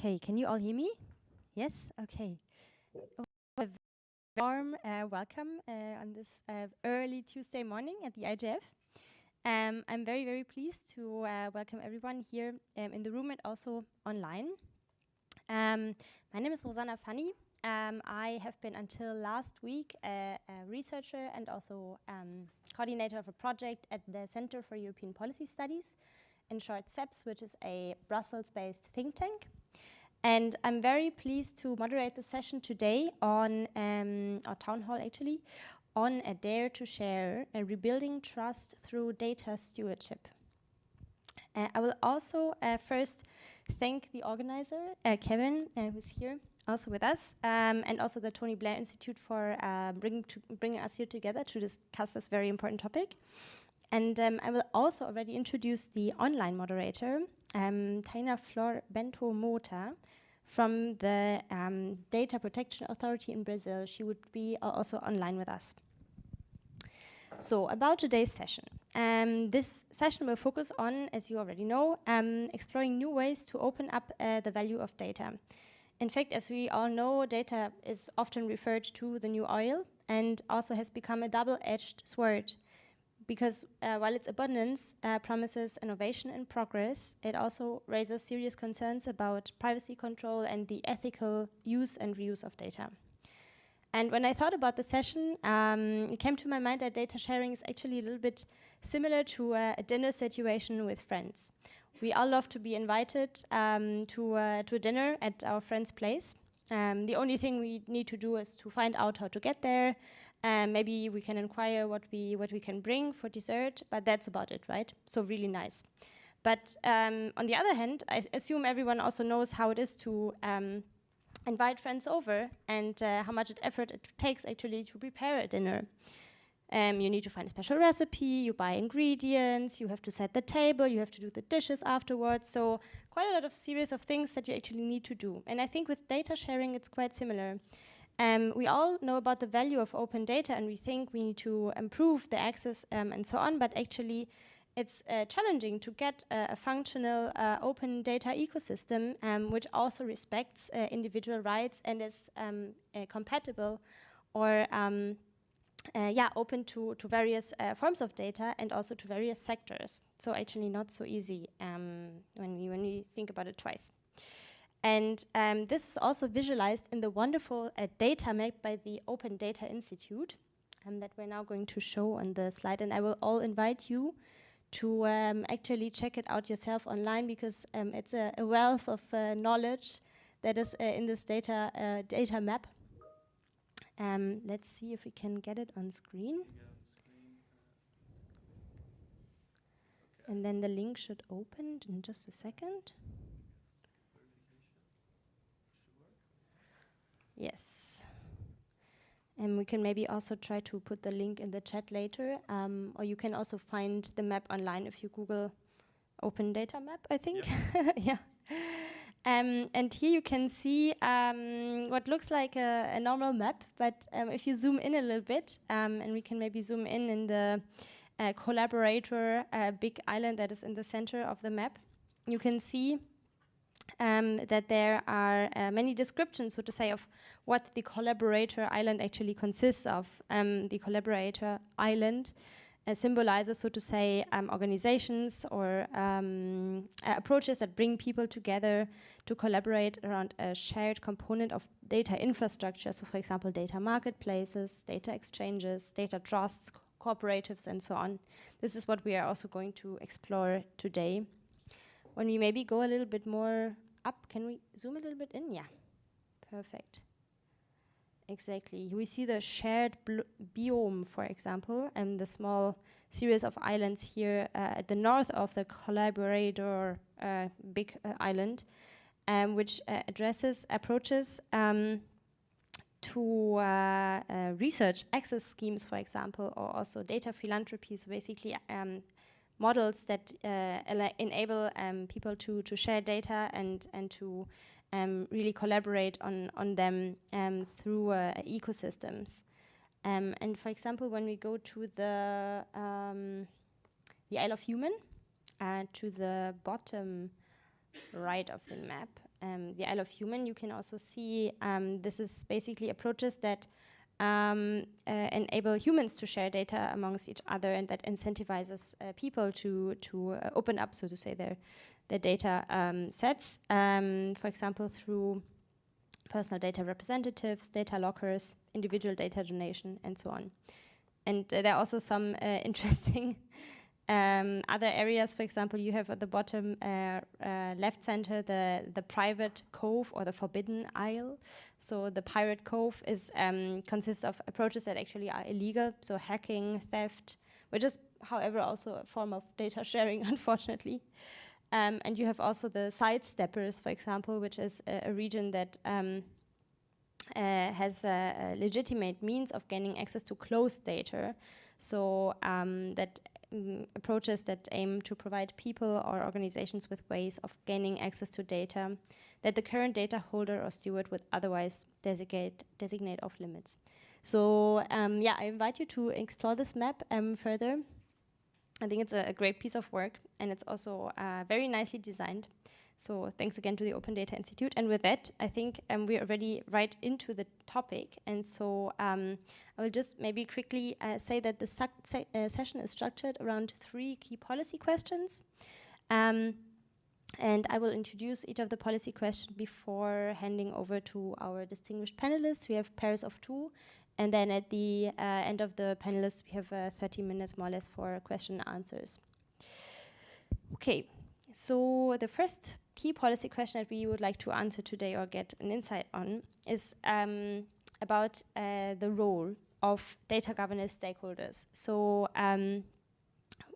Okay, can you all hear me? Yes? Okay. A warm welcome on this early Tuesday morning at the IGF. I'm very, very pleased to welcome everyone here in the room and also online. My name is Rosanna Fanny. I have been until last week a researcher and also coordinator of a project at the Center for European Policy Studies, in short CEPS, which is a Brussels-based think tank. And I'm very pleased to moderate the session today on, our town hall actually, on a Dare to Share, rebuilding trust through data stewardship. I will also first thank the organizer, Kevin, who's here also with us, and also the Tony Blair Institute for bringing us here together to discuss this very important topic. And I will also already introduce the online moderator, Taina Flor Bento Mota, from the Data Protection Authority in Brazil. She would be also online with us. So about today's session. This session will focus on, as you already know, exploring new ways to open up the value of data. In fact, as we all know, data is often referred to the new oil and also has become a double-edged sword. Because while its abundance promises innovation and progress, it also raises serious concerns about privacy control and the ethical use and reuse of data. And when I thought about the session, it came to my mind that data sharing is actually a little bit similar to a dinner situation with friends. We all love to be invited to a dinner at our friend's place. The only thing we need to do is to find out how to get there. Maybe we can inquire what we can bring for dessert, but that's about it, right? So really nice. But on the other hand, I assume everyone also knows how it is to invite friends over and how much effort it takes actually to prepare a dinner. You need to find a special recipe, you buy ingredients, you have to set the table, you have to do the dishes afterwards. So quite a lot of series of things that you actually need to do. And I think with data sharing, it's quite similar. We all know about the value of open data and we think we need to improve the access and so on, but actually it's challenging to get a functional open data ecosystem which also respects individual rights and is compatible or open to various forms of data and also to various sectors. So actually not so easy when we think about it twice. And this is also visualized in the wonderful data map by the Open Data Institute that we're now going to show on the slide. And I will all invite you to actually check it out yourself online because it's a wealth of knowledge that is in this data map. Let's see if we can get it on screen. And then the link should open in just a second. Yes. And we can maybe also try to put the link in the chat later, or you can also find the map online if you Google Open Data Map, I think. Yeah. And here you can see what looks like a normal map, but if you zoom in a little bit, and we can maybe zoom in the collaborator big island that is in the center of the map, you can see that there are many descriptions, so to say, of what the collaborator island actually consists of. The collaborator island symbolizes, so to say, organizations or approaches that bring people together to collaborate around a shared component of data infrastructure. So, for example, data marketplaces, data exchanges, data trusts, cooperatives, and so on. This is what we are also going to explore today. When we maybe go a little bit more up, can we zoom a little bit in? Yeah, perfect. Exactly. We see the shared biome, for example, and the small series of islands here at the north of the collaborator big island, which approaches to research access schemes, for example, or also data philanthropy, so basically models that enable people to share data and to really collaborate on them through ecosystems. And for example, when we go to the Isle of Human, to the bottom right of the map, the Isle of Human, you can also see this is basically approaches that enable humans to share data amongst each other, and that incentivizes people to open up, so to say, their data sets. For example, through personal data representatives, data lockers, individual data donation, and so on. And there are also some interesting other areas. For example, you have at the bottom left center the private cove or the forbidden isle. So the pirate cove is consists of approaches that actually are illegal, so hacking, theft, which is, however, also a form of data sharing, unfortunately. And you have also the sidesteppers, for example, which is a region that has a legitimate means of gaining access to closed data. So that approaches that aim to provide people or organizations with ways of gaining access to data that the current data holder or steward would otherwise designate off limits. So yeah, I invite you to explore this map further. I think it's a great piece of work, and it's also very nicely designed. So thanks again to the Open Data Institute. And with that, I think we're already right into the topic. And so I will just maybe quickly say that the session is structured around 3 key policy questions. And I will introduce each of the policy questions before handing over to our distinguished panelists. We have pairs of 2. And then at the end of the panelists, we have 30 minutes more or less for question and answers. Okay, so the first key policy question that we would like to answer today or get an insight on is about the role of data governance stakeholders. So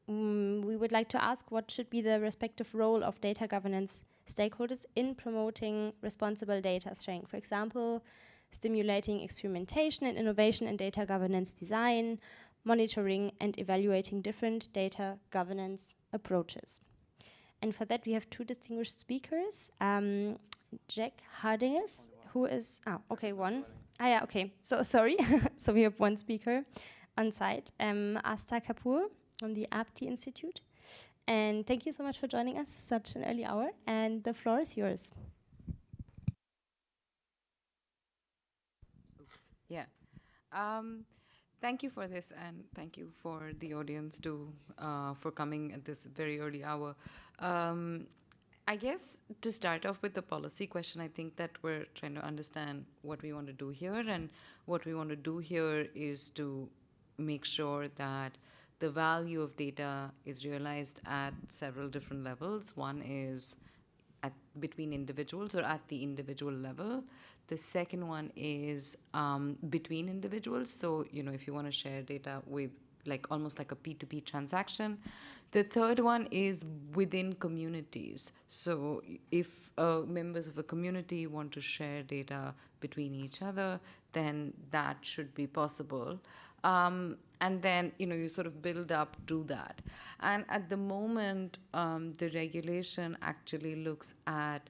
we would like to ask what should be the respective role of data governance stakeholders in promoting responsible data sharing. For example, stimulating experimentation and innovation in data governance design, monitoring and evaluating different data governance approaches. And for that, we have 2 distinguished speakers. Jack Hardinges, who is, one. Yeah, okay, so sorry. So we have 1 speaker on site, Asta Kapoor from the APTI Institute. And thank you so much for joining us such an early hour, and the floor is yours. Yeah. Thank you for this, and thank you for the audience too for coming at this very early hour. I guess to start off with the policy question, I think that we're trying to understand what we want to do here, and what we want to do here is to make sure that the value of data is realized at several different levels. One is between individuals or at the individual level. The second one is between individuals. So, if you want to share data with almost like a P2P transaction. The third one is within communities. So if members of a community want to share data between each other, then that should be possible. And then, you sort of build up to that. And at the moment, the regulation actually looks at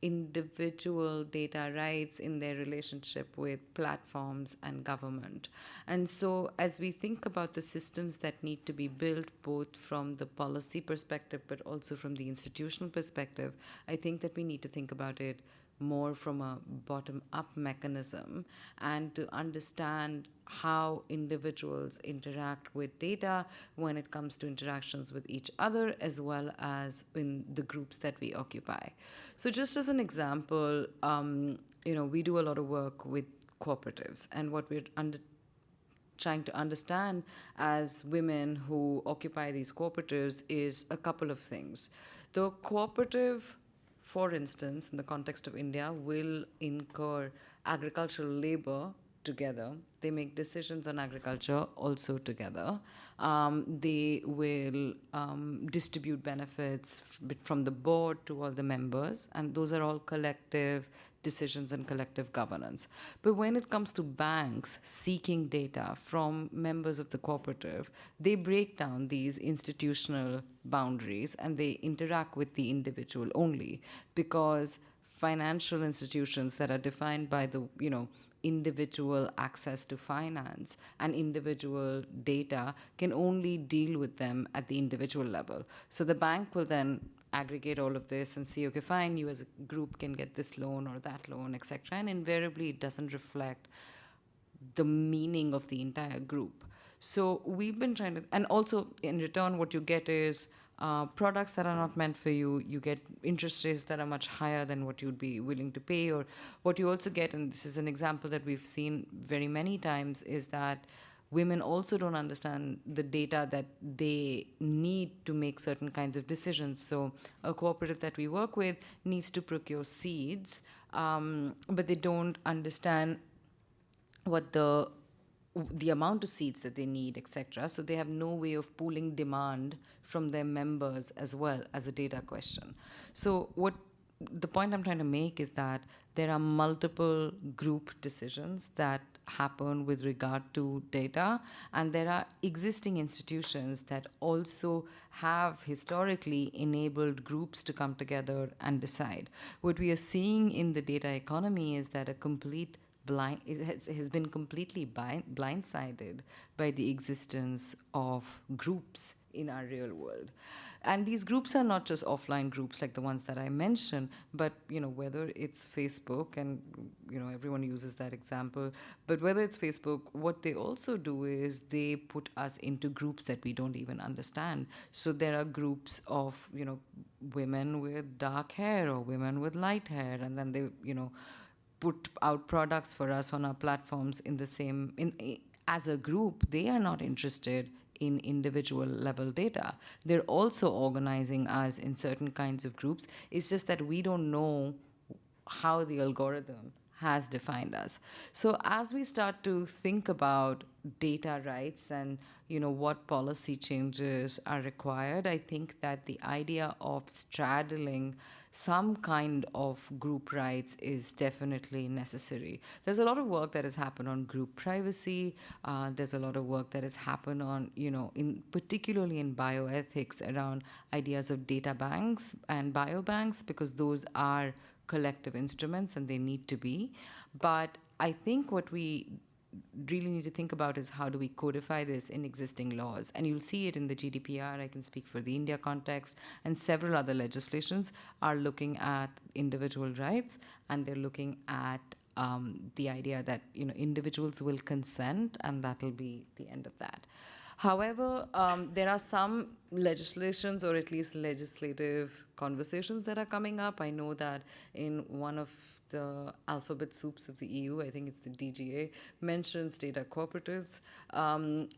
individual data rights in their relationship with platforms and government. And so as we think about the systems that need to be built, both from the policy perspective, but also from the institutional perspective, I think that we need to think about it more from a bottom-up mechanism, and to understand how individuals interact with data when it comes to interactions with each other, as well as in the groups that we occupy. So just as an example, we do a lot of work with cooperatives, and what we're trying to understand as women who occupy these cooperatives is a couple of things. The cooperative, for instance, in the context of India, will incur agricultural labor together. They make decisions on agriculture also together. They will distribute benefits from the board to all the members, and those are all collective decisions and collective governance. But when it comes to banks seeking data from members of the cooperative, they break down these institutional boundaries and they interact with the individual only, because financial institutions that are defined by the, individual access to finance and individual data can only deal with them at the individual level. So the bank will then aggregate all of this and see, okay, fine, you as a group can get this loan or that loan, etc. And invariably, it doesn't reflect the meaning of the entire group. So we've been trying to, and also in return, what you get is products that are not meant for you. You get interest rates that are much higher than what you'd be willing to pay. Or what you also get, and this is an example that we've seen very many times, is that women also don't understand the data that they need to make certain kinds of decisions. So a cooperative that we work with needs to procure seeds, but they don't understand what the amount of seats that they need, etc. So they have no way of pooling demand from their members as well as a data question. So what the point I'm trying to make is that there are multiple group decisions that happen with regard to data, and there are existing institutions that also have historically enabled groups to come together and decide. What we are seeing in the data economy is that a complete has been completely blindsided by the existence of groups in our real world. And these groups are not just offline groups like the ones that I mentioned, but whether it's Facebook, and everyone uses that example, but whether it's Facebook, what they also do is they put us into groups that we don't even understand. So there are groups of women with dark hair or women with light hair, and then they put out products for us on our platforms in the same as a group. They are not interested in individual level data. They're also organizing us in certain kinds of groups. It's just that we don't know how the algorithm has defined us. So as we start to think about data rights and what policy changes are required, I think that the idea of straddling some kind of group rights is definitely necessary. There's a lot of work that has happened on group privacy. There's a lot of work that has happened on, in particularly in bioethics around ideas of data banks and biobanks, because those are collective instruments and they need to be. But I think what we really need to think about is how do we codify this in existing laws. And you'll see it in the GDPR. I can speak for the India context, and several other legislations are looking at individual rights, and they're looking at the idea that individuals will consent, and that'll be the end of that. However, there are some legislations, or at least legislative conversations, that are coming up. I know that in one of the alphabet soups of the EU, I think it's the DGA, mentions data cooperatives.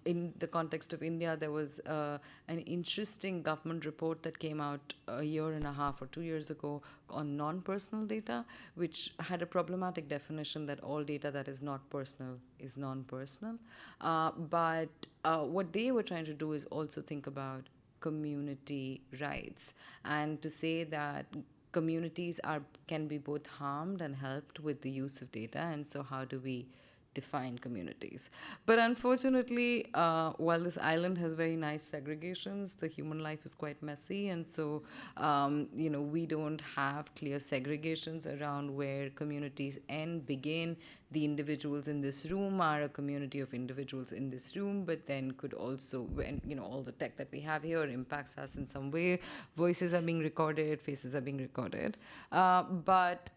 In the context of India, there was an interesting government report that came out a year and a half or 2 years ago on non-personal data, which had a problematic definition that all data that is not personal is non-personal. But what they were trying to do is also think about community rights, and to say that communities can be both harmed and helped with the use of data. And so how do we define communities? But unfortunately, while this island has very nice segregations, the human life is quite messy. And so, we don't have clear segregations around where communities end, begin. The individuals in this room are a community of individuals in this room, but then could also, when all the tech that we have here impacts us in some way. Voices are being recorded, faces are being recorded, but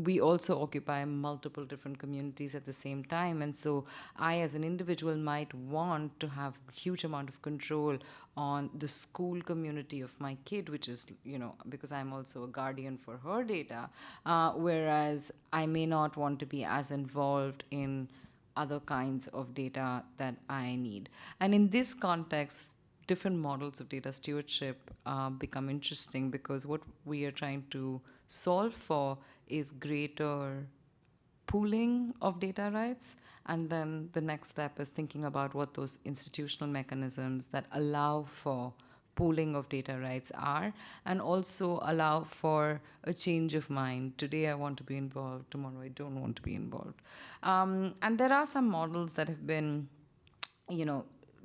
we also occupy multiple different communities at the same time. And so I, as an individual, might want to have a huge amount of control on the school community of my kid, which is, because I'm also a guardian for her data, whereas I may not want to be as involved in other kinds of data that I need. And in this context, different models of data stewardship become interesting, because what we are trying to solve for is greater pooling of data rights. And then the next step is thinking about what those institutional mechanisms that allow for pooling of data rights are, and also allow for a change of mind. Today I want to be involved, tomorrow I don't want to be involved. And there are some models that have been,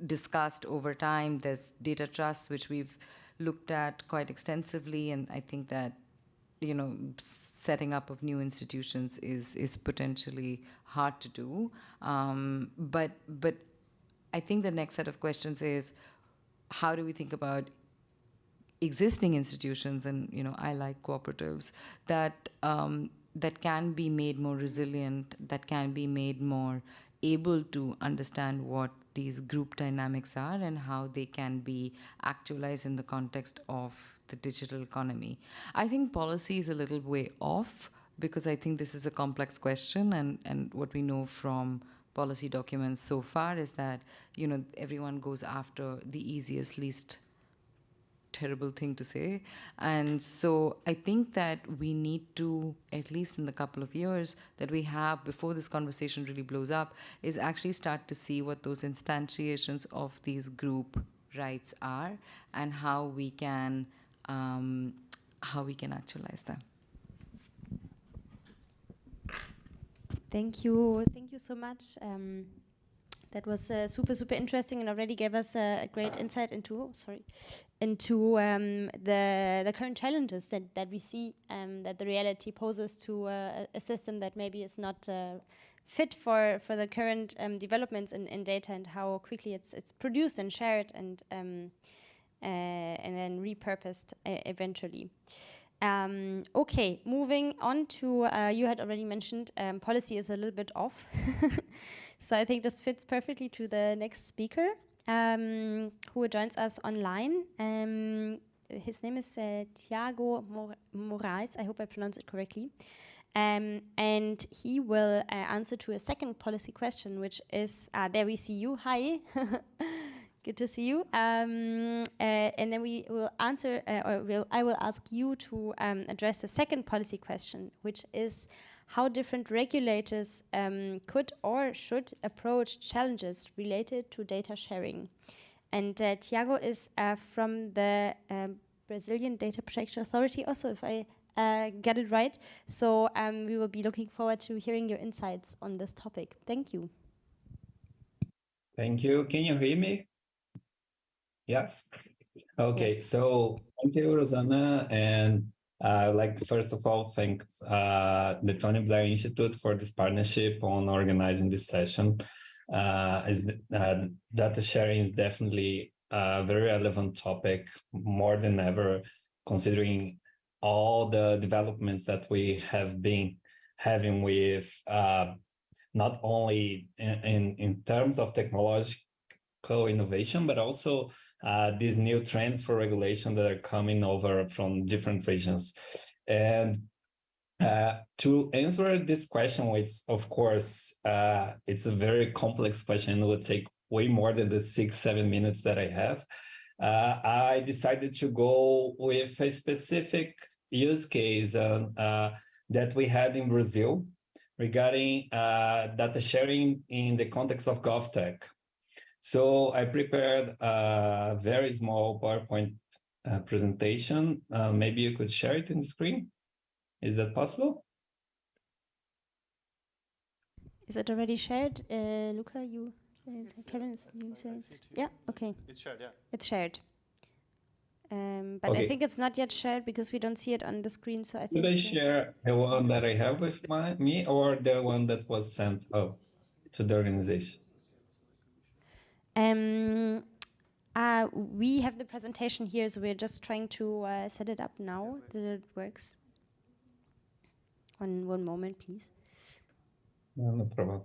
discussed over time. There's data trust, which we've looked at quite extensively, and I think that setting up of new institutions is potentially hard to do. But I think the next set of questions is, how do we think about existing institutions, and I like cooperatives that can be made more resilient, that can be made more able to understand what these group dynamics are and how they can be actualized in the context of the digital economy. I think policy is a little way off because I think this is a complex question, and what we know from policy documents so far is that everyone goes after the easiest, least terrible thing to say. And so I think that we need to, at least in the couple of years that we have before this conversation really blows up, is actually start to see what those instantiations of these group rights are and how we can actualize them. Thank you so much. That was super interesting and already gave us a great insight into the current challenges that we see that the reality poses to a system that maybe is not fit for the current developments in data and how quickly it's produced and shared and then repurposed eventually. Okay, moving on to, you had already mentioned policy is a little bit off. So I think this fits perfectly to the next speaker who joins us online. His name is Tiago Moraes. I hope I pronounced it correctly. And he will answer to a second policy question, which is, there we see you. Hi. Good to see you. And then we will answer, I will ask you to address the second policy question, which is how different regulators could or should approach challenges related to data sharing. And Tiago is from the Brazilian Data Protection Authority, also, if I get it right. So we will be looking forward to hearing your insights on this topic. Thank you. Thank you. Can you hear me? Yes? Okay, Yes. so thank you, Rosanna. And I'd like to, first of all, thank the Tony Blair Institute for this partnership on organizing this session. Data sharing is definitely a very relevant topic, more than ever, considering all the developments that we have been having with not only in terms of technological innovation, but also these new trends for regulation that are coming over from different regions. And to answer this question, which of course, it's a very complex question. It would take way more than the 6-7 minutes that I have. I decided to go with a specific use case that we had in Brazil regarding data sharing in the context of GovTech. So I prepared a very small PowerPoint presentation. Maybe you could share it in the screen. Is that possible? Is it already shared? Luca, you, Kevin, you said? Yeah, okay. It's shared, yeah. It's shared. But okay. I think it's not yet shared because we don't see it on the screen. So I think. Should I share the one that I have with me or the one that was sent out to the organization? We have the presentation here, so we're just trying to set it up now that it works. One moment, please. No problem.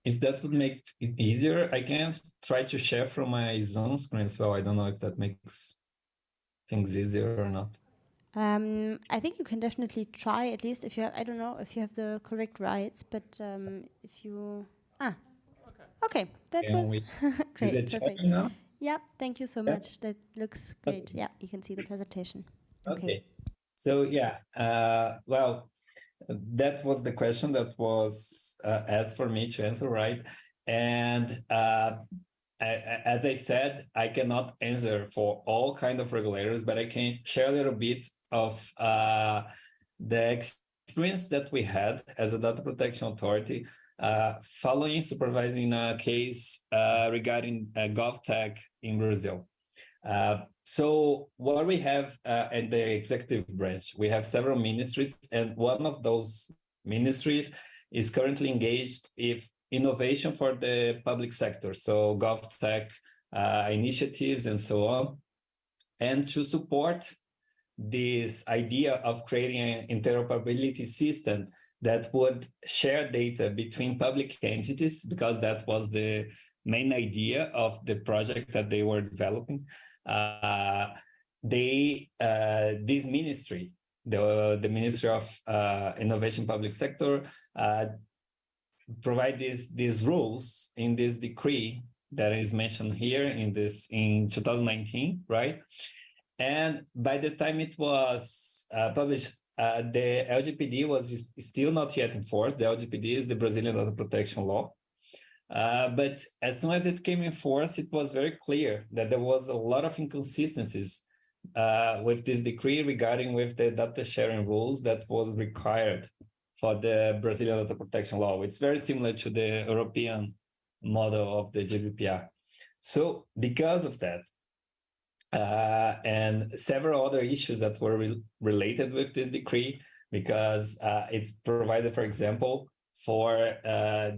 If that would make it easier, I can try to share from my Zoom screen as well. I don't know if that makes things easier or not. I think you can definitely try, at least if you have, I don't know if you have the correct rights, but if you, okay, that was great. Is it sharing now? Yeah, thank you so much. That looks great. Okay. Yeah, you can see the presentation. Okay. So yeah, well, that was the question that was asked for me to answer, right? And as I said, I cannot answer for all kind of regulators, but I can share a little bit of the experience that we had as a data protection authority, following supervising a case regarding GovTech in Brazil. So what we have in the executive branch, we have several ministries, and one of those ministries is currently engaged with innovation for the public sector, so GovTech initiatives and so on. And to support this idea of creating an interoperability system that would share data between public entities, because that was the main idea of the project that they were developing. This ministry, the Ministry of Innovation Public Sector, provide these rules in this decree that is mentioned here in 2019, right? And by the time it was published, the LGPD was still not yet enforced. The LGPD is the Brazilian Data Protection Law. But as soon as it came in force, it was very clear that there was a lot of inconsistencies with this decree regarding with the data sharing rules that was required for the Brazilian Data Protection Law. It's very similar to the European model of the GDPR. So because of that, and several other issues that were related with this decree, because it provided, for example, for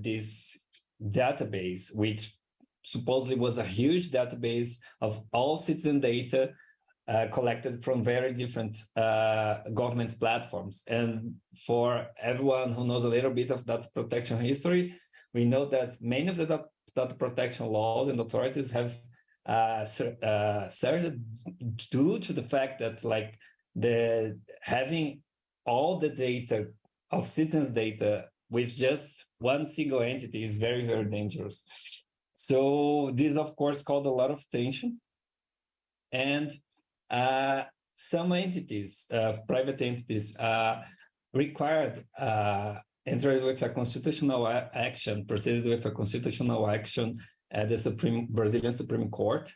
this database, which supposedly was a huge database of all citizen data collected from very different government's platforms. And for everyone who knows a little bit of data protection history, we know that many of the data protection laws and authorities have surged due to the fact that like having all the data of citizens' data with just one single entity is very, very dangerous. So this, of course, called a lot of attention. And some entities, private entities, required entered with a constitutional action, proceeded with a constitutional action at the Brazilian Supreme Court.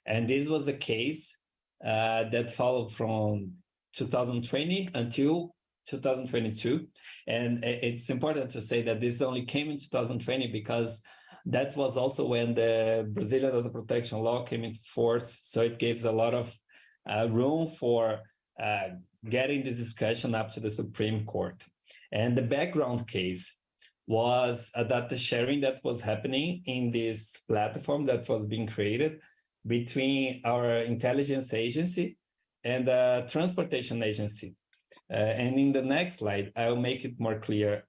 And this was a case that followed from 2020 until 2022. And it's important to say that this only came in 2020 because that was also when the Brazilian Data Protection Law came into force. So it gives a lot of room for getting the discussion up to the Supreme Court. And the background case was a data sharing that was happening in this platform that was being created between our intelligence agency and the transportation agency. And in the next slide, I'll make it more clear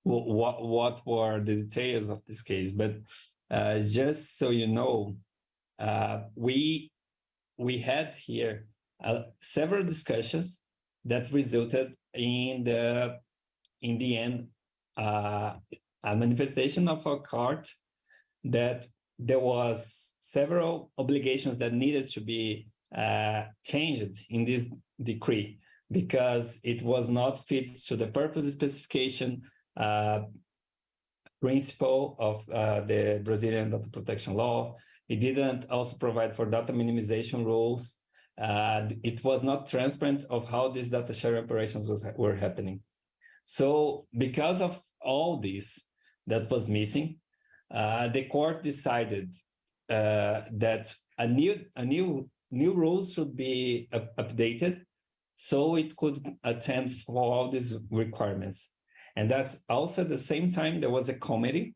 what were the details of this case. But just so you know, we had here several discussions that resulted in the end a manifestation of our court that there was several obligations that needed to be changed in this decree because it was not fit to the purpose specification principle of the Brazilian data protection law. It didn't also provide for data minimization rules. It was not transparent of how these data sharing operations were happening. So because of all this that was missing, the court decided that a new rules should be updated so it could attend for all these requirements. And that's also at the same time, there was a committee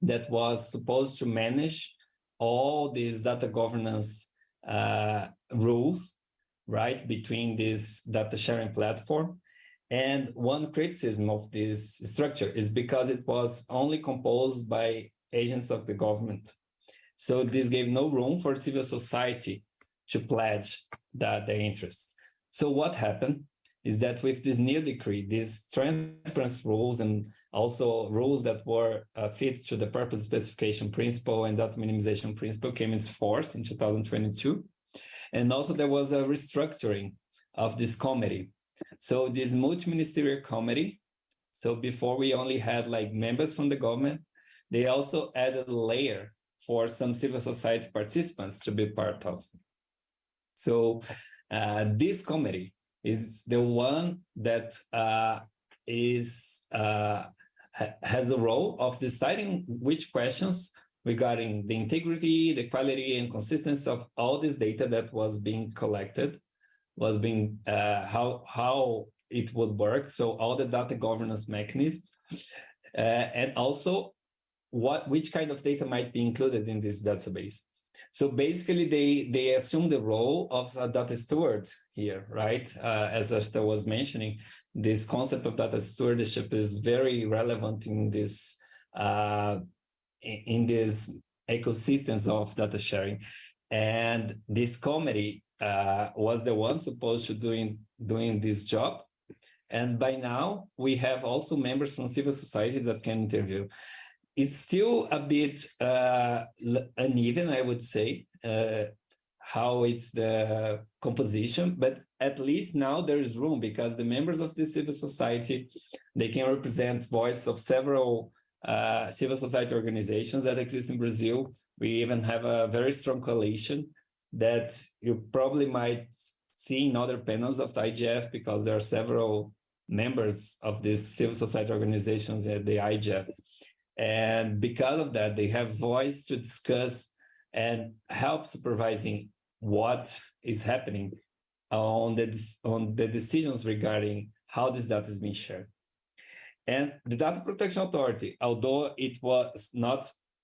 that was supposed to manage all these data governance rules, right, between this data sharing platform. And one criticism of this structure is because it was only composed by agents of the government. So this gave no room for civil society to pledge their interests. So what happened is that with this new decree, these transparency rules and also rules that were fit to the purpose specification principle and data minimization principle came into force in 2022. And also there was a restructuring of this committee. So this multi-ministerial committee, so before we only had like members from the government, they also added a layer for some civil society participants to be part of. So this committee is the one that has the role of deciding which questions regarding the integrity, the quality, and consistency of all this data that was being collected, was being how it would work. So all the data governance mechanisms, and also which kind of data might be included in this database. So basically, they assume the role of a data steward here, right? As Asta was mentioning, this concept of data stewardship is very relevant in this ecosystems of data sharing. And this committee was the one supposed to doing this job. And by now, we have also members from civil society that can interview. It's still a bit uneven, I would say, how it's the composition, but at least now there is room because the members of the civil society, they can represent voice of several civil society organizations that exist in Brazil. We even have a very strong coalition that you probably might see in other panels of the IGF because there are several members of these civil society organizations at the IGF. And because of that, they have voice to discuss and help supervising what is happening on the decisions regarding how this data is being shared. And the Data Protection Authority, although it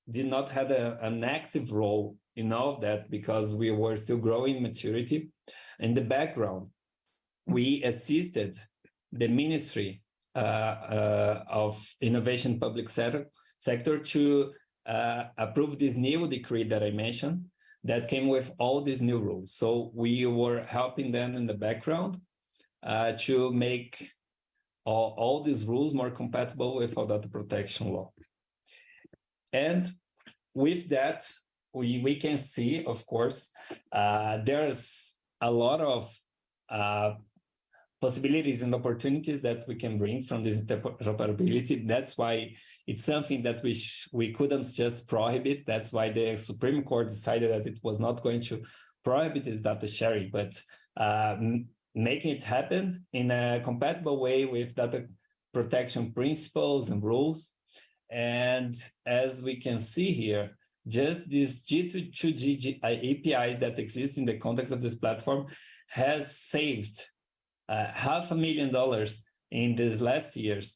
did not have an active role in all of that because we were still growing maturity, in the background, we assisted the Ministry of Innovation Public Sector to approve this new decree that I mentioned that came with all these new rules. So we were helping them in the background to make all these rules more compatible with our data protection law. And with that, we can see, of course, there's a lot of possibilities and opportunities that we can bring from this interoperability. That's why it's something that we couldn't just prohibit. That's why the Supreme Court decided that it was not going to prohibit the data sharing, but making it happen in a compatible way with data protection principles and rules. And as we can see here, just these G2G APIs that exist in the context of this platform has saved $500,000 in these last years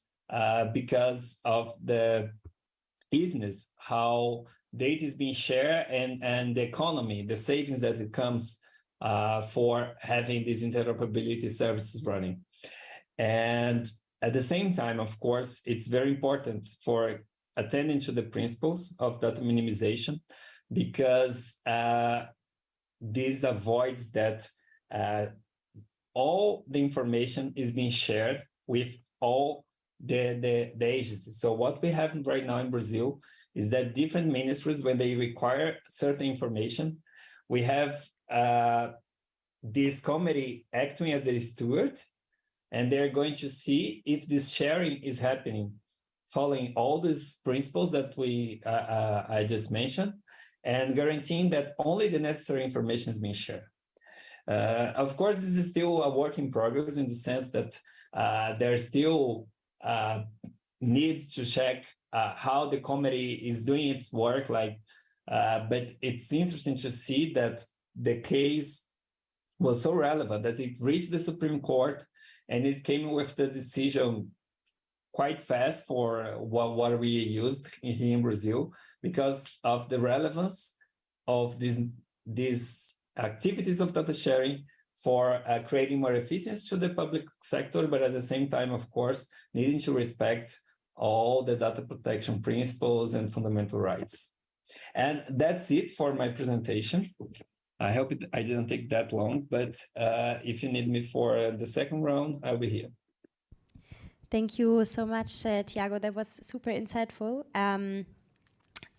because of the business, how data is being shared and the economy, the savings that it comes for having these interoperability services running. And at the same time, of course, it's very important for attending to the principles of data minimization because this avoids that all the information is being shared with all the agencies. So what we have right now in Brazil is that different ministries, when they require certain information, we have this committee acting as a steward, and they're going to see if this sharing is happening following all these principles that I just mentioned, and guaranteeing that only the necessary information is being shared. Of course, this is still a work in progress in the sense that there's still need to check how the committee is doing its work. But it's interesting to see that the case was so relevant that it reached the Supreme Court, and it came with the decision quite fast for what we used here in Brazil because of the relevance of these activities of data sharing for creating more efficiency to the public sector, but at the same time, of course, needing to respect all the data protection principles and fundamental rights. And that's it for my presentation. I hope I didn't take that long, but if you need me for the second round, I'll be here. Thank you so much, Thiago. That was super insightful.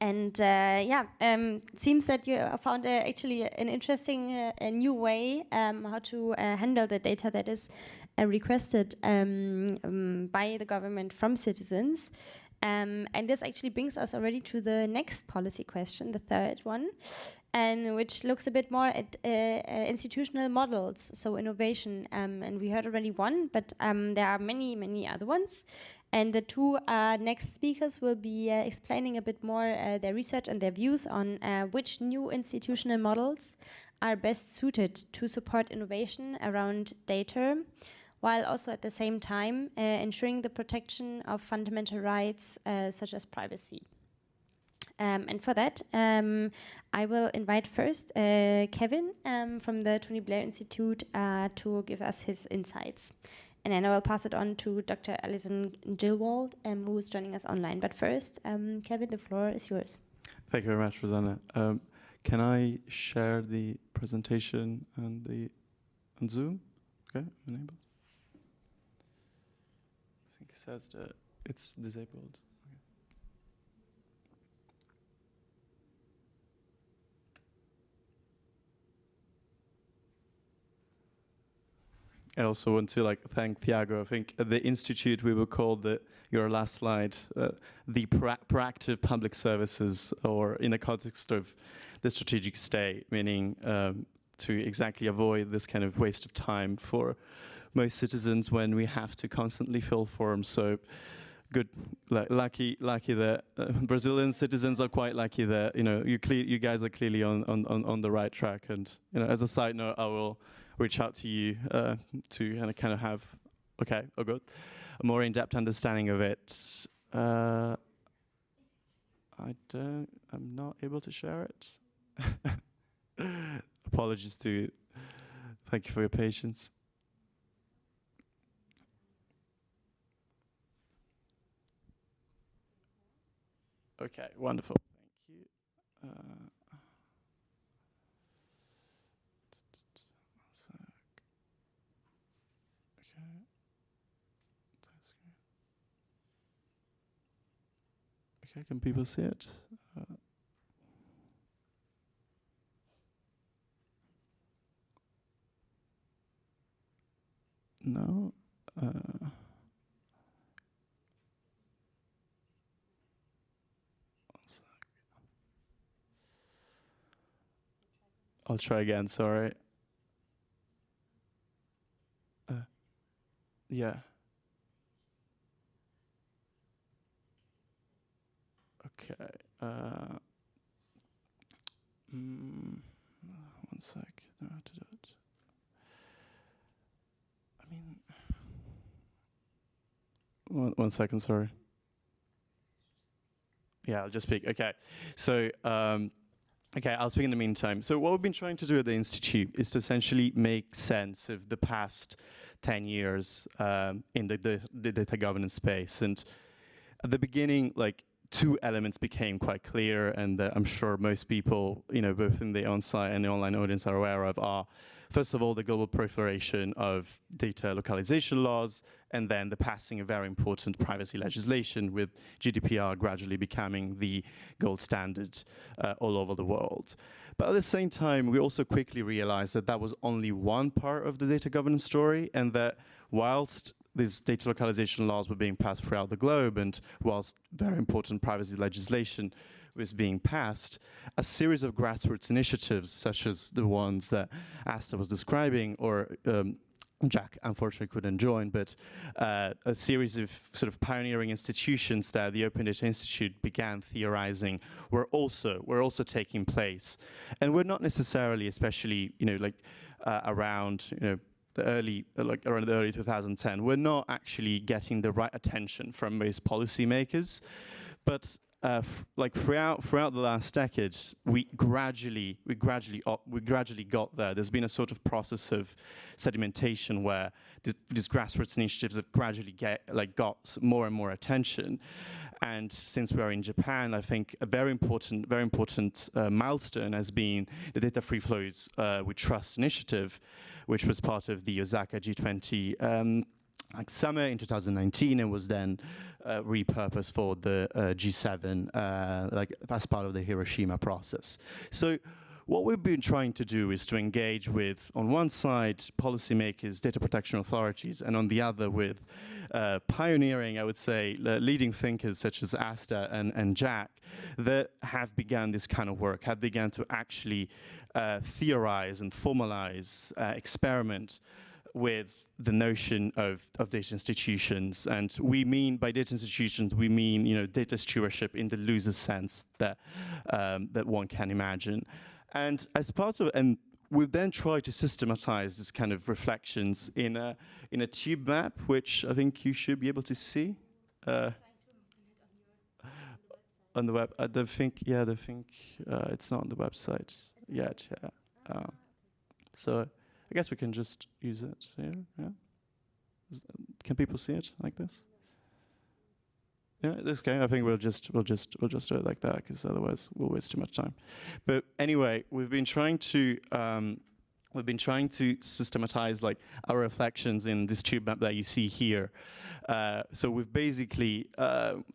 It seems that you found actually an interesting new way how to handle the data that is requested by the government from citizens. And this actually brings us already to the next policy question, the third one. and which looks a bit more at institutional models, so innovation. And we heard already one, but there are many, many other ones. And the two next speakers will be explaining a bit more their research and their views on which new institutional models are best suited to support innovation around data, while also at the same time ensuring the protection of fundamental rights such as privacy. And for that, I will invite first Kevin from the Tony Blair Institute to give us his insights. And then I will pass it on to Dr. Alison Gilwald, who is joining us online. But first, Kevin, the floor is yours. Thank you very much, Rosanna. Can I share the presentation on Zoom? Okay, enabled. I think it says that it's disabled. I also want to thank Thiago. I think at the Institute we will call your last slide the proactive public services, or in the context of the strategic state, meaning to exactly avoid this kind of waste of time for most citizens when we have to constantly fill forms. So good, lucky that Brazilian citizens are quite lucky that you guys are clearly on the right track. And as a side note, I will reach out to you to kind of have a more in-depth understanding of it. I'm not able to share it. Apologies to you. Thank you for your patience. Okay, wonderful. Thank you. Okay, can people see it? No. One sec. I'll try again, sorry. Yeah. Okay. One sec. I know how to do it. I mean, one second. Sorry. Yeah, I'll just speak. Okay. So, okay, I'll speak in the meantime. So, what we've been trying to do at the Institute is to essentially make sense of the past 10 years in the data governance space. And at the beginning, two elements became quite clear, and I'm sure most people, both in the on-site and the online audience are aware of, are, first of all, the global proliferation of data localization laws, and then the passing of very important privacy legislation, with GDPR gradually becoming the gold standard all over the world. But at the same time, we also quickly realized that that was only one part of the data governance story, and that whilst these data localization laws were being passed throughout the globe, and whilst very important privacy legislation was being passed, a series of grassroots initiatives, such as the ones that Asta was describing, or Jack unfortunately couldn't join, but a series of sort of pioneering institutions that the Open Data Institute began theorizing were also taking place, and were not necessarily, especially around around the early 2010, we're not actually getting the right attention from most policymakers, but throughout the last decade, we gradually got there. There's been a sort of process of sedimentation where these grassroots initiatives have gradually got more and more attention. And since we are in Japan, I think a very important milestone has been the Data Free Flows with Trust initiative, which was part of the Osaka G20 summer in 2019, and was then repurposed for the G7 as part of the Hiroshima process. So what we've been trying to do is to engage with, on one side, policymakers, data protection authorities, and on the other with pioneering, I would say, leading thinkers such as Asta and Jack that have begun this kind of work, have begun to actually theorize and formalize, experiment with the notion of data institutions. And we mean, by data institutions, we mean, data stewardship in the loosest sense that that one can imagine. And as part of, and we've then tried to systematize this kind of reflections in a tube map, which I think you should be able to see. On the web, I don't think it's not on the website yet. Yeah. So I guess we can just use it here. Yeah. Can people see it like this? Yeah, it's okay. I think we'll just do it like that, because otherwise we'll waste too much time. But anyway, we've been trying to systematize like our reflections in this tube map that you see here. So we've basically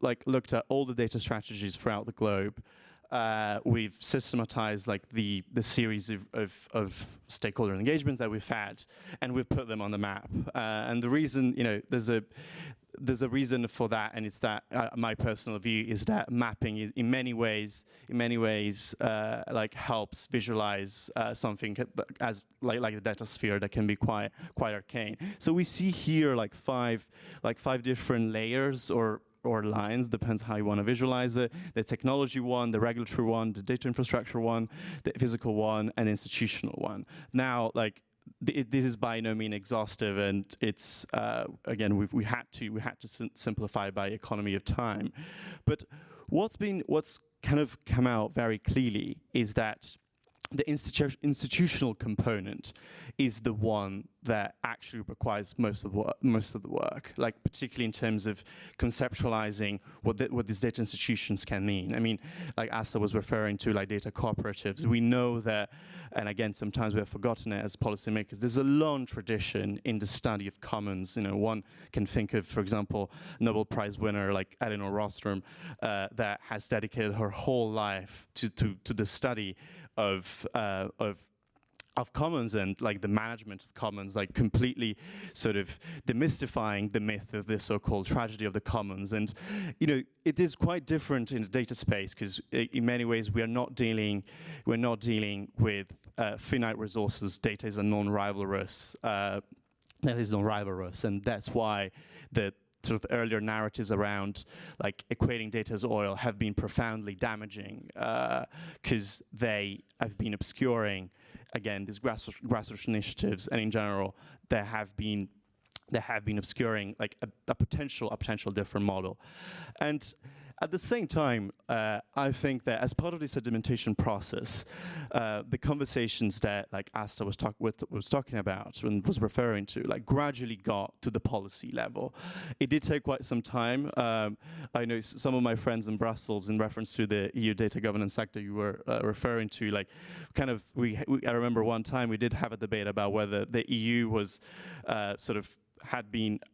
like looked at all the data strategies throughout the globe. We've systematized like the series of stakeholder engagements that we've had, and we've put them on the map. And the reason, there's a reason for that, and it's that my personal view is that mapping is in many ways like helps visualize something as like the data sphere that can be quite arcane. So we see here like five different layers or lines, depends how you want to visualize it. The technology one, the regulatory one, the data infrastructure one, the physical one, and institutional one. Now, like, this is by no means exhaustive, and it's again we had to simplify by economy of time. But what's kind of come out very clearly is that the institutional component is the one that actually requires most of the work, like particularly in terms of conceptualizing what these data institutions can mean. I mean, like Asta was referring to, like data cooperatives. We know that, and again, sometimes we have forgotten it as policymakers, there's a long tradition in the study of commons. One can think of, for example, Nobel Prize winner like Elinor Ostrom that has dedicated her whole life to the study of commons and like the management of commons, like completely sort of demystifying the myth of the so-called tragedy of the commons. And it is quite different in the data space, because in many ways we're not dealing with finite resources. Data is a non-rivalrous. And that's why the sort of earlier narratives around like equating data as oil have been profoundly damaging, because they have been obscuring, again, these grassroots initiatives, and in general, they have been obscuring like a potential different model. And at the same time, I think that as part of the sedimentation process, the conversations that like Asta was talking about and was referring to, like gradually got to the policy level. It did take quite some time. I know some of my friends in Brussels, in reference to the EU data governance sector you were referring to, like kind of I remember one time we did have a debate about whether the EU was had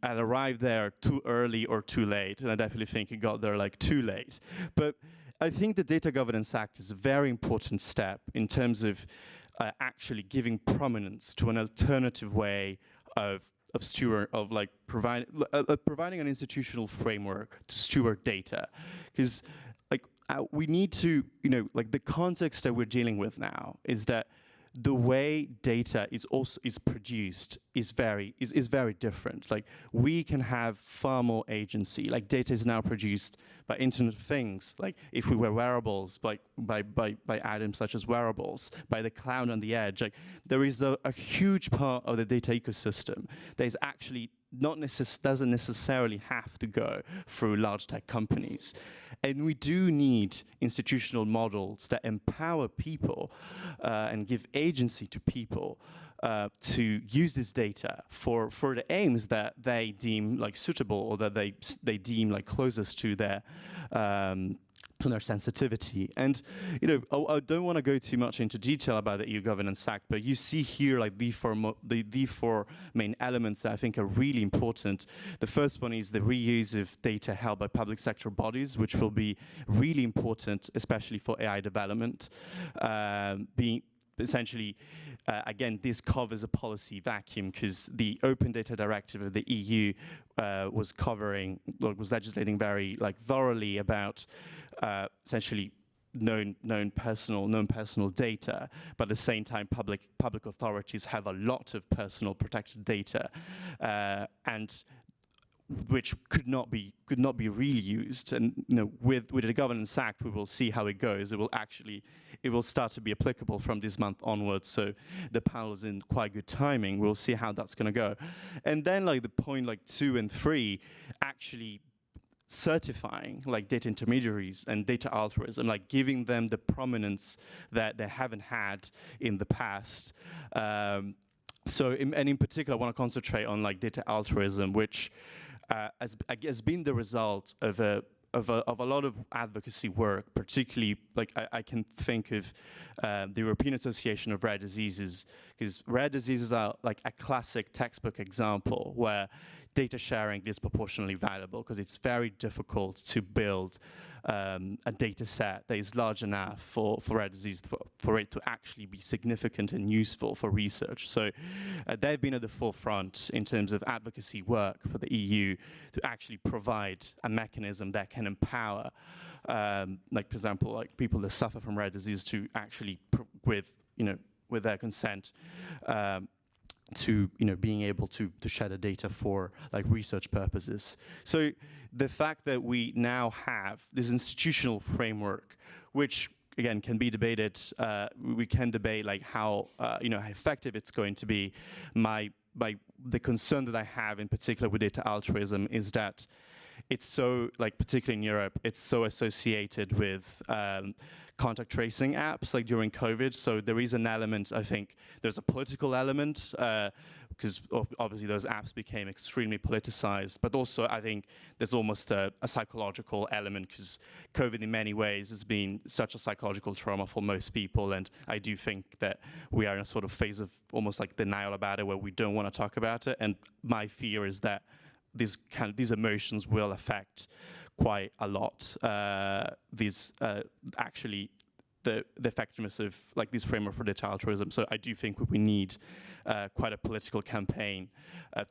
arrived there too early or too late, and I definitely think it got there like too late. But I think the Data Governance Act is a very important step in terms of actually giving prominence to an alternative way of providing an institutional framework to steward data, because we need to, like the context that we're dealing with now is that the way data is produced is very different. Like we can have far more agency. Like data is now produced by Internet of Things. Like if we were wearables, by items such as wearables, by the cloud on the edge. Like there is a huge part of the data ecosystem that is actually doesn't necessarily have to go through large tech companies. And we do need institutional models that empower people and give agency to people to use this data for the aims that they deem like suitable, or that they deem like closest to their on their sensitivity. And I don't want to go too much into detail about the EU Governance Act, but you see here like the four main elements that I think are really important. The first one is the reuse of data held by public sector bodies, which will be really important, especially for AI development. Being essentially, again, this covers a policy vacuum because the Open Data Directive of the EU was legislating very thoroughly about essentially known personal data, but at the same time, public authorities have a lot of personal protected data, and which could not be really used. And with the Governance Act, we will see how it goes. It will start to be applicable from this month onwards. So the panel is in quite good timing. We'll see how that's going to go. And then the point 2 and 3 actually certifying data intermediaries and data altruism, giving them the prominence that they haven't had in the past. So in particular, I want to concentrate on data altruism, which has been the result of a lot of advocacy work, particularly I can think of the European Association of Rare Diseases, because rare diseases are a classic textbook example where data sharing is disproportionately valuable because it's very difficult to build a data set that is large enough for rare disease for it to actually be significant and useful for research. So they've been at the forefront in terms of advocacy work for the EU to actually provide a mechanism that can empower, for example, people that suffer from rare disease to actually, with their consent, to being able to share the data for research purposes. So the fact that we now have this institutional framework, which again can be debated, we can debate how how effective it's going to be. The concern that I have in particular with data altruism is that it's so, particularly in Europe, it's so associated with contact tracing apps during COVID. So there is an element, I think, there's a political element, because obviously those apps became extremely politicized, but also I think there's almost a psychological element because COVID in many ways has been such a psychological trauma for most people. And I do think that we are in a sort of phase of almost denial about it where we don't want to talk about it. And my fear is that these emotions will affect quite a lot actually the effectiveness of this framework for data altruism. So I do think we need quite a political campaign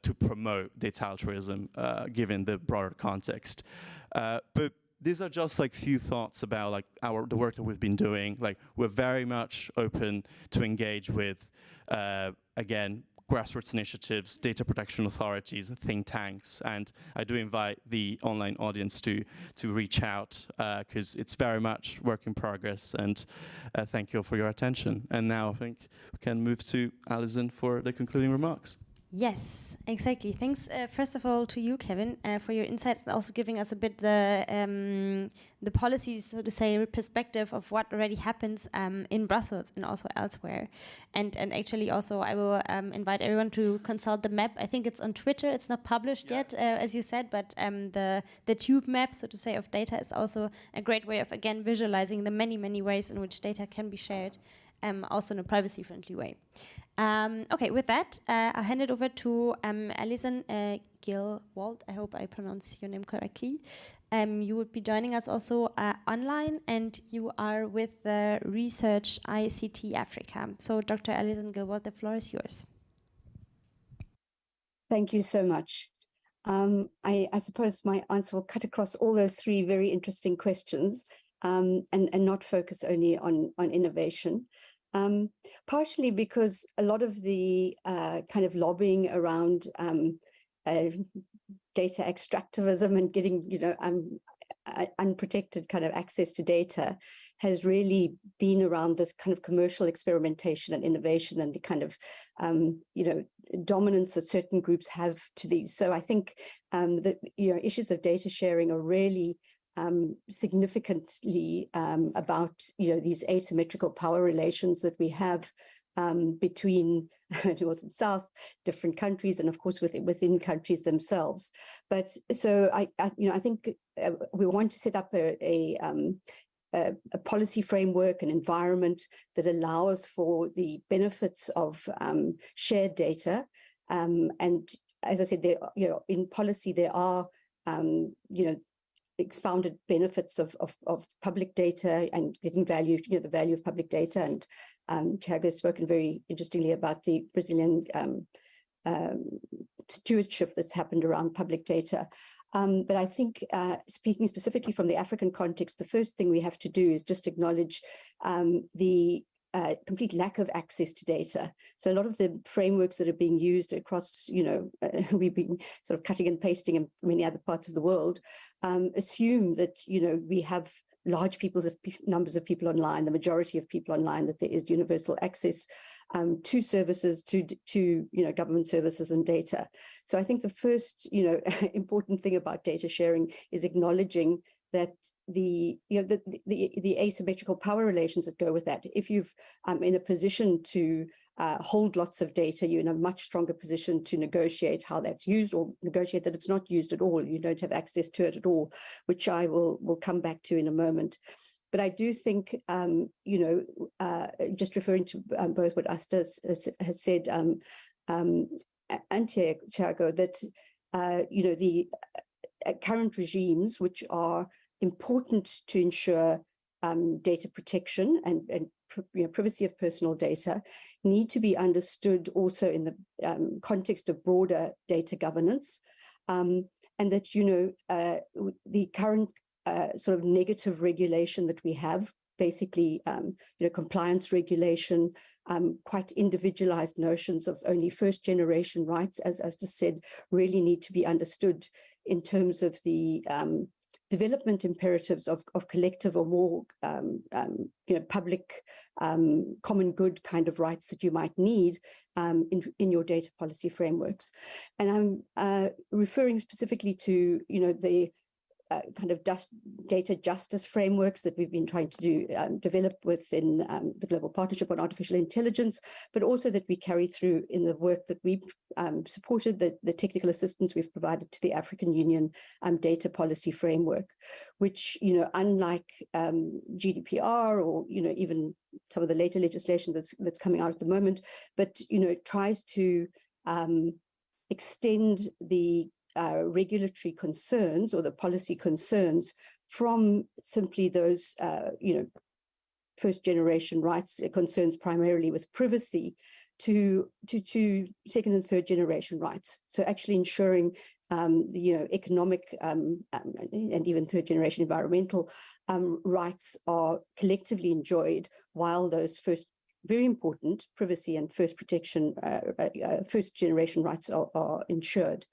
to promote data altruism given the broader context. But these are just few thoughts about the work that we've been doing. We're very much open to engage with again grassroots initiatives, data protection authorities, think tanks, and I do invite the online audience to reach out because it's very much work in progress. And thank you all for your attention. And now I think we can move to Alison for the concluding remarks. Yes, exactly. Thanks, first of all, to you, Kevin, for your insights and also giving us a bit the policies, so to say, perspective of what already happens in Brussels and also elsewhere. And actually also I will invite everyone to consult the map. I think it's on Twitter. It's not published yet, as you said, but the tube map, so to say, of data is also a great way of, again, visualizing the many, many ways in which data can be shared, also in a privacy-friendly way. Okay, with that, I'll hand it over to Alison Gilwald. I hope I pronounce your name correctly. You would be joining us also online, and you are with the Research ICT Africa. So, Dr. Alison Gilwald, the floor is yours. Thank you so much. I suppose my answer will cut across all those three very interesting questions and not focus only on innovation. Partially because a lot of the kind of lobbying around data extractivism and getting, unprotected kind of access to data has really been around this kind of commercial experimentation and innovation and the kind of, dominance that certain groups have to these. So I think that, issues of data sharing are really significantly about these asymmetrical power relations that we have between north and south, different countries, and of course within countries themselves. But so I think we want to set up a policy framework, an environment that allows for the benefits of shared data. And as I said, there, in policy there are expounded benefits of public data and getting value, the value of public data. And Thiago has spoken very interestingly about the Brazilian stewardship that's happened around public data. But I think speaking specifically from the African context, the first thing we have to do is just acknowledge the complete lack of access to data. So a lot of the frameworks that are being used across, we've been sort of cutting and pasting in many other parts of the world, assume that, we have large numbers of people online, the majority of people online, that there is universal access to services, to government services and data. So I think the first, important thing about data sharing is acknowledging that the asymmetrical power relations that go with that. If you've in a position to hold lots of data, you're in a much stronger position to negotiate how that's used, or negotiate that it's not used at all. You don't have access to it at all, which I will come back to in a moment. But I do think, just referring to both what Asta has said and Thiago, that the current regimes, which are important to ensure data protection and privacy of personal data, need to be understood also in the context of broader data governance, and that the current sort of negative regulation that we have, basically compliance regulation, quite individualized notions of only first generation rights, as just said, really need to be understood in terms of the development imperatives of collective or more public common good kind of rights that you might need in your data policy frameworks. And I'm referring specifically to the kind of data justice frameworks that we've been trying to develop within the Global Partnership on Artificial Intelligence, but also that we carry through in the work that we've supported, the technical assistance we've provided to the African Union data policy framework, which, unlike GDPR or, even some of the later legislation that's coming out at the moment, but, tries to extend the regulatory concerns or the policy concerns from simply those, first generation rights concerns primarily with privacy to second and third generation rights. So actually ensuring, economic and even third generation environmental rights are collectively enjoyed, while those first, very important, privacy and first protection, first generation rights are ensured.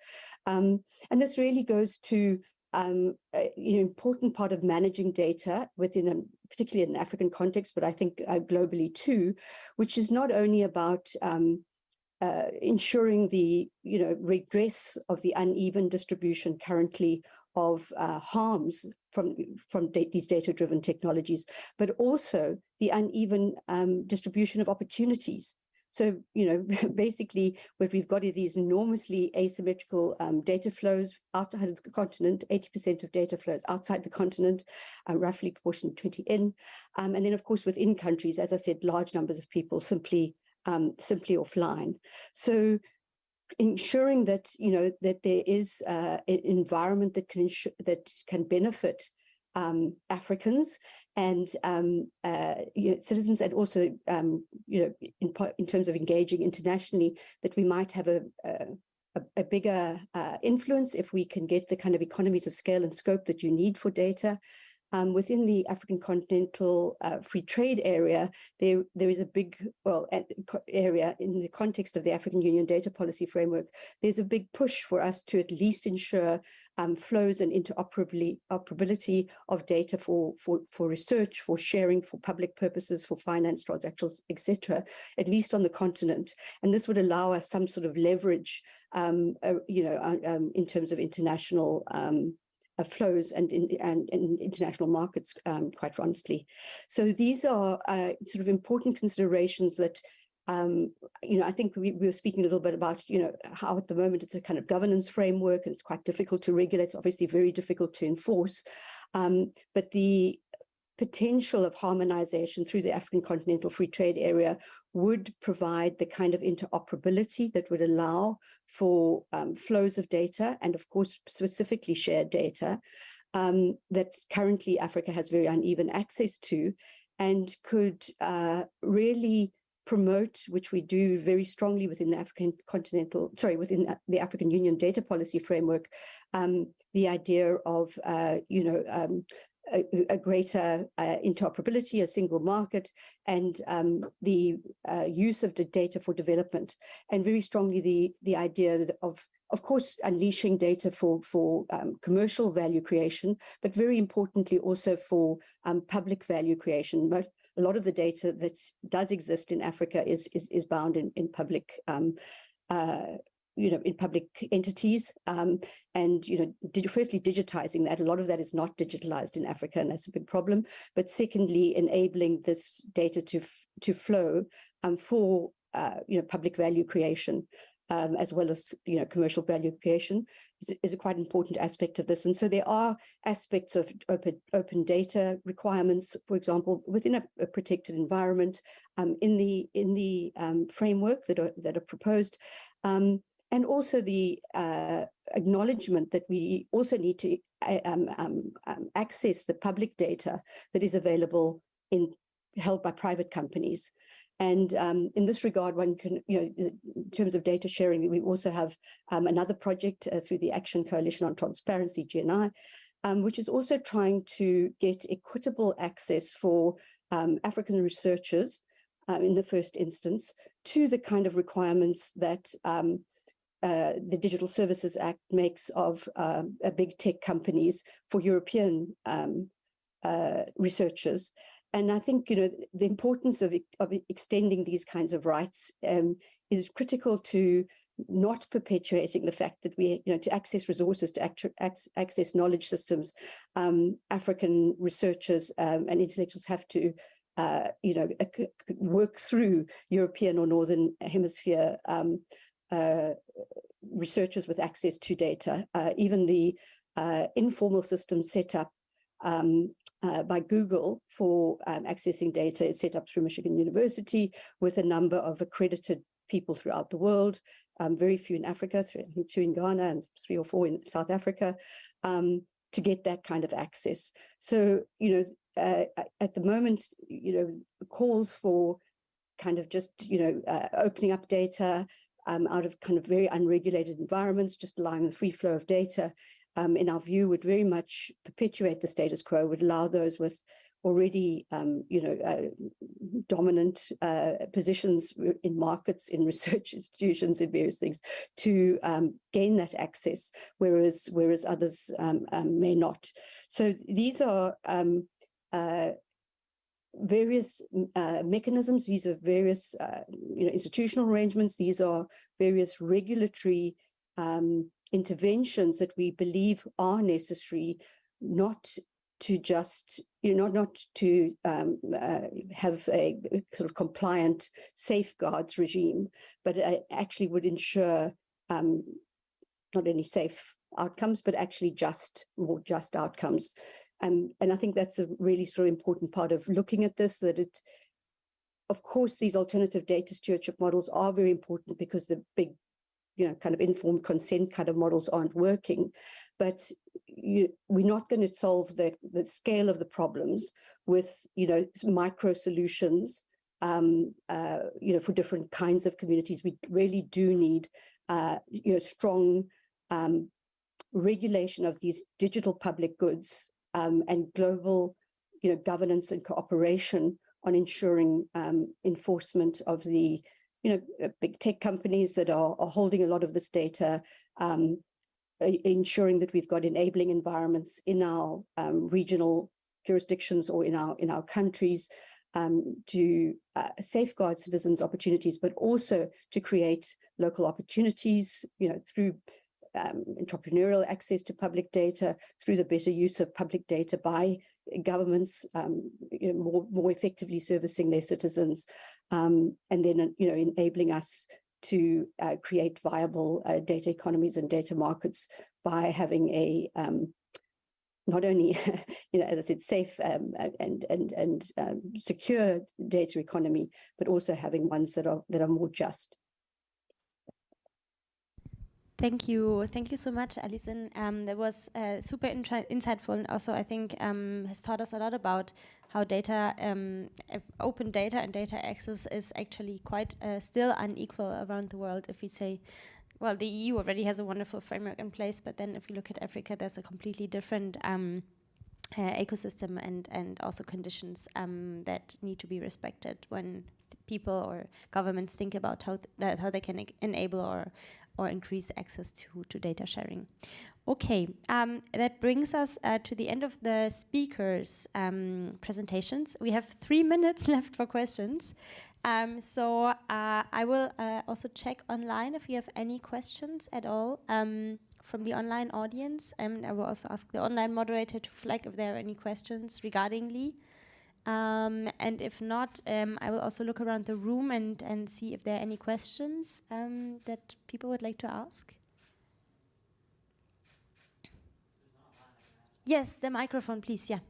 And this really goes to an important part of managing data within particularly an African context, but I think globally too, which is not only about ensuring the redress of the uneven distribution currently of harms from these data-driven technologies, but also the uneven distribution of opportunities. So, basically what we've got are these enormously asymmetrical data flows outside of the continent, 80% of data flows outside the continent, roughly proportionate 20 in. And then, of course, within countries, as I said, large numbers of people simply offline. So ensuring that, that there is an environment that can benefit Africans and citizens, and also in terms of engaging internationally, that we might have a bigger influence if we can get the kind of economies of scale and scope that you need for data. Within the African continental free trade area, there is a big, area in the context of the African Union data policy framework. There's a big push for us to at least ensure flows and interoperability of data for research, for sharing, for public purposes, for finance transactions, etc., at least on the continent. And this would allow us some sort of leverage, in terms of international flows and international markets, quite honestly. So these are sort of important considerations that I think we were speaking a little bit about, how at the moment it's a kind of governance framework and it's quite difficult to regulate. It's obviously very difficult to enforce. But the potential of harmonization through the African Continental Free Trade Area would provide the kind of interoperability that would allow for flows of data and, of course, specifically shared data that currently Africa has very uneven access to, and could really promote, which we do very strongly within the within the African Union data policy framework, the idea of, a greater interoperability, a single market, and the use of the data for development, and very strongly the idea of course, unleashing data for commercial value creation, but very importantly also for public value creation. But a lot of the data that does exist in Africa is bound in public in public entities, and firstly digitizing that. A lot of that is not digitalized in Africa, and that's a big problem. But secondly, enabling this data to flow for public value creation, as well as commercial value creation, is a quite important aspect of this. And so there are aspects of open data requirements, for example, within a protected environment, in the framework that are proposed. And also the acknowledgement that we also need to access the public data that is available held by private companies. And in this regard, one can, in terms of data sharing, we also have another project through the Action Coalition on Transparency, GNI, which is also trying to get equitable access for African researchers in the first instance to the kind of requirements that the Digital Services Act makes of big tech companies for European researchers. And I think the importance of extending these kinds of rights is critical to not perpetuating the fact that we, to access resources, to access knowledge systems, African researchers and intellectuals have to, work through European or Northern Hemisphere researchers with access to data. Even the informal system set up by Google for accessing data is set up through Michigan University with a number of accredited people throughout the world, very few in Africa, two in Ghana and 3 or 4 in South Africa, to get that kind of access. So, at the moment, calls for kind of just, opening up data out of kind of very unregulated environments, just allowing the free flow of data, in our view, would very much perpetuate the status quo, would allow those with already, dominant positions in markets, in research institutions, in various things, to gain that access, whereas others may not. So these are various mechanisms. These are various institutional arrangements. These are various regulatory interventions that we believe are necessary, not to just, not to have a sort of compliant safeguards regime, but actually would ensure not only safe outcomes, but actually more just outcomes. And I think that's a really sort of important part of looking at this, that of course, these alternative data stewardship models are very important because the big, kind of informed consent kind of models aren't working. But we're not going to solve the scale of the problems with, micro solutions, for different kinds of communities. We really do need, strong regulation of these digital public goods, and global, governance and cooperation on ensuring enforcement of the, big tech companies that are holding a lot of this data, ensuring that we've got enabling environments in our regional jurisdictions or in our countries to safeguard citizens' opportunities, but also to create local opportunities, through entrepreneurial access to public data, through the better use of public data by governments more effectively servicing their citizens, and then enabling us to create viable data economies and data markets by having a not only, as I said, safe and secure data economy, but also having ones that are more just. Thank you so much, Alison. That was super insightful, and also I think has taught us a lot about how data, open data and data access is actually quite still unequal around the world. If we say, well, the EU already has a wonderful framework in place, but then if you look at Africa, there's a completely different ecosystem and also conditions that need to be respected when people or governments think about how they can enable or increase access to data sharing. Okay, that brings us to the end of the speakers' presentations. We have 3 minutes left for questions. So I will also check online if you have any questions at all from the online audience. I will also ask the online moderator to flag if there are any questions regarding Lee. And if not, I will also look around the room and see if there are any questions that people would like to ask. Yes, the microphone, please. Yeah.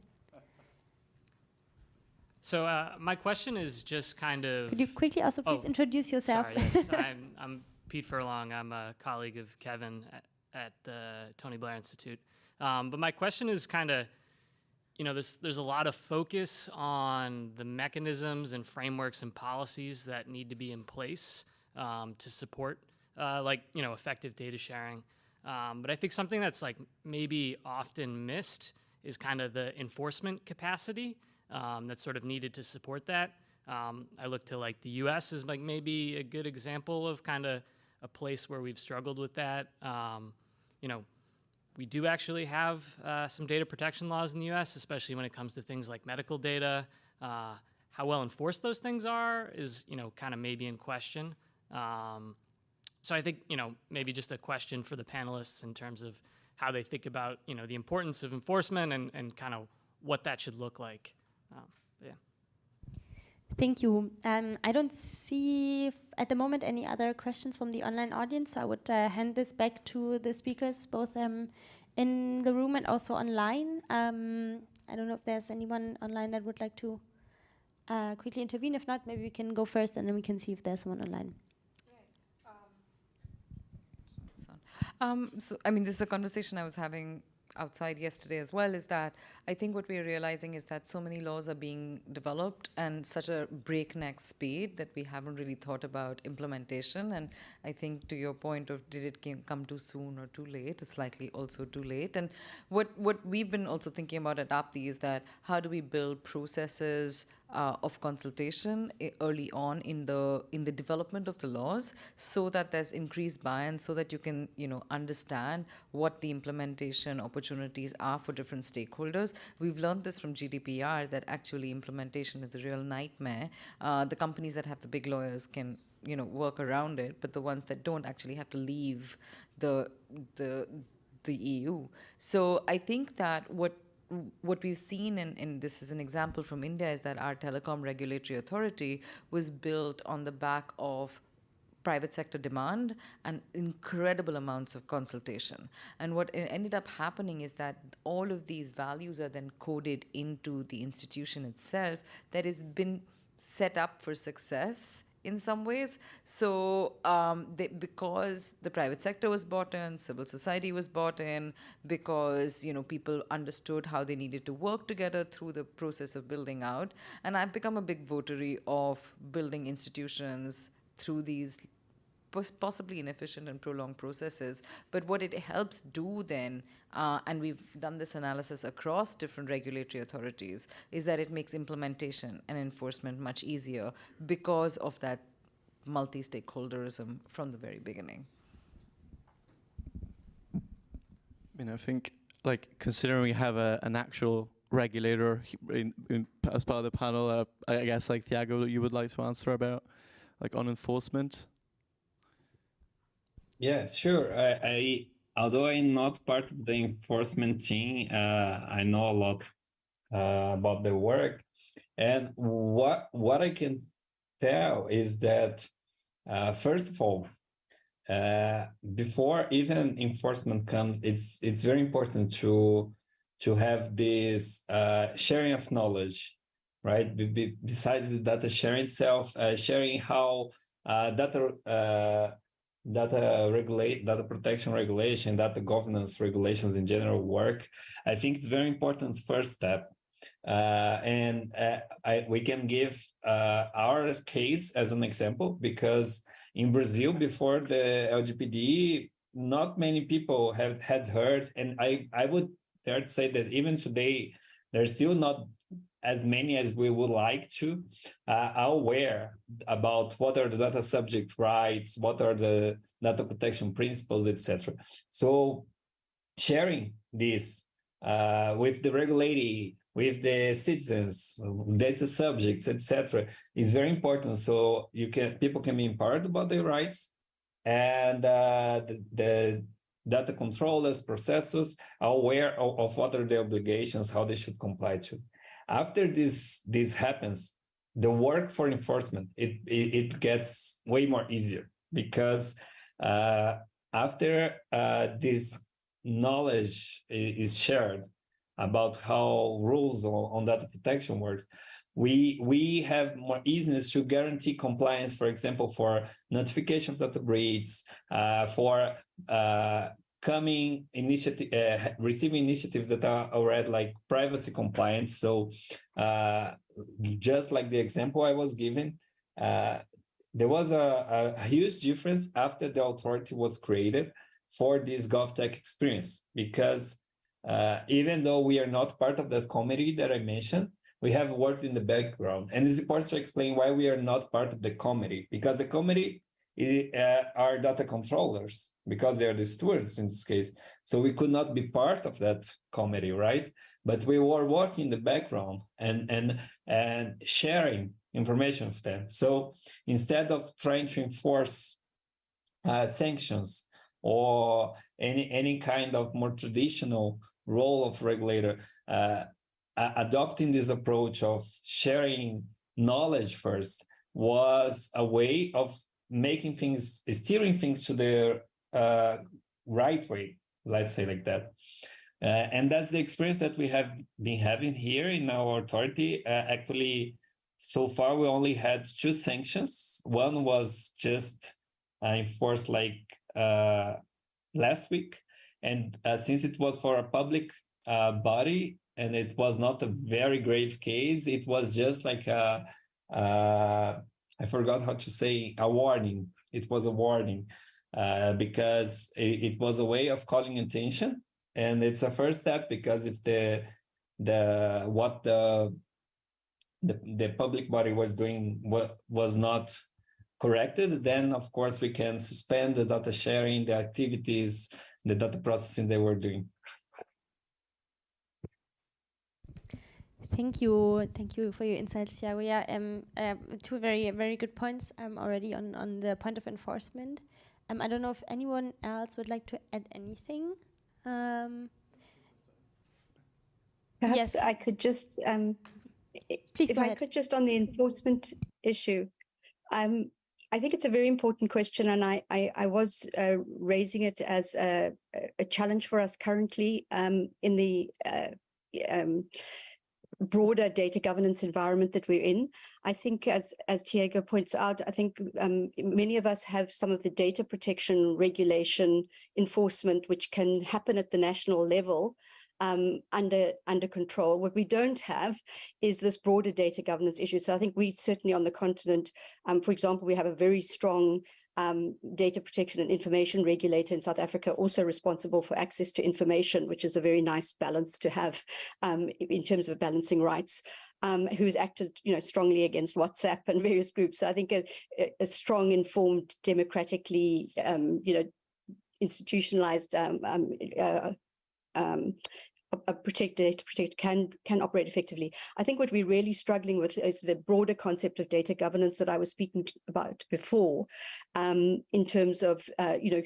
So my question is just kind of... Could you quickly also please introduce yourself? Sorry, yes. I'm Pete Furlong. I'm a colleague of Kevin at the Tony Blair Institute. But my question is kind of, there's a lot of focus on the mechanisms and frameworks and policies that need to be in place to support effective data sharing. But I think something that's maybe often missed is kind of the enforcement capacity that's sort of needed to support that. I look to the US as maybe a good example of kind of a place where we've struggled with that. We do actually have some data protection laws in the US, especially when it comes to things like medical data. How well enforced those things are is, kind of maybe in question. So I think, maybe just a question for the panelists in terms of how they think about, the importance of enforcement and kind of what that should look like. Yeah. Thank you. I don't see at the moment any other questions from the online audience, so I would hand this back to the speakers, both in the room and also online. I don't know if there's anyone online that would like to quickly intervene. If not, maybe we can go first and then we can see if there's someone online. So, I mean, this is a conversation I was having outside yesterday as well, is that I think what we're realizing is that so many laws are being developed and such a breakneck speed that we haven't really thought about implementation. And I think to your point of did it come too soon or too late, it's likely also too late. And what we've been also thinking about at APTI is that how do we build processes of consultation early on in the development of the laws, so that there's increased buy-in, so that you can understand what the implementation opportunities are for different stakeholders. We've learned this from GDPR that actually implementation is a real nightmare. The companies that have the big lawyers can work around it, but the ones that don't actually have to leave the EU. So I think that what we've seen, and this is an example from India, is that our telecom regulatory authority was built on the back of private sector demand and incredible amounts of consultation. And what ended up happening is that all of these values are then coded into the institution itself that has been set up for success in some ways. So because the private sector was bought in, civil society was bought in, because people understood how they needed to work together through the process of building out. And I've become a big votary of building institutions through these possibly inefficient and prolonged processes. But what it helps do then, and we've done this analysis across different regulatory authorities, is that it makes implementation and enforcement much easier because of that multi-stakeholderism from the very beginning. I think, considering we have an actual regulator as part of the panel, I guess, Thiago, you would like to answer about, on enforcement? Yeah, sure. I although I'm not part of the enforcement team, I know a lot about the work. And what I can tell is that, first of all, before even enforcement comes, it's very important to have this sharing of knowledge, right? Besides the data sharing itself, sharing how data protection regulation, data governance regulations in general work. I think it's very important first step. We can give our case as an example, because in Brazil, before the LGPD, not many people had heard, and I would dare to say that even today, there's still not as many as we would like to are aware about what are the data subject rights, what are the data protection principles, etc. So sharing this with the regulator, with the citizens, data subjects, etc., is very important. So people can be empowered about their rights, and the data controllers, processors are aware of what are the obligations, how they should comply to. After this happens, the work for enforcement, it gets way more easier, because after this knowledge is shared about how rules on data protection works, we have more easiness to guarantee compliance, for example, for notification of data breaches, for receiving initiatives that are already like privacy compliant. So just like the example I was given, there was a huge difference after the authority was created for this GovTech experience, because even though we are not part of that committee that I mentioned, we have worked in the background. And it's important to explain why we are not part of the committee, because the committee are data controllers, because they are the stewards in this case. So we could not be part of that committee, right? But we were working in the background and sharing information with them. So instead of trying to enforce sanctions or any kind of more traditional role of regulator, adopting this approach of sharing knowledge first was a way of steering things to the right way, let's say like that. And that's the experience that we have been having here in our authority. Actually, so far we only had 2 sanctions. One was just enforced like last week, and since it was for a public body and it was not a very grave case, it was just like I forgot how to say, a warning. It was a warning because it was a way of calling attention, and it's a first step, because if the public body was doing was not corrected, then of course we can suspend the data sharing, the activities, the data processing they were doing. Thank you for your insights, Thiago. Yeah, 2 very, very good points already on the point of enforcement. I don't know if anyone else would like to add anything. Perhaps yes. I could just, Please if go I ahead. could just on the enforcement issue, I think it's a very important question, and I was raising it as a challenge for us currently in the broader data governance environment that we're in. I think, as Thiago points out, I think many of us have some of the data protection regulation enforcement, which can happen at the national level under control. What we don't have is this broader data governance issue. So I think we certainly on the continent, for example, we have a very strong data protection and information regulator in South Africa, also responsible for access to information, which is a very nice balance to have in terms of balancing rights, who's acted strongly against WhatsApp and various groups. So I think a strong, informed, democratically institutionalized a data protector can operate effectively. I think what we're really struggling with is the broader concept of data governance that I was speaking about before, in terms of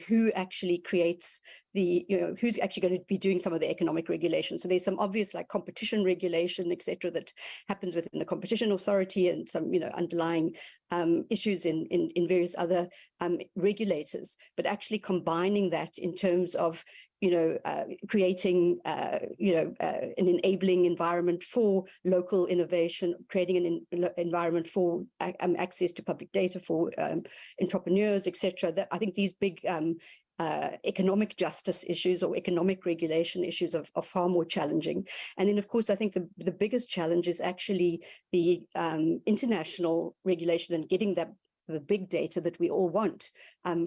who actually creates who's actually going to be doing some of the economic regulation. So there's some obvious like competition regulation, et cetera, that happens within the competition authority, and some underlying issues in various other regulators, but actually combining that in terms of creating an enabling environment for local innovation, creating an environment for access to public data for entrepreneurs, etc. That I think these big economic justice issues or economic regulation issues are far more challenging. And then, of course, I think the biggest challenge is actually the international regulation and getting the big data that we all want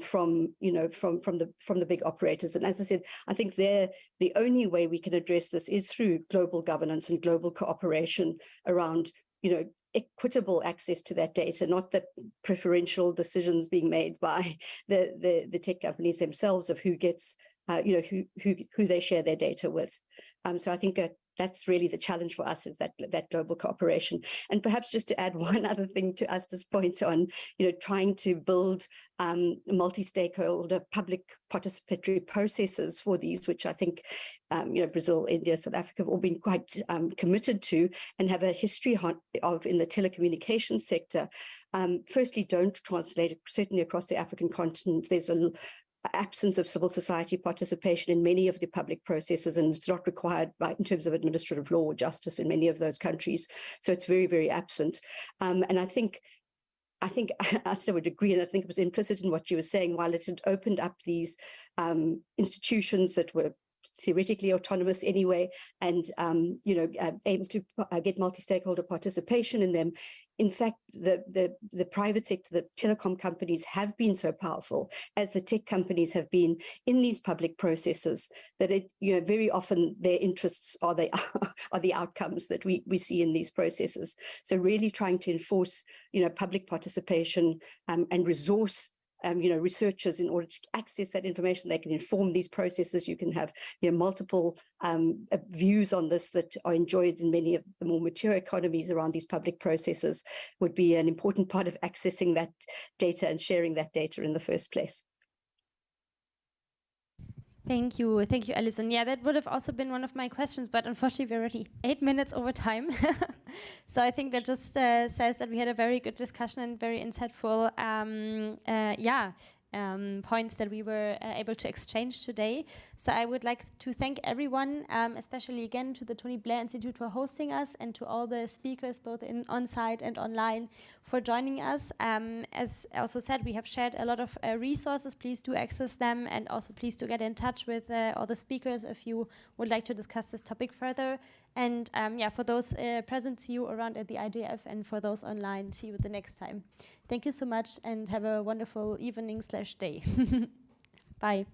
from the big operators. And as I said, I think the only way we can address this is through global governance and global cooperation around equitable access to that data, not that preferential decisions being made by the tech companies themselves of who gets who they share their data with. So I think that's really the challenge for us, is that global cooperation. And perhaps just to add one other thing to Asta's point on, trying to build multi-stakeholder public participatory processes for these, which I think Brazil, India, South Africa have all been quite committed to and have a history of in the telecommunications sector. Firstly, don't translate it, certainly across the African continent. There's a absence of civil society participation in many of the public processes, and it's not required in terms of administrative law or justice in many of those countries. So it's very, very absent. And I think Asta would agree, and I think it was implicit in what you were saying, while it had opened up these institutions that were theoretically autonomous anyway, and able to get multi-stakeholder participation in them. In fact, the private sector, the telecom companies have been so powerful, as the tech companies have been in these public processes, that very often their interests are the outcomes that we see in these processes. So really trying to enforce public participation and resource researchers in order to access that information. They can inform these processes. You can have multiple views on this that are enjoyed in many of the more mature economies around these public processes, would be an important part of accessing that data and sharing that data in the first place. Thank you, Alison. Yeah, that would have also been one of my questions, but unfortunately we're already 8 minutes over time. So I think that just says that we had a very good discussion and very insightful points that we were able to exchange today. So I would like to thank everyone, especially again to the Tony Blair Institute for hosting us, and to all the speakers, both on-site and online, for joining us. As I also said, we have shared a lot of resources. Please do access them, and also please do get in touch with all the speakers if you would like to discuss this topic further. And for those present, see you around at the IGF, and for those online, see you the next time. Thank you so much, and have a wonderful evening/day. Bye.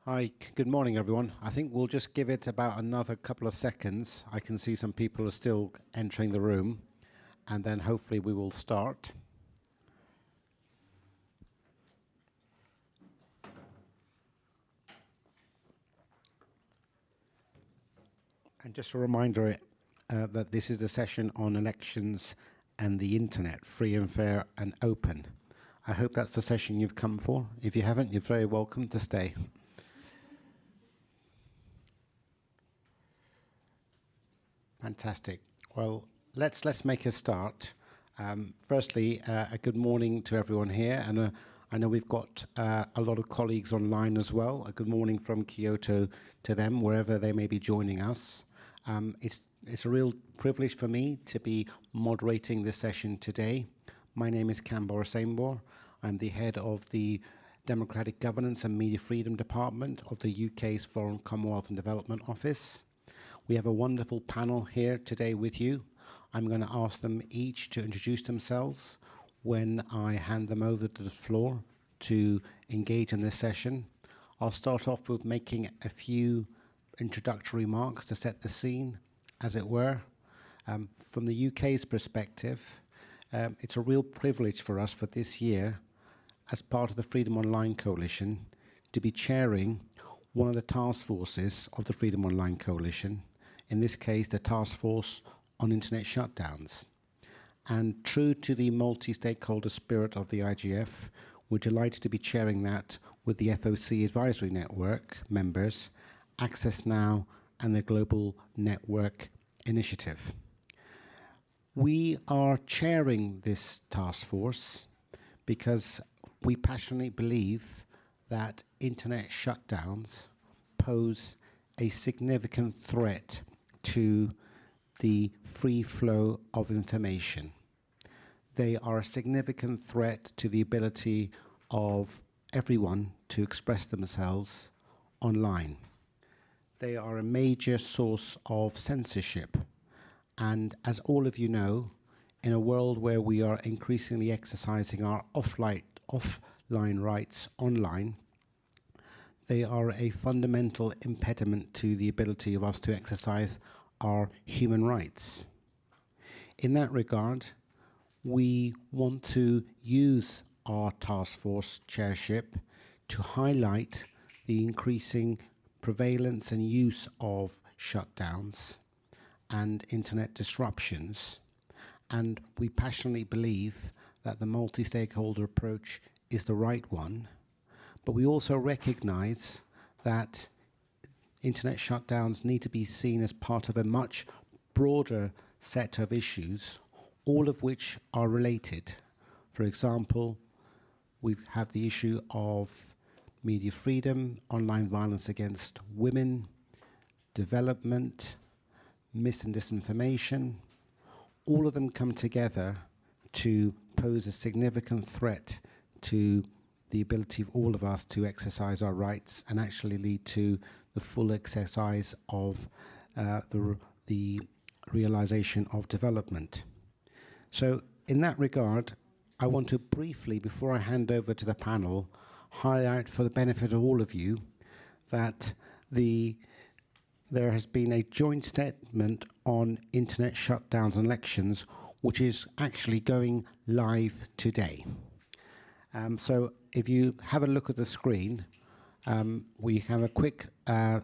Hi, good morning, everyone. I think we'll just give it about another couple of seconds. I can see some people are still entering the room, and then hopefully we will start. And just a reminder that this is a session on elections and the internet, free and fair and open. I hope that's the session you've come for. If you haven't, you're very welcome to stay. Fantastic. Well, let's make a start. Firstly, a good morning to everyone here, and I know we've got a lot of colleagues online as well. A good morning from Kyoto to them, wherever they may be joining us. It's a real privilege for me to be moderating this session today. My name is Kambor Saimbor. I'm the head of the Democratic Governance and Media Freedom Department of the UK's Foreign, Commonwealth and Development Office. We have a wonderful panel here today with you. I'm going to ask them each to introduce themselves when I hand them over to the floor to engage in this session. I'll start off with making a few introductory remarks to set the scene, as it were. From the UK's perspective, it's a real privilege for us for this year, as part of the Freedom Online Coalition, to be chairing one of the task forces of the Freedom Online Coalition, in this case, the Task Force on Internet Shutdowns. And true to the multi-stakeholder spirit of the IGF, we're delighted to be chairing that with the FOC Advisory Network members, Access Now, and the Global Network Initiative. We are chairing this task force because we passionately believe that internet shutdowns pose a significant threat to the free flow of information. They are a significant threat to the ability of everyone to express themselves online. They are a major source of censorship. And as all of you know, in a world where we are increasingly exercising our offline rights online, they are a fundamental impediment to the ability of us to exercise our human rights. In that regard, we want to use our task force chairship to highlight the increasing prevalence and use of shutdowns and internet disruptions. And we passionately believe that the multi-stakeholder approach is the right one. But we also recognize that internet shutdowns need to be seen as part of a much broader set of issues, all of which are related. For example, we have the issue of media freedom, online violence against women, development, mis and disinformation. All of them come together to pose a significant threat to the ability of all of us to exercise our rights and actually lead to the full exercise of the realization of development. So in that regard, I want to briefly, before I hand over to the panel, highlight for the benefit of all of you that there has been a joint statement on internet shutdowns and elections, which is actually going live today. So if you have a look at the screen, we have a quick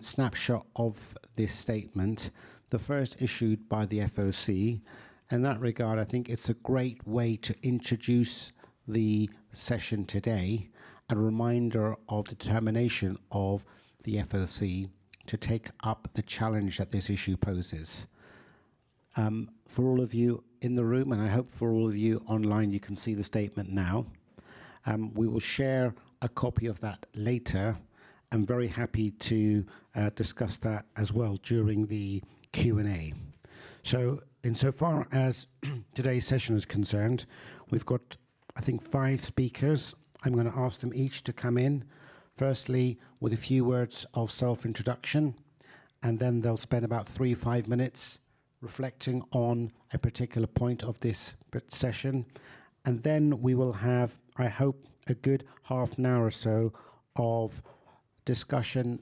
snapshot of this statement, the first issued by the FOC. In that regard, I think it's a great way to introduce the session today, a reminder of the determination of the FOC to take up the challenge that this issue poses. For all of you in the room, and I hope for all of you online, you can see the statement now. We will share a copy of that later. I'm very happy to discuss that as well during the Q&A. So insofar as today's session is concerned, we've got, I think, 5 speakers. I'm going to ask them each to come in, firstly with a few words of self-introduction, and then they'll spend about 3-5 minutes reflecting on a particular point of this session. And then we will have, I hope, a good half an hour or so of discussion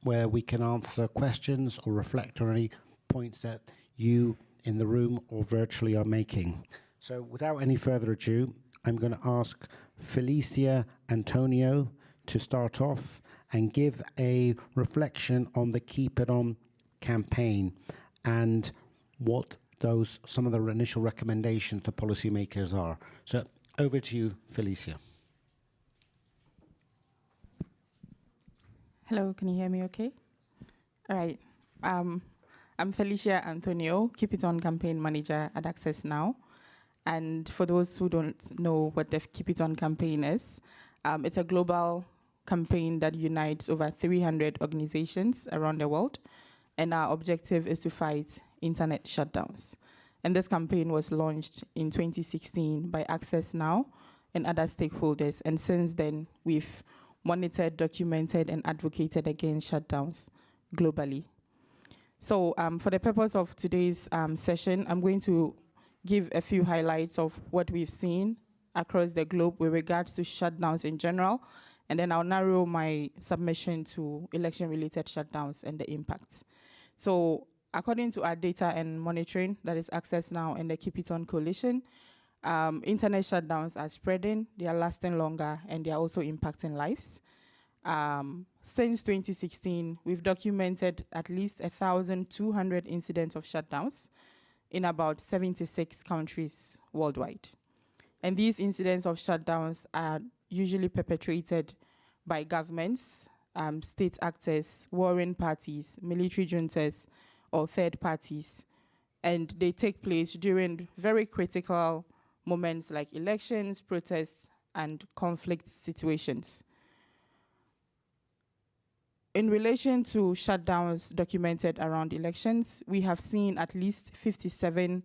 where we can answer questions or reflect on any points that you in the room or virtually are making. So without any further ado, I'm going to ask Felicia Antonio to start off and give a reflection on the Keep It On campaign and what some of the initial recommendations to policymakers are. So over to you, Felicia. Hello, can you hear me okay? All right. I'm Felicia Antonio, Keep It On campaign manager at Access Now. And for those who don't know what the Keep It On campaign is, it's a global campaign that unites over 300 organizations around the world. And our objective is to fight internet shutdowns. And this campaign was launched in 2016 by Access Now and other stakeholders. And since then, we've monitored, documented, and advocated against shutdowns globally. So for the purpose of today's session, I'm going to give a few highlights of what we've seen across the globe with regards to shutdowns in general, and then I'll narrow my submission to election-related shutdowns and the impacts. So according to our data and monitoring, that is Access Now and the Keep It On Coalition, internet shutdowns are spreading, they are lasting longer, and they are also impacting lives. Since 2016, we've documented at least 1,200 incidents of shutdowns in about 76 countries worldwide. And these incidents of shutdowns are usually perpetrated by governments, state actors, warring parties, military juntas, or third parties. And they take place during very critical moments like elections, protests, and conflict situations. In relation to shutdowns documented around elections, we have seen at least 57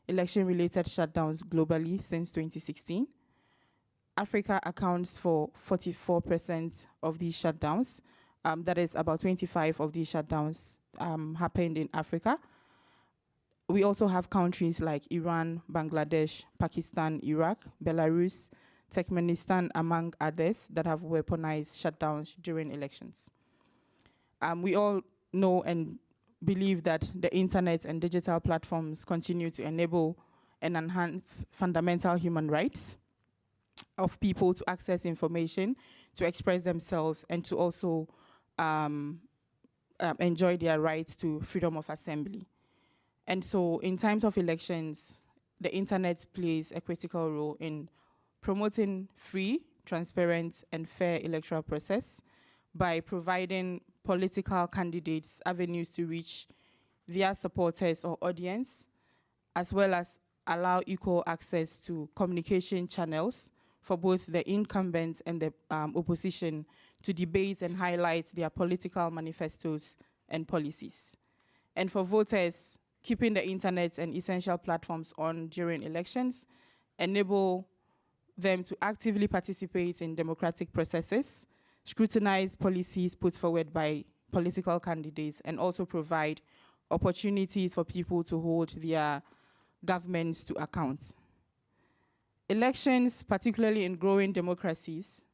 election-related shutdowns globally since 2016. Africa accounts for 44% of these shutdowns. That is about 25 of these shutdowns happened in Africa. We also have countries like Iran, Bangladesh, Pakistan, Iraq, Belarus, Turkmenistan, among others, that have weaponized shutdowns during elections. We all know and believe that the internet and digital platforms continue to enable and enhance fundamental human rights of people to access information, to express themselves, and to also enjoy their rights to freedom of assembly. And so in times of elections, the internet plays a critical role in promoting free, transparent, and fair electoral process by providing political candidates avenues to reach their supporters or audience, as well as allow equal access to communication channels for both the incumbents and the opposition to debate and highlight their political manifestos and policies. And for voters, keeping the internet and essential platforms on during elections enable them to actively participate in democratic processes, scrutinize policies put forward by political candidates, and also provide opportunities for people to hold their governments to account. Elections, particularly in growing democracies,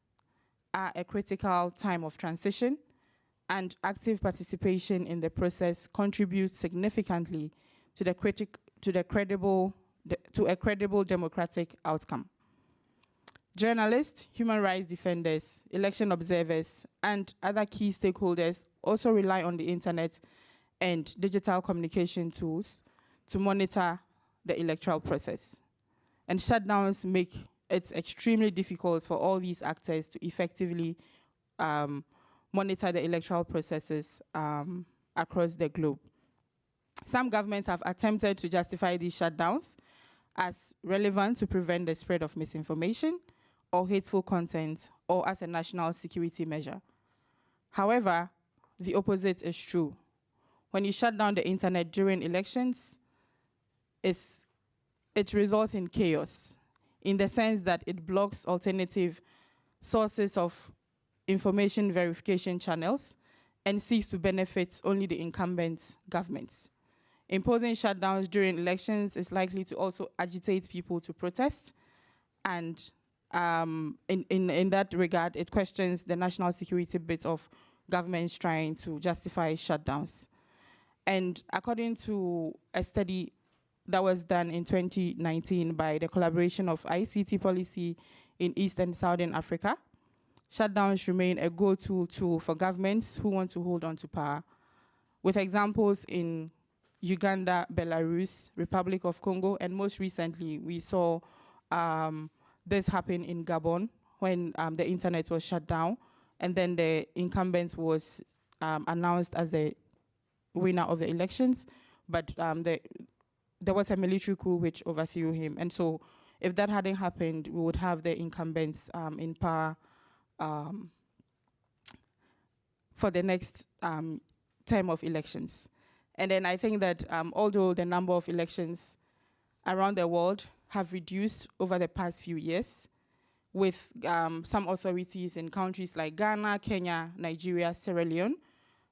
are a critical time of transition, and active participation in the process contributes significantly to a credible democratic outcome. Journalists, human rights defenders, election observers, and other key stakeholders also rely on the internet and digital communication tools to monitor the electoral process. And shutdowns make it extremely difficult for all these actors to effectively monitor the electoral processes across the globe. Some governments have attempted to justify these shutdowns as relevant to prevent the spread of misinformation or hateful content, or as a national security measure. However, the opposite is true. When you shut down the internet during elections, it results in chaos, in the sense that it blocks alternative sources of information verification channels and seeks to benefit only the incumbent governments. Imposing shutdowns during elections is likely to also agitate people to protest and in that regard, it questions the national security bit of governments trying to justify shutdowns. And according to a study that was done in 2019 by the collaboration of ICT policy in East and Southern Africa, shutdowns remain a go-to tool for governments who want to hold on to power, with examples in Uganda, Belarus, Republic of Congo, and most recently we saw this happen in Gabon when the internet was shut down, and then the incumbent was announced as the winner of the elections, but there was a military coup which overthrew him. And so if that hadn't happened, we would have the incumbents in power for the next term of elections. And then I think that although the number of elections around the world have reduced over the past few years, with some authorities in countries like Ghana, Kenya, Nigeria, Sierra Leone,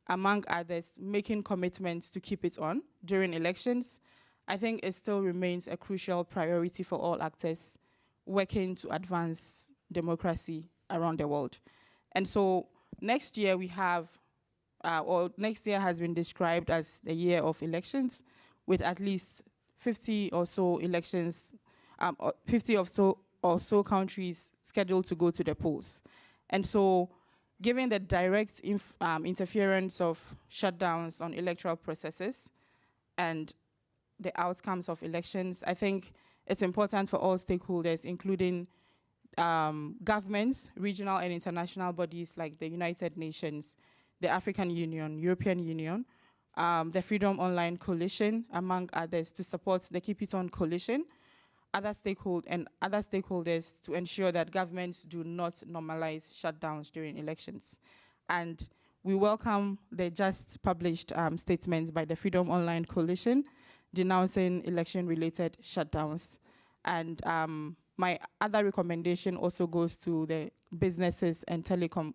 among others, making commitments to keep it on during elections, I think it still remains a crucial priority for all actors working to advance democracy around the world. And so next year we have, or next year has been described as the year of elections, with at least 50 or so elections, 50 or so countries scheduled to go to the polls. And so given the direct interference of shutdowns on electoral processes and the outcomes of elections, I think it's important for all stakeholders, including governments, regional and international bodies like the United Nations, the African Union, European Union, the Freedom Online Coalition, among others, to support the Keep It On Coalition, other stakeholders to ensure that governments do not normalize shutdowns during elections. And we welcome the just published statements by the Freedom Online Coalition denouncing election-related shutdowns. And my other recommendation also goes to the businesses and telecom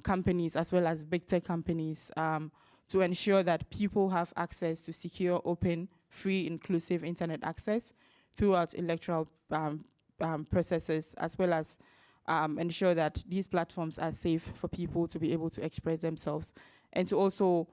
companies, as well as big tech companies, to ensure that people have access to secure, open, free, inclusive internet access throughout electoral processes, as well as ensure that these platforms are safe for people to be able to express themselves, and to also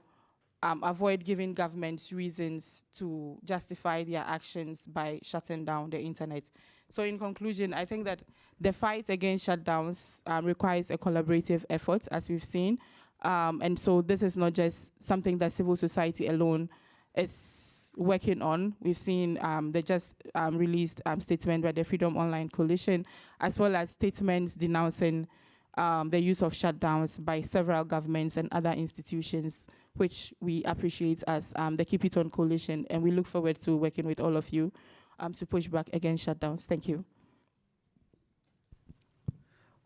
avoid giving governments reasons to justify their actions by shutting down the internet. So in conclusion, I think that the fight against shutdowns requires a collaborative effort, as we've seen. And so this is not just something that civil society alone is working on. We've seen the just released statement by the Freedom Online Coalition, as well as statements denouncing the use of shutdowns by several governments and other institutions, which we appreciate as the Keep It On Coalition, and we look forward to working with all of you to push back against shutdowns. Thank you.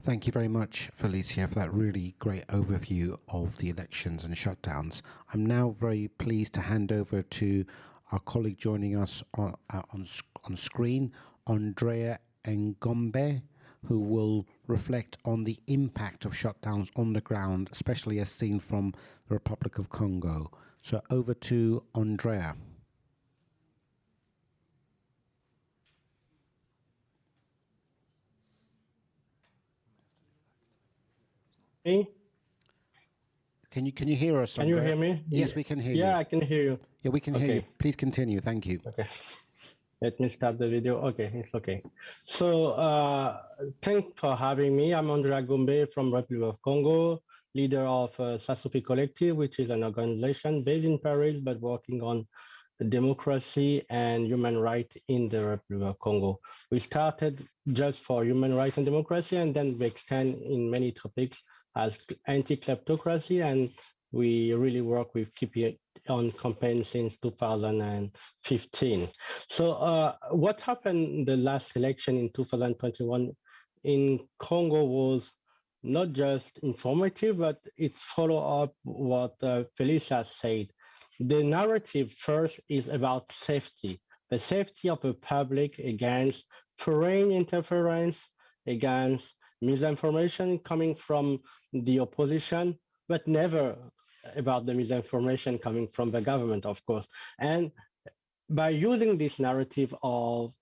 Thank you very much, Felicia, for that really great overview of the elections and shutdowns. I'm now very pleased to hand over to our colleague joining us on screen, Andrea Ngombe, who will reflect on the impact of shutdowns on the ground, especially as seen from the Republic of Congo. So over to Andrea. Hey, Can you hear us, can you Andrea? hear me? Yes, we can hear you. Yeah, I can hear you. Yeah, we can hear you. Okay. Please continue. Thank you. Okay. Let me start the video. Okay, it's okay. So thanks for having me. I'm Andrea Gombe from Republic of Congo, leader of Sasufi Collective, which is an organization based in Paris, but working on democracy and human rights in the Republic of Congo. We started just for human rights and democracy, and then we extend in many topics as anti-kleptocracy, and we really work with Keep It On campaign since 2015. So what happened the last election in 2021 in Congo was not just informative, but it follow up what Felicia said. The narrative first is about safety, the safety of the public against foreign interference, against misinformation coming from the opposition, but never about the misinformation coming from the government, of course. And by using this narrative of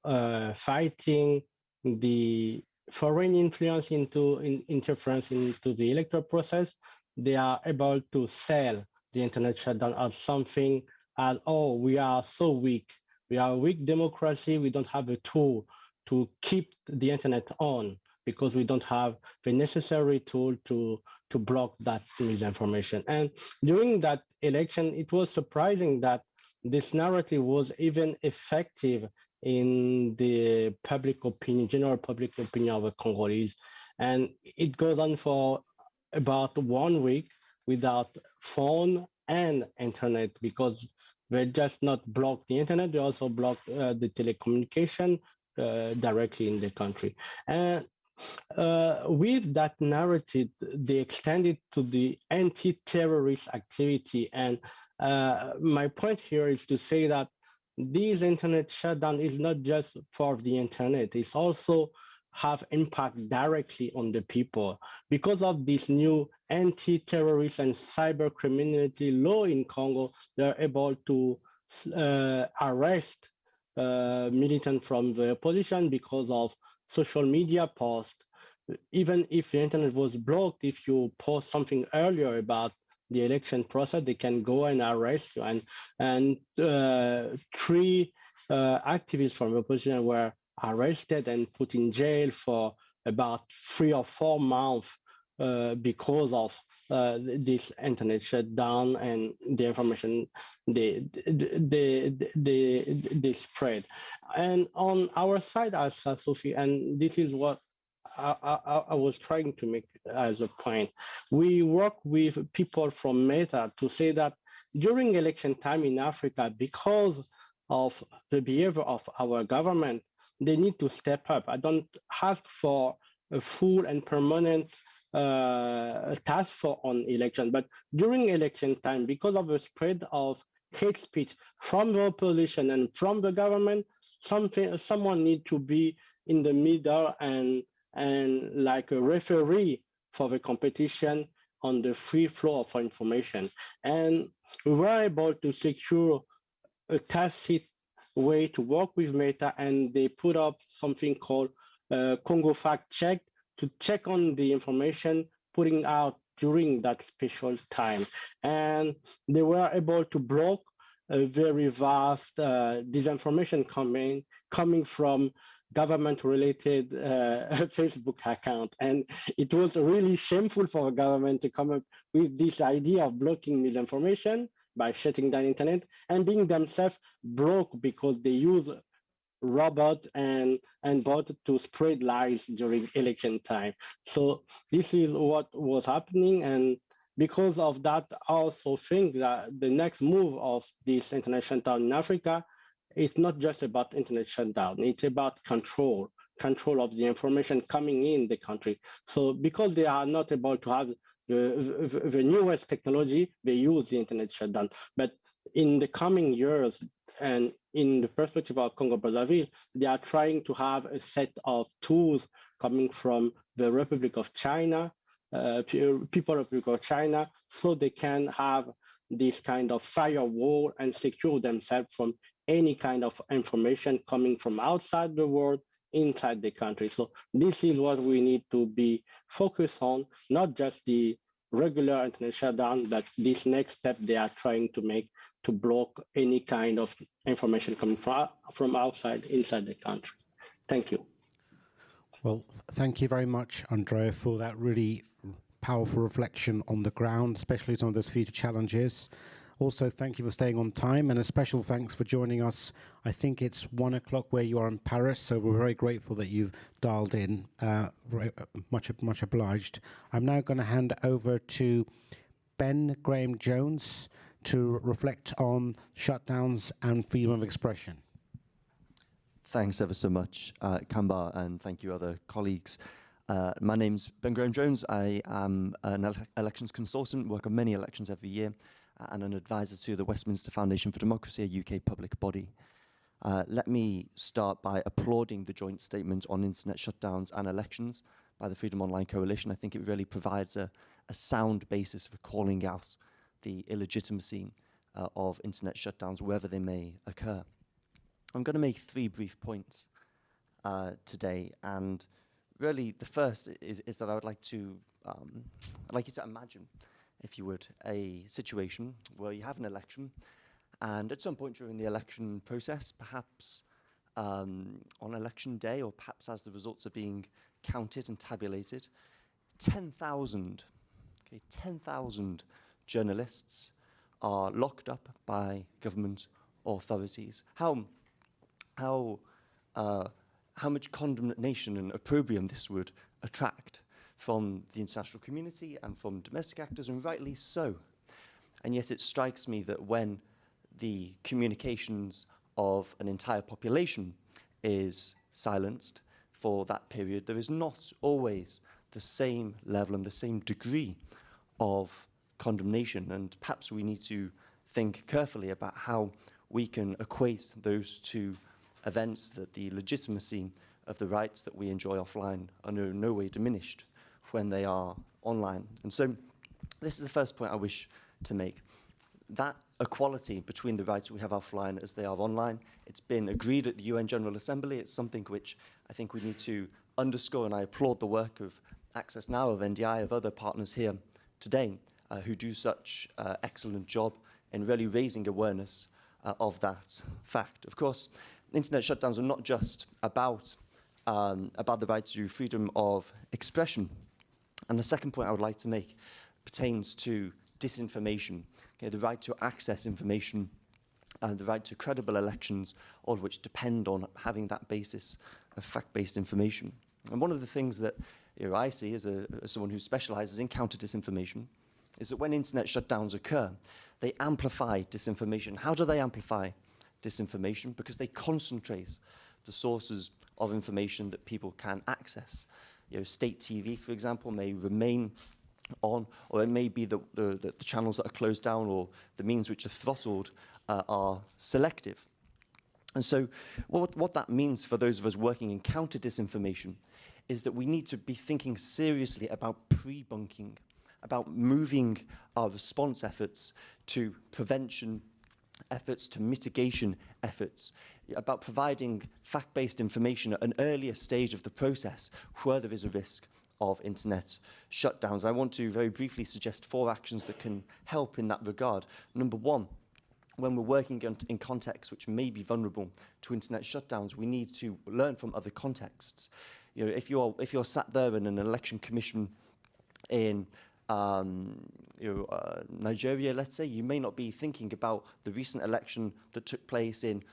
fighting the foreign influence interference into the electoral process, they are able to sell the internet shutdown as something as, oh, we are so weak. We are a weak democracy. We don't have a tool to keep the internet on because we don't have the necessary tool to block that misinformation. And during that election, it was surprising that this narrative was even effective in the public opinion, general public opinion of the Congolese. And it goes on for about 1 week without phone and internet because they just not block the internet, they also block the telecommunication directly in the country. And with that narrative, they extended to the anti-terrorist activity. And my point here is to say that this internet shutdown is not just for the internet, it's also have impact directly on the people. Because of this new anti-terrorist and cyber criminality law in Congo, they're able to arrest militants from the opposition because of social media posts. Even if the internet was blocked, if you post something earlier about the election process, they can go and arrest you. And three activists from the opposition were arrested and put in jail for about 3 or 4 months because of this internet shutdown and the information they spread. And on our side as Sophie, and this is what I was trying to make as a point. We work with people from Meta to say that during election time in Africa, because of the behavior of our government, they need to step up. I don't ask for a full and permanent task force on election, but during election time, because of the spread of hate speech from the opposition and from the government, someone need to be in the middle and like a referee for the competition on the free flow of information. And we were able to secure a tacit way to work with Meta, and they put up something called Congo Fact Check to check on the information putting out during that special time. And they were able to block a very vast disinformation coming from government-related Facebook account. And it was really shameful for the government to come up with this idea of blocking misinformation by shutting down internet and being themselves blocked because they use robot and bot to spread lies during election time. So this is what was happening, and because of that, I also think that the next move of this internet shutdown in Africa is not just about internet shutdown, it's about control of the information coming in the country. So because they are not able to have the newest technology, they use the internet shutdown. But in the coming years, and in the perspective of Congo Brazzaville, they are trying to have a set of tools coming from the Republic of China, People Republic of China, so they can have this kind of firewall and secure themselves from any kind of information coming from outside the world inside the country. So this is what we need to be focused on, not just the regular internet shutdown, but this next step they are trying to make to block any kind of information coming from outside inside the country. Thank you. Well, thank you very much, Andrea, for that really powerful reflection on the ground, especially some of those future challenges. Also, thank you for staying on time, and a special thanks for joining us. I think it's 1 o'clock where you are in Paris, so we're very grateful that you've dialed in. Much obliged. I'm now going to hand over to Ben Graham-Jones to reflect on shutdowns and freedom of expression. Thanks ever so much, Kamba, and thank you, other colleagues. My name's Ben Graham-Jones. I am an elections consultant, work on many elections every year, and an advisor to the Westminster Foundation for Democracy, a UK public body. Let me start by applauding the joint statement on internet shutdowns and elections by the Freedom Online Coalition. I think it really provides a sound basis for calling out the illegitimacy of internet shutdowns wherever they may occur. I'm going to make 3 brief points today, and really, the first is that I would like to, I'd like you to imagine, if you would, a situation where you have an election, and at some point during the election process, perhaps on election day, or perhaps as the results are being counted and tabulated, 10,000, okay, 10,000 journalists are locked up by government authorities. How much condemnation and opprobrium this would attract from the international community and from domestic actors, and rightly so. And yet it strikes me that when the communications of an entire population is silenced for that period, there is not always the same level and the same degree of condemnation. And perhaps we need to think carefully about how we can equate those two events, that the legitimacy of the rights that we enjoy offline are in no way diminished when they are online. And so this is the first point I wish to make. That equality between the rights we have offline as they are online, it's been agreed at the UN General Assembly. It's something which I think we need to underscore, and I applaud the work of Access Now, of NDI, of other partners here today who do such excellent job in really raising awareness of that fact. Of course, internet shutdowns are not just about the right to freedom of expression. And the second point I would like to make pertains to disinformation, okay, the right to access information and the right to credible elections, all of which depend on having that basis of fact-based information. And one of the things that I see as someone who specializes in counter-disinformation is that when internet shutdowns occur, they amplify disinformation. How do they amplify disinformation? Because they concentrate the sources of information that people can access. State TV, for example, may remain on, or it may be the channels that are closed down or the means which are throttled are selective. And so what that means for those of us working in counter-disinformation is that we need to be thinking seriously about pre-bunking, about moving our response efforts to prevention efforts, to mitigation efforts, about providing fact-based information at an earlier stage of the process where there is a risk of internet shutdowns. I want to very briefly suggest 4 actions that can help in that regard. Number 1, when we're working in contexts which may be vulnerable to internet shutdowns, we need to learn from other contexts. If you're sat there in an election commission in Nigeria, let's say, you may not be thinking about the recent election that took place in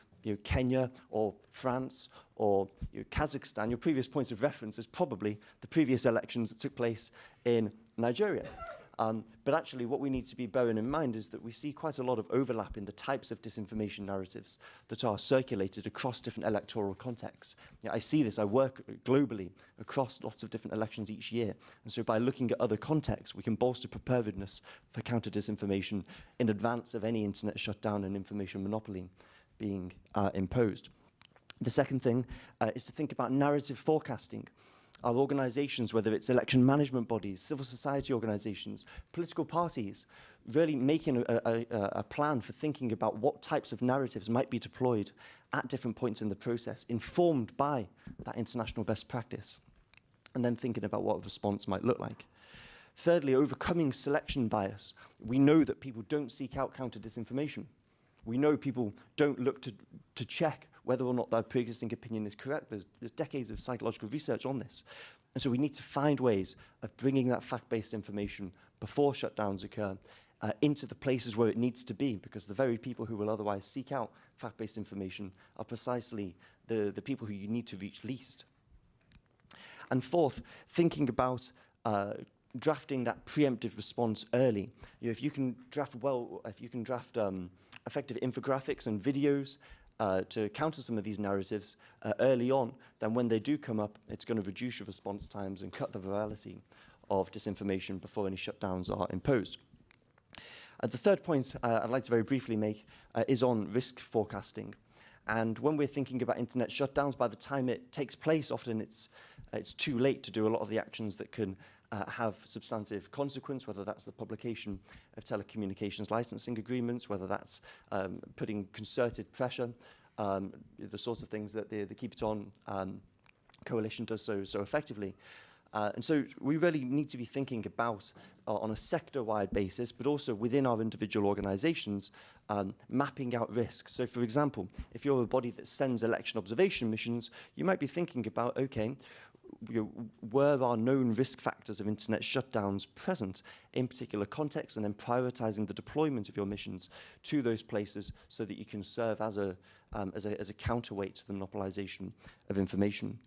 Kenya or France or Kazakhstan. Your previous point of reference is probably the previous elections that took place in Nigeria. But actually, what we need to be bearing in mind is that we see quite a lot of overlap in the types of disinformation narratives that are circulated across different electoral contexts. I see this, I work globally across lots of different elections each year. And so by looking at other contexts, we can bolster preparedness for counter-disinformation in advance of any internet shutdown and information monopoly being imposed. The second thing is to think about narrative forecasting. Our organizations, whether it's election management bodies, civil society organizations, political parties, really making a plan for thinking about what types of narratives might be deployed at different points in the process, informed by that international best practice, and then thinking about what a response might look like. Thirdly, overcoming selection bias. We know that people don't seek out counter-disinformation. We know people don't look to check whether or not their pre-existing opinion is correct. There's decades of psychological research on this. And so we need to find ways of bringing that fact-based information before shutdowns occur into the places where it needs to be, because the very people who will otherwise seek out fact-based information are precisely the people who you need to reach least. And fourth, thinking about drafting that preemptive response early. If you can draft effective infographics and videos to counter some of these narratives early on, then when they do come up, it's going to reduce your response times and cut the virality of disinformation before any shutdowns are imposed. The third point I'd like to very briefly make is on risk forecasting. And when we're thinking about internet shutdowns, by the time it takes place, often it's too late to do a lot of the actions that can have substantive consequence, whether that's the publication of telecommunications licensing agreements, whether that's putting concerted pressure, the sorts of things that the Keep It On coalition does so effectively. And so we really need to be thinking about, on a sector-wide basis, but also within our individual organizations, mapping out risks. So for example, if you're a body that sends election observation missions, you might be thinking about, okay, where are known risk factors of internet shutdowns present in particular contexts, and then prioritizing the deployment of your missions to those places so that you can serve as a counterweight to the monopolization of information.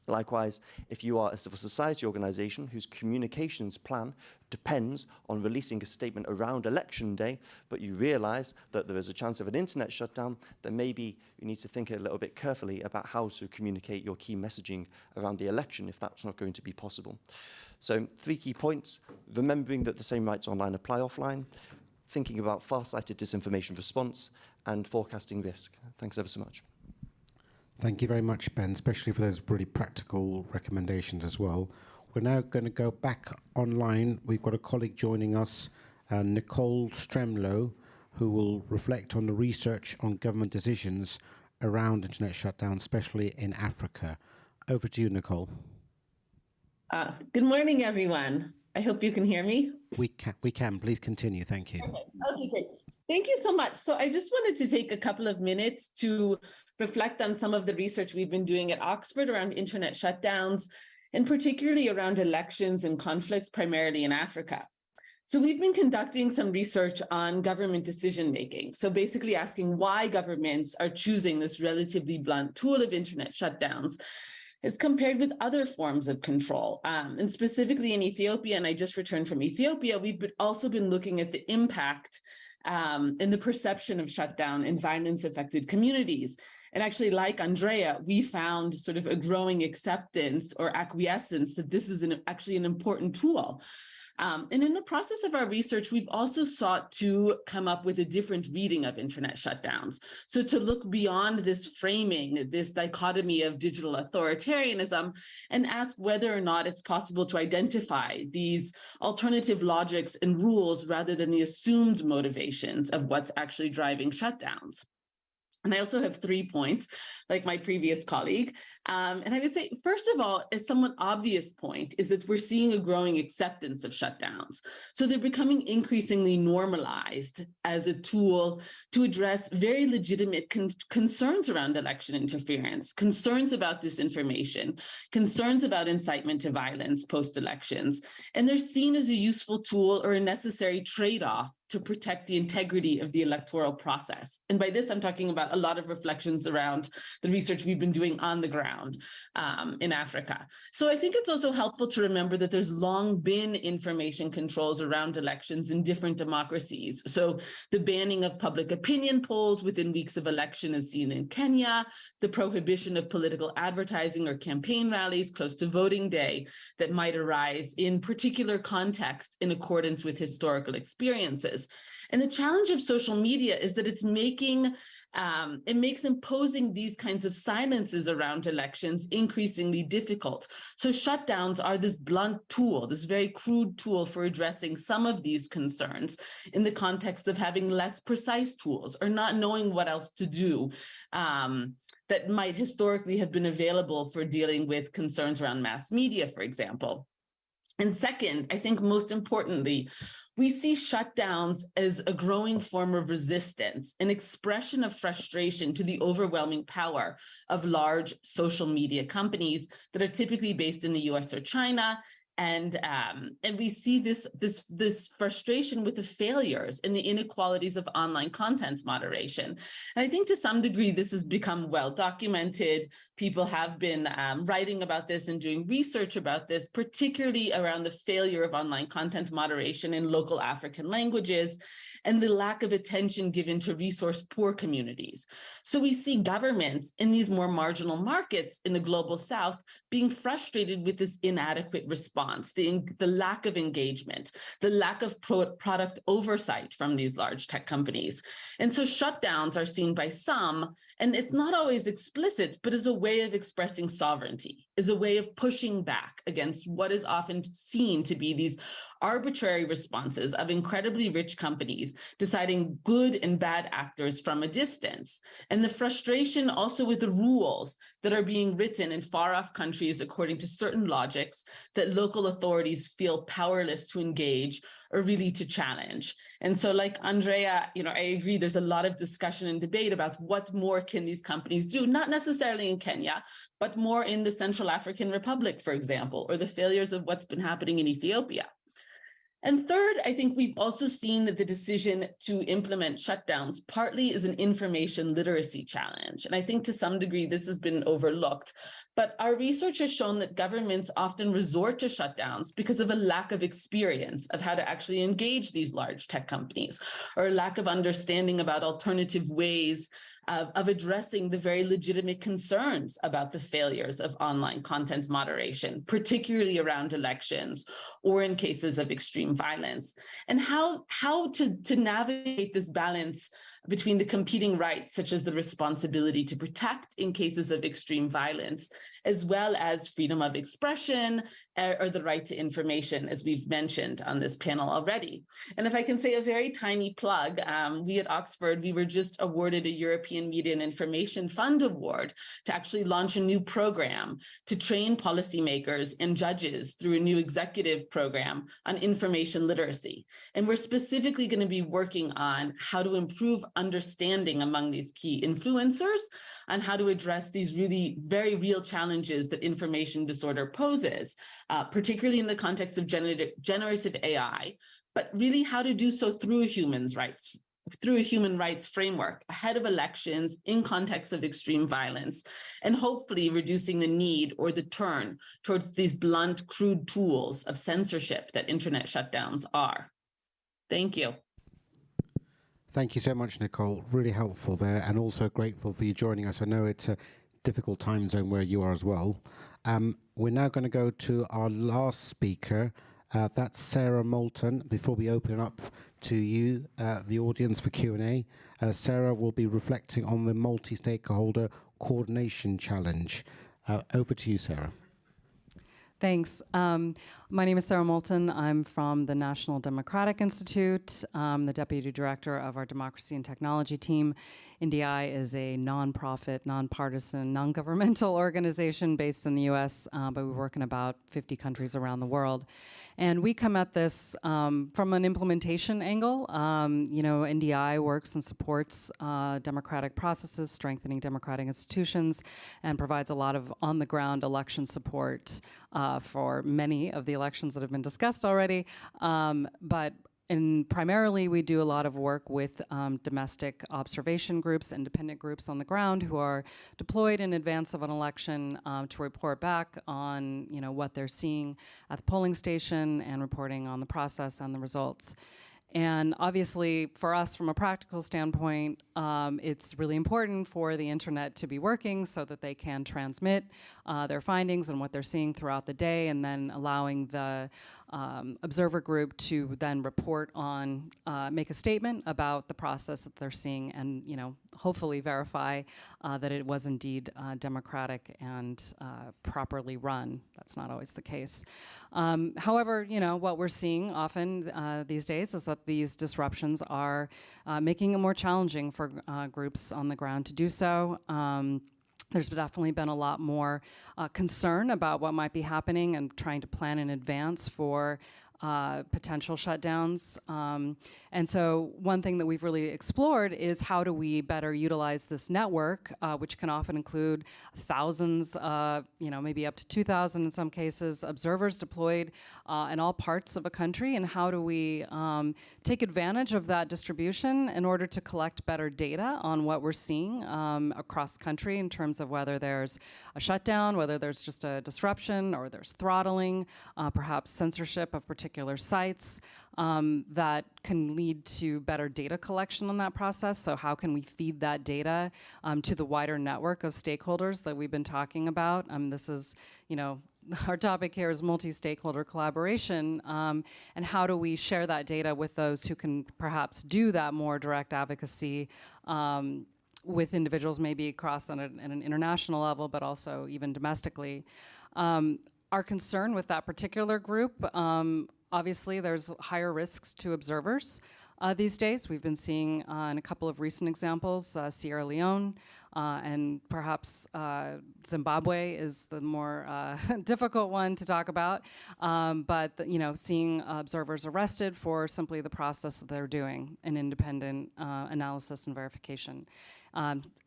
Likewise, if you are a civil society organization whose communications plan depends on releasing a statement around election day, but you realize that there is a chance of an internet shutdown, then maybe you need to think a little bit carefully about how to communicate your key messaging around the election if that's not going to be possible. So 3 key points: remembering that the same rights online apply offline, thinking about far-sighted disinformation response, and forecasting risk. Thanks ever so much. Thank you very much, Ben, especially for those really practical recommendations as well. We're now going to go back online. We've got a colleague joining us, Nicole Stremlow, who will reflect on the research on government decisions around internet shutdown, especially in Africa. Over to you, Nicole. Good morning, everyone. I hope you can hear me. We can. Please continue. Thank you. Okay, great. Thank you so much. So I just wanted to take a couple of minutes to reflect on some of the research we've been doing at Oxford around internet shutdowns, and particularly around elections and conflicts, primarily in Africa. So we've been conducting some research on government decision-making. So basically asking why governments are choosing this relatively blunt tool of internet shutdowns as compared with other forms of control. And specifically in Ethiopia, and I just returned from Ethiopia, we've also been looking at the impact and the perception of shutdown in violence-affected communities. And actually, like Andrea, we found sort of a growing acceptance or acquiescence that this is actually an important tool. And in the process of our research, we've also sought to come up with a different reading of internet shutdowns. So to look beyond this framing, this dichotomy of digital authoritarianism, and ask whether or not it's possible to identify these alternative logics and rules rather than the assumed motivations of what's actually driving shutdowns. And I also have 3 points, like my previous colleague. And I would say, first of all, a somewhat obvious point is that we're seeing a growing acceptance of shutdowns. So they're becoming increasingly normalized as a tool to address very legitimate concerns around election interference, concerns about disinformation, concerns about incitement to violence post-elections. And they're seen as a useful tool or a necessary trade-off to protect the integrity of the electoral process. And by this, I'm talking about a lot of reflections around the research we've been doing on the ground in Africa. So I think it's also helpful to remember that there's long been information controls around elections in different democracies. So the banning of public opinion polls within weeks of election is seen in Kenya, the prohibition of political advertising or campaign rallies close to voting day that might arise in particular contexts in accordance with historical experiences. And the challenge of social media is that it makes imposing these kinds of silences around elections increasingly difficult. So shutdowns are this blunt tool, this very crude tool for addressing some of these concerns in the context of having less precise tools or not knowing what else to do that might historically have been available for dealing with concerns around mass media, for example. And second, I think most importantly, we see shutdowns as a growing form of resistance, an expression of frustration to the overwhelming power of large social media companies that are typically based in the US or China. And we see this frustration with the failures and the inequalities of online content moderation. And I think to some degree, this has become well documented. People have been writing about this and doing research about this, particularly around the failure of online content moderation in local African languages and the lack of attention given to resource-poor communities. So we see governments in these more marginal markets in the global South being frustrated with this inadequate response, the lack of engagement, the lack of product oversight from these large tech companies. And so shutdowns are seen by some And it's not always explicit, but is a way of expressing sovereignty, is a way of pushing back against what is often seen to be these arbitrary responses of incredibly rich companies deciding good and bad actors from a distance. And the frustration also with the rules that are being written in far-off countries according to certain logics that local authorities feel powerless to engage or really to challenge. And so like Andrea, I agree, there's a lot of discussion and debate about what more can these companies do, not necessarily in Kenya, but more in the Central African Republic, for example, or the failures of what's been happening in Ethiopia. And third, I think we've also seen that the decision to implement shutdowns partly is an information literacy challenge. And I think to some degree this has been overlooked. But our research has shown that governments often resort to shutdowns because of a lack of experience of how to actually engage these large tech companies, or a lack of understanding about alternative ways of addressing the very legitimate concerns about the failures of online content moderation, particularly around elections or in cases of extreme violence, and how to navigate this balance between the competing rights, such as the responsibility to protect in cases of extreme violence, as well as freedom of expression or the right to information, as we've mentioned on this panel already. And if I can say a very tiny plug, we at Oxford, we were just awarded a European Media and Information Fund Award to actually launch a new program to train policymakers and judges through a new executive program on information literacy. And we're specifically going to be working on how to improve understanding among these key influencers on how to address these really very real challenges that information disorder poses, particularly in the context of generative AI, but really how to do so through a human rights framework ahead of elections in context of extreme violence, and hopefully reducing the need or the turn towards these blunt, crude tools of censorship that internet shutdowns are. Thank you. Thank you so much, Nicole. Really helpful there, and also grateful for you joining us. I know it's a difficult time zone where you are as well. We're now going to go to our last speaker. That's Sarah Moulton. Before we open it up to you, the audience, for Q&A, Sarah will be reflecting on the multi-stakeholder coordination challenge. Over to you, Sarah. Thanks. My name is Sarah Moulton. I'm from the National Democratic Institute. I'm the Deputy Director of our Democracy and Technology team. NDI is a nonprofit, nonpartisan, non-governmental organization based in the US, but we work in about 50 countries around the world. And we come at this from an implementation angle. NDI works and supports democratic processes, strengthening democratic institutions, and provides a lot of on-the-ground election support for many of the elections that have been discussed already. And primarily, we do a lot of work with domestic observation groups, independent groups on the ground who are deployed in advance of an election to report back on what they're seeing at the polling station and reporting on the process and the results. And obviously, for us, from a practical standpoint, it's really important for the internet to be working so that they can transmit their findings and what they're seeing throughout the day, and then allowing the observer group to then report on, make a statement about the process that they're seeing, and hopefully verify that it was indeed democratic and properly run. That's not always the case. However, what we're seeing often these days is that these disruptions are making it more challenging for groups on the ground to do so. There's definitely been a lot more concern about what might be happening and trying to plan in advance for potential shutdowns. And so one thing that we've really explored is how do we better utilize this network, which can often include thousands, maybe up to 2,000 in some cases, observers deployed in all parts of a country, and how do we take advantage of that distribution in order to collect better data on what we're seeing across country in terms of whether there's a shutdown, whether there's just a disruption, or there's throttling, perhaps censorship of particular sites, that can lead to better data collection on that process. So how can we feed that data to the wider network of stakeholders that we've been talking about? This is, our topic here is multi-stakeholder collaboration, and how do we share that data with those who can perhaps do that more direct advocacy with individuals maybe across at an international level, but also even domestically. Our concern with that particular group, obviously there's higher risks to observers these days. We've been seeing in a couple of recent examples, Sierra Leone, and perhaps Zimbabwe is the more difficult one to talk about. But seeing observers arrested for simply the process that they're doing, an independent analysis and verification,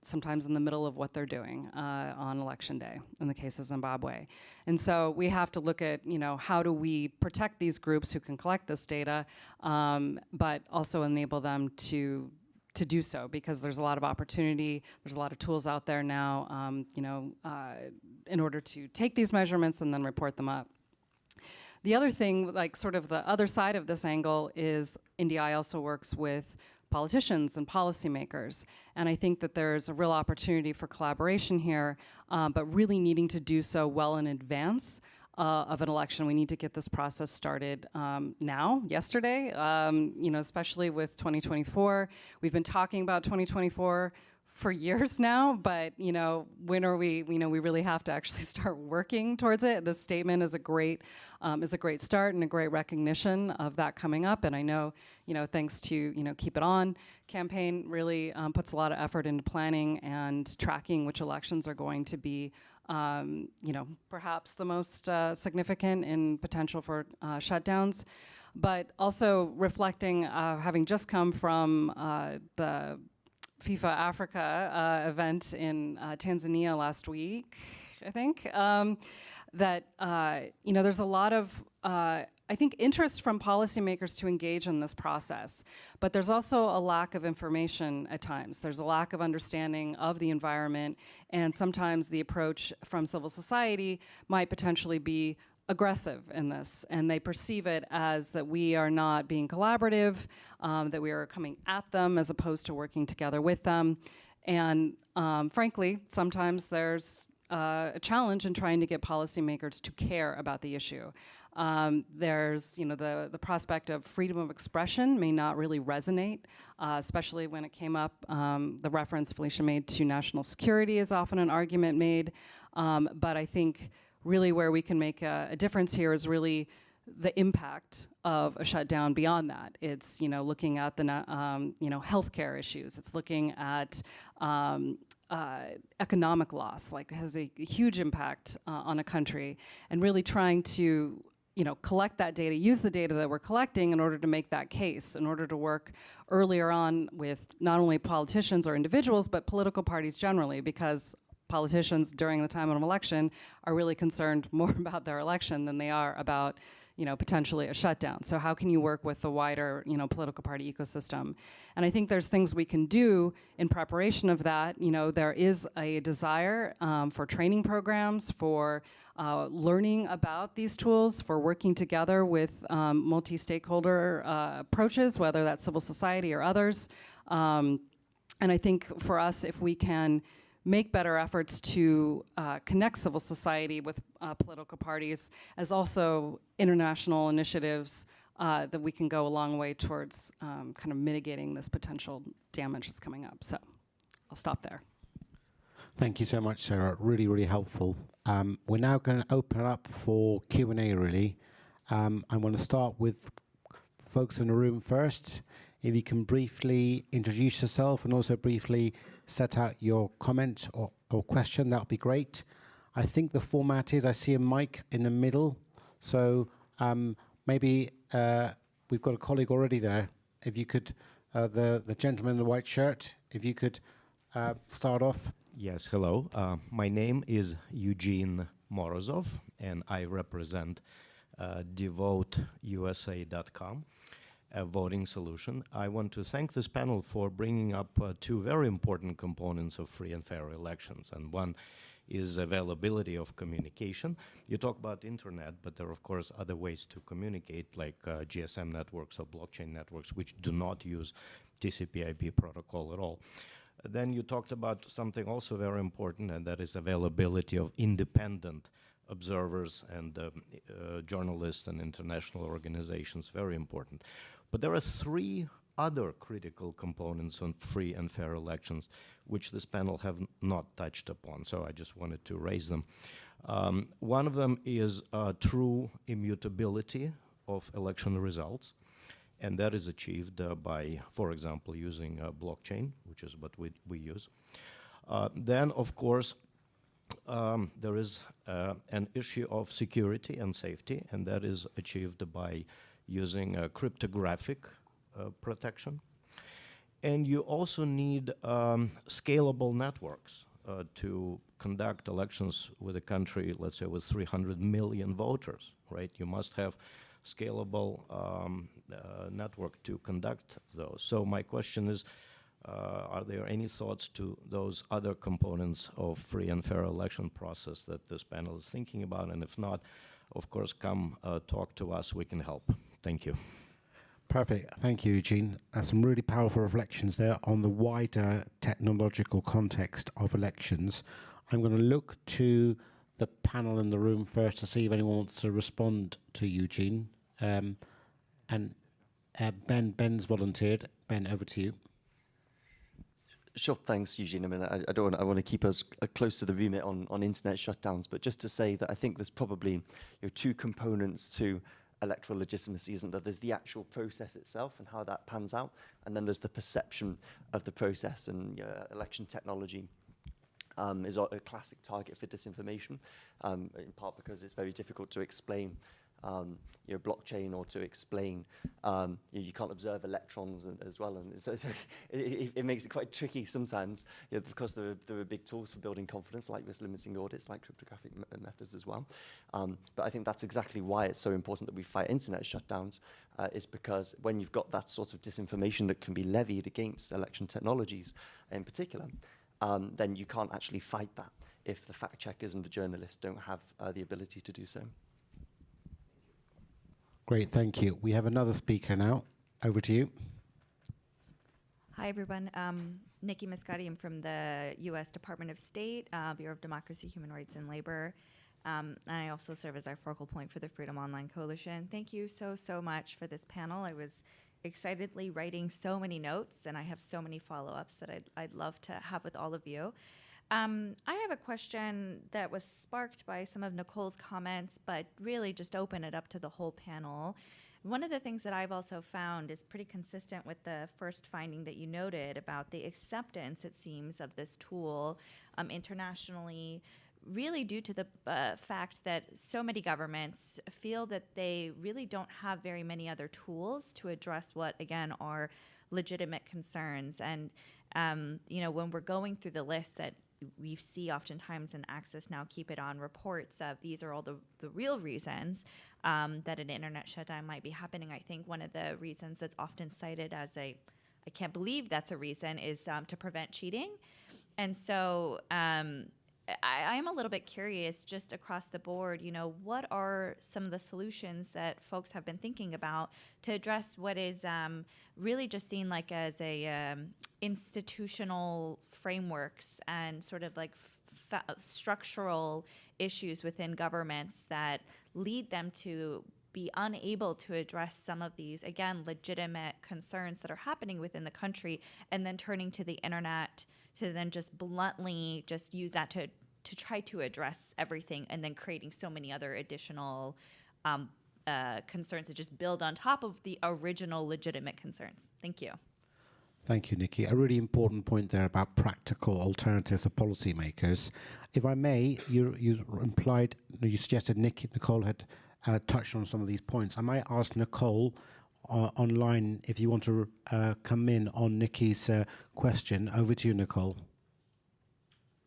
sometimes in the middle of what they're doing on election day, in the case of Zimbabwe. And so we have to look at, how do we protect these groups who can collect this data, but also enable them to do so, because there's a lot of opportunity, there's a lot of tools out there now, in order to take these measurements and then report them up. The other thing, like sort of the other side of this angle, is NDI also works with politicians and policymakers. And I think that there's a real opportunity for collaboration here, but really needing to do so well in advance of an election. We need to get this process started now, yesterday, especially with 2024. We've been talking about 2024 for years now, but when are we? We really have to actually start working towards it. This statement is a great start and a great recognition of that coming up. And I know, thanks to Keep It On campaign, really puts a lot of effort into planning and tracking which elections are going to be, perhaps the most significant in potential for shutdowns, but also reflecting, having just come from the FIFA Africa event in Tanzania last week, I think, that there's a lot of I think interest from policymakers to engage in this process, but there's also a lack of information at times. There's a lack of understanding of the environment, and sometimes the approach from civil society might potentially be aggressive in this, and they perceive it as that we are not being collaborative, that we are coming at them as opposed to working together with them. And frankly, sometimes there's a challenge in trying to get policymakers to care about the issue. There's, the prospect of freedom of expression may not really resonate, especially when it came up, the reference Felicia made to national security is often an argument made, but I think really where we can make a difference here is really the impact of a shutdown beyond that. It's, looking at the, healthcare issues. It's looking at economic loss, like has a huge impact on a country, and really trying to, collect that data, use the data that we're collecting in order to make that case, in order to work earlier on with not only politicians or individuals, but political parties generally, because politicians during the time of an election are really concerned more about their election than they are about, potentially a shutdown. So how can you work with the wider, political party ecosystem? And I think there's things we can do in preparation of that. There is a desire for training programs, for learning about these tools, for working together with multi-stakeholder approaches, whether that's civil society or others. And I think for us, if we can make better efforts to connect civil society with political parties, as also international initiatives, that we can go a long way towards kind of mitigating this potential damage that's coming up. So I'll stop there. Thank you so much, Sarah. Really, really helpful. We're now going to open it up for Q&A, really. I want to start with folks in the room first. If you can briefly introduce yourself and also briefly set out your comment or question, that would be great. I think the format is, I see a mic in the middle, so maybe we've got a colleague already there. If you could, the gentleman in the white shirt, if you could start off. Yes, hello. My name is Eugene Morozov, and I represent DevoteUSA.com. A voting solution. I want to thank this panel for bringing up two very important components of free and fair elections, and one is availability of communication. You talk about internet, but there are of course other ways to communicate, like GSM networks or blockchain networks, which do not use TCP/IP protocol at all. Then you talked about something also very important, and that is availability of independent observers and journalists and international organizations, very important. But there are three other critical components on free and fair elections, which this panel have not touched upon. So I just wanted to raise them. One of them is true immutability of election results. And that is achieved by, for example, using blockchain, which is what we use. Then, of course, there is an issue of security and safety, and that is achieved by using cryptographic protection. And you also need scalable networks to conduct elections with a country, let's say, with 300 million voters, right? You must have scalable network to conduct those. So my question is, are there any thoughts to those other components of free and fair election process that this panel is thinking about? And if not, of course, come talk to us, we can help. Thank you. Perfect. Thank you, Eugene. Some really powerful reflections there on the wider technological context of elections. I'm going to look to the panel in the room first to see if anyone wants to respond to Eugene. Ben's volunteered. Ben, over to you. Sure, thanks, Eugene. I mean, I want to keep us close to the remit on internet shutdowns, but just to say that I think there's probably two components to electoral legitimacy, isn't there? There's the actual process itself and how that pans out, and then there's the perception of the process, and election technology is a classic target for disinformation, in part because it's very difficult to explain blockchain, or to explain you can't observe electrons as well, and so it makes it quite tricky sometimes, because there are big tools for building confidence, like risk limiting audits, like cryptographic methods as well. But I think that's exactly why it's so important that we fight internet shutdowns, is because when you've got that sort of disinformation that can be levied against election technologies in particular, then you can't actually fight that if the fact checkers and the journalists don't have the ability to do so. Great, thank you. We have another speaker now. Over to you. Hi, everyone. Nikki Mascati. I'm from the U.S. Department of State, Bureau of Democracy, Human Rights, and Labor. And I also serve as our focal point for the Freedom Online Coalition. Thank you so much for this panel. I was excitedly writing so many notes, and I have so many follow-ups that I'd love to have with all of you. I have a question that was sparked by some of Nicole's comments, but really just open it up to the whole panel. One of the things that I've also found is pretty consistent with the first finding that you noted about the acceptance, it seems, of this tool internationally, really due to the fact that so many governments feel that they really don't have very many other tools to address what, again, are legitimate concerns. And, when we're going through the list that we see oftentimes in Access Now, Keep It On reports of these are all the real reasons that an internet shutdown might be happening. I think one of the reasons that's often cited as I can't believe that's a reason, is to prevent cheating. And so I am a little bit curious, just across the board, what are some of the solutions that folks have been thinking about to address what is really just seen like as a institutional frameworks and sort of like structural issues within governments that lead them to be unable to address some of these, again, legitimate concerns that are happening within the country, and then turning to the internet to then just bluntly just use that to try to address everything, and then creating so many other additional concerns that just build on top of the original legitimate concerns. Thank you. Thank you, Nikki. A really important point there about practical alternatives for policymakers. If I may, you suggested Nicole had touched on some of these points. I might ask Nicole online if you want to come in on Nikki's question. Over to you, Nicole.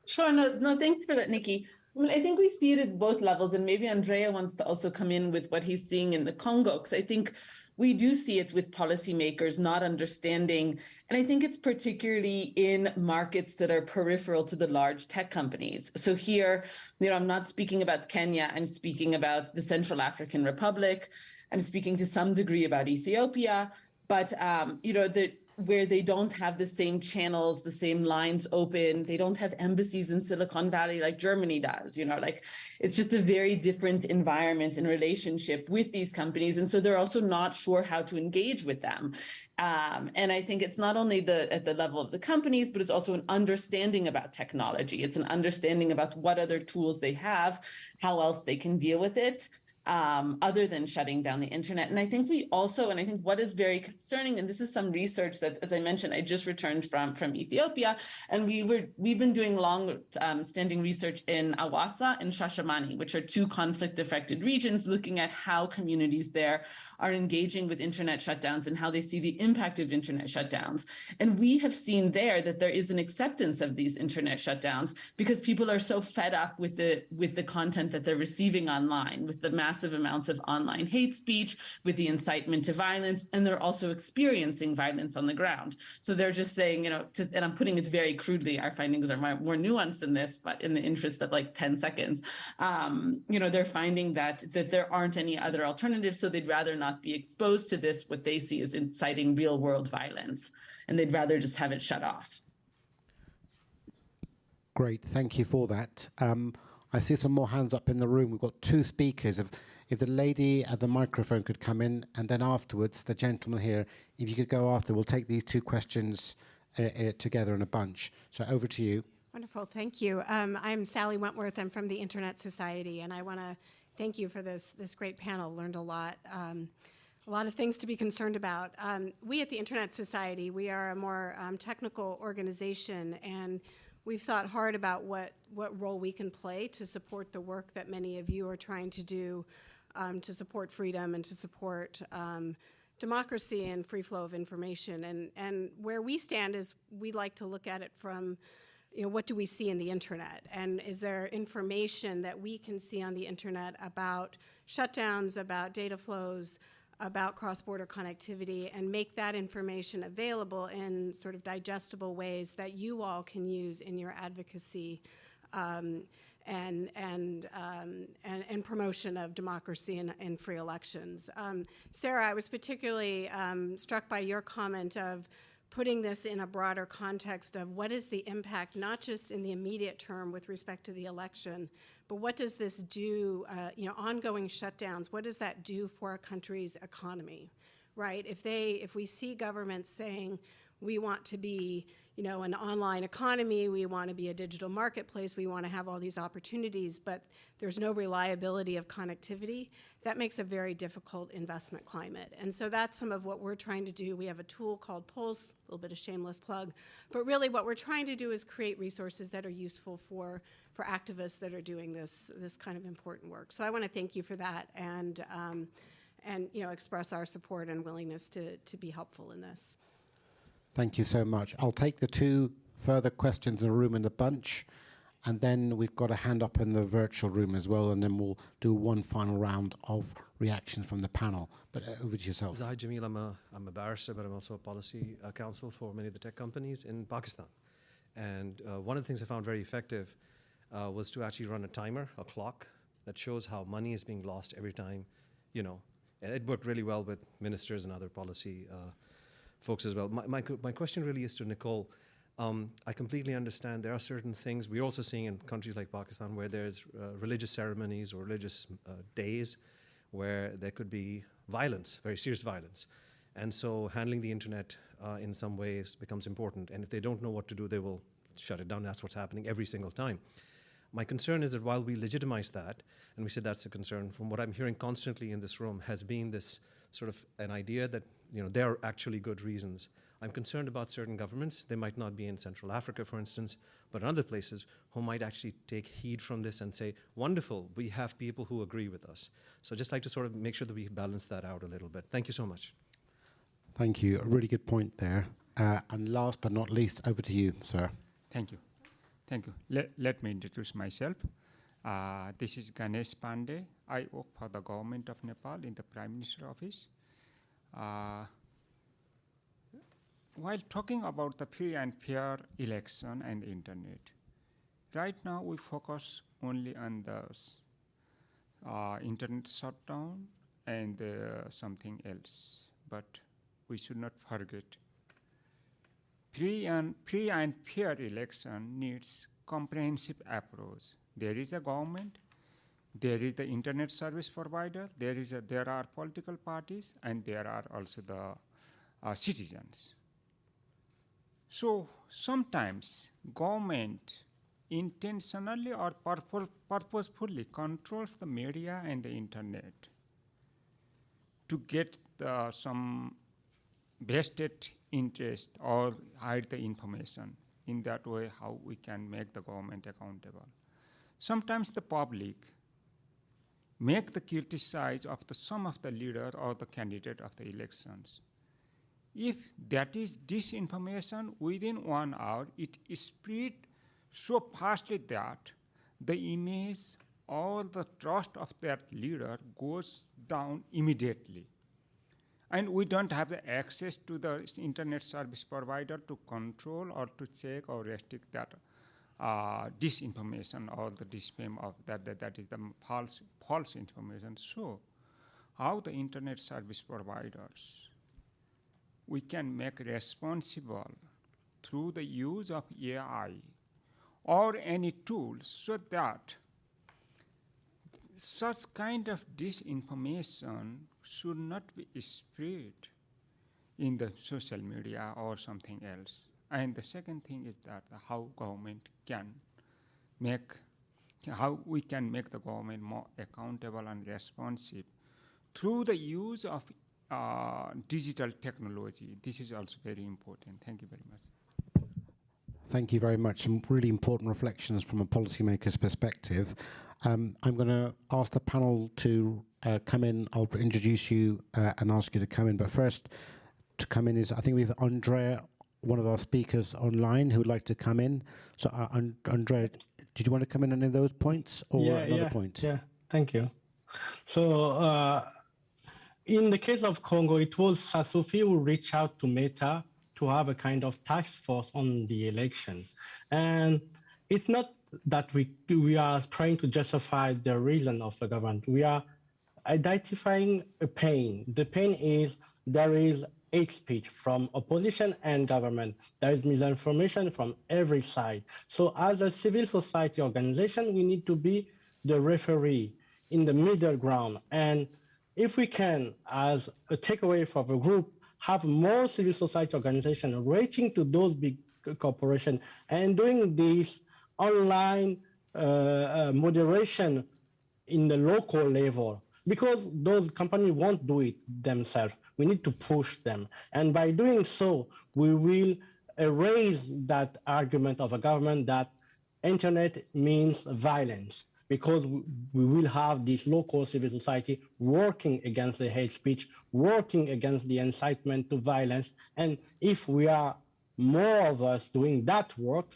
Sure. No, thanks for that, Nikki. I mean, I think we see it at both levels, and maybe Andrea wants to also come in with what he's seeing in the Congo, because I think we do see it with policymakers not understanding, and I think it's particularly in markets that are peripheral to the large tech companies. So here, I'm not speaking about Kenya, I'm speaking about the Central African Republic, I'm speaking to some degree about Ethiopia, but where they don't have the same channels, the same lines open. They don't have embassies in Silicon Valley like Germany does, like it's just a very different environment and relationship with these companies. And so they're also not sure how to engage with them. And I think it's not only at the level of the companies, but it's also an understanding about technology. It's an understanding about what other tools they have, how else they can deal with it. Other than shutting down the internet. And I think I think what is very concerning, and this is some research that, as I mentioned, I just returned from Ethiopia, and we've been doing long-standing research in Awassa and Shashamani, which are two conflict-affected regions, looking at how communities there are engaging with internet shutdowns and how they see the impact of internet shutdowns. And we have seen there that there is an acceptance of these internet shutdowns because people are so fed up with the content that they're receiving online, with the massive amounts of online hate speech, with the incitement to violence, and they're also experiencing violence on the ground. So they're just saying, and I'm putting it very crudely, our findings are more nuanced than this, but in the interest of like 10 seconds, they're finding that there aren't any other alternatives, so they'd rather not be exposed to this, what they see as inciting real world violence, and they'd rather just have it shut off. Great, thank you for that. I see some more hands up in the room. We've got two speakers. If the lady at the microphone could come in, and then afterwards, the gentleman here, if you could go after, we'll take these two questions together in a bunch. So over to you. Wonderful, thank you. I'm Sally Wentworth. I'm from the Internet Society, and I want to thank you for this great panel. Learned a lot of things to be concerned about. We at the Internet Society, we are a more technical organization, and we've thought hard about what role we can play to support the work that many of you are trying to do to support freedom and to support democracy and free flow of information. And where we stand is we like to look at it from, what do we see in the internet? And is there information that we can see on the internet about shutdowns, about data flows, about cross-border connectivity, and make that information available in sort of digestible ways that you all can use in your advocacy and promotion of democracy and free elections. Sarah, I was particularly struck by your comment of putting this in a broader context of what is the impact, not just in the immediate term with respect to the election, but what does this do, ongoing shutdowns, what does that do for a country's economy, right? If we see governments saying, we want to be, an online economy, we want to be a digital marketplace, we want to have all these opportunities, but there's no reliability of connectivity, that makes a very difficult investment climate. And so that's some of what we're trying to do. We have a tool called Pulse, a little bit of shameless plug, but really what we're trying to do is create resources that are useful for activists that are doing this kind of important work. So I want to thank you for that and express our support and willingness to be helpful in this. Thank you so much. I'll take the two further questions in the room in the bunch, and then we've got a hand up in the virtual room as well, and then we'll do one final round of reactions from the panel. But over to yourself. Zahid Jamil, I'm a barrister, but I'm also a policy counsel for many of the tech companies in Pakistan. And one of the things I found very effective was to actually run a timer, a clock, that shows how money is being lost every time, and it worked really well with ministers and other policy folks as well. My question really is to Nicole. I completely understand there are certain things we're also seeing in countries like Pakistan where there's religious ceremonies or religious days where there could be violence, very serious violence. And so handling the internet in some ways becomes important. And if they don't know what to do, they will shut it down. That's what's happening every single time. My concern is that while we legitimize that, and we said that's a concern, from what I'm hearing constantly in this room has been this sort of an idea that there are actually good reasons. I'm concerned about certain governments. They might not be in Central Africa, for instance, but in other places who might actually take heed from this and say, wonderful, we have people who agree with us. So I'd just like to sort of make sure that we balance that out a little bit. Thank you so much. Thank you. A really good point there. And last but not least, over to you, sir. Thank you. Thank you. Let me introduce myself. This is Ganesh Pandey. I work for the government of Nepal in the Prime Minister's office. While talking about the free and fair election and the internet, right now we focus only on the internet shutdown and something else, but we should not forget free and fair election needs comprehensive approach. There is a government, there is the internet service provider, there are political parties, and there are also the citizens. So sometimes government intentionally or purposefully controls the media and the internet to get some vested interest or hide the information. In that way, how we can make the government accountable. Sometimes the public make the criticize of some of the leader or the candidate of the elections. If that is disinformation, within 1 hour, it is spread so fastly that the image or the trust of that leader goes down immediately. And we don't have the access to the internet service provider to control or to check or restrict that disinformation or the disfame of that is the false information. So how the internet service providers we can make responsible through the use of AI or any tools so that such kind of disinformation should not be spread in the social media or something else. And the second thing is that how we can make the government more accountable and responsive through the use of digital technology. This is also very important. Thank you very much. Thank you very much. Some really important reflections from a policymaker's perspective. I'm going to ask the panel to come in. I'll introduce you and ask you to come in. But first, to come in is, I think we have Andrea, one of our speakers online, who would like to come in. So, Andrea, did you want to come in on any of those points or another point? Yeah, thank you. So, in the case of Congo, it was Sasufi who reached out to Meta to have a kind of task force on the election. And it's not that we are trying to justify the reason of the government. We are identifying a pain. The pain is there is hate speech from opposition and government. There is misinformation from every side. So as a civil society organization, we need to be the referee in the middle ground. And if we can, as a takeaway for the group, have more civil society organizations reaching to those big corporations and doing this online moderation in the local level, because those companies won't do it themselves. We need to push them. And by doing so, we will erase that argument of a government that internet means violence, because we will have this local civil society working against the hate speech, working against the incitement to violence. And if we are more of us doing that work,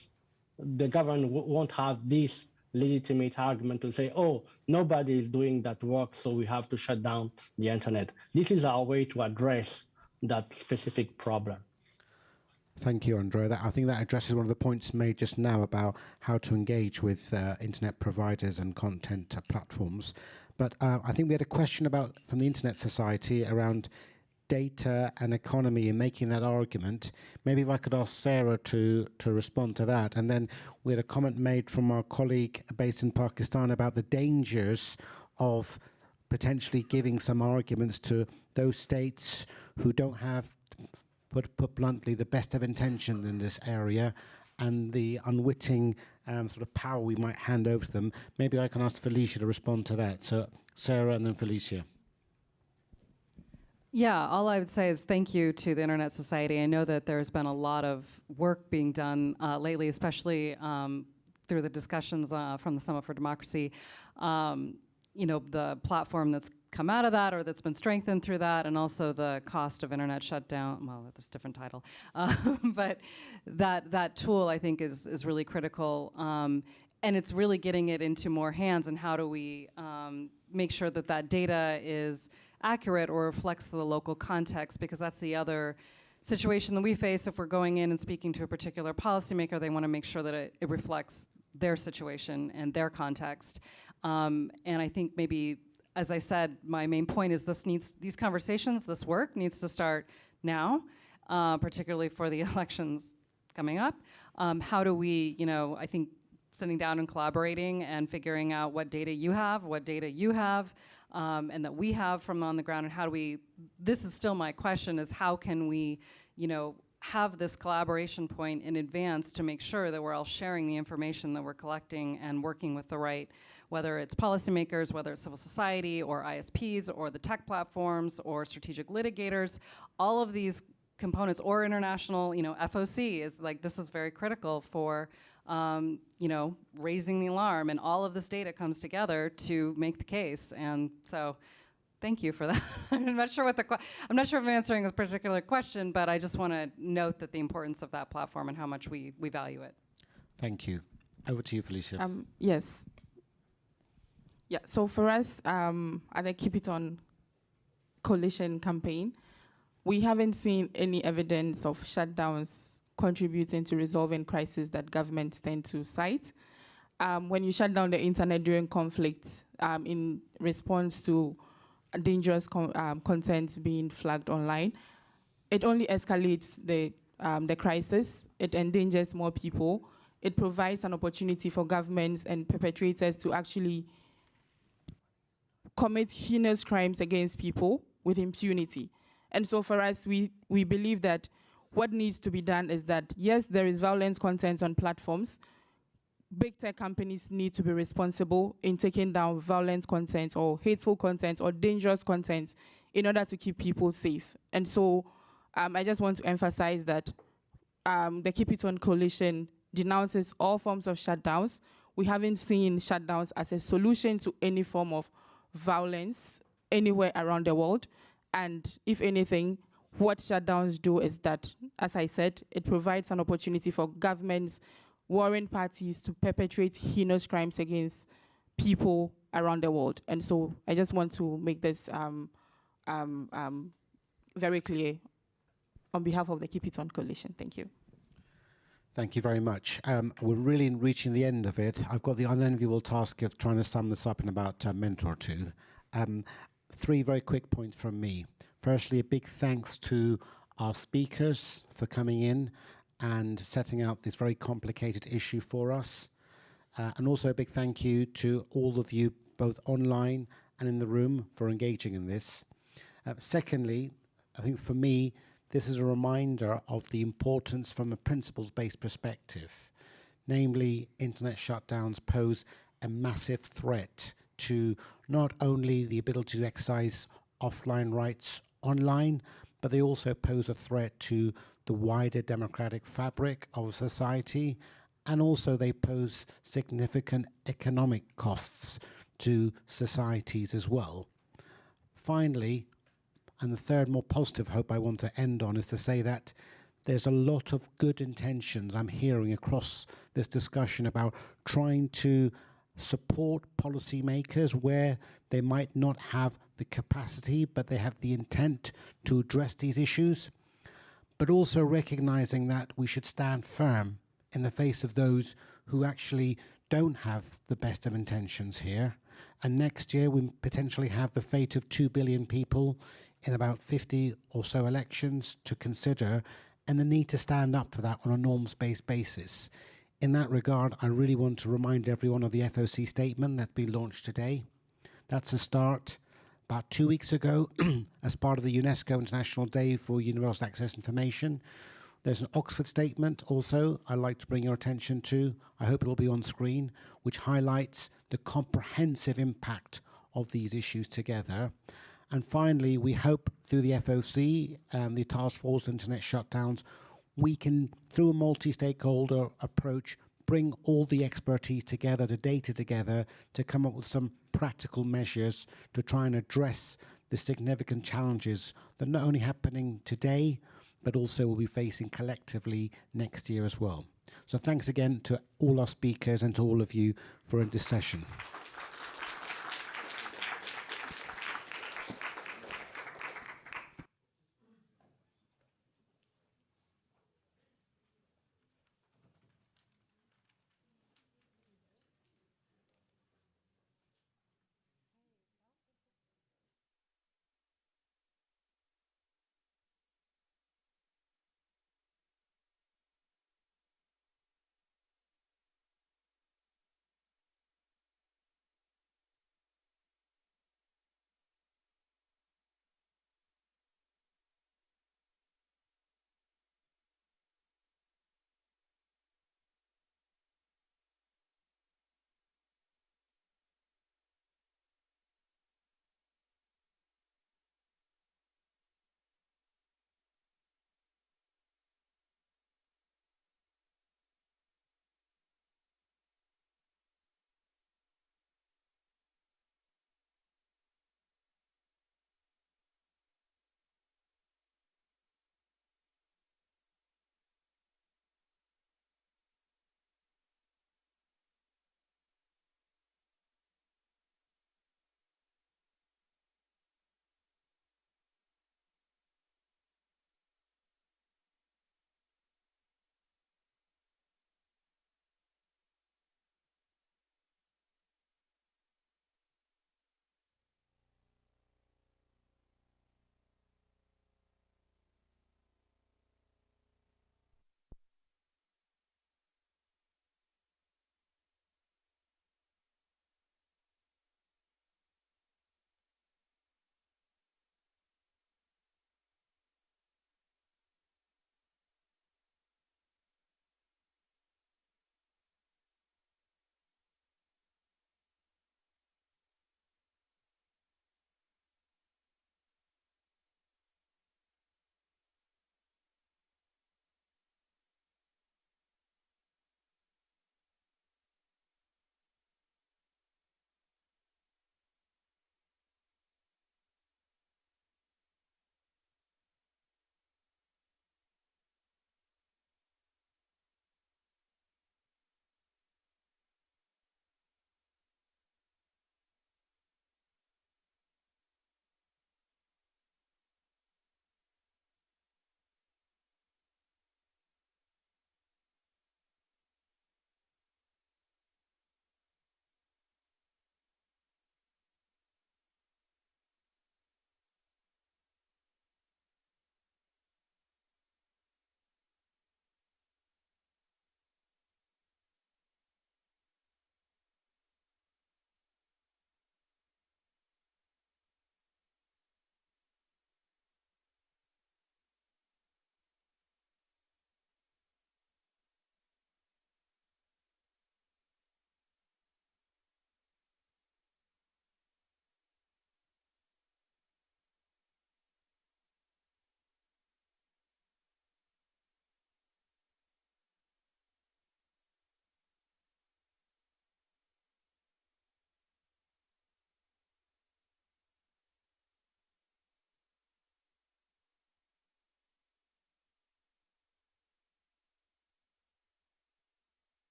the government won't have this legitimate argument to say, oh, nobody is doing that work, so we have to shut down the internet. This is our way to address that specific problem. Thank you, Andrea. I think that addresses one of the points made just now about how to engage with internet providers and content platforms. But I think we had a question from the Internet Society around data and economy and making that argument. Maybe if I could ask Sarah to respond to that. And then we had a comment made from our colleague based in Pakistan about the dangers of potentially giving some arguments to those states who don't have, put bluntly, the best of intention in this area, and the unwitting sort of power we might hand over to them. Maybe I can ask Felicia to respond to that. So Sarah and then Felicia. Yeah, all I would say is thank you to the Internet Society. I know that there's been a lot of work being done lately, especially through the discussions from the Summit for Democracy. You know, the platform that's come out of that or that's been strengthened through that, and also the cost of internet shutdown. Well, there's a different title. But that tool, I think, is really critical. And it's really getting it into more hands, and how do we make sure that that data is accurate or reflects the local context, because that's the other situation that we face. If we're going in and speaking to a particular policymaker, they want to make sure that it reflects their situation and their context. And I think maybe, as I said, my main point is these conversations, this work needs to start now, particularly for the elections coming up. How do we, I think sitting down and collaborating and figuring out what data you have, and that we have from on the ground, and how do we, this is still my question, is how can we, have this collaboration point in advance to make sure that we're all sharing the information that we're collecting and working with the right, whether it's policymakers, whether it's civil society or ISPs or the tech platforms or strategic litigators, all of these components, or international, FOC is like, this is very critical for, raising the alarm, and all of this data comes together to make the case. And so, thank you for that. I'm not sure I'm not sure if I'm answering this particular question, but I just want to note that the importance of that platform and how much we value it. Thank you. Over to you, Felicia. Yes. Yeah, so for us, at the Keep It On coalition campaign, we haven't seen any evidence of shutdowns contributing to resolving crises that governments tend to cite. When you shut down the internet during conflict in response to dangerous content being flagged online, it only escalates the crisis. It endangers more people. It provides an opportunity for governments and perpetrators to actually commit heinous crimes against people with impunity. And so for us, we believe that what needs to be done is that, yes, there is violence content on platforms. Big tech companies need to be responsible in taking down violent content or hateful content or dangerous content in order to keep people safe. And so I just want to emphasize that the Keep It On coalition denounces all forms of shutdowns. We haven't seen shutdowns as a solution to any form of violence anywhere around the world. And if anything, what shutdowns do is that, as I said, it provides an opportunity for governments, warring parties to perpetrate heinous crimes against people around the world. And so I just want to make this very clear on behalf of the Keep It On coalition. Thank you. Thank you very much. We're really reaching the end of it. I've got the unenviable task of trying to sum this up in about a minute or two. 3 very quick points from me. Firstly, a big thanks to our speakers for coming in and setting out this very complicated issue for us. And also a big thank you to all of you, both online and in the room, for engaging in this. Secondly, I think for me, this is a reminder of the importance from a principles-based perspective. Namely, internet shutdowns pose a massive threat to not only the ability to exercise offline rights online, but they also pose a threat to the wider democratic fabric of society, and also they pose significant economic costs to societies as well. Finally, and the third more positive hope I want to end on is to say that there's a lot of good intentions I'm hearing across this discussion about trying to support policymakers where they might not have the capacity, but they have the intent to address these issues, but also recognizing that we should stand firm in the face of those who actually don't have the best of intentions here. And next year we potentially have the fate of 2 billion people in about 50 or so elections to consider, and the need to stand up for that on a norms-based basis. In that regard, I really want to remind everyone of the FOC statement that we launched today. That's a start. About 2 weeks ago, as part of the UNESCO International Day for Universal Access Information, there's an Oxford statement also I'd like to bring your attention to. I hope it'll be on screen, which highlights the comprehensive impact of these issues together. And finally, we hope through the FOC and the Task Force Internet Shutdowns, we can, through a multi-stakeholder approach, bring all the expertise together, the data together, to come up with some practical measures to try and address the significant challenges that are not only happening today, but also will be facing collectively next year as well. So thanks again to all our speakers and to all of you for this session.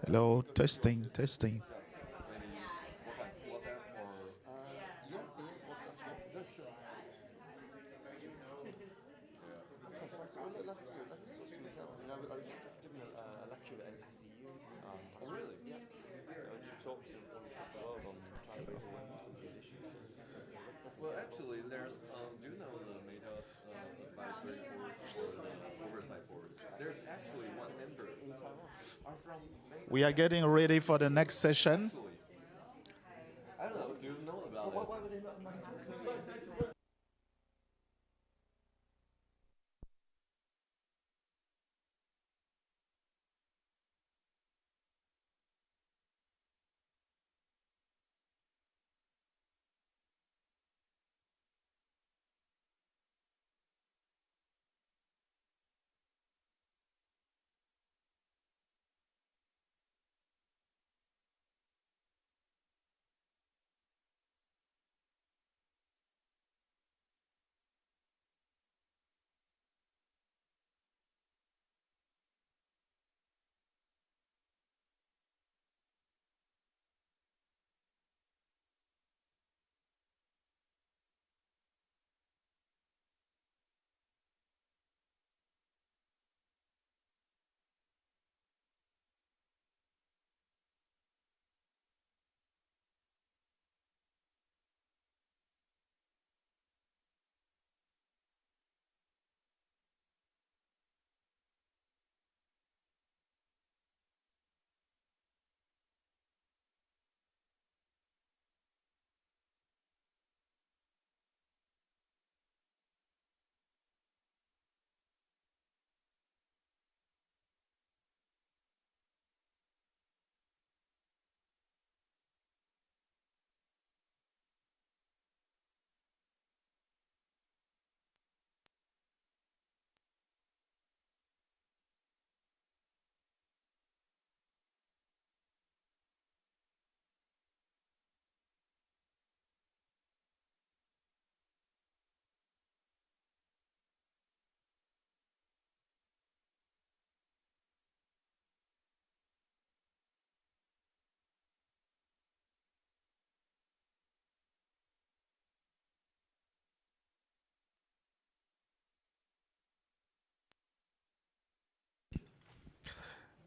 Hello, testing, testing. Well, actually, there's, do you know the meta advisory board or the oversight board? There's actually one member are from Meta. We are getting ready for the next session. Actually, I don't know, do you know about it? Why would they not mind it?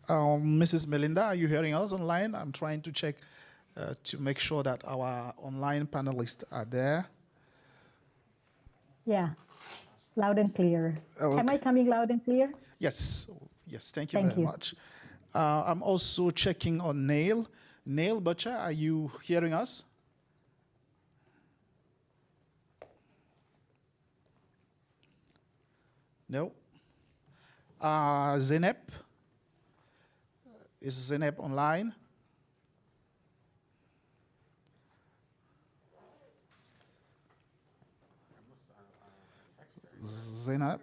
Mrs. Melinda, are you hearing us online? I'm trying to check to make sure that our online panelists are there. Yeah, loud and clear. Okay. Am I coming loud and clear? Yes, yes, thank you Thank very you. much. I'm also checking on Neil. Neil Butcher, are you hearing us? No. Zeynep? Is Zeynep online? Zeynep?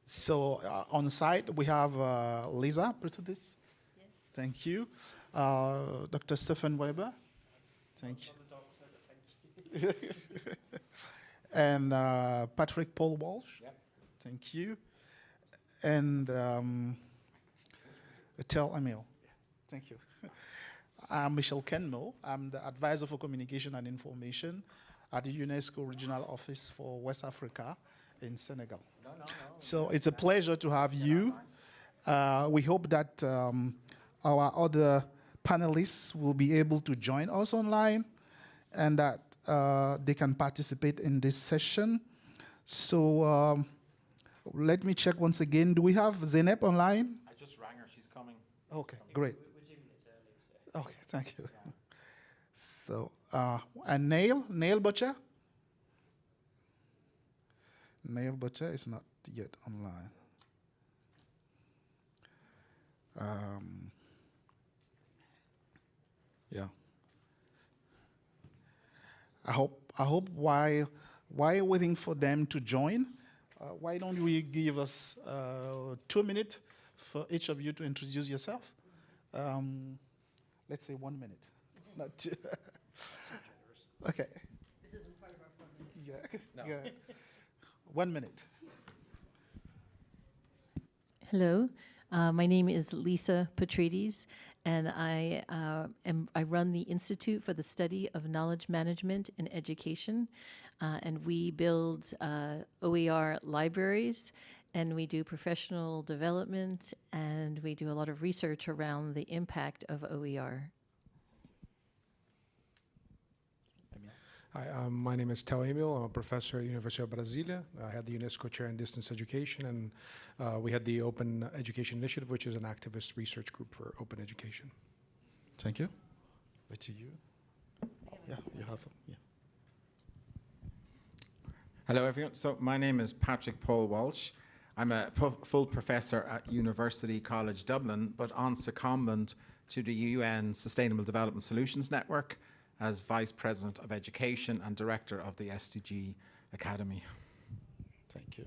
So on site we have Lisa Pretudis. Yes. Thank you. Dr. Stephen Weber. Thank you. And Patrick Paul Walsh. Yep. Thank you. And Tel Emil. Thank you. I'm Michelle Kenmo. I'm the advisor for communication and information at the UNESCO Regional Office for West Africa in Senegal. So it's a pleasure to have you. We hope that our other panelists will be able to join us online and that they can participate in this session. So let me check once again. Do we have Zeynep online? I just rang her. She's coming. Okay, great. We're 2 minutes early. So. Okay, thank you. Yeah. So, and Neil Butcher? Neil Butcher is not yet online. Yeah. I hope while waiting for them to join, why don't we give us 2 minutes for each of you to introduce yourself? Let's say 1 minute. Not two. Okay. This isn't part of our funding. Yeah. No. Yeah. 1 minute. Hello, my name is Lisa Petrides, and I run the Institute for the Study of Knowledge Management in Education, and we build OER libraries, and we do professional development, and we do a lot of research around the impact of OER. Hi, my name is Tel Emil. I'm a professor at the University of Brasilia. I had the UNESCO Chair in Distance Education, and we had the Open Education Initiative, which is an activist research group for open education. Thank you. Over to you. Yeah, you have. Yeah. Hello, everyone. So my name is Patrick Paul Walsh. I'm a full professor at University College Dublin, but on secondment to the UN Sustainable Development Solutions Network as Vice President of Education and Director of the SDG Academy. Thank you.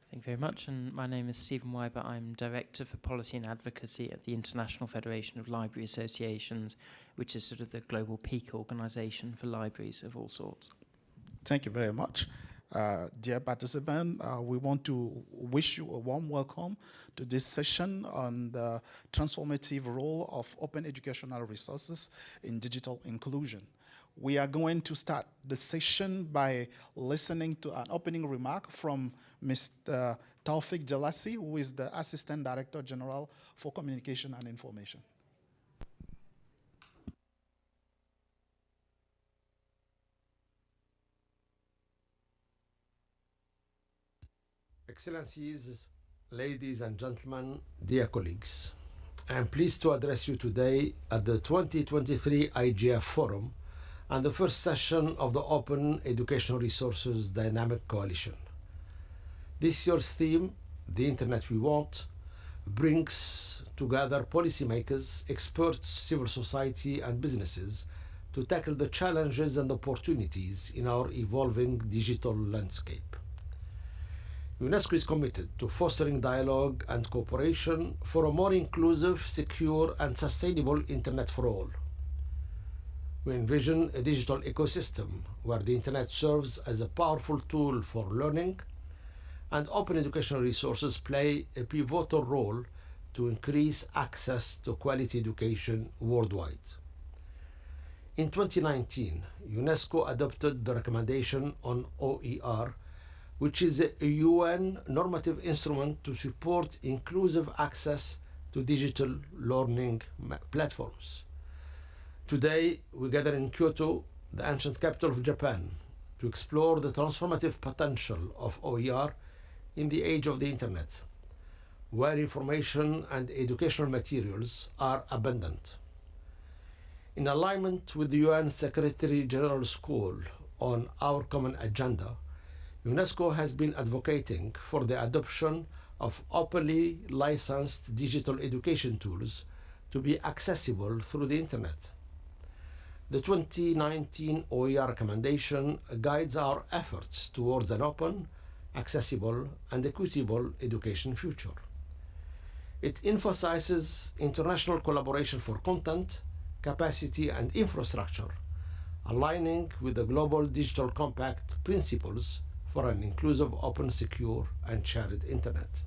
Thank you very much. And my name is Stephen Weiber. I'm Director for Policy and Advocacy at the International Federation of Library Associations, which is sort of the global peak organization for libraries of all sorts. Thank you very much. Dear participant, we want to wish you a warm welcome to this session on the transformative role of open educational resources in digital inclusion. We are going to start the session by listening to an opening remark from Mr. Taufik Jelassi, who is the Assistant Director General for Communication and Information. Excellencies, ladies and gentlemen, dear colleagues, I am pleased to address you today at the 2023 IGF Forum and the first session of the Open Educational Resources Dynamic Coalition. This year's theme, The Internet We Want, brings together policymakers, experts, civil society, and businesses to tackle the challenges and opportunities in our evolving digital landscape. UNESCO is committed to fostering dialogue and cooperation for a more inclusive, secure, and sustainable Internet for all. We envision a digital ecosystem where the Internet serves as a powerful tool for learning, and open educational resources play a pivotal role to increase access to quality education worldwide. In 2019, UNESCO adopted the recommendation on OER, which is a UN normative instrument to support inclusive access to digital learning platforms. Today, we gather in Kyoto, the ancient capital of Japan, to explore the transformative potential of OER in the age of the Internet, where information and educational materials are abundant. In alignment with the UN Secretary General's call on our common agenda, UNESCO has been advocating for the adoption of openly licensed digital education tools to be accessible through the Internet. The 2019 OER recommendation guides our efforts towards an open, accessible, and equitable education future. It emphasizes international collaboration for content, capacity, and infrastructure, aligning with the Global Digital Compact principles for an inclusive, open, secure, and shared Internet.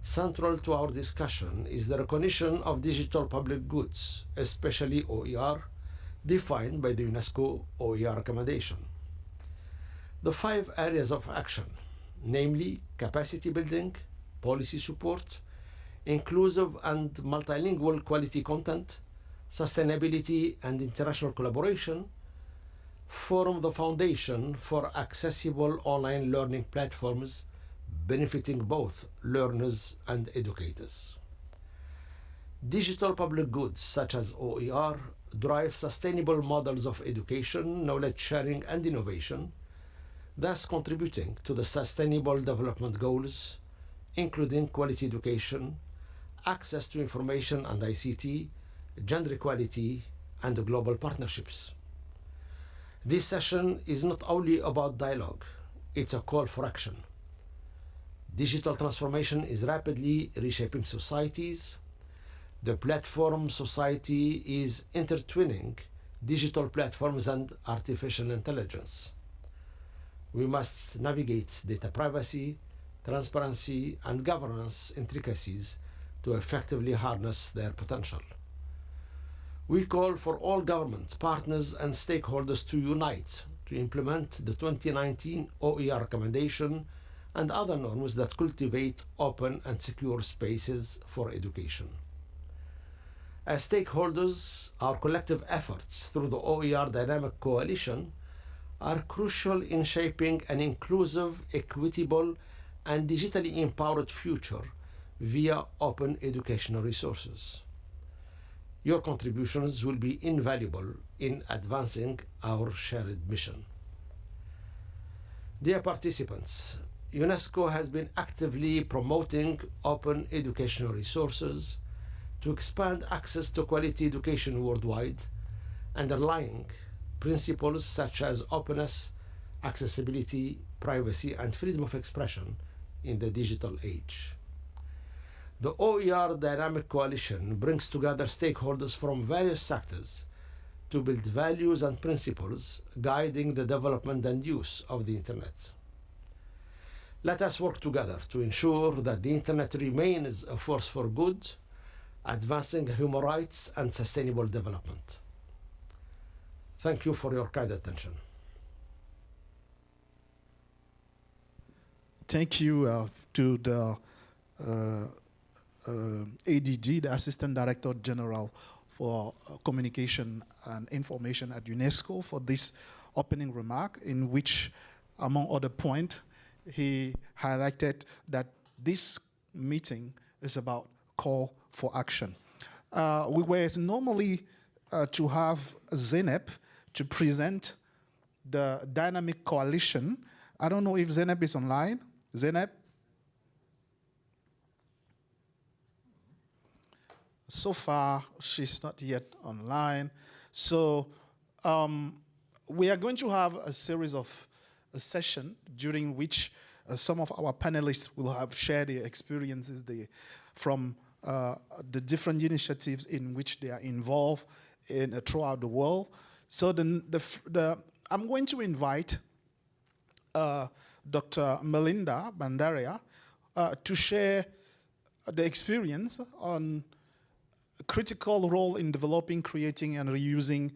Central to our discussion is the recognition of digital public goods, especially OER, defined by the UNESCO OER recommendation. The 5 areas of action, namely capacity building, policy support, inclusive and multilingual quality content, sustainability, and international collaboration, form the foundation for accessible online learning platforms benefiting both learners and educators. Digital public goods such as OER drive sustainable models of education, knowledge sharing, and innovation, thus contributing to the Sustainable Development Goals, including quality education, access to information and ICT, gender equality, and global partnerships. This session is not only about dialogue, it's a call for action. Digital transformation is rapidly reshaping societies. The platform society is intertwining digital platforms, and artificial intelligence. We must navigate data privacy, transparency, and governance intricacies to effectively harness their potential. We call for all government partners and stakeholders to unite to implement the 2019 OER recommendation and other norms that cultivate open and secure spaces for education. As stakeholders, our collective efforts through the OER Dynamic Coalition are crucial in shaping an inclusive, equitable, and digitally empowered future via open educational resources. Your contributions will be invaluable in advancing our shared mission. Dear participants, UNESCO has been actively promoting open educational resources to expand access to quality education worldwide, underlying principles such as openness, accessibility, privacy, and freedom of expression in the digital age. The OER Dynamic Coalition brings together stakeholders from various sectors to build values and principles guiding the development and use of the Internet. Let us work together to ensure that the Internet remains a force for good, advancing human rights and sustainable development. Thank you for your kind attention. Thank you to the ADG, the Assistant Director General for Communication and Information at UNESCO, for this opening remark, in which, among other points, he highlighted that this meeting is about call for action. We were normally to have Zeynep to present the Dynamic Coalition. I don't know if Zeynep is online. Zeynep? So far, she's not yet online. So we are going to have a series of sessions during which some of our panelists will have shared their experiences from the different initiatives in which they are involved in throughout the world. So I'm going to invite Dr. Melinda Bandaria to share the experience on a critical role in developing, creating, and reusing,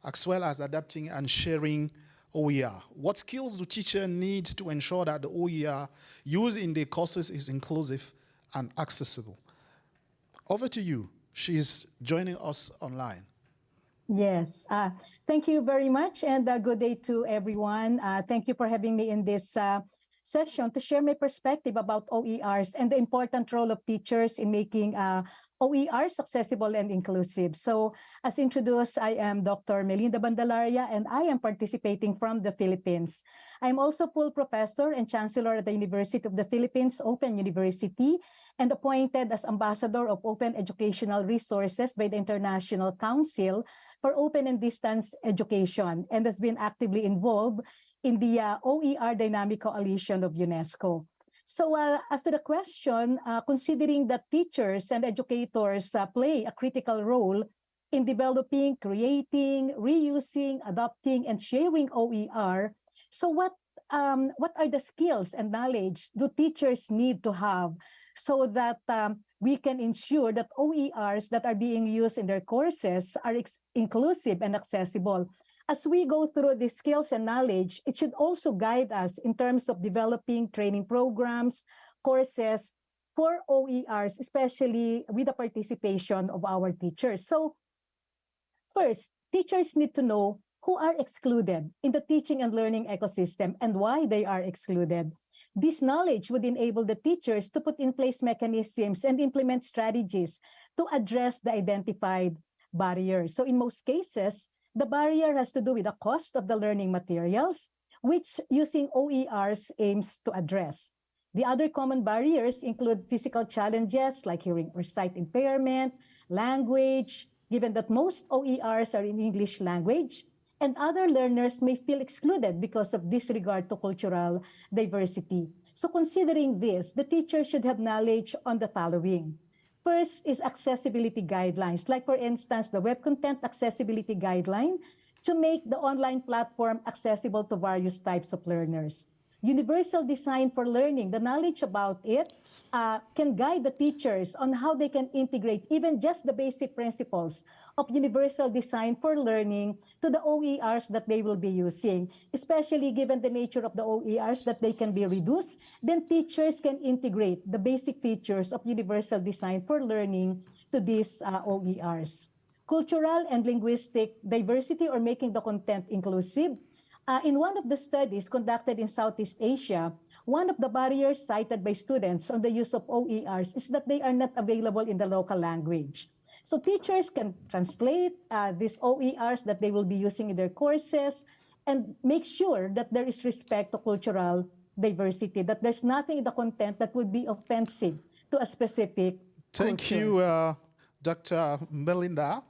as well as adapting and sharing OER. What skills do teachers need to ensure that the OER used in their courses is inclusive and accessible? Over to you. She's joining us online. Yes, thank you very much, and good day to everyone. Thank you for having me in this session to share my perspective about OERs and the important role of teachers in making OERs accessible and inclusive. So, as introduced, I am Dr. Melinda Bandalaria, and I am participating from the Philippines. I'm also full professor and chancellor at the University of the Philippines Open University, and appointed as ambassador of open educational resources by the International Council for Open and Distance Education, and has been actively involved in the OER Dynamic Coalition of UNESCO. So as to the question, considering that teachers and educators play a critical role in developing, creating, reusing, adopting, and sharing OER, so what are the skills and knowledge do teachers need to have so that we can ensure that OERs that are being used in their courses are inclusive and accessible? As we go through the skills and knowledge, it should also guide us in terms of developing training programs, courses for OERs, especially with the participation of our teachers. So first, teachers need to know who are excluded in the teaching and learning ecosystem and why they are excluded. This knowledge would enable the teachers to put in place mechanisms and implement strategies to address the identified barriers. So in most cases, the barrier has to do with the cost of the learning materials, which using OERs aims to address. The other common barriers include physical challenges like hearing or sight impairment, language, given that most OERs are in English language, and other learners may feel excluded because of disregard to cultural diversity. So considering this, the teacher should have knowledge on the following. First is accessibility guidelines, like for instance, the Web Content Accessibility Guideline to make the online platform accessible to various types of learners. Universal design for learning, the knowledge about it can guide the teachers on how they can integrate even just the basic principles of universal design for learning to the OERs that they will be using, especially given the nature of the OERs that they can be reduced. Then teachers can integrate the basic features of universal design for learning to these OERs. Cultural and linguistic diversity, or making the content inclusive. In one of the studies conducted in Southeast Asia, one of the barriers cited by students on the use of OERs is that they are not available in the local language. So teachers can translate these OERs that they will be using in their courses and make sure that there is respect to cultural diversity, that there's nothing in the content that would be offensive to a specific Thank culture. you, Dr. Melinda,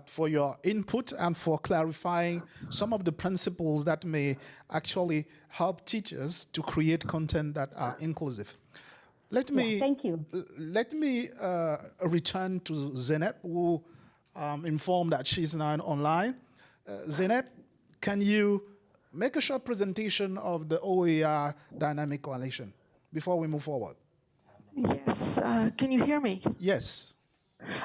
for your input and for clarifying some of the principles that may actually help teachers to create content that are inclusive. Let me return to Zeynep, who informed that she's now online. Zeynep, can you make a short presentation of the OER Dynamic Coalition before we move forward? Yes. Can you hear me? Yes.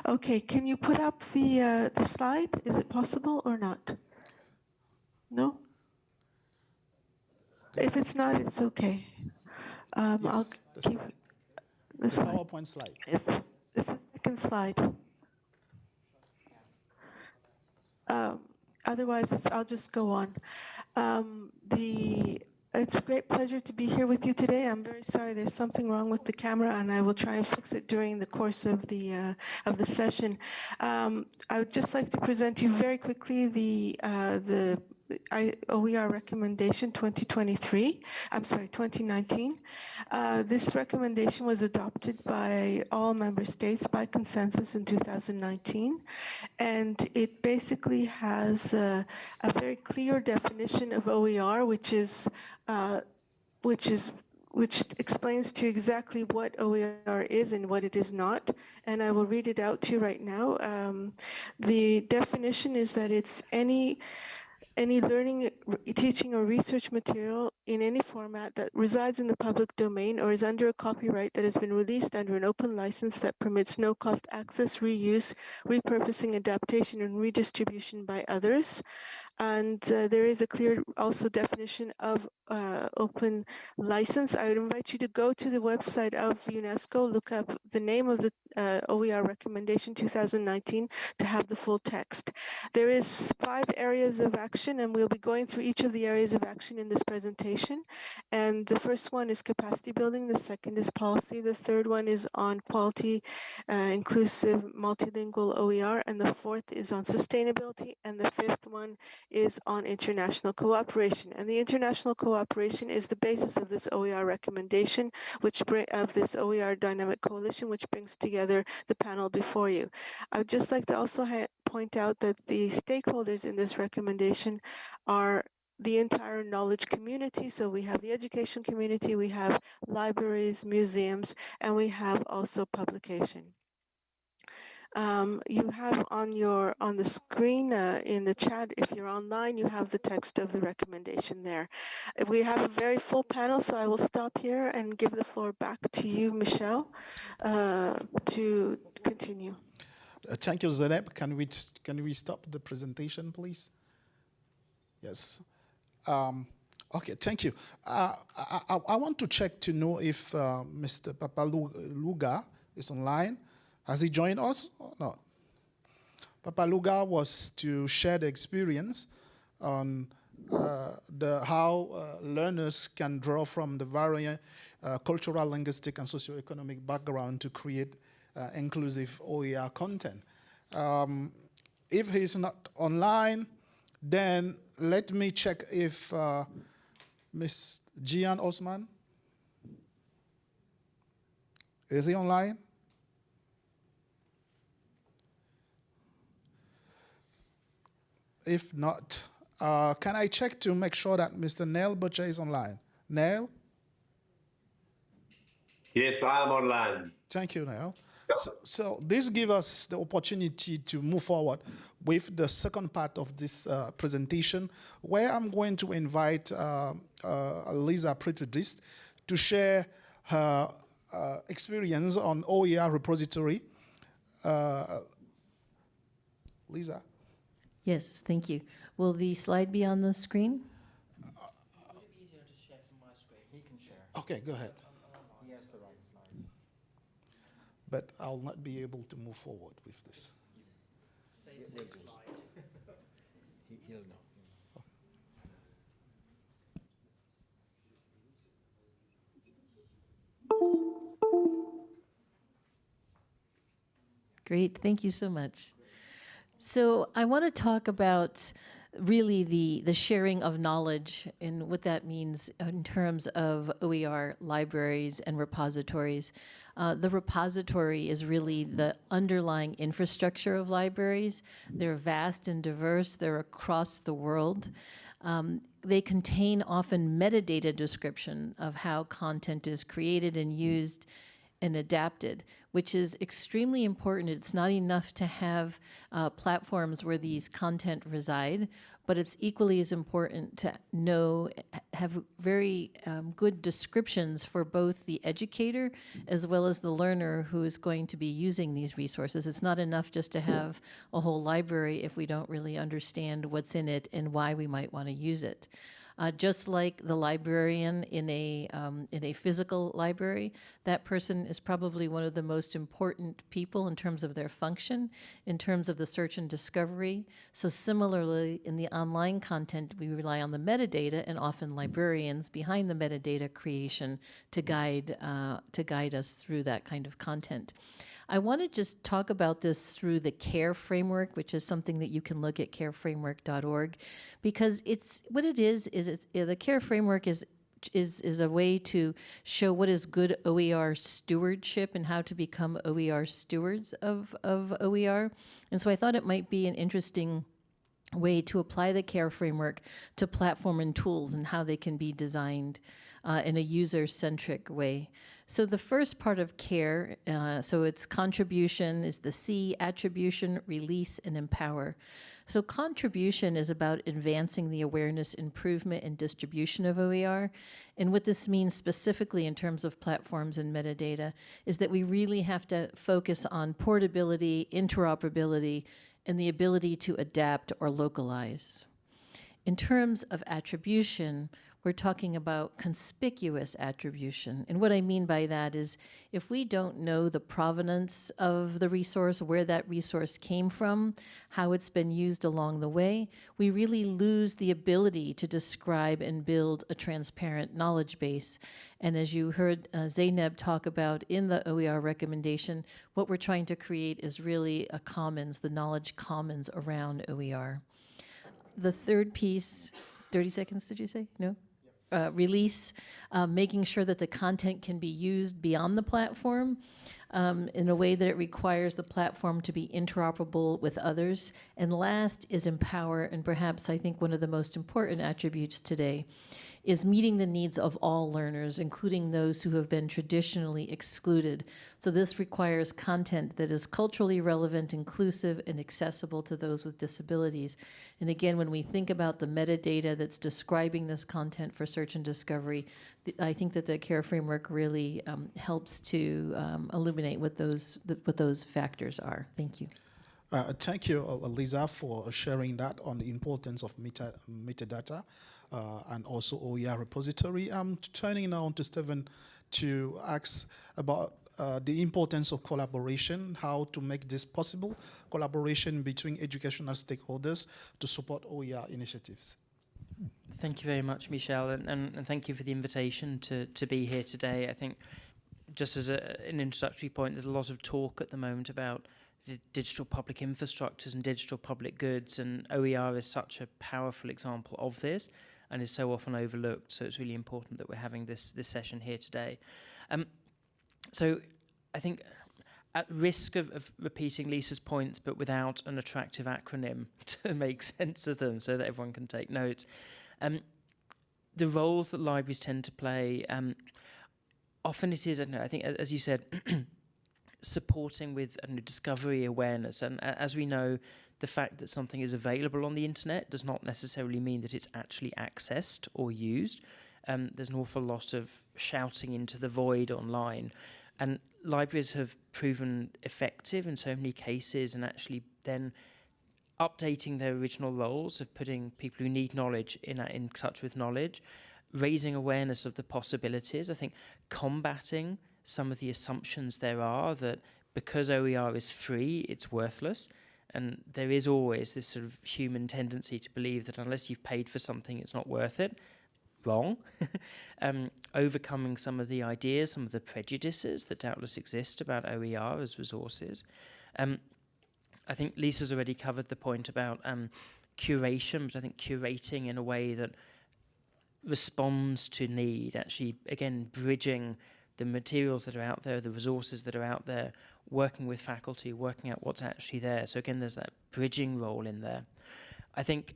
Okay. Can you put up the slide? Is it possible or not? No? If it's not, it's okay. I'll keep the slide. PowerPoint slide. It's the second slide. Otherwise, I'll just go on. It's a great pleasure to be here with you today. I'm very sorry there's something wrong with the camera, and I will try and fix it during the course of the session. I would just like to present you very quickly the OER recommendation 2019. This recommendation was adopted by all member states by consensus in 2019, and it basically has a very clear definition of OER, which explains to you exactly what OER is and what it is not. And I will read it out to you right now. The definition is that it's any learning, teaching, or research material in any format that resides in the public domain or is under a copyright that has been released under an open license that permits no-cost access, reuse, repurposing, adaptation, and redistribution by others. And there is a clear also definition of open license. I would invite you to go to the website of UNESCO, look up the name of the OER recommendation 2019 to have the full text. There is 5 areas of action, and we'll be going through each of the areas of action in this presentation. And the first one is capacity building, the second is policy, the third one is on quality, inclusive, multilingual OER, and the fourth is on sustainability, and the fifth one is on international cooperation. And the international cooperation is the basis of this OER recommendation, of this OER Dynamic Coalition, which brings together the panel before you. I would just like to also point out that the stakeholders in this recommendation are the entire knowledge community. So we have the education community, we have libraries, museums, and we have also publication. You have on the screen in the chat, if you're online, you have the text of the recommendation there. We have a very full panel, so I will stop here and give the floor back to you, Michelle, to continue. Thank you, Zeynep. Can we stop the presentation, please? Yes. Okay, thank you. I want to check to know if Mr. Papaluga is online. Has he joined us or not? Papaluga was to share the experience on how learners can draw from the various cultural, linguistic, and socioeconomic background to create inclusive OER content. If he's not online, then let me check if Ms. Jian Osman, is he online? If not, can I check to make sure that Mr. Neil Butcher is online? Neil? Yes, I am online. Thank you, Neil. So this gives us the opportunity to move forward with the second part of this presentation, where I'm going to invite Lisa Pretidist to share her experience on OER repository. Lisa? Yes, thank you. Will the slide be on the screen? Would it be easier to share from my screen? He can share. Okay, go ahead. He has the right slides. But I'll not be able to move forward with this. Say slide. He'll know. Great, thank you so much. So I want to talk about really the sharing of knowledge and what that means in terms of OER libraries and repositories. The repository is really the underlying infrastructure of libraries. They're vast and diverse. They're across the world. They contain often metadata description of how content is created and used and adapted, which is extremely important. It's not enough to have platforms where these content reside, but it's equally as important to know, have very good descriptions for both the educator as well as the learner who is going to be using these resources. It's not enough just to have a whole library if we don't really understand what's in it and why we might want to use it. Just like the librarian in a physical library, that person is probably one of the most important people in terms of their function, in terms of the search and discovery. So similarly, in the online content, we rely on the metadata and often librarians behind the metadata creation to guide us through that kind of content. I want to just talk about this through the CARE framework, which is something that you can look at careframework.org, because it's what it is the CARE framework is a way to show what is good OER stewardship and how to become OER stewards of OER. And so I thought it might be an interesting way to apply the CARE framework to platform and tools and how they can be designed in a user-centric way. So the first part of CARE, so its contribution is the C, attribution, release, and empower. So contribution is about advancing the awareness, improvement, and distribution of OER. And what this means specifically in terms of platforms and metadata is that we really have to focus on portability, interoperability, and the ability to adapt or localize. In terms of attribution, we're talking about conspicuous attribution. And what I mean by that is if we don't know the provenance of the resource, where that resource came from, how it's been used along the way, we really lose the ability to describe and build a transparent knowledge base. And as you heard Zainab talk about in the OER recommendation, what we're trying to create is really a commons, the knowledge commons around OER. The third piece, 30 seconds, did you say? No? Release, making sure that the content can be used beyond the platform in a way that it requires the platform to be interoperable with others. And last is empower, and perhaps I think one of the most important attributes today is meeting the needs of all learners, including those who have been traditionally excluded. So this requires content that is culturally relevant, inclusive, and accessible to those with disabilities. And again, when we think about the metadata that's describing this content for search and discovery, I think that the CARE framework really helps to illuminate what those factors are. Thank you. Thank you, Lisa, for sharing that on the importance of metadata and also OER repository. I'm turning now to Stephen to ask about the importance of collaboration, how to make this possible, collaboration between educational stakeholders to support OER initiatives. Thank you very much, Michelle, and thank you for the invitation to be here today. I think just as an introductory point, there's a lot of talk at the moment about digital public infrastructures and digital public goods, and OER is such a powerful example of this and is so often overlooked. So it's really important that we're having this session here today. So I think at risk of repeating Lisa's points, but without an attractive acronym to make sense of them so that everyone can take notes, the roles that libraries tend to play, often it is, I think, as you said, supporting with discovery awareness. And as we know, the fact that something is available on the internet does not necessarily mean that it's actually accessed or used. There's an awful lot of shouting into the void online. And libraries have proven effective in so many cases, and actually then updating their original roles of putting people who need knowledge in touch with knowledge, raising awareness of the possibilities. I think combating some of the assumptions there are that because OER is free, it's worthless. And there is always this sort of human tendency to believe that unless you've paid for something, it's not worth it. Wrong. Overcoming some of the ideas, some of the prejudices that doubtless exist about OER as resources. I think Lisa's already covered the point about curation, but I think curating in a way that responds to need, actually, again, bridging the materials that are out there, the resources that are out there, working with faculty, working out what's actually there. So again, there's that bridging role in there. I think,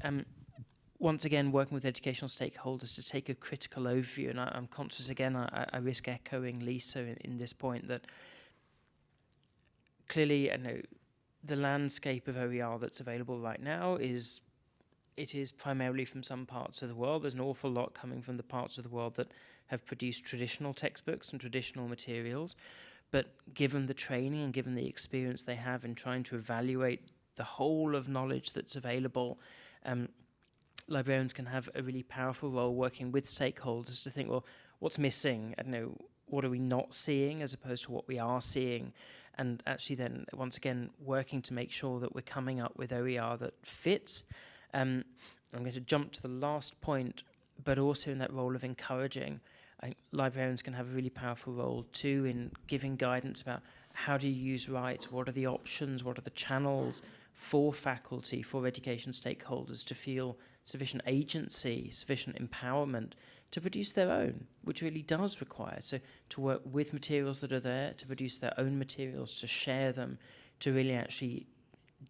once again, working with educational stakeholders to take a critical overview, and I'm conscious, again, I risk echoing Lisa in this point, that clearly, I know, the landscape of OER that's available right now is primarily from some parts of the world. There's an awful lot coming from the parts of the world that have produced traditional textbooks and traditional materials. But given the training and given the experience they have in trying to evaluate the whole of knowledge that's available, librarians can have a really powerful role working with stakeholders to think, well, what's missing? I don't know, what are we not seeing as opposed to what we are seeing? And actually then, once again, working to make sure that we're coming up with OER that fits. I'm going to jump to the last point, but also in that role of encouraging. I think librarians can have a really powerful role too in giving guidance about how do you use rights, what are the options, what are the channels for faculty, for education stakeholders to feel sufficient agency, sufficient empowerment to produce their own, which really does require. So to work with materials that are there, to produce their own materials, to share them, to really actually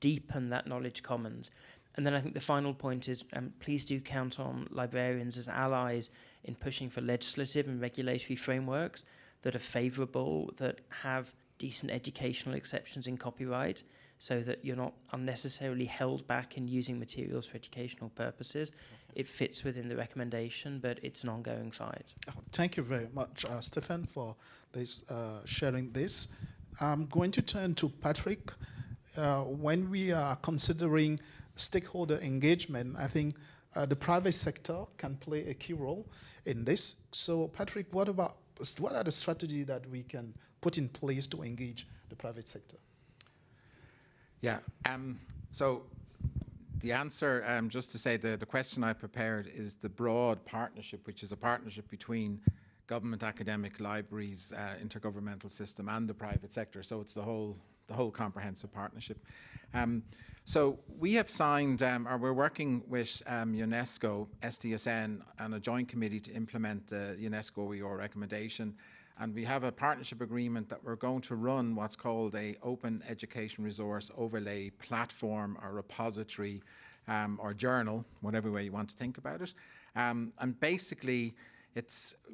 deepen that knowledge commons. And then I think the final point is please do count on librarians as allies in pushing for legislative and regulatory frameworks that are favourable, that have decent educational exceptions in copyright, so that you're not unnecessarily held back in using materials for educational purposes. Okay. It fits within the recommendation, but it's an ongoing fight. Thank you very much, Stephen, for this sharing this. I'm going to turn to Patrick. When we are considering stakeholder engagement, I think the private sector can play a key role in this. So, Patrick, what are the strategies that we can put in place to engage the private sector? Yeah, so the answer, just to say, the question I prepared is the broad partnership, which is a partnership between government, academic, libraries, intergovernmental system, and the private sector. So it's the whole comprehensive partnership. So we have signed, or we're working with UNESCO, SDSN, and a joint committee to implement the UNESCO OER recommendation. And we have a partnership agreement that we're going to run what's called a open education resource overlay platform or repository or journal, whatever way you want to think about it. And basically,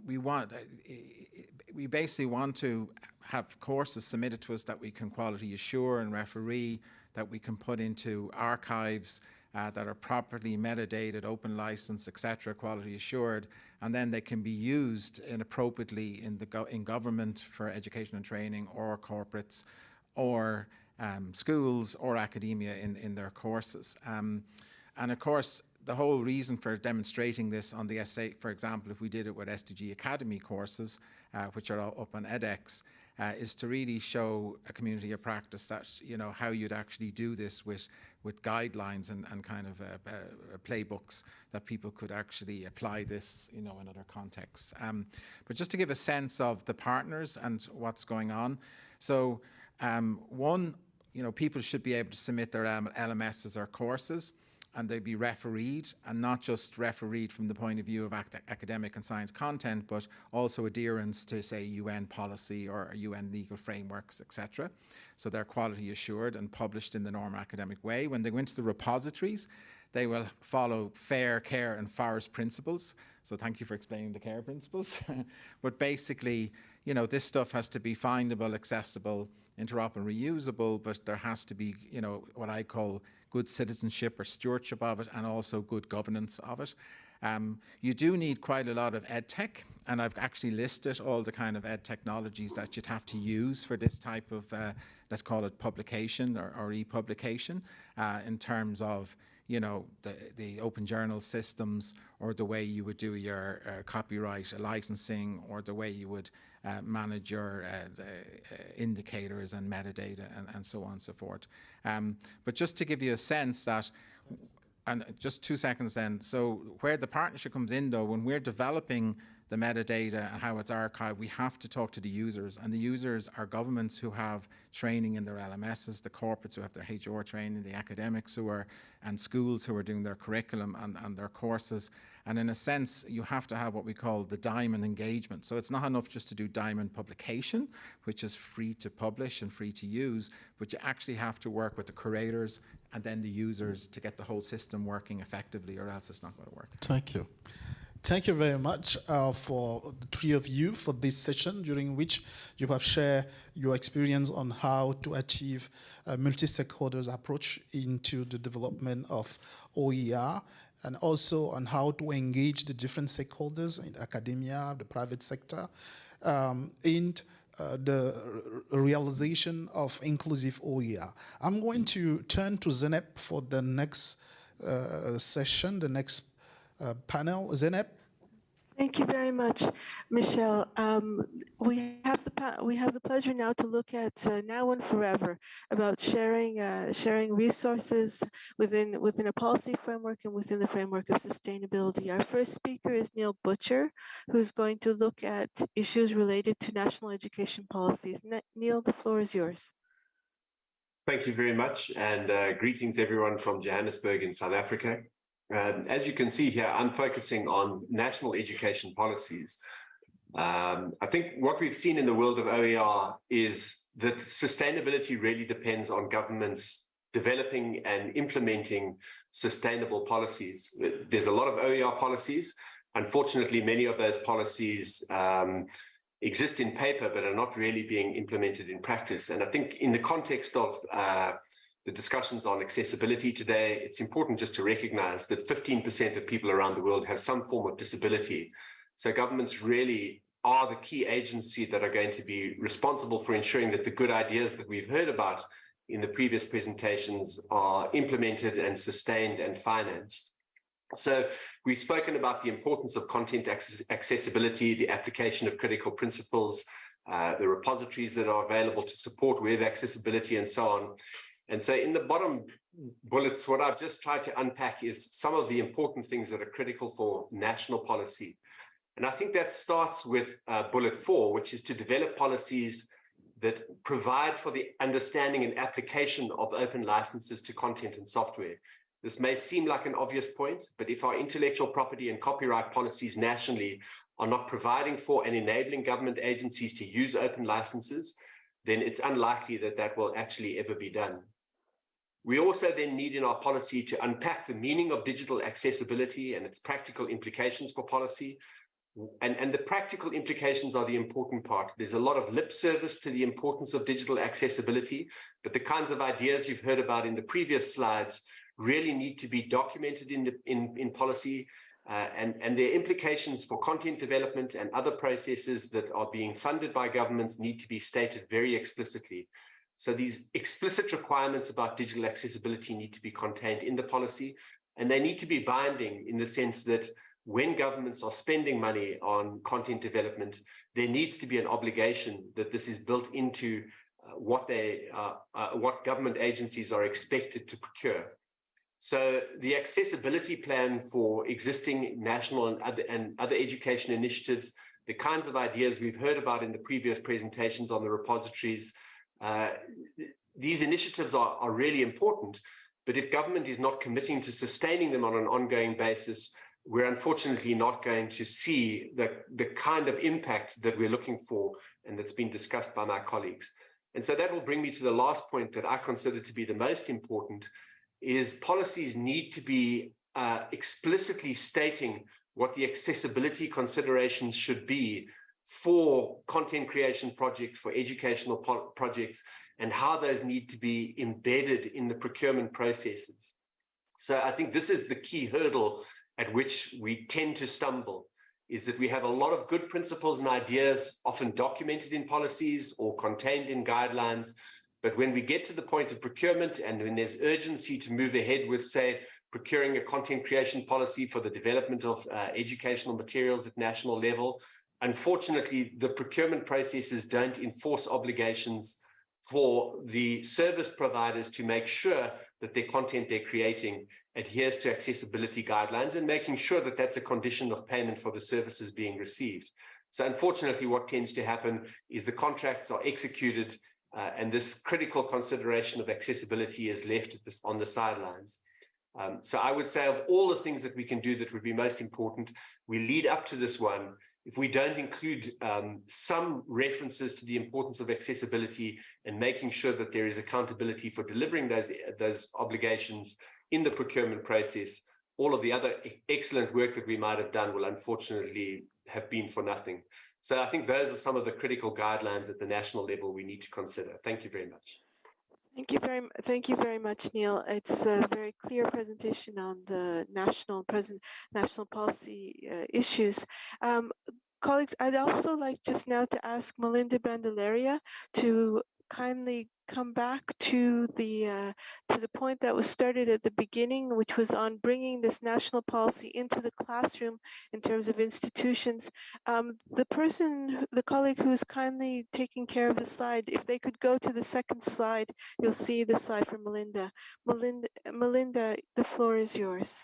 we basically want to have courses submitted to us that we can quality assure and referee, that we can put into archives that are properly metadated, open license, etc., quality assured, and then they can be used inappropriately in government for education and training, or corporates, or schools, or academia in their courses. And of course, the whole reason for demonstrating this on the SA, for example, if we did it with SDG Academy courses, which are up on edX, is to really show a community of practice that, how you'd actually do this with guidelines and kind of playbooks that people could actually apply this, in other contexts. But just to give a sense of the partners and what's going on. So one, people should be able to submit their LMSs or courses, and they'd be refereed, and not just refereed from the point of view of academic and science content, but also adherence to, say, UN policy or UN legal frameworks, etc. So they're quality assured and published in the normal academic way. When they go into the repositories, they will follow fair, care, and forest principles. So thank you for explaining the care principles. But basically, you know, this stuff has to be findable, accessible, interoperable, reusable, but there has to be, you know, what I call good citizenship or stewardship of it, and also good governance of it. You do need quite a lot of ed tech, and I've actually listed all the kind of ed technologies that you'd have to use for this type of, let's call it publication or e-publication, in terms of, you know, the open journal systems, or the way you would do your copyright licensing, or the way you would manage your indicators and metadata, and so on and so forth. But just to give you a sense that, and just 2 seconds then, so where the partnership comes in though, when we're developing the metadata and how it's archived, we have to talk to the users, and the users are governments who have training in their LMSs, the corporates who have their HR training, the academics who are, and schools who are doing their curriculum and their courses. And in a sense, you have to have what we call the diamond engagement. So it's not enough just to do diamond publication, which is free to publish and free to use, but you actually have to work with the curators and then the users to get the whole system working effectively, or else it's not going to work. Thank you. Thank you very much for the three of you for this session, during which you have shared your experience on how to achieve a multi-stakeholders approach into the development of OER, and also on how to engage the different stakeholders in academia, the private sector, in the realization of inclusive OER. I'm going to turn to Zeynep for the next session, the next panel. Zeynep? Thank you very much, Michelle. We have the pleasure now to look at now and forever, about sharing resources within a policy framework and within the framework of sustainability. Our first speaker is Neil Butcher, who's going to look at issues related to national education policies. Neil, the floor is yours. Thank you very much, and greetings everyone from Johannesburg in South Africa. As you can see here, I'm focusing on national education policies. I think what we've seen in the world of OER is that sustainability really depends on governments developing and implementing sustainable policies. There's a lot of OER policies. Unfortunately, many of those policies exist in paper, but are not really being implemented in practice. And I think in the context of the discussions on accessibility today, it's important just to recognize that 15% of people around the world have some form of disability. So governments really are the key agency that are going to be responsible for ensuring that the good ideas that we've heard about in the previous presentations are implemented and sustained and financed. So we've spoken about the importance of content accessibility, the application of critical principles, the repositories that are available to support web accessibility, and so on. And so in the bottom bullets, what I've just tried to unpack is some of the important things that are critical for national policy. And I think that starts with bullet 4, which is to develop policies that provide for the understanding and application of open licenses to content and software. This may seem like an obvious point, but if our intellectual property and copyright policies nationally are not providing for and enabling government agencies to use open licenses, then it's unlikely that that will actually ever be done. We also then need in our policy to unpack the meaning of digital accessibility and its practical implications for policy. And the practical implications are the important part. There's a lot of lip service to the importance of digital accessibility, but the kinds of ideas you've heard about in the previous slides really need to be documented in policy, and their implications for content development and other processes that are being funded by governments need to be stated very explicitly. So these explicit requirements about digital accessibility need to be contained in the policy, and they need to be binding in the sense that when governments are spending money on content development, there needs to be an obligation that this is built into what government agencies are expected to procure. So the accessibility plan for existing national and other education initiatives, the kinds of ideas we've heard about in the previous presentations on the repositories, these initiatives are really important, but if government is not committing to sustaining them on an ongoing basis, we're unfortunately not going to see the kind of impact that we're looking for and that's been discussed by my colleagues. And so that will bring me to the last point that I consider to be the most important, is policies need to be explicitly stating what the accessibility considerations should be for content creation projects, for educational projects, and how those need to be embedded in the procurement processes. So I think this is the key hurdle at which we tend to stumble, is that we have a lot of good principles and ideas often documented in policies or contained in guidelines. But when we get to the point of procurement and when there's urgency to move ahead with, say, procuring a content creation policy for the development of educational materials at national level, unfortunately, the procurement processes don't enforce obligations for the service providers to make sure that their content they're creating adheres to accessibility guidelines and making sure that that's a condition of payment for the services being received. So unfortunately, what tends to happen is the contracts are executed and this critical consideration of accessibility is left on the sidelines. So I would say of all the things that we can do that would be most important, we lead up to this one. If we don't include some references to the importance of accessibility and making sure that there is accountability for delivering those obligations in the procurement process, all of the other excellent work that we might have done will unfortunately have been for nothing. So I think those are some of the critical guidelines at the national level we need to consider. Thank you very much. Thank you very much, Neil. It's a very clear presentation on the national policy issues. Colleagues, I'd also like just now to ask Melinda Bandelaria to kindly come back to the point that was started at the beginning, which was on bringing this national policy into the classroom in terms of institutions. The colleague who's kindly taking care of the slide, if they could go to the second slide, you'll see the slide from Melinda. Melinda, the floor is yours.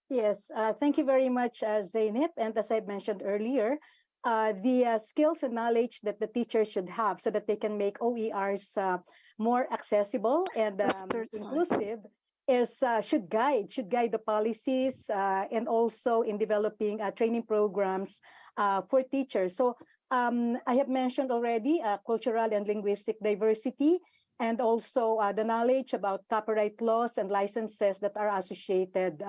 Yes, thank you very much, Zeynep. And as I mentioned earlier, the skills and knowledge that the teachers should have so that they can make OERs more accessible and inclusive should guide the policies and also in developing training programs for teachers. So I have mentioned already cultural and linguistic diversity, and also the knowledge about copyright laws and licenses that are associated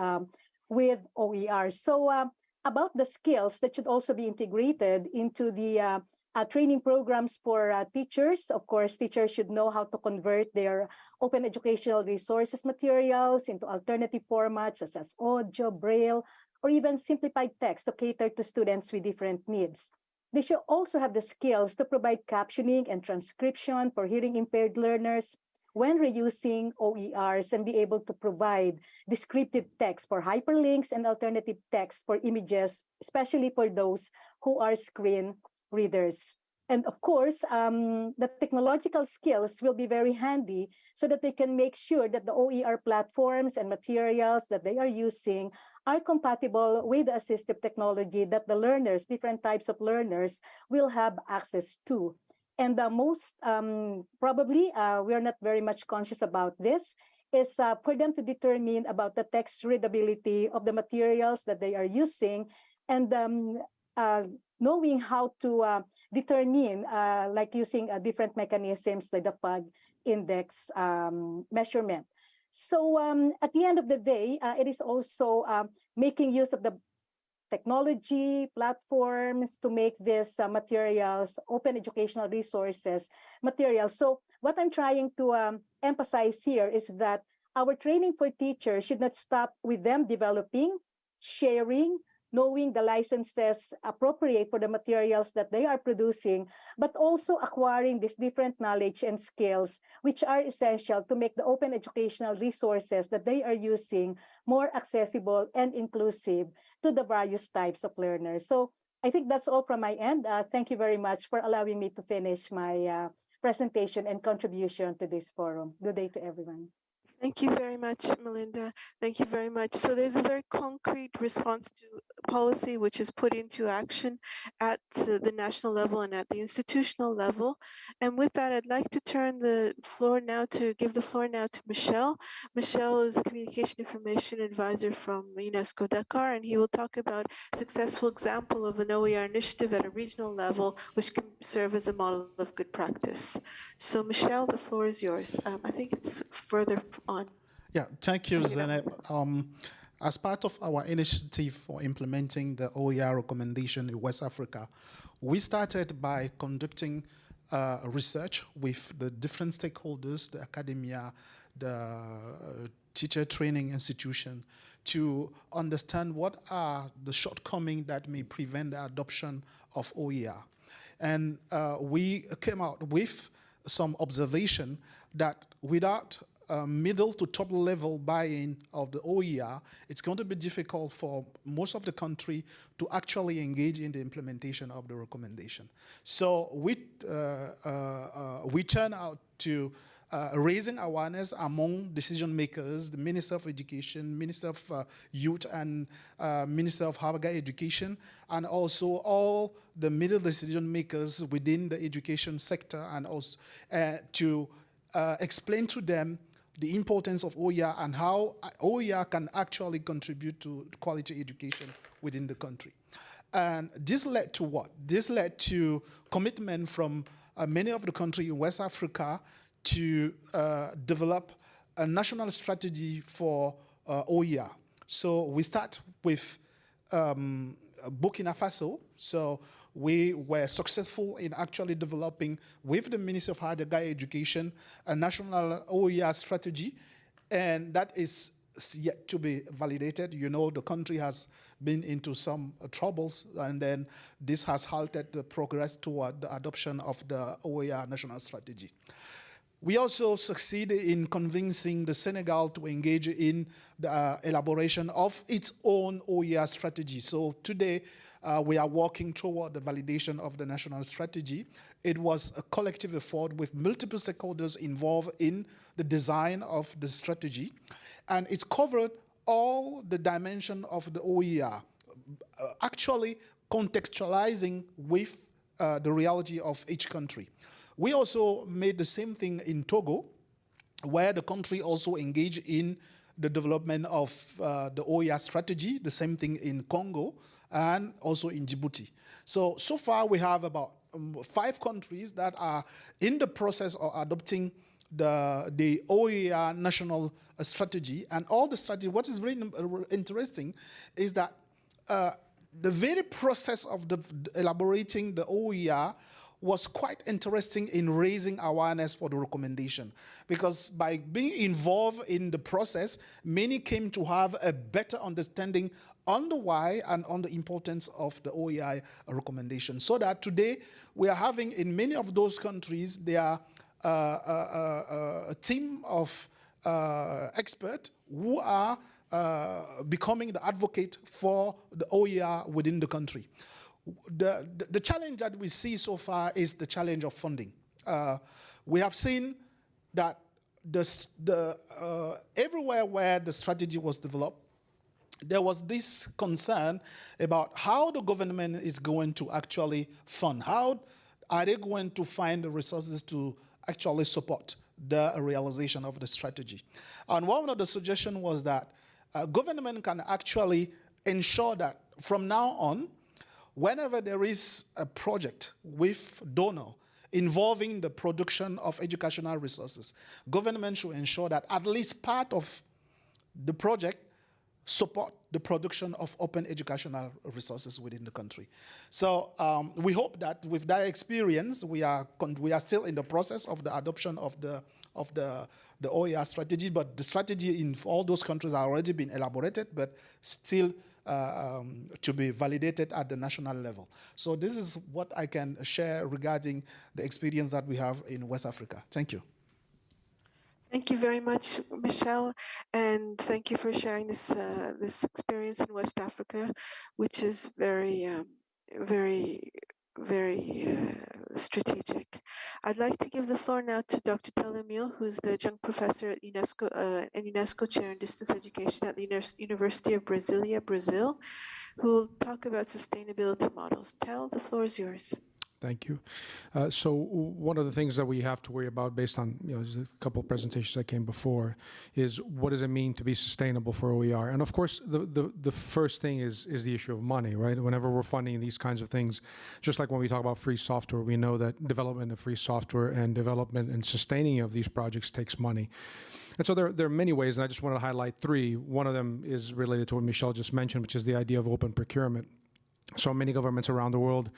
with OERs. So about the skills that should also be integrated into the training programs for teachers. Of course, teachers should know how to convert their open educational resources materials into alternative formats such as audio, braille, or even simplified text to cater to students with different needs. They should also have the skills to provide captioning and transcription for hearing impaired learners when reusing OERs and be able to provide descriptive text for hyperlinks and alternative text for images, especially for those who are screen readers. And of course, the technological skills will be very handy so that they can make sure that the OER platforms and materials that they are using are compatible with the assistive technology that the learners, different types of learners, will have access to. And the most probably, we are not very much conscious about this, is for them to determine about the text readability of the materials that they are using, and knowing how to determine, like using different mechanisms like the PAG index measurement. So at the end of the day, it is also making use of the technology platforms to make these materials, open educational resources materials. So what I'm trying to emphasize here is that our training for teachers should not stop with them developing, sharing, knowing the licenses appropriate for the materials that they are producing, but also acquiring these different knowledge and skills, which are essential to make the open educational resources that they are using more accessible and inclusive to the various types of learners. So I think that's all from my end. Thank you very much for allowing me to finish my presentation and contribution to this forum. Good day to everyone. Thank you very much, Melinda. Thank you very much. So there's a very concrete response to policy which is put into action at the national level and at the institutional level. And with that, I'd like to turn the floor now to Michel. Michel is a communication information advisor from UNESCO Dakar, and he will talk about a successful example of an OER initiative at a regional level, which can serve as a model of good practice. So Michel, the floor is yours. I think it's further on. Yeah, thank you, Zeynep. As part of our initiative for implementing the OER recommendation in West Africa, we started by conducting research with the different stakeholders, the academia, the teacher training institution, to understand what are the shortcomings that may prevent the adoption of OER. And we came out with some observation that without middle to top level buy-in of the OER, it's going to be difficult for most of the country to actually engage in the implementation of the recommendation. So we turn out to raising awareness among decision makers, the Minister of Education, Minister of Youth, and Minister of Higher Education, and also all the middle decision makers within the education sector, and also to explain to them the importance of OER and how OER can actually contribute to quality education within the country. And this led to what? This led to commitment from many of the countries in West Africa to develop a national strategy for OER. So we start with Burkina Faso. So we were successful in actually developing with the Ministry of Higher Education a national OER strategy, and that is yet to be validated. You know, the country has been into some troubles, and then this has halted the progress toward the adoption of the OER national strategy. We also succeeded in convincing the Senegal to engage in the elaboration of its own OER strategy. So today, we are working toward the validation of the national strategy. It was a collective effort with multiple stakeholders involved in the design of the strategy. And it's covered all the dimension of the OER, actually contextualizing with the reality of each country. We also made the same thing in Togo, where the country also engaged in the development of the OER strategy, the same thing in Congo, and also in Djibouti. So far we have about 5 countries that are in the process of adopting the OER national strategy. And all the strategy, what is very interesting is that the very process of elaborating the OER was quite interesting in raising awareness for the recommendation, because by being involved in the process, many came to have a better understanding on the why and on the importance of the OER recommendation. So that today we are having in many of those countries, there are a team of experts who are becoming the advocate for the OER within the country. The challenge that we see so far is the challenge of funding. We have seen that everywhere where the strategy was developed, there was this concern about how the government is going to actually fund. How are they going to find the resources to actually support the realization of the strategy? And one of the suggestions was that government can actually ensure that from now on, whenever there is a project with donor involving the production of educational resources, government should ensure that at least part of the project support the production of open educational resources within the country. So we hope that with that experience, we are still in the process of the adoption of the OER strategy, but the strategy in all those countries has already been elaborated, but still to be validated at the national level. So this is what I can share regarding the experience that we have in West Africa. Thank you. Thank you very much, Michelle, and thank you for sharing this this experience in West Africa, which is very, very strategic. I'd like to give the floor now to Dr. Telemil, who's the adjunct professor at UNESCO and UNESCO chair in distance education at the University of Brasilia, Brazil, who will talk about sustainability models. Tel, the floor is yours. Thank you. So one of the things that we have to worry about, based on just a couple of presentations that came before, is what does it mean to be sustainable for OER? And of course, the first thing is the issue of money, right? Whenever we're funding these kinds of things, just like when we talk about free software, we know that development of free software and development and sustaining of these projects takes money. And so there are many ways, and I just want to highlight three. One of them is related to what Michelle just mentioned, which is the idea of open procurement. So many governments around the world,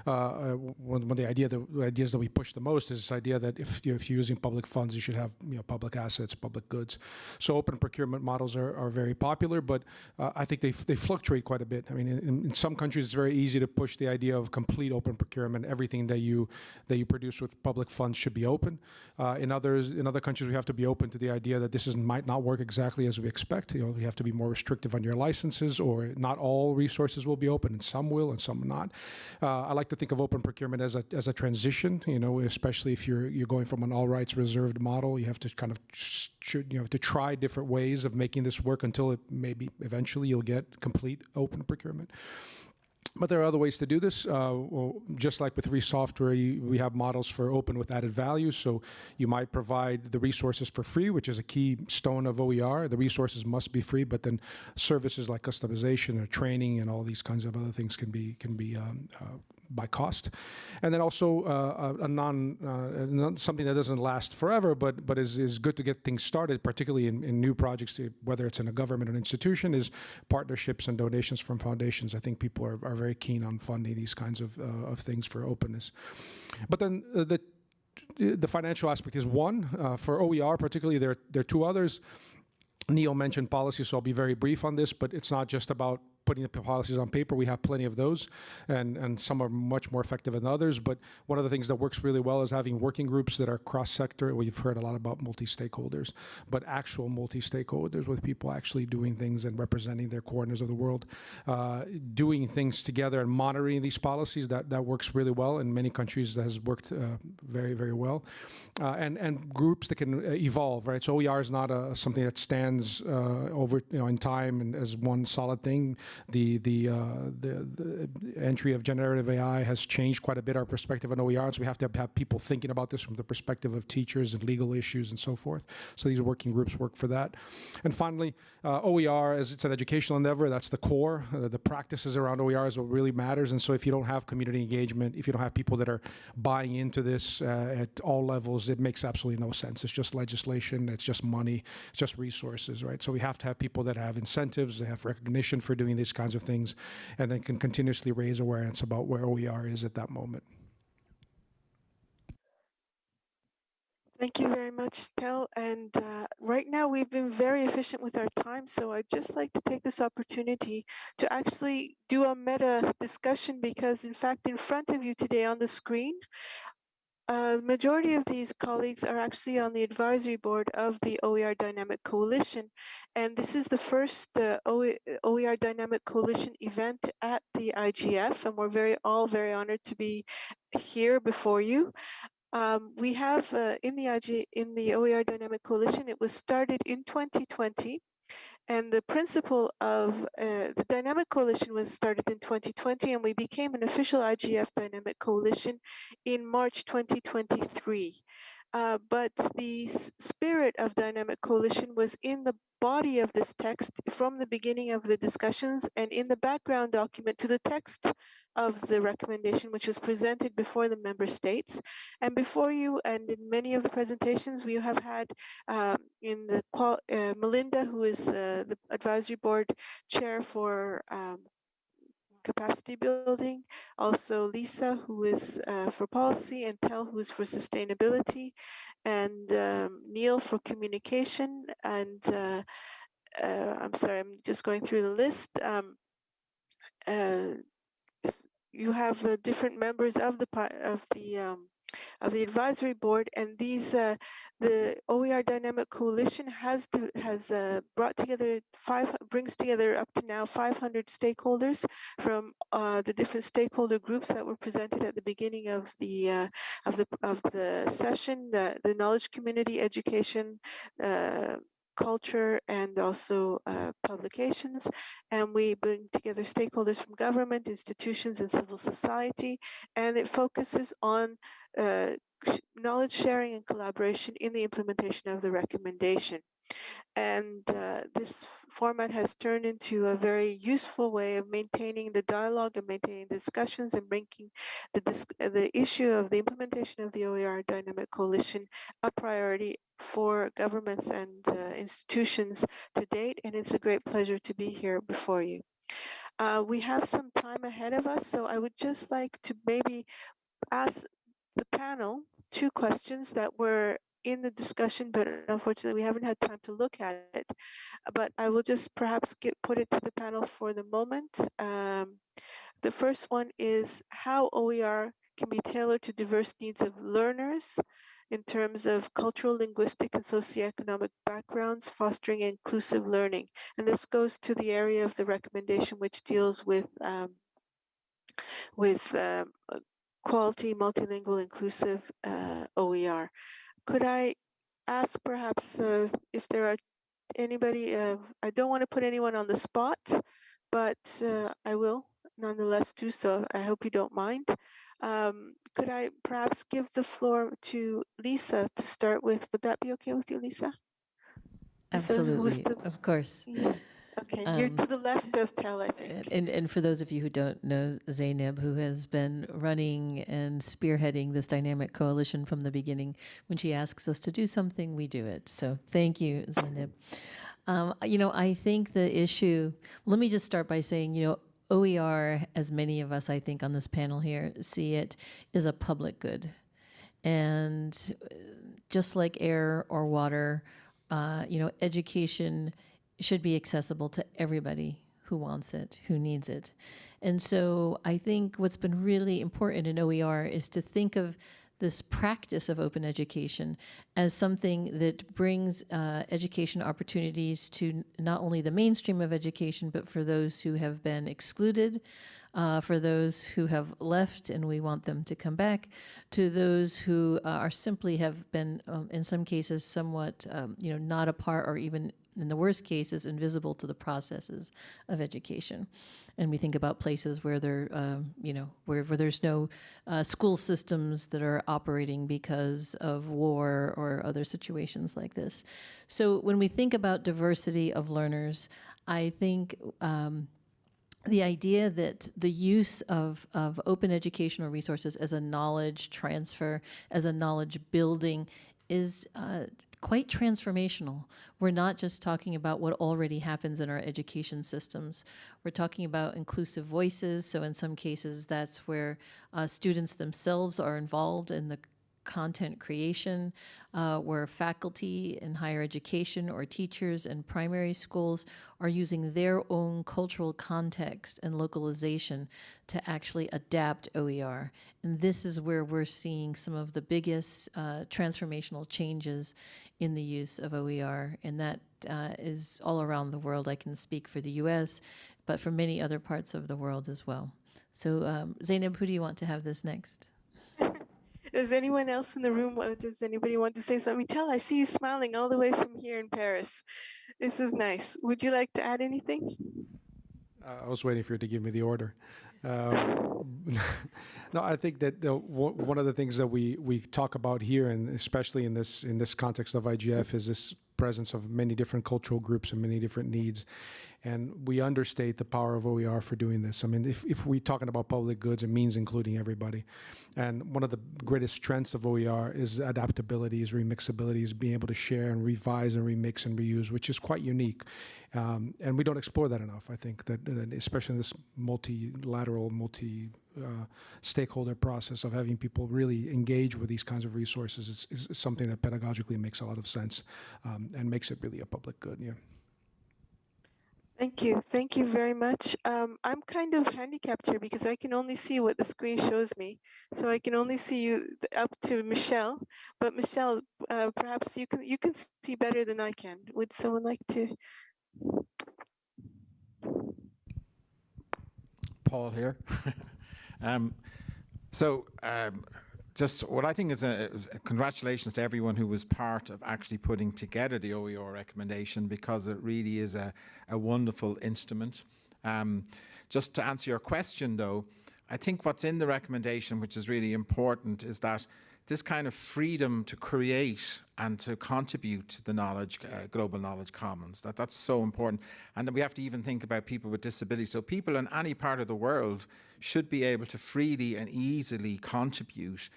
one of the ideas that we push the most is this idea that if you're using public funds, you should have public assets, public goods. So open procurement models are very popular, but I think they fluctuate quite a bit. I mean, in some countries, it's very easy to push the idea of complete open procurement. Everything that you produce with public funds should be open. In other countries, we have to be open to the idea that this might not work exactly as we expect. We have to be more restrictive on your licenses, or not all resources will be open, and some will and some not. I like to think of open procurement as a transition, especially if you're going from an all rights reserved model. You have to kind of to try different ways of making this work until maybe eventually you'll get complete open procurement. But there are other ways to do this. Just like with free software, we have models for open with added value. So you might provide the resources for free, which is a key stone of OER. The resources must be free, but then services like customization or training and all these kinds of other things can be by cost. And then also something that doesn't last forever, but is good to get things started, particularly in new projects, whether it's in a government or an institution, is partnerships and donations from foundations. I think people are very keen on funding these kinds of things for openness. But then the financial aspect is one. For OER particularly, there are two others. Neil mentioned policy, so I'll be very brief on this, but it's not just about putting the policies on paper. We have plenty of those, and some are much more effective than others. But one of the things that works really well is having working groups that are cross-sector. We've heard a lot about multi-stakeholders, but actual multi-stakeholders with people actually doing things and representing their corners of the world, doing things together and monitoring these policies. That works really well. In many countries, that has worked very, very well. And groups that can evolve, right? So OER is not something that stands over in time and as one solid thing. The entry of generative AI has changed quite a bit our perspective on OER, so we have to have people thinking about this from the perspective of teachers and legal issues and so forth. So these working groups work for that. And finally, OER, as it's an educational endeavor, that's the core. The practices around OER is what really matters. And so if you don't have community engagement, if you don't have people that are buying into this at all levels, it makes absolutely no sense. It's just legislation, it's just money, it's just resources, right? So we have to have people that have incentives, they have recognition for doing these kinds of things, and then can continuously raise awareness about where OER is at that moment. Thank you very much, Tel. And right now we've been very efficient with our time, so I'd just like to take this opportunity to actually do a meta discussion, because in fact, in front of you today on the screen, the majority of these colleagues are actually on the advisory board of the OER Dynamic Coalition. And this is the first OER Dynamic Coalition event at the IGF, and we're all very honored to be here before you. We have in the OER Dynamic Coalition, it was started in 2020. And the principle of the Dynamic Coalition was started in 2020, and we became an official IGF Dynamic Coalition in March 2023. But the spirit of Dynamic Coalition was in the body of this text from the beginning of the discussions and in the background document to the text of the recommendation, which was presented before the member states. And before you, and in many of the presentations, we have had Melinda, who is the advisory board chair for capacity building, also Lisa, who is for policy, and Tel, who is for sustainability, and Neil for communication, and I'm sorry, I'm just going through the list. You have different members of the advisory board, and these the OER Dynamic Coalition brings together up to now 500 stakeholders from the different stakeholder groups that were presented at the beginning of the session: the knowledge community, education, culture and also publications. And we bring together stakeholders from government, institutions, and civil society. And it focuses on knowledge sharing and collaboration in the implementation of the recommendation. And this format has turned into a very useful way of maintaining the dialogue and maintaining discussions and making the issue of the implementation of the OER Dynamic Coalition a priority for governments and institutions to date. And it's a great pleasure to be here before you. We have some time ahead of us, so I would just like to maybe ask the panel two questions that were in the discussion, but unfortunately we haven't had time to look at it. But I will just perhaps put it to the panel for the moment. The first one is how OER can be tailored to diverse needs of learners in terms of cultural, linguistic, and socioeconomic backgrounds, fostering inclusive learning. And this goes to the area of the recommendation which deals with quality, multilingual, inclusive OER. Could I ask perhaps if there are anybody, I don't want to put anyone on the spot, but I will nonetheless do so. I hope you don't mind. Could I perhaps give the floor to Lisa to start with? Would that be okay with you, Lisa? Absolutely, of course. Yeah. Okay, you're to the left of Tel, I think. And for those of you who don't know Zainab, who has been running and spearheading this dynamic coalition from the beginning, when she asks us to do something, we do it. So thank you, Zainab. I think the issue, let me just start by saying, OER, as many of us, I think, on this panel here see it, is a public good. And just like air or water, education should be accessible to everybody who wants it, who needs it. And so I think what's been really important in OER is to think of this practice of open education as something that brings education opportunities to not only the mainstream of education, but for those who have been excluded, for those who have left and we want them to come back, to those who are simply have been, in some cases, somewhat, not a part or even in the worst cases, invisible to the processes of education. And we think about places where there, where there's no school systems that are operating because of war or other situations like this. So when we think about diversity of learners, I think the idea that the use of open educational resources as a knowledge transfer, as a knowledge building is quite transformational. We're not just talking about what already happens in our education systems. We're talking about inclusive voices. So in some cases, that's where students themselves are involved in the content creation, where faculty in higher education or teachers in primary schools are using their own cultural context and localization to actually adapt OER. And this is where we're seeing some of the biggest transformational changes in the use of OER, and that is all around the world. I can speak for the US, but for many other parts of the world as well. So Zainab, who do you want to have this next? Does anyone else in the room, does anybody want to say something? Tell, I see you smiling all the way from here in Paris. This is nice. Would you like to add anything? I was waiting for you to give me the order. No, I think that one of the things that we talk about here, and especially in this context of IGF, is this presence of many different cultural groups and many different needs. And we understate the power of OER for doing this. I mean, if we're talking about public goods, it means including everybody. And one of the greatest strengths of OER is adaptability, is remixability, is being able to share and revise and remix and reuse, which is quite unique. And we don't explore that enough, I think, that especially in this multilateral, stakeholder process of having people really engage with these kinds of resources is something that pedagogically makes a lot of sense and makes it really a public good. Yeah. Thank you. Thank you very much. I'm kind of handicapped here because I can only see what the screen shows me. So I can only see you up to Michelle. But Michelle, perhaps you can see better than I can. Would someone like to? Paul here. just what I think is congratulations to everyone who was part of actually putting together the OER recommendation, because it really is a wonderful instrument. Just to answer your question though, I think what's in the recommendation, which is really important, is that this kind of freedom to create and to contribute to the knowledge, global knowledge commons, that's so important. And then we have to even think about people with disabilities. So people in any part of the world should be able to freely and easily contribute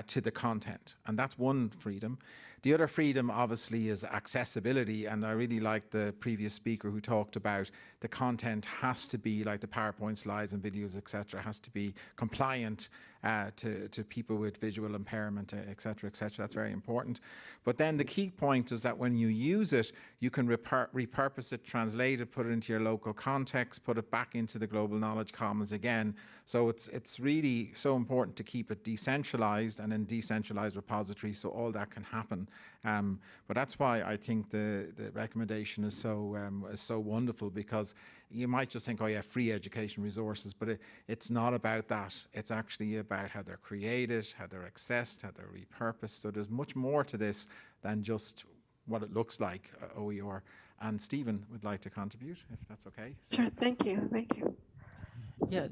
to the content. And that's one freedom. The other freedom, obviously, is accessibility. And I really like the previous speaker who talked about the content has to be, like the PowerPoint slides and videos, etc., has to be compliant to people with visual impairment, etc., etc. That's very important. But then the key point is that when you use it, you can repurpose it, translate it, put it into your local context, put it back into the global knowledge commons again. So it's really so important to keep it decentralized and in decentralized repositories, so all that can happen. But that's why I think the recommendation is so wonderful, because you might just think, oh yeah, free education resources, but it's not about that. It's actually about how they're created, how they're accessed, how they're repurposed. So there's much more to this than just what it looks like, OER. And Stephen would like to contribute, if that's okay. Sure, thank you, thank you. Yeah,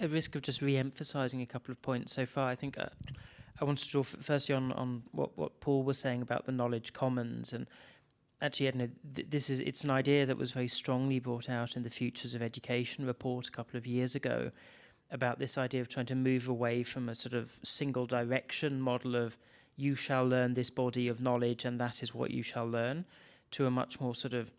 at risk of just re-emphasizing a couple of points so far, I think I want to draw firstly on what Paul was saying about the knowledge commons. And actually, it's an idea that was very strongly brought out in the Futures of Education report a couple of years ago, about this idea of trying to move away from a sort of single direction model of you shall learn this body of knowledge and that is what you shall learn, to a much more sort of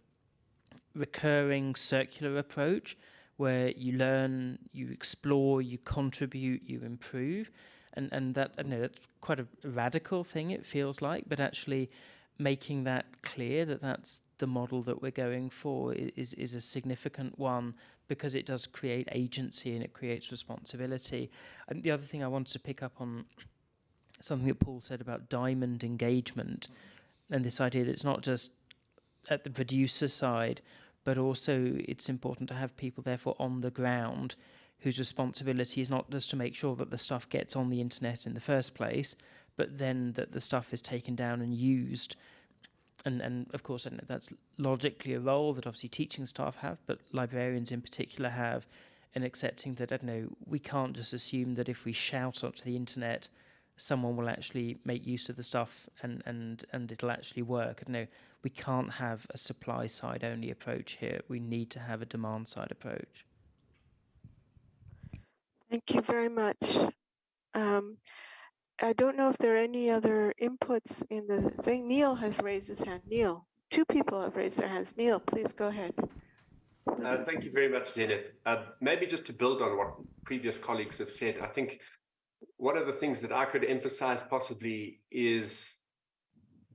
recurring circular approach, where you learn, you explore, you contribute, you improve. And that, I know that's quite a radical thing, it feels like, but actually making that clear that that's the model that we're going for is a significant one, because it does create agency and it creates responsibility. And the other thing I wanted to pick up on, something that Paul said about diamond engagement, and this idea that it's not just at the producer side, but also it's important to have people therefore on the ground whose responsibility is not just to make sure that the stuff gets on the internet in the first place, but then that the stuff is taken down and used. And of course, I know that's logically a role that obviously teaching staff have, but librarians in particular have, in accepting that, I don't know, we can't just assume that if we shout onto the internet, someone will actually make use of the stuff and it'll actually work. I don't know, we can't have a supply side only approach here. We need to have a demand side approach. Thank you very much. I don't know if there are any other inputs in the thing. Neil has raised his hand. Neil, two people have raised their hands. Neil, please go ahead. Thank you very much, Zenit. Maybe just to build on what previous colleagues have said, I think one of the things that I could emphasize possibly is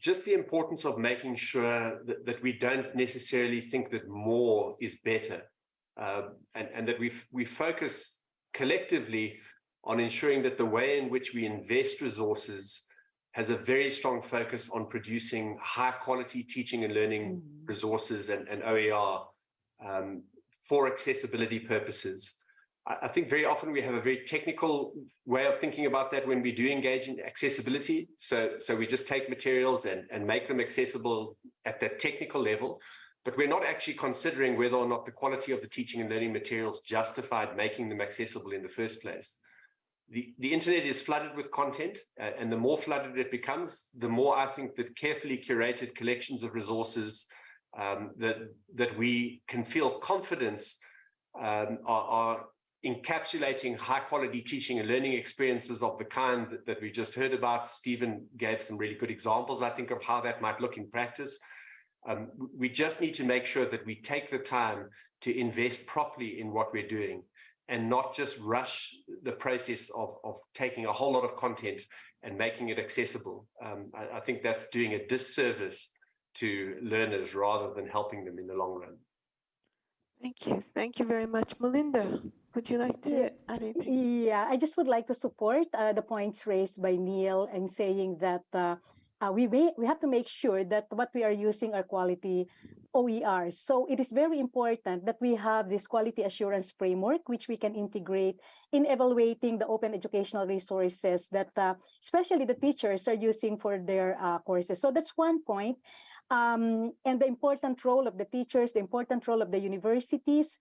just the importance of making sure that we don't necessarily think that more is better, and that we focus collectively on ensuring that the way in which we invest resources has a very strong focus on producing high quality teaching and learning resources and OER for accessibility purposes. I think very often we have a very technical way of thinking about that when we do engage in accessibility. So we just take materials and make them accessible at that technical level, but we're not actually considering whether or not the quality of the teaching and learning materials justified making them accessible in the first place. The internet is flooded with content, and the more flooded it becomes, the more I think that carefully curated collections of resources that we can feel confidence are encapsulating high quality teaching and learning experiences of the kind that we just heard about. Stephen gave some really good examples, I think, of how that might look in practice. We just need to make sure that we take the time to invest properly in what we're doing, and not just rush the process of taking a whole lot of content and making it accessible. I think that's doing a disservice to learners rather than helping them in the long run. Thank you. Thank you very much. Melinda, would you like to add anything? Yeah, I just would like to support the points raised by Neil, and saying that we have to make sure that what we are using are quality OERs. So it is very important that we have this quality assurance framework, which we can integrate in evaluating the open educational resources that especially the teachers are using for their courses. So that's one point. And the important role of the teachers, the important role of the universities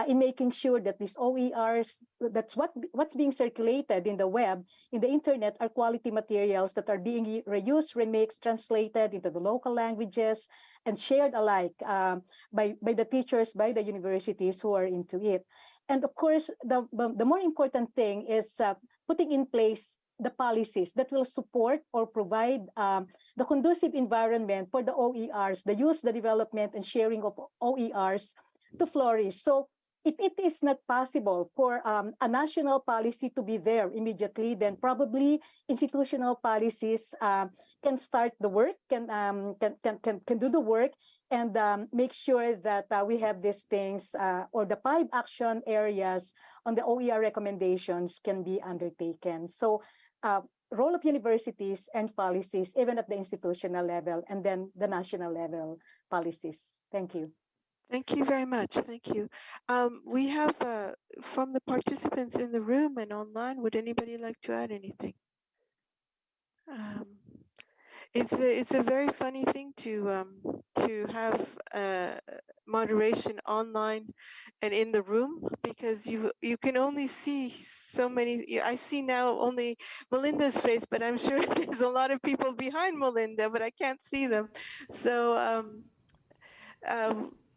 in making sure that these OERs, that's what's being circulated in the web, in the internet, are quality materials that are being reused, remixed, translated into the local languages, and shared alike by the teachers, by the universities who are into it. And of course, the more important thing is putting in place the policies that will support or provide the conducive environment for the OERs, the use, the development, and sharing of OERs to flourish. So if it is not possible for a national policy to be there immediately, then probably institutional policies can start the work, can do the work, and make sure that we have these things or the 5 action areas on the OER recommendations can be undertaken. So role of universities and policies, even at the institutional level, and then the national level policies. Thank you. Thank you very much. Thank you. We have from the participants in the room and online, would anybody like to add anything? It's a very funny thing to have moderation online and in the room, because you can only see so many. I see now only Melinda's face, but I'm sure there's a lot of people behind Melinda, but I can't see them. So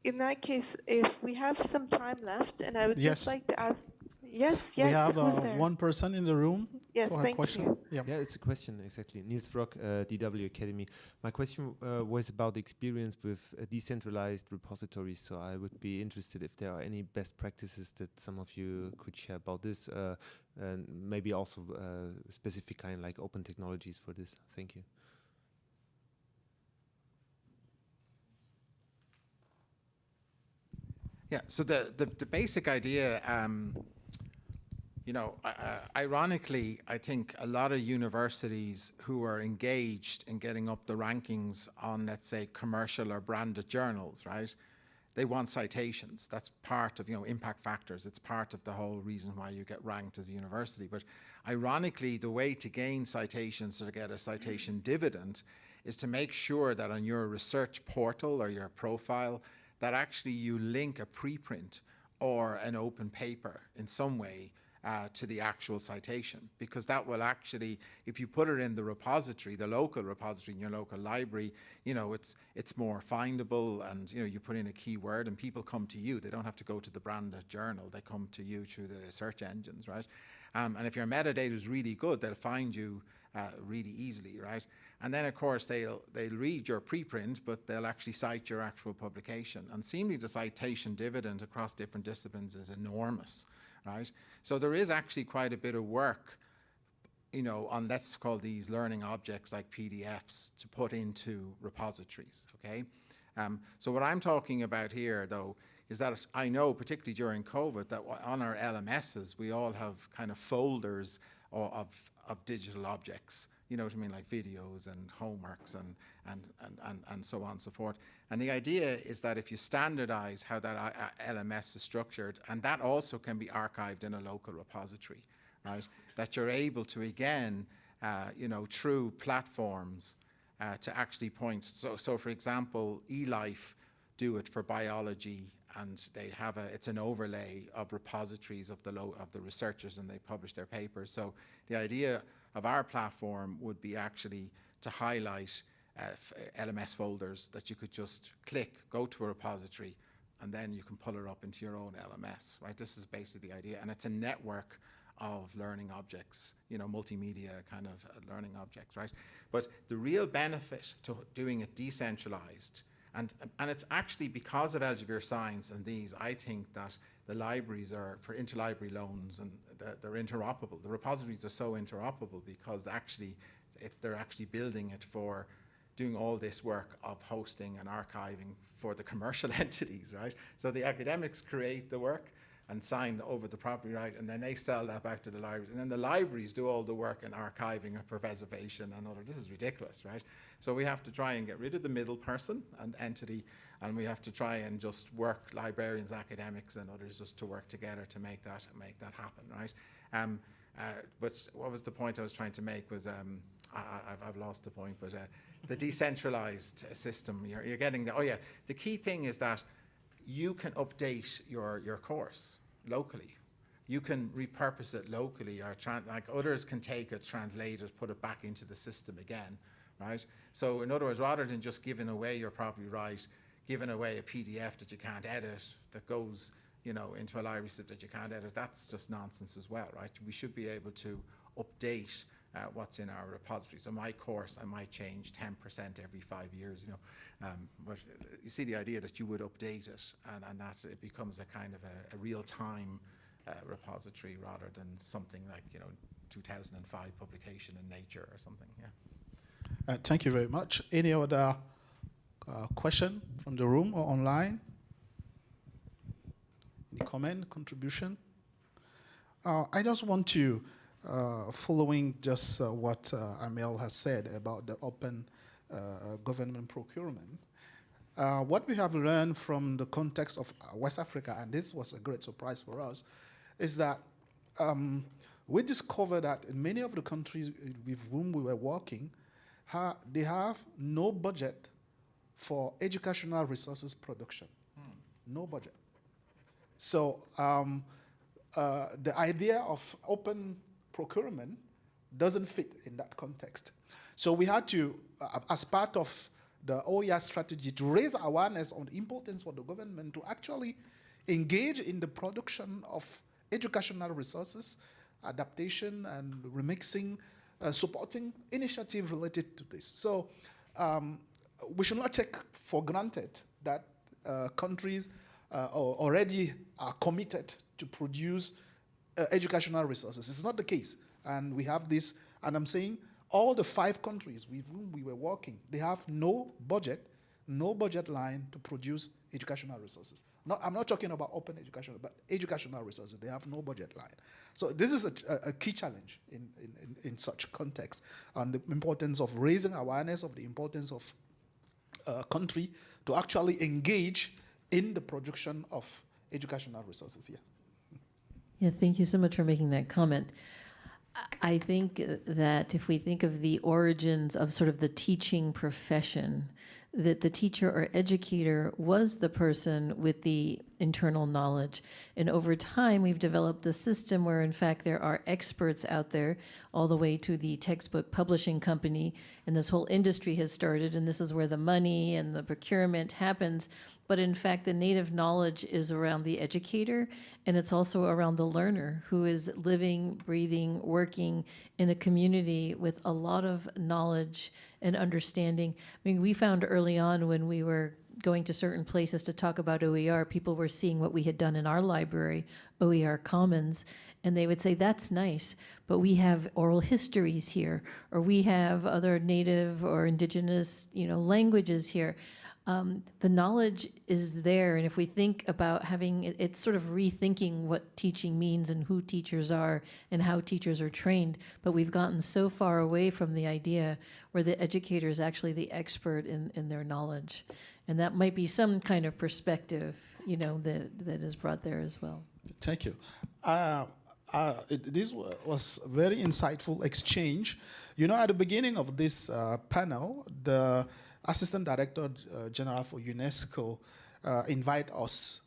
in that case, if we have some time left, and I would just like to ask. Yes, We have who's there? one person in the room Yes, for a thank question. you. Yeah. Yeah, it's a question, exactly. Niels Brock, DW Academy. My question was about the experience with decentralized repositories. So I would be interested if there are any best practices that some of you could share about this, and maybe also specific kind like open technologies for this. Thank you. Yeah, so the basic idea, ironically, I think a lot of universities who are engaged in getting up the rankings on, let's say, commercial or branded journals, right? They want citations. That's part of, impact factors. It's part of the whole reason why you get ranked as a university. But ironically, the way to gain citations or to get a citation dividend is to make sure that on your research portal or your profile, that actually you link a preprint or an open paper in some way to the actual citation, because that will actually, if you put it in the repository, the local repository in your local library, it's more findable, and you put in a keyword and people come to you. They don't have to go to the branded journal. They come to you through the search engines, right? And if your metadata is really good, they'll find you really easily, right? And then of course they'll read your preprint, but they'll actually cite your actual publication. And seemingly the citation dividend across different disciplines is enormous, right? So there is actually quite a bit of work, on, let's call these learning objects like PDFs, to put into repositories, okay? So what I'm talking about here, though, is that I know, particularly during COVID, that on our LMSs, we all have kind of folders of digital objects, you know what I mean, like videos and homeworks and so on and so forth. And the idea is that if you standardize how that LMS is structured, and that also can be archived in a local repository, right, that you're able to, again, through platforms to actually point. So for example, eLife do it for biology, and they have it's an overlay of repositories of the researchers, and they publish their papers. So the idea of our platform would be actually to highlight LMS folders that you could just click, go to a repository, and then you can pull it up into your own LMS, right? This is basically the idea, and it's a network of learning objects, multimedia kind of learning objects, right? But the real benefit to doing it decentralized, and it's actually because of Elsevier Science and these, I think that the libraries are for interlibrary loans, and they're interoperable. The repositories are so interoperable because they're actually building it for doing all this work of hosting and archiving for the commercial entities, right? So the academics create the work and sign over the property right, and then they sell that back to the libraries, and then the libraries do all the work in archiving and preservation and other. This is ridiculous, right? So we have to try and get rid of the middle person and entity, And we have to try and just work, librarians, academics, and others, just to work together to make that happen, right? But what was the point I was trying to make was, I've lost the point, but the decentralized system, you're getting the, oh yeah, the key thing is that you can update your course locally. You can repurpose it locally, or like others can take it, translate it, put it back into the system again, right? So in other words, rather than just giving away your property right, giving away a PDF that you can't edit, that goes, you know, into a library that you can't edit, that's just nonsense as well, right? We should be able to update what's in our repository. So my course, I might change 10% every 5 years, you know, but you see the idea that you would update it, and that it becomes a kind of a real-time repository rather than something like, you know, 2005 publication in Nature or something. Yeah. Thank you very much. Any other question from the room or online? Any comment, contribution? I just want to, following just what Amel has said about the open government procurement, what we have learned from the context of West Africa, and this was a great surprise for us, is that we discovered that in many of the countries with whom we were working, they have no budget for educational resources production. No budget. So the idea of open procurement doesn't fit in that context. So we had to, as part of the OER strategy, to raise awareness on the importance for the government to actually engage in the production of educational resources, adaptation and remixing, supporting initiatives related to this. So we should not take for granted that countries already are committed to produce educational resources. It's not the case. And we have this, and I'm saying all the 5 countries with whom we were working, they have no budget line to produce educational resources. I'm not talking about open education, but educational resources. They have no budget line. So this is a key challenge in such context, and the importance of raising awareness of the importance of a country to actually engage in the production of educational resources here. Yeah, thank you so much for making that comment. I think that if we think of the origins of sort of the teaching profession, that the teacher or educator was the person with the internal knowledge. And over time, we've developed a system where, in fact, there are experts out there, all the way to the textbook publishing company, and this whole industry has started, and this is where the money and the procurement happens. But in fact, the native knowledge is around the educator, and it's also around the learner who is living, breathing, working in a community with a lot of knowledge and understanding. I mean, we found early on when we were going to certain places to talk about OER, people were seeing what we had done in our library, OER Commons, and they would say, that's nice, but we have oral histories here, or we have other native or indigenous, languages here. The knowledge is there, and if we think about having, it's sort of rethinking what teaching means and who teachers are and how teachers are trained, but we've gotten so far away from the idea where the educator is actually the expert in their knowledge. And that might be some kind of perspective, that is brought there as well. Thank you. This was a very insightful exchange. At the beginning of this panel, the Assistant Director General for UNESCO invite us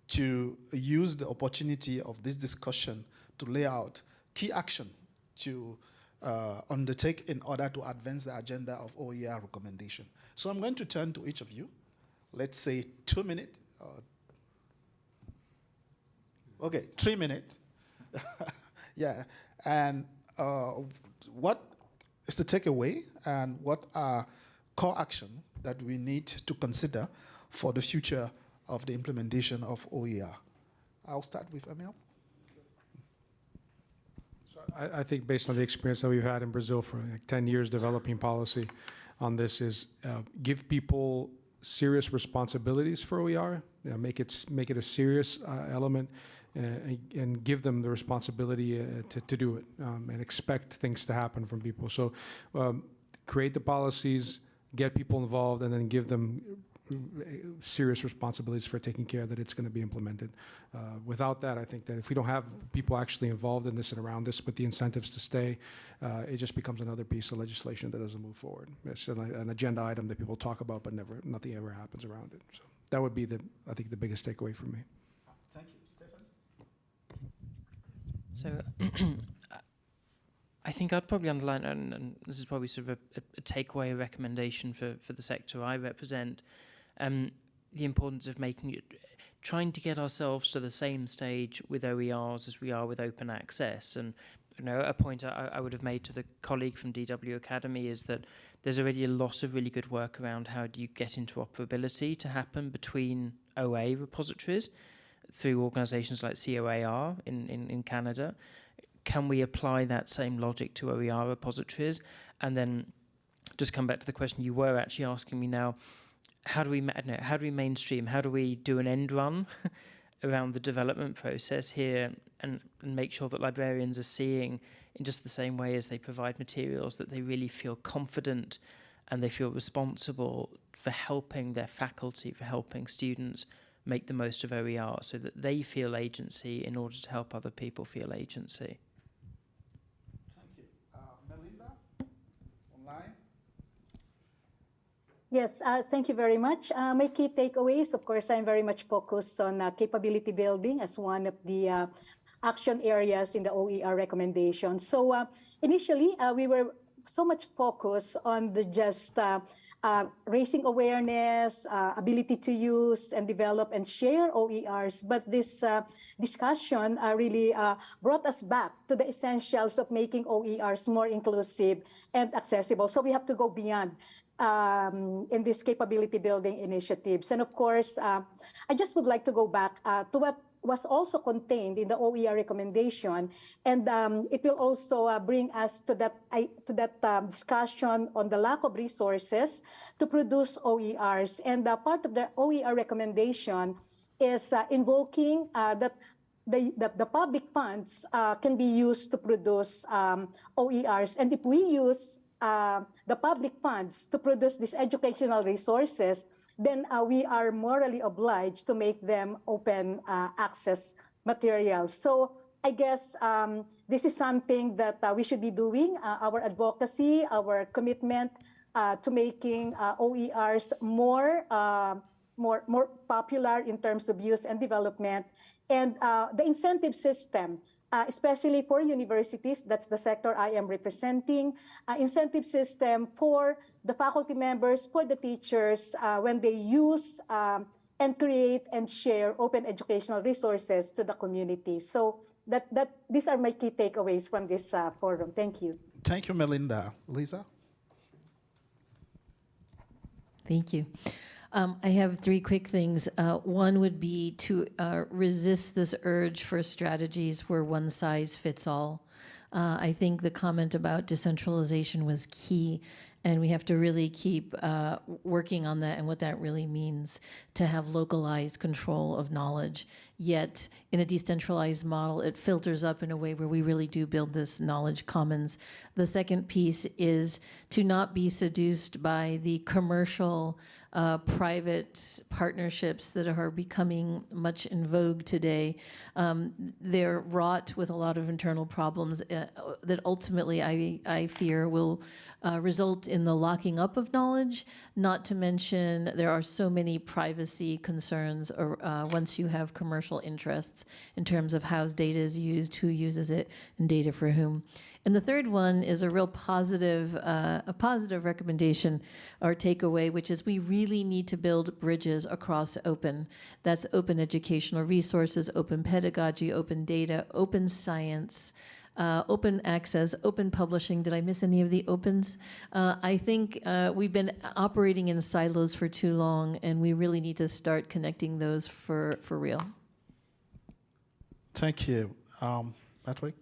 to use the opportunity of this discussion to lay out key action to undertake in order to advance the agenda of OER recommendation. So I'm going to turn to each of you. Let's say 2 minutes. Okay, 3 minutes. Yeah, and what is the takeaway, and what are core action that we need to consider for the future of the implementation of OER? I'll start with Emil. So I think based on the experience that we've had in Brazil for like 10 years developing policy on this is give people serious responsibilities for OER, make it a serious element, and give them the responsibility to do it, and expect things to happen from people. So create the policies, get people involved, and then give them serious responsibilities for taking care that it's going to be implemented. Without that, I think that if we don't have people actually involved in this and around this with the incentives to stay, it just becomes another piece of legislation that doesn't move forward. It's an agenda item that people talk about, but nothing ever happens around it. So that would be I think the biggest takeaway for me. Thank you. Stefan? So I think I'd probably underline, and this is probably sort of a takeaway, a recommendation for the sector I represent, the importance of trying to get ourselves to the same stage with OERs as we are with open access. And a point I would have made to the colleague from DW Academy is that there's already a lot of really good work around how do you get interoperability to happen between OA repositories through organizations like COAR in Canada. Can we apply that same logic to OER repositories? And then just come back to the question you were actually asking me now, how do we mainstream, how do we do an end run around the development process here and make sure that librarians are seeing in just the same way as they provide materials that they really feel confident and they feel responsible for helping their faculty, for helping students make the most of OER so that they feel agency in order to help other people feel agency. Thank you. Melinda, online? Yes, thank you very much. My key takeaways, of course, I'm very much focused on capability building as one of the action areas in the OER recommendation. So initially, we were so much focused on the just raising awareness, ability to use and develop and share OERs. But this discussion really brought us back to the essentials of making OERs more inclusive and accessible. So we have to go beyond in these capability building initiatives. And of course, I just would like to go back to what was also contained in the OER recommendation, and it will also bring us to that discussion on the lack of resources to produce OERs. And part of the OER recommendation is invoking that the public funds can be used to produce OERs, and if we use the public funds to produce these educational resources, then we are morally obliged to make them open access materials. So I guess this is something that we should be doing, our advocacy, our commitment to making OERs more popular in terms of use and development. And the incentive system, especially for universities, that's the sector I am representing, incentive system for the faculty members, for the teachers, when they use and create and share open educational resources to the community. So these are my key takeaways from this forum. Thank you. Thank you, Melinda. Lisa? Thank you. I have three quick things. One would be to resist this urge for strategies where one size fits all. I think the comment about decentralization was key, and we have to really keep working on that and what that really means to have localized control of knowledge. Yet, in a decentralized model, it filters up in a way where we really do build this knowledge commons. The second piece is to not be seduced by the commercial private partnerships that are becoming much in vogue today. They're wrought with a lot of internal problems that ultimately I fear will result in the locking up of knowledge, not to mention there are so many privacy concerns once you have commercial interests in terms of how data is used, who uses it, and data for whom. And the third one is a real positive recommendation or takeaway, which is we really need to build bridges across open. That's open educational resources, open pedagogy, open data, open science, open access, open publishing. Did I miss any of the opens? I think we've been operating in silos for too long, and we really need to start connecting those for real. Thank you. Patrick?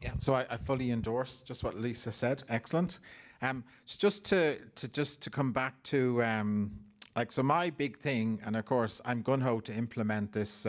Yeah, so I fully endorse just what Lisa said. Excellent. So just to come back to so my big thing, and of course I'm gung-ho to implement this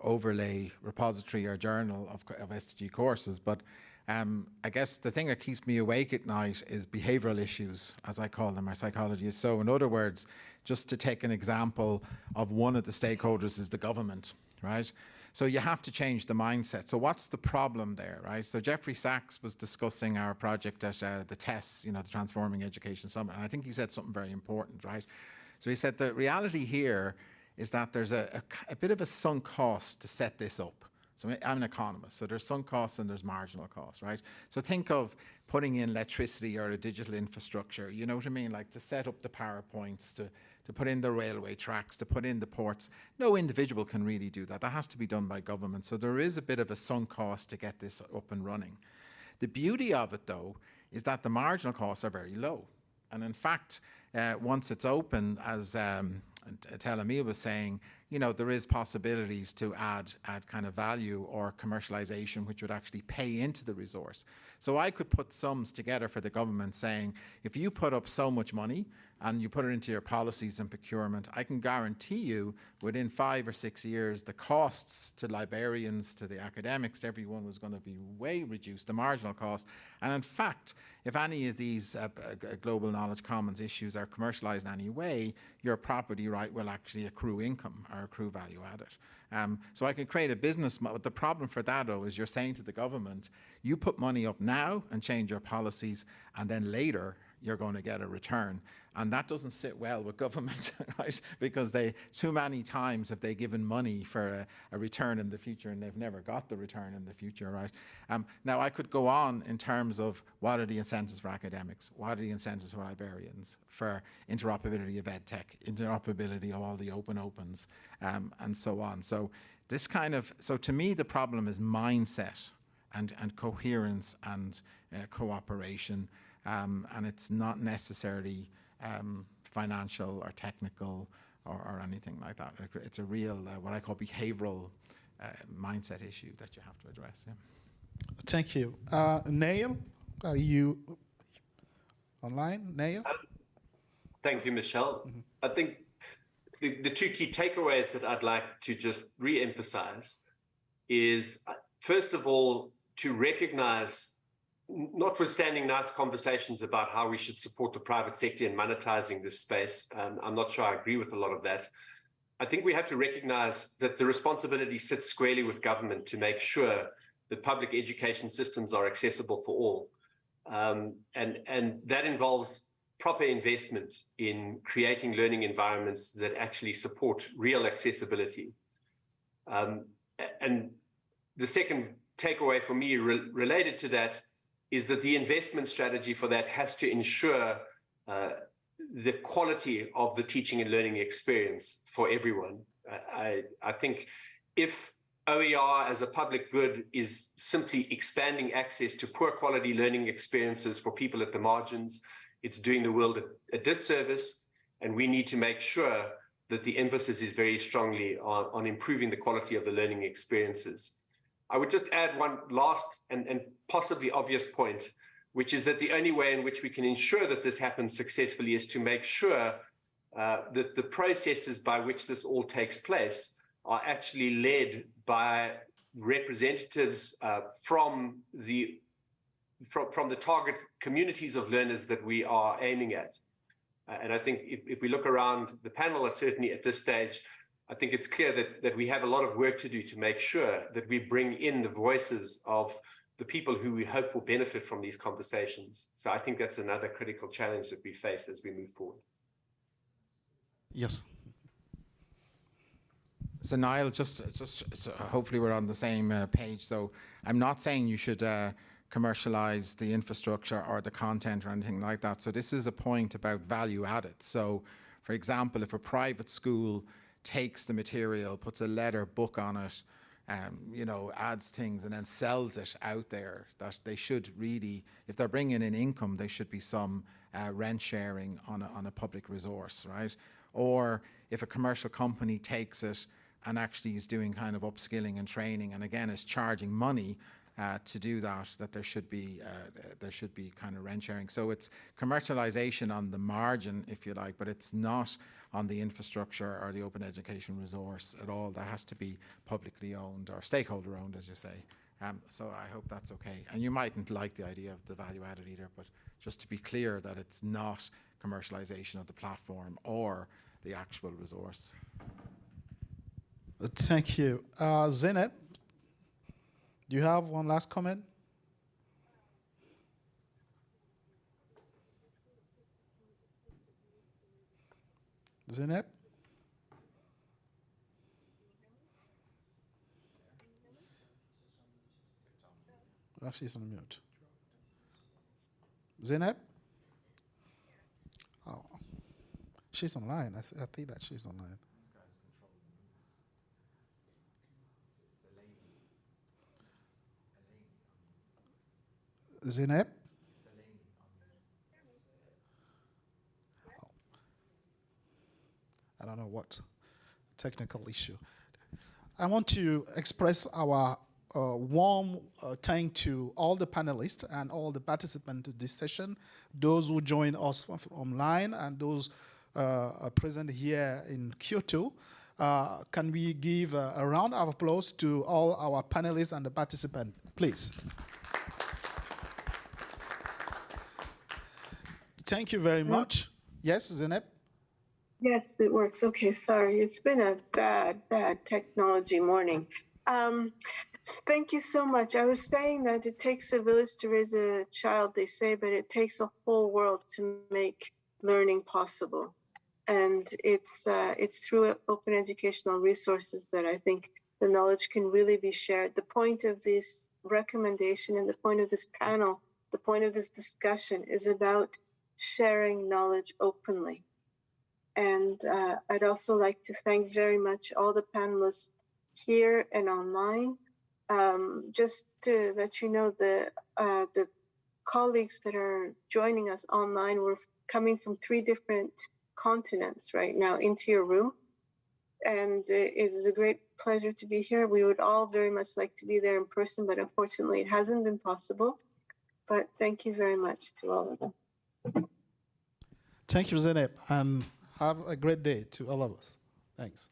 overlay repository or journal of SDG courses, but I guess the thing that keeps me awake at night is behavioral issues, as I call them, or psychology. So in other words, just to take an example of one of the stakeholders is the government, right? So you have to change the mindset. So what's the problem there, right? So Jeffrey Sachs was discussing our project at the TESS, the Transforming Education Summit, and I think he said something very important, right? So he said the reality here is that there's a bit of a sunk cost to set this up. So I'm an economist, so there's sunk costs and there's marginal costs, right? So think of putting in electricity or a digital infrastructure, you know what I mean? Like to set up the power points, to put in the railway tracks, to put in the ports. No individual can really do that. That has to be done by government. So there is a bit of a sunk cost to get this up and running. The beauty of it, though, is that the marginal costs are very low. And in fact, once it's open, as Telemia was saying, there is possibilities to add kind of value or commercialization, which would actually pay into the resource. So I could put sums together for the government saying, if you put up so much money and you put it into your policies and procurement, I can guarantee you within 5 or 6 years, the costs to librarians, to the academics, everyone was going to be way reduced, the marginal cost. And in fact, if any of these global knowledge commons issues are commercialized in any way, your property right will actually accrue income or accrue value added. So I could create a business model. The problem for that, though, is you're saying to the government, you put money up now and change your policies, and then later you're going to get a return. And that doesn't sit well with government, right? Because too many times have they given money for a return in the future and they've never got the return in the future, right? Now, I could go on in terms of what are the incentives for academics, what are the incentives for librarians, for interoperability of EdTech, interoperability of all the open opens, and so on. So to me, the problem is mindset and coherence and cooperation. And it's not necessarily financial or technical or anything like that. It's a real, what I call behavioral mindset issue that you have to address. Yeah. Thank you. Neil, are you online? Neil? Thank you, Michelle. Mm-hmm. I think the two key takeaways that I'd like to just re-emphasize is, first of all, to recognize, notwithstanding nice conversations about how we should support the private sector in monetizing this space, I'm not sure I agree with a lot of that. I think we have to recognize that the responsibility sits squarely with government to make sure that public education systems are accessible for all. And that involves proper investment in creating learning environments that actually support real accessibility. And the second takeaway for me related to that is that the investment strategy for that has to ensure the quality of the teaching and learning experience for everyone. I think if OER as a public good is simply expanding access to poor quality learning experiences for people at the margins, it's doing the world a disservice, and we need to make sure that the emphasis is very strongly on improving the quality of the learning experiences. I would just add one last and possibly obvious point, which is that the only way in which we can ensure that this happens successfully is to make sure that the processes by which this all takes place are actually led by representatives from the target communities of learners that we are aiming at. And I think if we look around the panel, certainly at this stage, I think it's clear that we have a lot of work to do to make sure that we bring in the voices of the people who we hope will benefit from these conversations. So I think that's another critical challenge that we face as we move forward. Yes. So Niall, just so hopefully we're on the same page. So I'm not saying you should commercialize the infrastructure or the content or anything like that. So this is a point about value added. So for example, if a private school takes the material, puts a letter book on it, adds things and then sells it out there, that they should really, if they're bringing in income, there should be some rent sharing on a public resource, right? Or if a commercial company takes it and actually is doing kind of upskilling and training, and again is charging money to do that there should be kind of rent sharing. So it's commercialization on the margin, if you like, but it's not on the infrastructure or the open education resource at all. That has to be publicly owned or stakeholder owned, as you say. So I hope that's okay. And you mightn't like the idea of the value added either, but just to be clear that it's not commercialization of the platform or the actual resource. Thank you. Zeynep, do you have one last comment? Zeynep? Oh, she's on mute. Zeynep? Oh, she's online. I think that she's online. Zeynep? Oh, I don't know what technical issue. I want to express our warm thank to all the panelists and all the participants to this session, those who join us online and those present here in Kyoto. Can we give a round of applause to all our panelists and the participants, please? Thank you very much. Yes, Zeynep? Yes, it works. Okay, sorry. It's been a bad technology morning. Thank you so much. I was saying that it takes a village to raise a child, they say, but it takes a whole world to make learning possible. And it's through open educational resources that I think the knowledge can really be shared. The point of this recommendation and the point of this panel, the point of this discussion is about sharing knowledge openly. And I'd also like to thank very much all the panelists here and online. Just to let you know, the colleagues that are joining us online were coming from 3 different continents right now into your room. And it is a great pleasure to be here. We would all very much like to be there in person, but unfortunately it hasn't been possible. But thank you very much to all of them. Thank you, Zeynep, and have a great day to all of us. Thanks.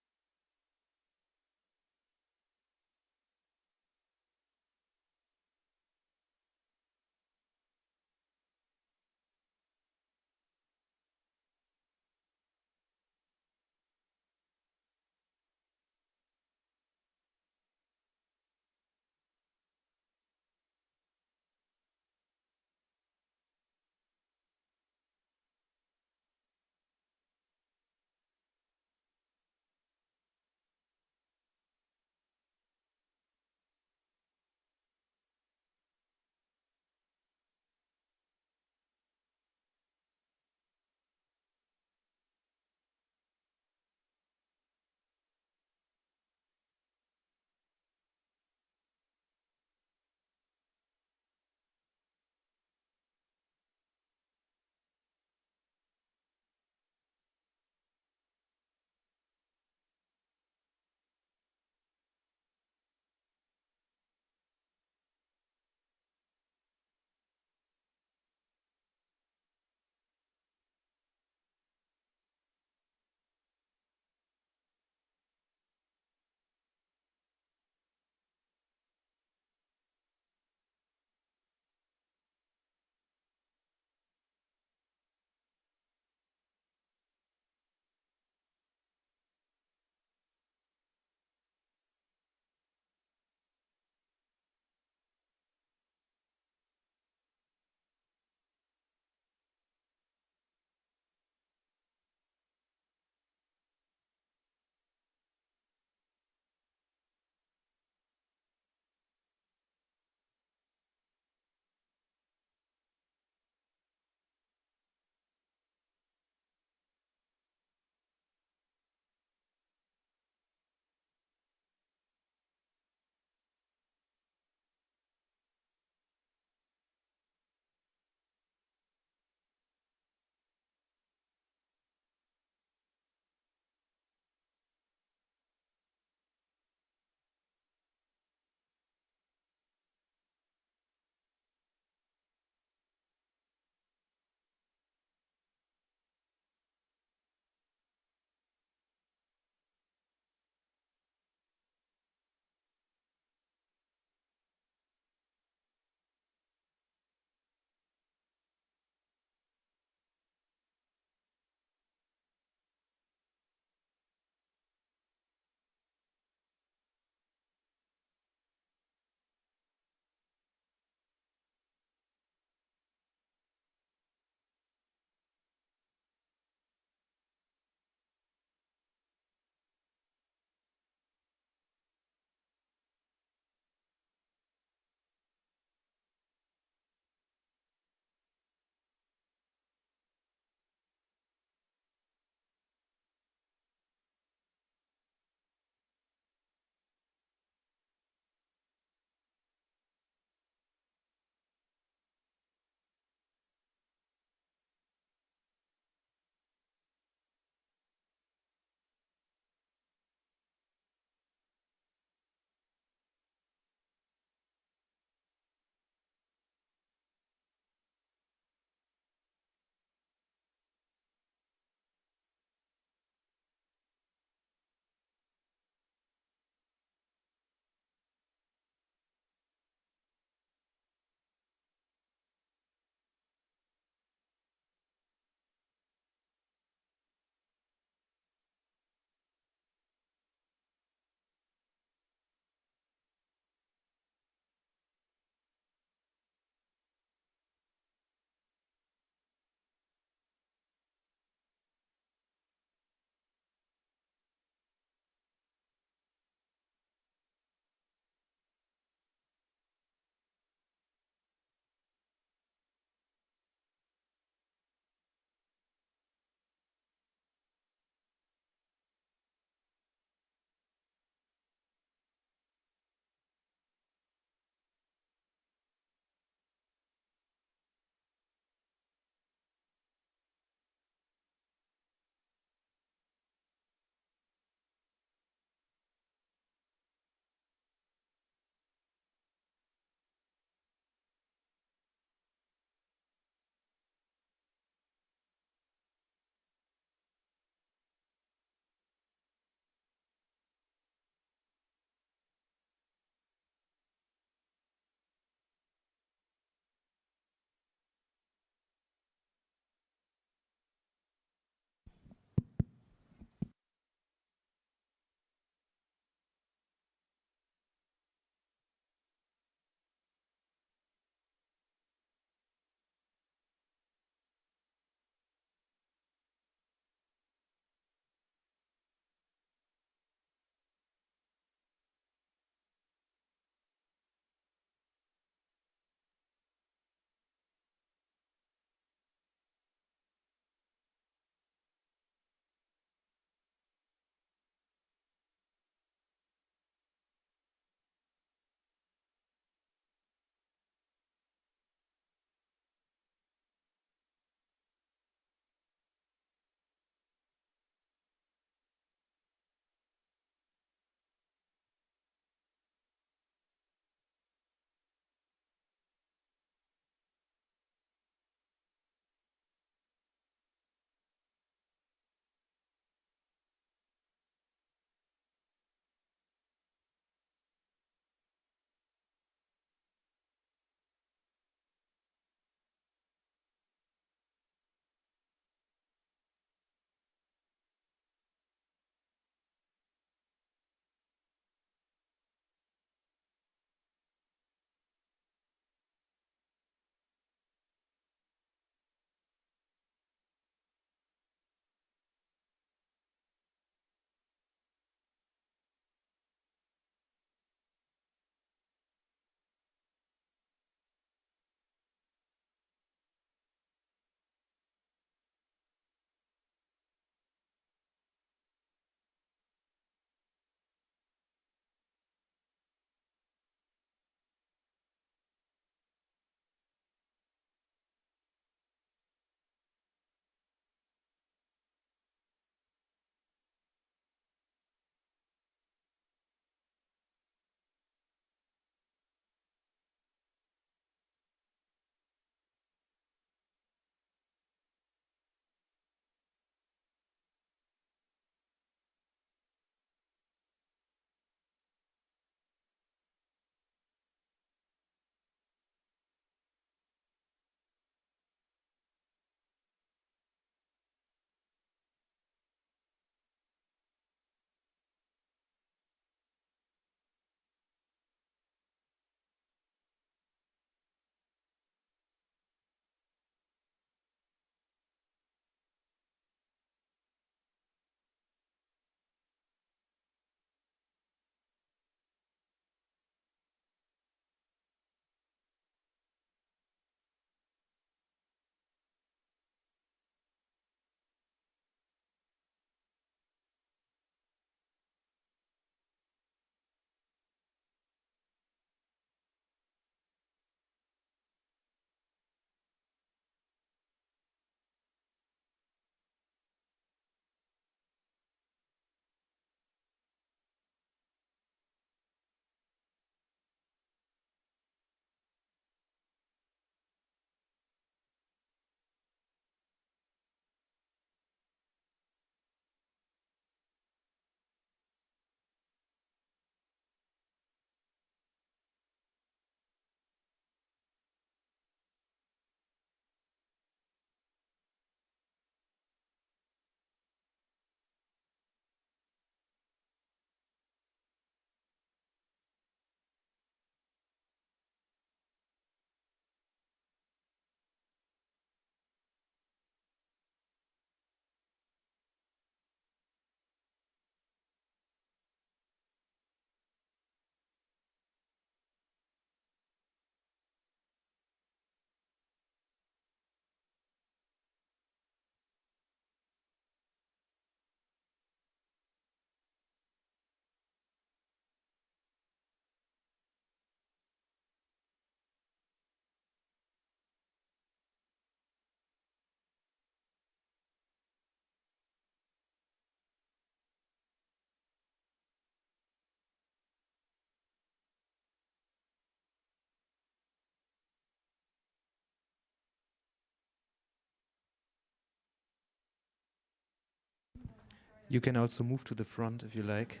You can also move to the front if you like.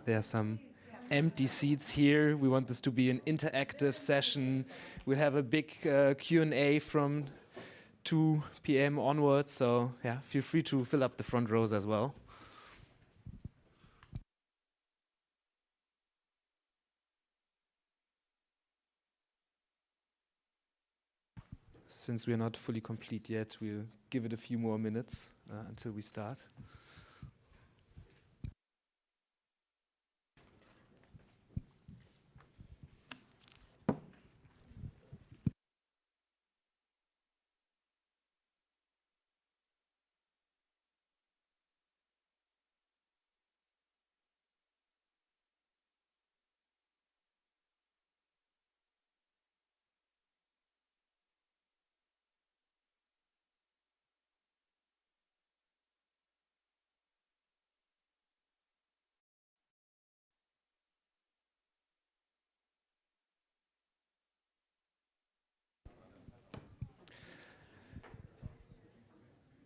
There are some empty seats here. We want this to be an interactive session. We'll have a big Q&A from 2 p.m. onwards, so yeah, feel free to fill up the front rows as well. Since we're not fully complete yet, we'll give it a few more minutes until we start.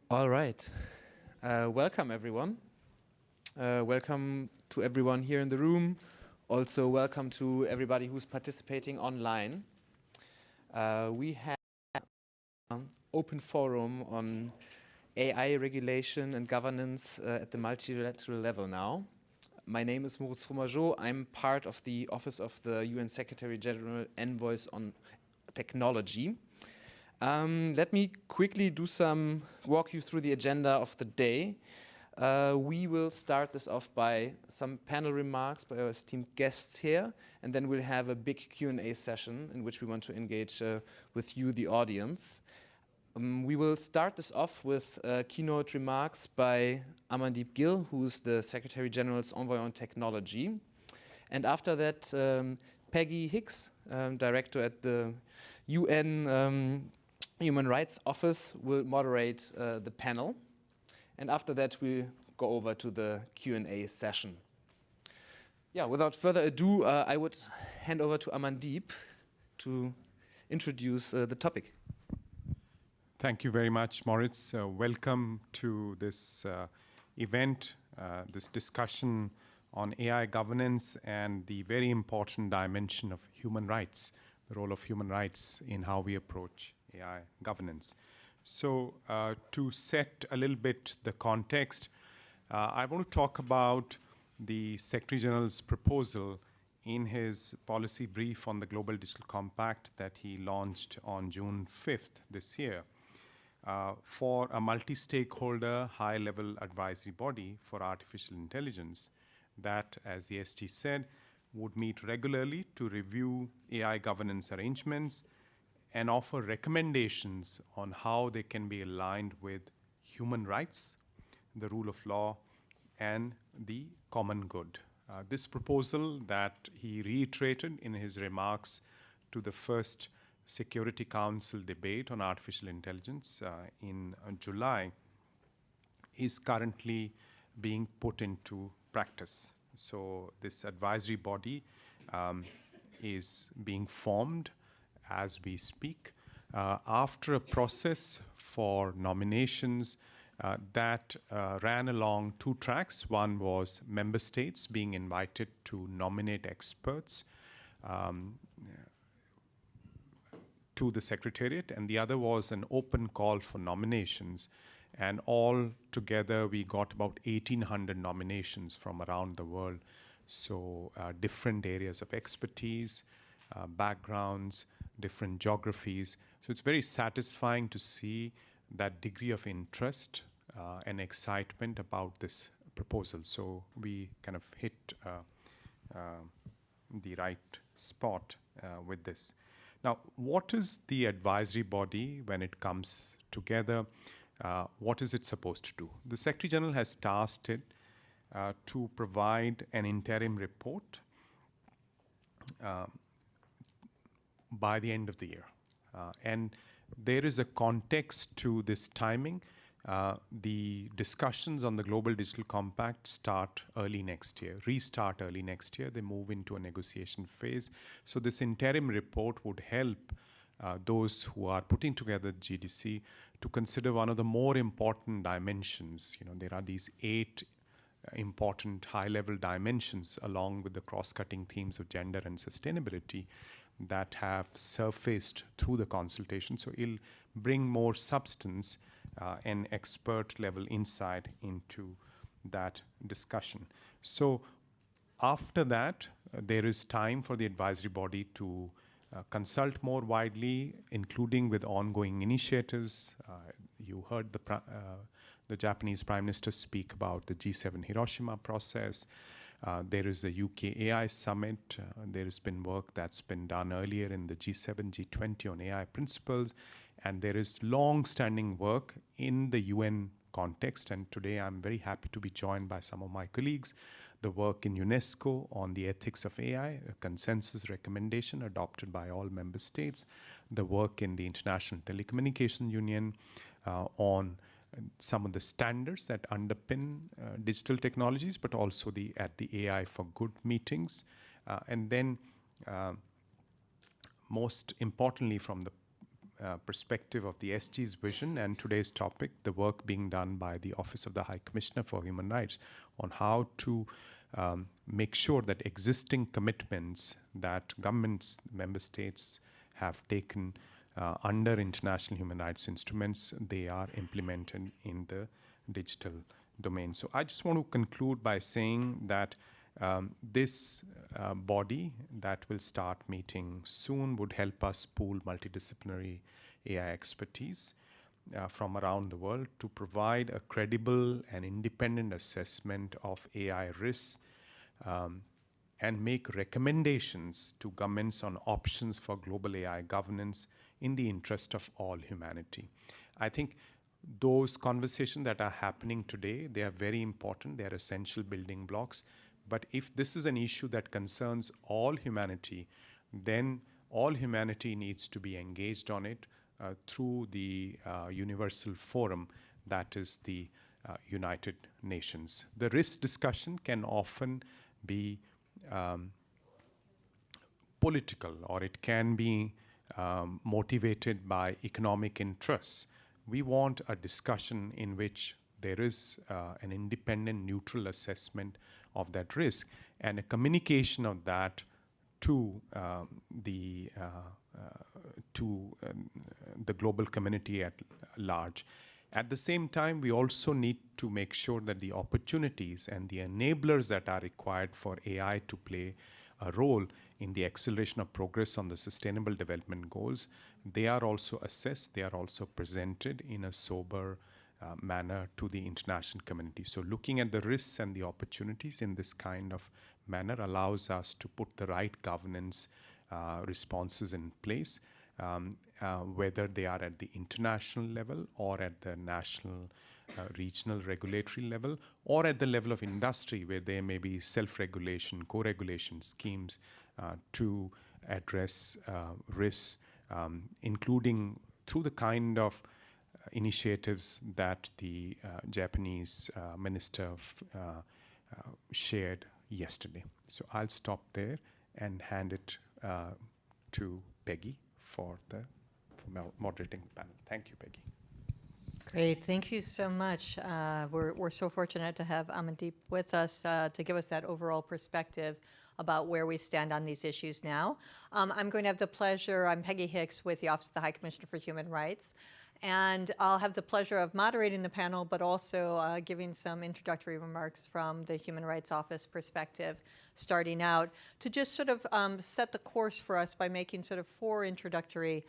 All right. Welcome, everyone. Welcome to everyone here in the room. Also, welcome to everybody who's participating online. We have an open forum on AI regulation and governance at the multilateral level now. My name is Moritz Fromageau. I'm part of the Office of the UN Secretary General Envoys on Technology. Let me quickly walk you through the agenda of the day. We will start this off by some panel remarks by our esteemed guests here, and then we'll have a big Q&A session in which we want to engage with you, the audience. We will start this off with keynote remarks by Amandeep Gill, who's the Secretary General's Envoy on Technology. And after that, Peggy Hicks, Director at the UN Human Rights Office, will moderate the panel. And after that, we'll go over to the Q&A session. Yeah, without further ado, I would hand over to Amandeep to introduce the topic. Thank you very much, Moritz. Welcome to this event, this discussion on AI governance and the very important dimension of human rights, the role of human rights in how we approach AI governance. So to set a little bit the context, I want to talk about the Secretary General's proposal in his policy brief on the Global Digital Compact that he launched on June 5th this year for a multi-stakeholder high-level advisory body for artificial intelligence that, as the SG said, would meet regularly to review AI governance arrangements and offer recommendations on how they can be aligned with human rights, the rule of law, and the common good. This proposal that he reiterated in his remarks to the first Security Council debate on artificial intelligence in July is currently being put into practice. So this advisory body is being formed as we speak, after a process for nominations that ran along two tracks. One was member states being invited to nominate experts to the Secretariat, and the other was an open call for nominations. And all together, we got about 1,800 nominations from around the world. So different areas of expertise, backgrounds, different geographies. So it's very satisfying to see that degree of interest and excitement about this proposal. So we kind of hit the right spot with this. Now, what is the advisory body when it comes together? What is it supposed to do? The Secretary General has tasked it to provide an interim report by the end of the year. And there is a context to this timing. The discussions on the Global Digital Compact start early next year, restart early next year. They move into a negotiation phase. So this interim report would help those who are putting together GDC to consider one of the more important dimensions. You know, there are these 8 important high-level dimensions along with the cross-cutting themes of gender and sustainability that have surfaced through the consultation. So it'll bring more substance and expert-level insight into that discussion. So after that, there is time for the advisory body to consult more widely, including with ongoing initiatives. You heard the Japanese Prime Minister speak about the G7 Hiroshima process. There is the UK AI Summit. There has been work that's been done earlier in the G7, G20 on AI principles. And there is long-standing work in the UN context. And today I'm very happy to be joined by some of my colleagues. The work in UNESCO on the ethics of AI, a consensus recommendation adopted by all member states. The work in the International Telecommunication Union on some of the standards that underpin digital technologies, but also at the AI for Good meetings. And then most importantly, from the perspective of the SG's vision and today's topic, the work being done by the Office of the High Commissioner for Human Rights on how to make sure that existing commitments that governments, member states have taken under international human rights instruments, they are implemented in the digital domain. So I just want to conclude by saying that this body that will start meeting soon would help us pool multidisciplinary AI expertise from around the world to provide a credible and independent assessment of AI risks and make recommendations to governments on options for global AI governance in the interest of all humanity. I think those conversations that are happening today, they are very important. They are essential building blocks. But if this is an issue that concerns all humanity, then all humanity needs to be engaged on it through the universal forum that is the United Nations. The risk discussion can often be political, or it can be motivated by economic interests. We want a discussion in which there is an independent, neutral assessment of that risk and a communication of that to the global community at large. At the same time, we also need to make sure that the opportunities and the enablers that are required for AI to play a role in the acceleration of progress on the Sustainable Development Goals, they are also assessed, they are also presented in a sober manner to the international community. So looking at the risks and the opportunities in this kind of manner allows us to put the right governance responses in place, whether they are at the international level or at the national, regional regulatory level, or at the level of industry where there may be self-regulation, co-regulation schemes to address risks, including through the kind of initiatives that the Japanese minister shared yesterday. So I'll stop there and hand it to Peggy for moderating the panel. Thank you, Peggy. Great, thank you so much. We're so fortunate to have Amandeep with us to give us that overall perspective about where we stand on these issues now. I'm going to have the pleasure, I'm Peggy Hicks with the Office of the High Commissioner for Human Rights, and I'll have the pleasure of moderating the panel, but also giving some introductory remarks from the Human Rights Office perspective, starting out to just sort of set the course for us by making sort of 4 introductory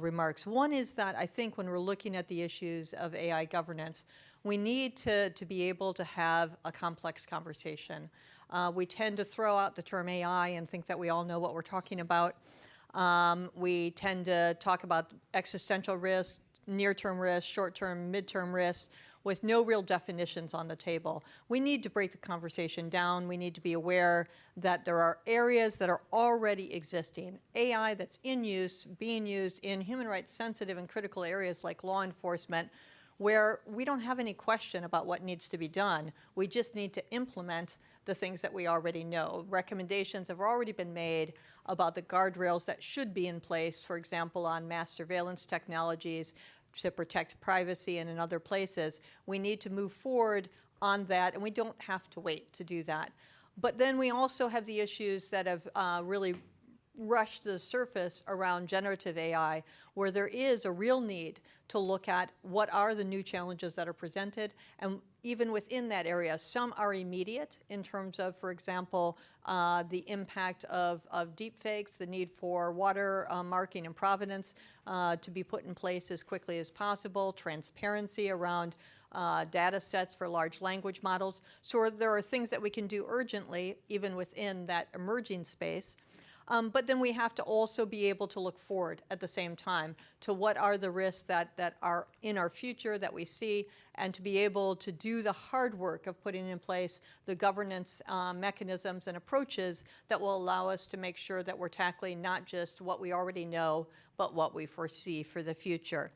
remarks. One is that I think when we're looking at the issues of AI governance, we need to be able to have a complex conversation. We tend to throw out the term AI and think that we all know what we're talking about. We tend to talk about existential risk, near-term risk, short-term, mid-term risks, with no real definitions on the table. We need to break the conversation down. We need to be aware that there are areas that are already existing. AI that's in use, being used in human rights sensitive and critical areas like law enforcement, where we don't have any question about what needs to be done. We just need to implement the things that we already know. Recommendations have already been made about the guardrails that should be in place, for example, on mass surveillance technologies, to protect privacy and in other places. We need to move forward on that, and we don't have to wait to do that. But then we also have the issues that have really rushed to the surface around generative AI, where there is a real need to look at what are the new challenges that are presented. And even within that area, some are immediate in terms of, for example, the impact of deepfakes, the need for water marking and provenance to be put in place as quickly as possible, transparency around data sets for large language models. So there are things that we can do urgently, even within that emerging space. But then we have to also be able to look forward at the same time to what are the risks that are in our future that we see, and to be able to do the hard work of putting in place the governance mechanisms and approaches that will allow us to make sure that we're tackling not just what we already know, but what we foresee for the future.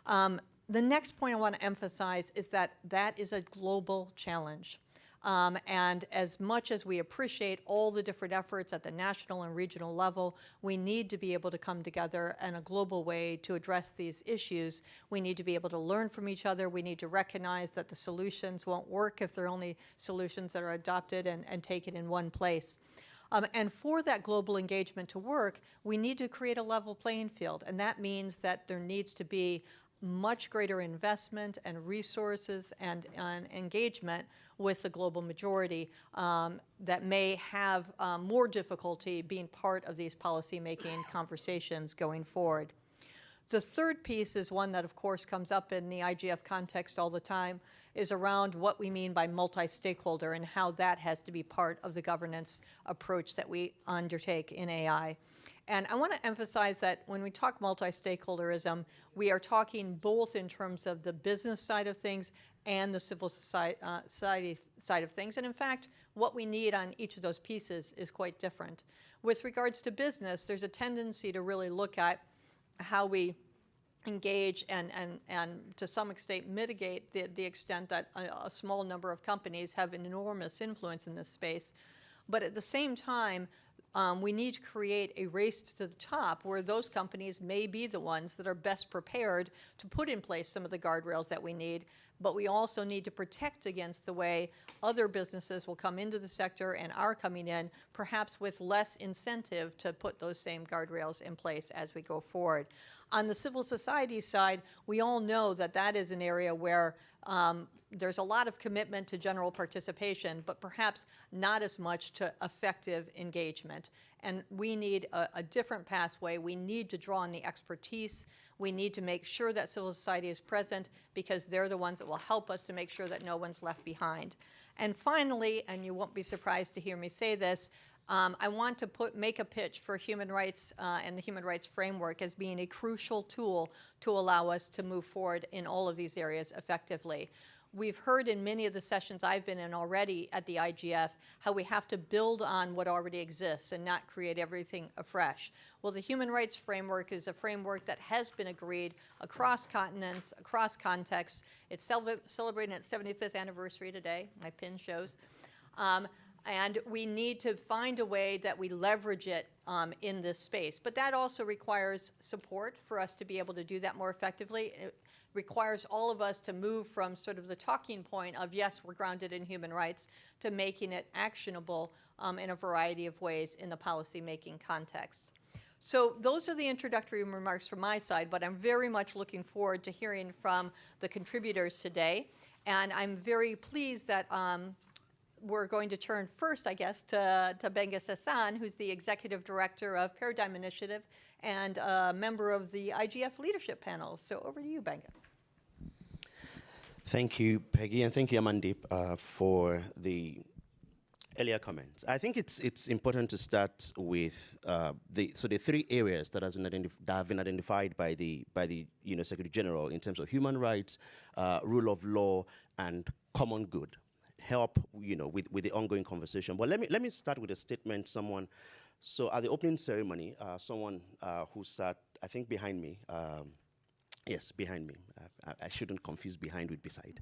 The next point I want to emphasize is that that is a global challenge. And as much as we appreciate all the different efforts at the national and regional level, we need to be able to come together in a global way to address these issues. We need to be able to learn from each other. We need to recognize that the solutions won't work if they're only solutions that are adopted and taken in one place. And for that global engagement to work, we need to create a level playing field. And that means that there needs to be much greater investment and resources and engagement with the global majority that may have more difficulty being part of these policy-making conversations going forward. The third piece is one that, of course, comes up in the IGF context all the time, is around what we mean by multi-stakeholder and how that has to be part of the governance approach that we undertake in AI. And I want to emphasize that when we talk multi-stakeholderism, we are talking both in terms of the business side of things and the civil society side of things. And in fact, what we need on each of those pieces is quite different. With regards to business, there's a tendency to really look at how we engage and to some extent mitigate the extent that a small number of companies have an enormous influence in this space. But at the same time, we need to create a race to the top where those companies may be the ones that are best prepared to put in place some of the guardrails that we need, but we also need to protect against the way other businesses will come into the sector and are coming in, perhaps with less incentive to put those same guardrails in place as we go forward. On the civil society side, we all know that that is an area where there's a lot of commitment to general participation, but perhaps not as much to effective engagement. And we need a different pathway. We need to draw on the expertise. We need to make sure that civil society is present because they're the ones that will help us to make sure that no one's left behind. And finally, and you won't be surprised to hear me say this, I want to make a pitch for human rights and the human rights framework as being a crucial tool to allow us to move forward in all of these areas effectively. We've heard in many of the sessions I've been in already at the IGF how we have to build on what already exists and not create everything afresh. Well, the human rights framework is a framework that has been agreed across continents, across contexts. It's celebrating its 75th anniversary today, my pin shows. And we need to find a way that we leverage it in this space. But that also requires support for us to be able to do that more effectively. It requires all of us to move from sort of the talking point of, yes, we're grounded in human rights, to making it actionable in a variety of ways in the policy-making context. So those are the introductory remarks from my side, but I'm very much looking forward to hearing from the contributors today. And I'm very pleased that we're going to turn first, I guess, to Benga Sassan, who's the Executive Director of Paradigm Initiative and a member of the IGF Leadership Panel. So over to you, Benga. Thank you, Peggy, and thank you, Amandip, for the earlier comments. I think it's important to start with the three areas that have been identified by the Secretary General in terms of human rights, rule of law, and common good. Help with the ongoing conversation. But let me start with a statement. So at the opening ceremony, someone who sat, I think, behind me. Yes, behind me. I shouldn't confuse behind with beside.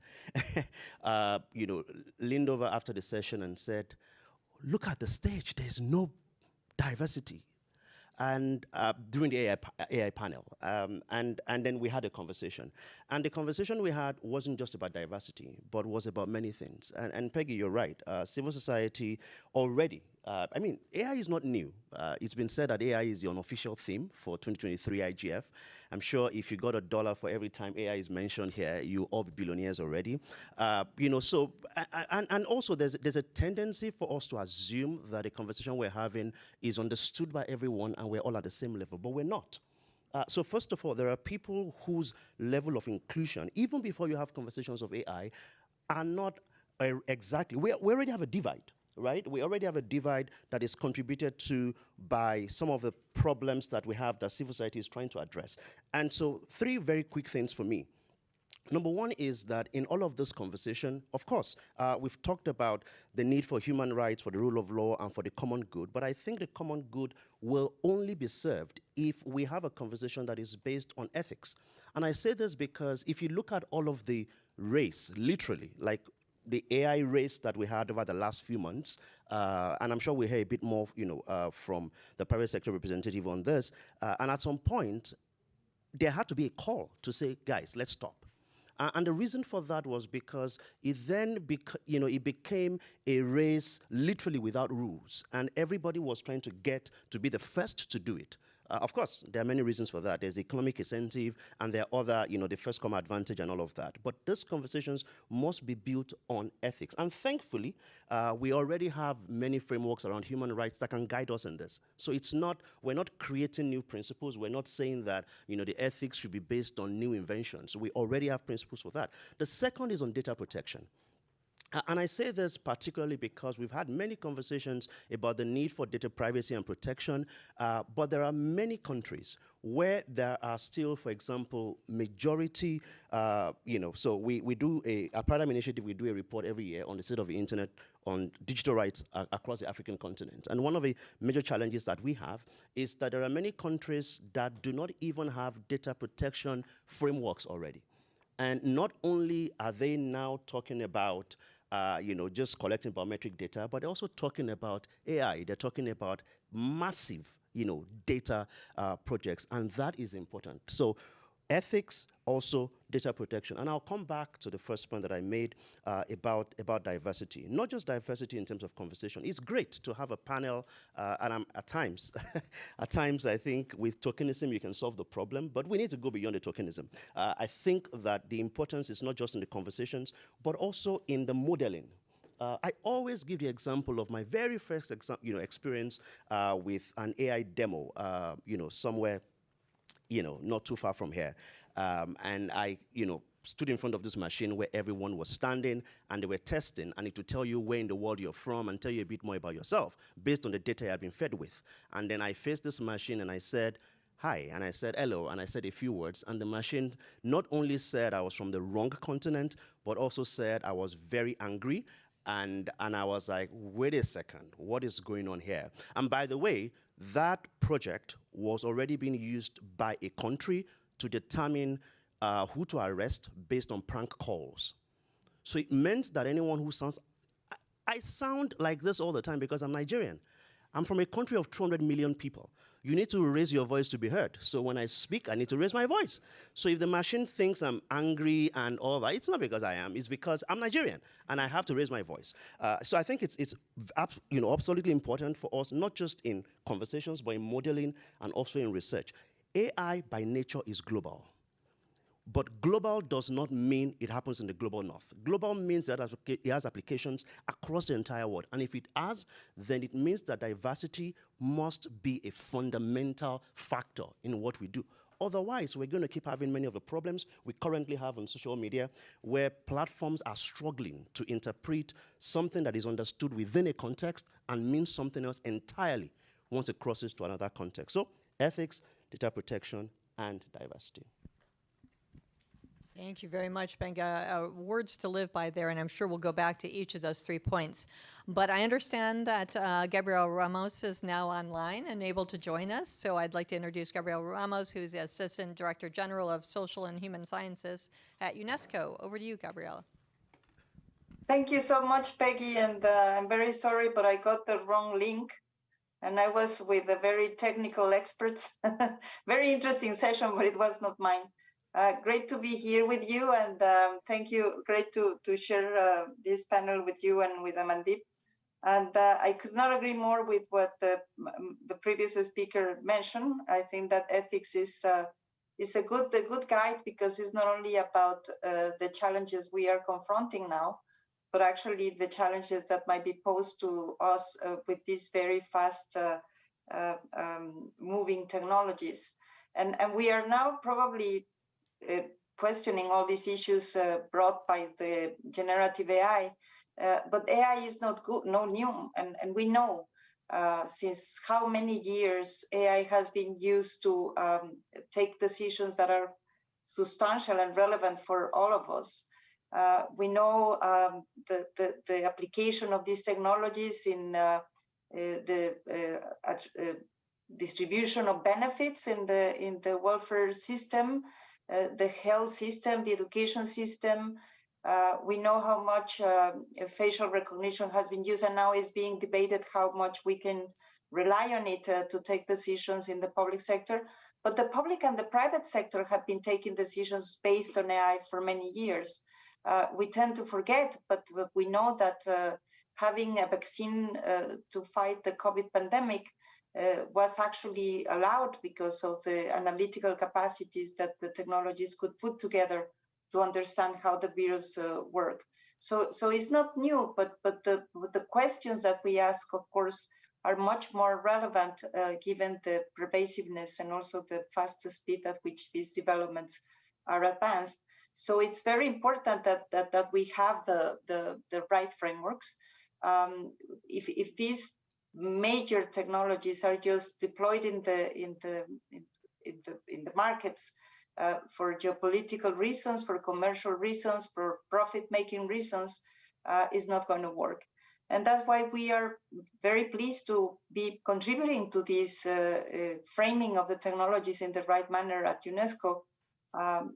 Leaned over after the session and said, "Look at the stage. There's no diversity." and during the AI panel, and then we had a conversation. And the conversation we had wasn't just about diversity, but was about many things. And Peggy, you're right. Civil society already, I mean, AI is not new. It's been said that AI is the unofficial theme for 2023 IGF. I'm sure if you got $1 for every time AI is mentioned here, you all be billionaires already. You know, so, and also there's a tendency for us to assume that the conversation we're having is understood by everyone and we're all at the same level, but we're not. So first of all, there are people whose level of inclusion, even before you have conversations of AI, are not exactly, we already have a divide. Right? We already have a divide that is contributed to by some of the problems that we have that civil society is trying to address. And so 3 very quick things for me. Number one is that in all of this conversation, of course, we've talked about the need for human rights, for the rule of law, and for the common good. But I think the common good will only be served if we have a conversation that is based on ethics. And I say this because if you look at all of the race, literally, like the AI race that we had over the last few months, and I'm sure we'll hear a bit more, you know, from the private sector representative on this. And at some point, there had to be a call to say, guys, let's stop. And the reason for that was because it then, it became a race literally without rules, and everybody was trying to get to be the first to do it. Of course, there are many reasons for that. There's the economic incentive, and there are other, the first come advantage and all of that. But these conversations must be built on ethics. And thankfully, we already have many frameworks around human rights that can guide us in this. So we're not creating new principles. We're not saying that, the ethics should be based on new inventions. We already have principles for that. The second is on data protection. And I say this particularly because we've had many conversations about the need for data privacy and protection, but there are many countries where there are still, for example, majority, so we do a Paradigm Initiative, we do a report every year on the state of the internet on digital rights across the African continent. And one of the major challenges that we have is that there are many countries that do not even have data protection frameworks already. And not only are they now talking about just collecting biometric data, but they're also talking about AI. They're talking about massive, data projects, and that is important. So ethics, also data protection. And I'll come back to the first point that I made about diversity. Not just diversity in terms of conversation. It's great to have a panel, and at times I think with tokenism you can solve the problem, but we need to go beyond the tokenism. I think that the importance is not just in the conversations, but also in the modeling. I always give the example of my very first experience with an AI demo, somewhere not too far from here. And I, stood in front of this machine where everyone was standing and they were testing, and it would tell you where in the world you're from and tell you a bit more about yourself based on the data you had been fed with. And then I faced this machine and I said, hi, and I said hello, and I said a few words, and the machine not only said I was from the wrong continent, but also said I was very angry. And I was like, wait a second, what is going on here? And by the way, that project was already being used by a country to determine who to arrest based on prank calls. So it meant that anyone who sounds, I sound like this all the time because I'm Nigerian. I'm from a country of 200 million people. You need to raise your voice to be heard. So when I speak, I need to raise my voice. So if the machine thinks I'm angry and all that, it's not because I am, it's because I'm Nigerian and I have to raise my voice. So I think it's absolutely important for us, not just in conversations, but in modeling and also in research. AI by nature is global. But global does not mean it happens in the global north. Global means that it has applications across the entire world. And if it has, then it means that diversity must be a fundamental factor in what we do. Otherwise, we're going to keep having many of the problems we currently have on social media, where platforms are struggling to interpret something that is understood within a context and means something else entirely once it crosses to another context. So ethics, data protection, and diversity. Thank you very much, Benga. Words to live by there, and I'm sure we'll go back to each of those 3 points. But I understand that Gabriel Ramos is now online and able to join us. So I'd like to introduce Gabriel Ramos, who's the Assistant Director General of Social and Human Sciences at UNESCO. Over to you, Gabriela. Thank you so much, Peggy, and I'm very sorry, but I got the wrong link. and I was with the very technical experts. Very interesting session, but it was not mine. Great to be here with you, and thank you. Great to share this panel with you and with Amandeep. And I could not agree more with what the previous speaker mentioned. I think that ethics is a good guide, because it's not only about the challenges we are confronting now, but actually the challenges that might be posed to us with these very fast moving technologies. And we are now probably questioning all these issues brought by the generative AI. But AI is not good, no new, and we know since how many years AI has been used to take decisions that are substantial and relevant for all of us. We know the application of these technologies in the distribution of benefits in the welfare system, the health system, the education system. We know how much facial recognition has been used, and now is being debated how much we can rely on it to take decisions in the public sector. But the public and the private sector have been taking decisions based on AI for many years. We tend to forget, but we know that having a vaccine to fight the COVID pandemic was actually allowed because of the analytical capacities that the technologies could put together to understand how the virus work. So it's not new, but the questions that we ask, of course, are much more relevant given the pervasiveness and also the fast speed at which these developments are advanced. So it's very important that we have the right frameworks. If these major technologies are just deployed in the markets for geopolitical reasons, for commercial reasons, for profit-making reasons, is not going to work. And that's why we are very pleased to be contributing to this framing of the technologies in the right manner at UNESCO.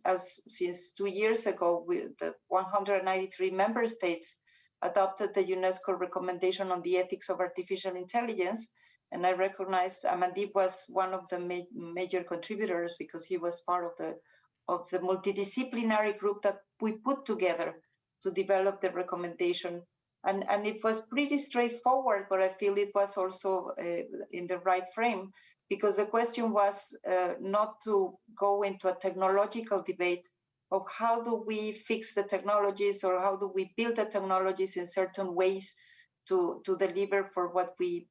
As since 2 years ago, the 193 member states adopted the UNESCO recommendation on the ethics of artificial intelligence. And I recognize Amandeep was one of the major contributors, because he was part of the multidisciplinary group that we put together to develop the recommendation. And it was pretty straightforward, but I feel it was also in the right frame, because the question was not to go into a technological debate of how do we fix the technologies or how do we build the technologies in certain ways to deliver for what we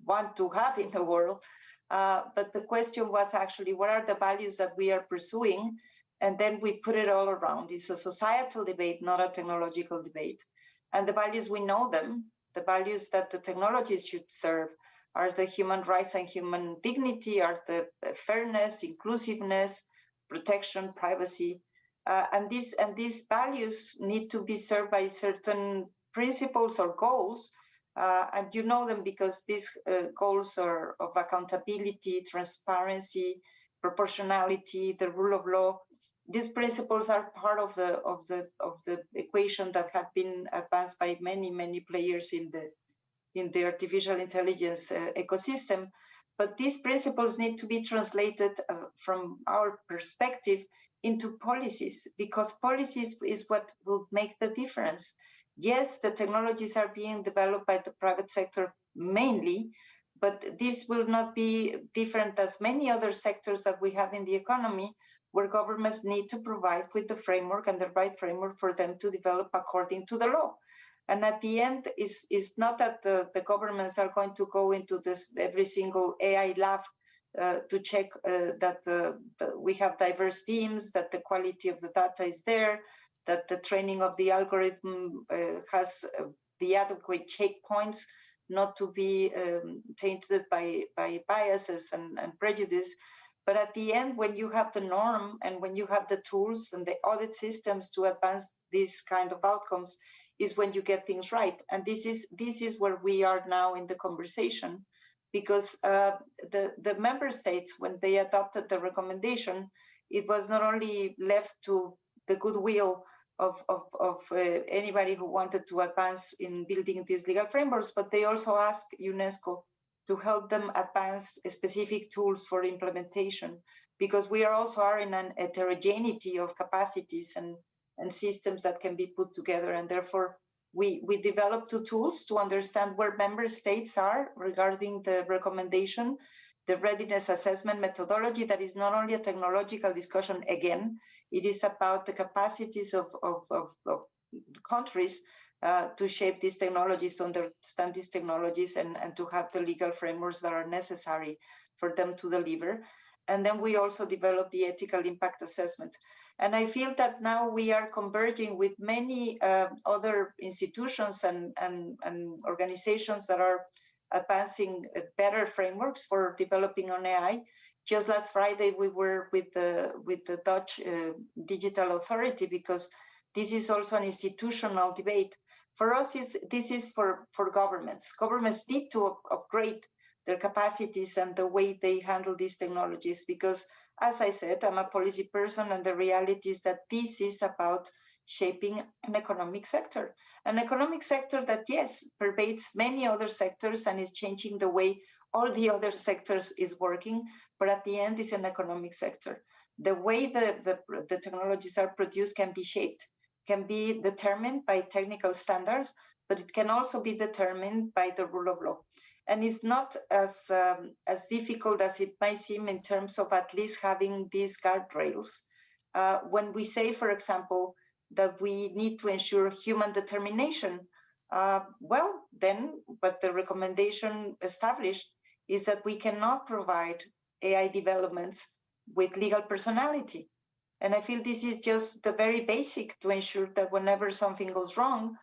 want to have in the world. But the question was actually, what are the values that we are pursuing? And then we put it all around. It's a societal debate, not a technological debate. And the values, we know them. The values that the technologies should serve are the human rights and human dignity, are the fairness, inclusiveness, protection, privacy. And these values need to be served by certain principles or goals. And you know them because these goals are of accountability, transparency, proportionality, the rule of law. These principles are part of the equation that have been advanced by many players in the artificial intelligence ecosystem. But these principles need to be translated from our perspective into policies, because policies is what will make the difference. Yes, the technologies are being developed by the private sector mainly, but this will not be different as many other sectors that we have in the economy, where governments need to provide with the framework and the right framework for them to develop according to the law. And at the end, it's not that the governments are going to go into this every single AI lab to check that we have diverse teams, that the quality of the data is there, that the training of the algorithm has the adequate checkpoints, not to be tainted by biases and prejudice. But at the end, when you have the norm and when you have the tools and the audit systems to advance these kind of outcomes, is when you get things right. And this is where we are now in the conversation, because the member states, when they adopted the recommendation, it was not only left to the goodwill of anybody who wanted to advance in building these legal frameworks, but they also asked UNESCO to help them advance specific tools for implementation, because we are in an heterogeneity of capacities and systems that can be put together. And therefore, we developed 2 tools to understand where member states are regarding the recommendation, the readiness assessment methodology that is not only a technological discussion, again, it is about the capacities of countries to shape these technologies, to understand these technologies, and to have the legal frameworks that are necessary for them to deliver. And then we also developed the ethical impact assessment. And I feel that now we are converging with many other institutions and organizations that are advancing better frameworks for developing on AI. Just last Friday, we were with the Dutch Digital Authority, because this is also an institutional debate. For us, this is for governments. Governments need to upgrade their capacities and the way they handle these technologies, because, as I said, I'm a policy person, and the reality is that this is about shaping an economic sector that, yes, pervades many other sectors and is changing the way all the other sectors is working, but at the end is an economic sector. The way the technologies are produced can be shaped, can be determined by technical standards, but it can also be determined by the rule of law. And it's not as difficult as it might seem in terms of at least having these guardrails. When we say, for example, that we need to ensure human determination, well, then what the recommendation established is that we cannot provide AI developments with legal personality. And I feel this is just the very basic to ensure that whenever something goes wrong,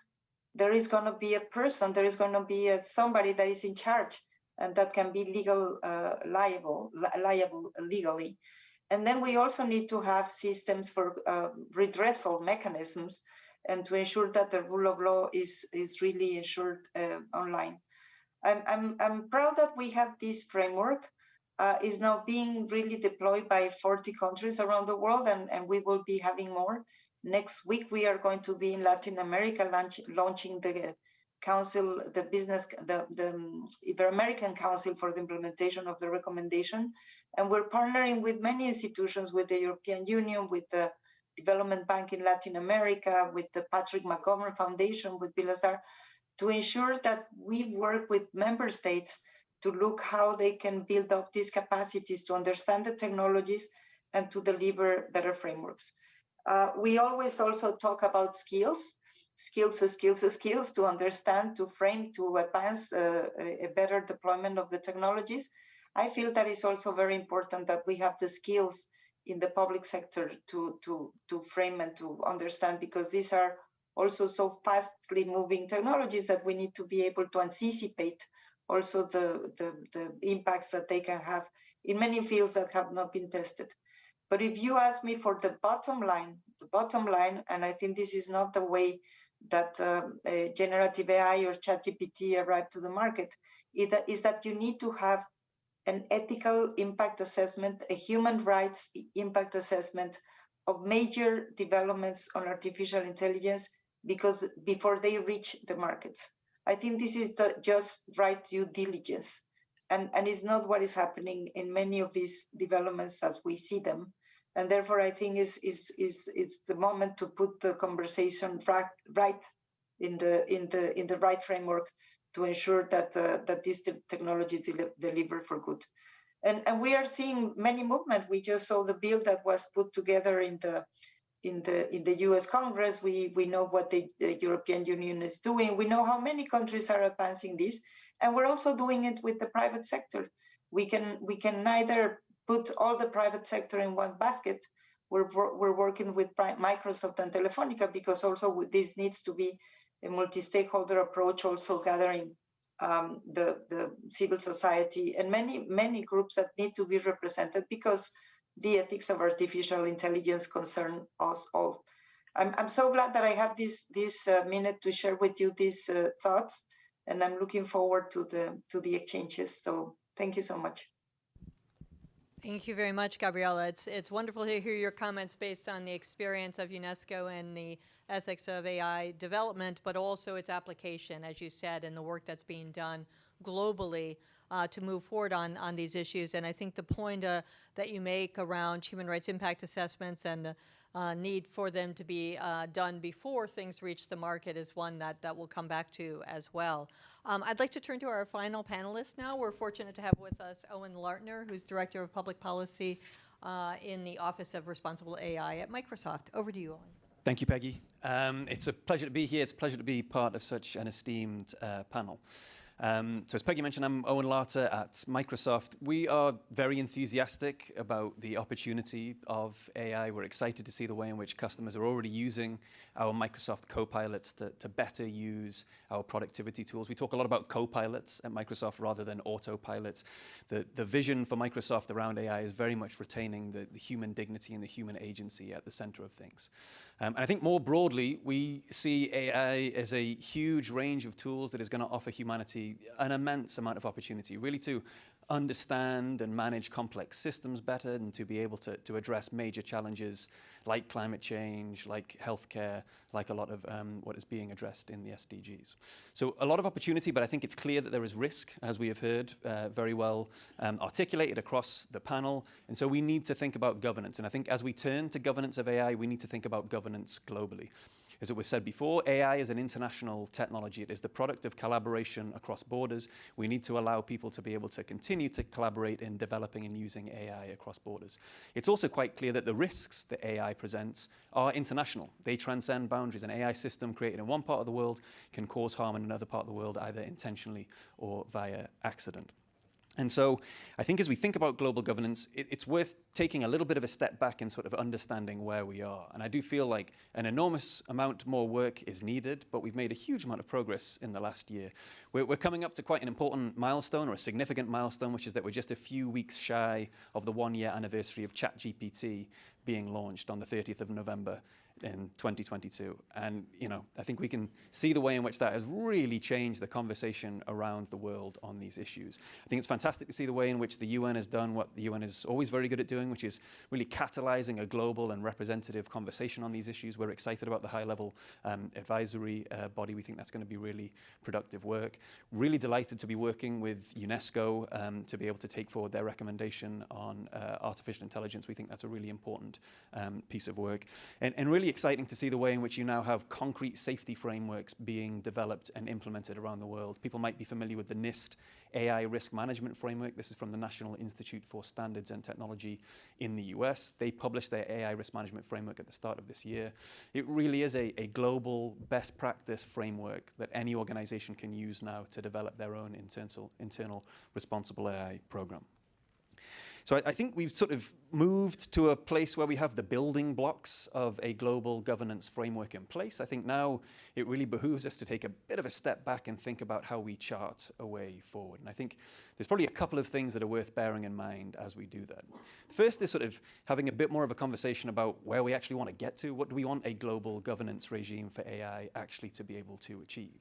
there is going to be a person, there is going to be somebody that is in charge, and that can be liable legally. And then we also need to have systems for redressal mechanisms, and to ensure that the rule of law is really ensured online. I'm proud that we have this framework. Is now being really deployed by 40 countries around the world, and we will be having more. Next week, we are going to be in Latin America launching the council, the Ibero-American Council for the implementation of the recommendation. And we're partnering with many institutions, with the European Union, with the Development Bank in Latin America, with the Patrick McGovern Foundation, with Bilasar, to ensure that we work with member states to look how they can build up these capacities to understand the technologies and to deliver better frameworks. We always also talk about skills to understand, to frame, to advance a better deployment of the technologies. I feel that it's also very important that we have the skills in the public sector to frame and to understand, because these are also so fastly moving technologies that we need to be able to anticipate also the impacts that they can have in many fields that have not been tested. But if you ask me for the bottom line, and I think this is not the way that generative AI or ChatGPT arrived to the market, is that you need to have an ethical impact assessment, a human rights impact assessment of major developments on artificial intelligence, because before they reach the markets. I think this is the just right due diligence, and it's not what is happening in many of these developments as we see them. And therefore, I think it's the moment to put the conversation right in the right framework to ensure that these technologies deliver for good. And we are seeing many movements. We just saw the bill that was put together in the U.S. Congress. We know what the European Union is doing. We know how many countries are advancing this, and we're also doing it with the private sector. We can neither put all the private sector in one basket. We're working with Microsoft and Telefonica, because also this needs to be a multi-stakeholder approach, also gathering the civil society and many groups that need to be represented, because the ethics of artificial intelligence concern us all. I'm so glad that I have this minute to share with you these thoughts, and I'm looking forward to the exchanges. So thank you so much. Thank you very much, Gabriela. It's wonderful to hear your comments based on the experience of UNESCO and the ethics of AI development, but also its application, as you said, and the work that's being done globally to move forward on these issues. And I think the point that you make around human rights impact assessments and the need for them to be done before things reach the market is one that we'll come back to as well. I'd like to turn to our final panelist now. We're fortunate to have with us Owen Lartner, who's Director of Public Policy in the Office of Responsible AI at Microsoft. Over to you, Owen. Thank you, Peggy. It's a pleasure to be here. It's a pleasure to be part of such an esteemed panel. So as Peggy mentioned, I'm Owen Larter at Microsoft. We are very enthusiastic about the opportunity of AI. We're excited to see the way in which customers are already using our Microsoft Copilots to better use our productivity tools. We talk a lot about copilots at Microsoft rather than autopilots. The vision for Microsoft around AI is very much retaining the human dignity and the human agency at the center of things. And I think more broadly, we see AI as a huge range of tools that is going to offer humanity an immense amount of opportunity, really to understand and manage complex systems better and to be able to address major challenges like climate change, like healthcare, like a lot of what is being addressed in the SDGs. So a lot of opportunity, but I think it's clear that there is risk, as we have heard very well articulated across the panel. And so we need to think about governance. And I think as we turn to governance of AI, we need to think about governance globally. As it was said before, AI is an international technology. It is the product of collaboration across borders. We need to allow people to be able to continue to collaborate in developing and using AI across borders. It's also quite clear that the risks that AI presents are international. They transcend boundaries. An AI system created in one part of the world can cause harm in another part of the world, either intentionally or via accident. And so I think as we think about global governance, it's worth taking a little bit of a step back and sort of understanding where we are. And I do feel like an enormous amount more work is needed, but we've made a huge amount of progress in the last year. We're coming up to quite an important milestone, or a significant milestone, which is that we're just a few weeks shy of the 1-year anniversary of ChatGPT being launched on the 30th of November in 2022. And, I think we can see the way in which that has really changed the conversation around the world on these issues. I think it's fantastic to see the way in which the UN has done what the UN is always very good at doing, which is really catalyzing a global and representative conversation on these issues. We're excited about the high-level advisory body. We think that's going to be really productive work. Really delighted to be working with UNESCO to be able to take forward their recommendation on artificial intelligence. We think that's a really important piece of work. And really exciting to see the way in which you now have concrete safety frameworks being developed and implemented around the world. People might be familiar with the NIST AI Risk Management Framework. This is from the National Institute for Standards and Technology in the US. They published their AI Risk Management Framework at the start of this year. It really is a global best practice framework that any organization can use now to develop their own internal responsible AI program. So I think we've sort of moved to a place where we have the building blocks of a global governance framework in place. I think now it really behooves us to take a bit of a step back and think about how we chart a way forward. And I think there's probably a couple of things that are worth bearing in mind as we do that. First is sort of having a bit more of a conversation about where we actually want to get to. What do we want a global governance regime for AI actually to be able to achieve?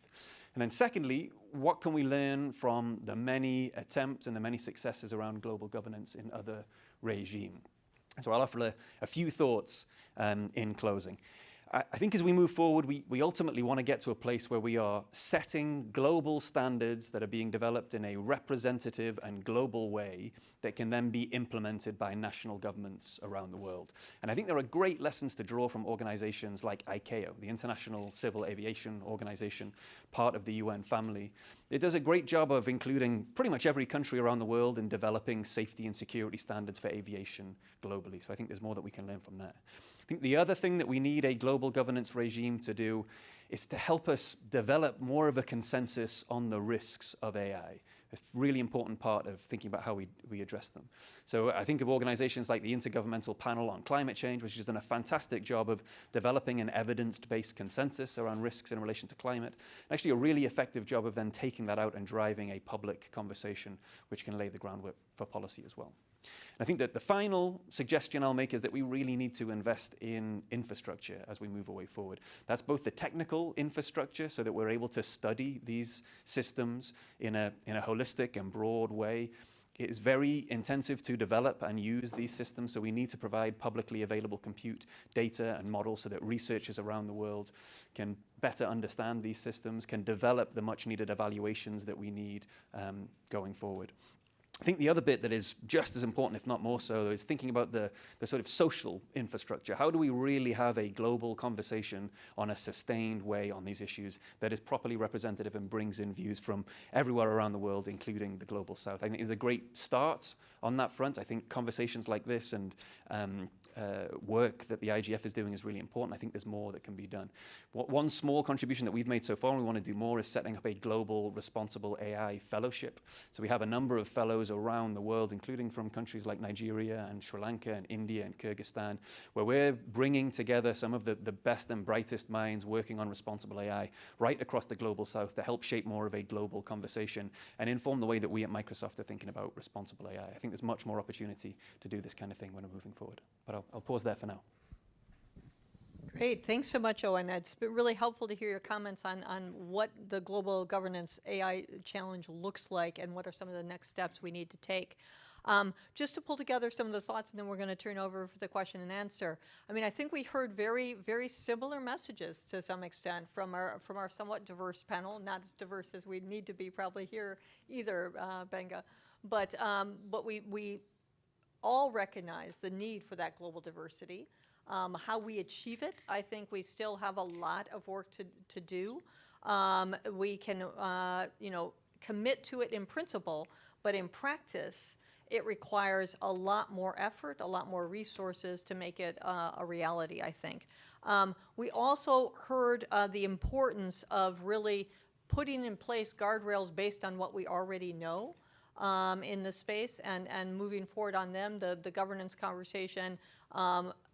And then secondly, what can we learn from the many attempts and the many successes around global governance in other regimes? So I'll offer a few thoughts in closing. I think as we move forward, we ultimately want to get to a place where we are setting global standards that are being developed in a representative and global way that can then be implemented by national governments around the world. And I think there are great lessons to draw from organizations like ICAO, the International Civil Aviation Organization, part of the UN family. It does a great job of including pretty much every country around the world in developing safety and security standards for aviation globally. So I think there's more that we can learn from there. I think the other thing that we need a global governance regime to do is to help us develop more of a consensus on the risks of AI. A really important part of thinking about how we address them. So I think of organizations like the Intergovernmental Panel on Climate Change, which has done a fantastic job of developing an evidence-based consensus around risks in relation to climate. Actually a really effective job of then taking that out and driving a public conversation, which can lay the groundwork for policy as well. I think that the final suggestion I'll make is that we really need to invest in infrastructure as we move away forward. That's both the technical infrastructure so that we're able to study these systems in a holistic and broad way. It is very intensive to develop and use these systems, so we need to provide publicly available compute data and models so that researchers around the world can better understand these systems, can develop the much needed evaluations that we need going forward. I think the other bit that is just as important, if not more so, is thinking about the sort of social infrastructure. How do we really have a global conversation on a sustained way on these issues that is properly representative and brings in views from everywhere around the world, including the global south? I think it's a great start on that front. I think conversations like this and work that the IGF is doing is really important. I think there's more that can be done. One small contribution that we've made so far, and we want to do more, is setting up a global responsible AI fellowship. So we have a number of fellows around the world, including from countries like Nigeria and Sri Lanka and India and Kyrgyzstan, where we're bringing together some of the best and brightest minds working on responsible AI right across the global south to help shape more of a global conversation and inform the way that we at Microsoft are thinking about responsible AI. I think there's much more opportunity to do this kind of thing when we're moving forward. But I'll pause there for now. Great, thanks so much, Owen. It's been really helpful to hear your comments on what the global governance AI challenge looks like and what are some of the next steps we need to take. Just to pull together some of the thoughts, and then we're going to turn over for the question and answer. I mean, I think we heard very, very similar messages to some extent from our somewhat diverse panel, not as diverse as we need to be probably here either, Benga. But we all recognize the need for that global diversity. How we achieve it, I think we still have a lot of work to do. We can, commit to it in principle, but in practice, it requires a lot more effort, a lot more resources to make it a reality, I think. We also heard the importance of really putting in place guardrails based on what we already know in the space and moving forward on them. The governance conversation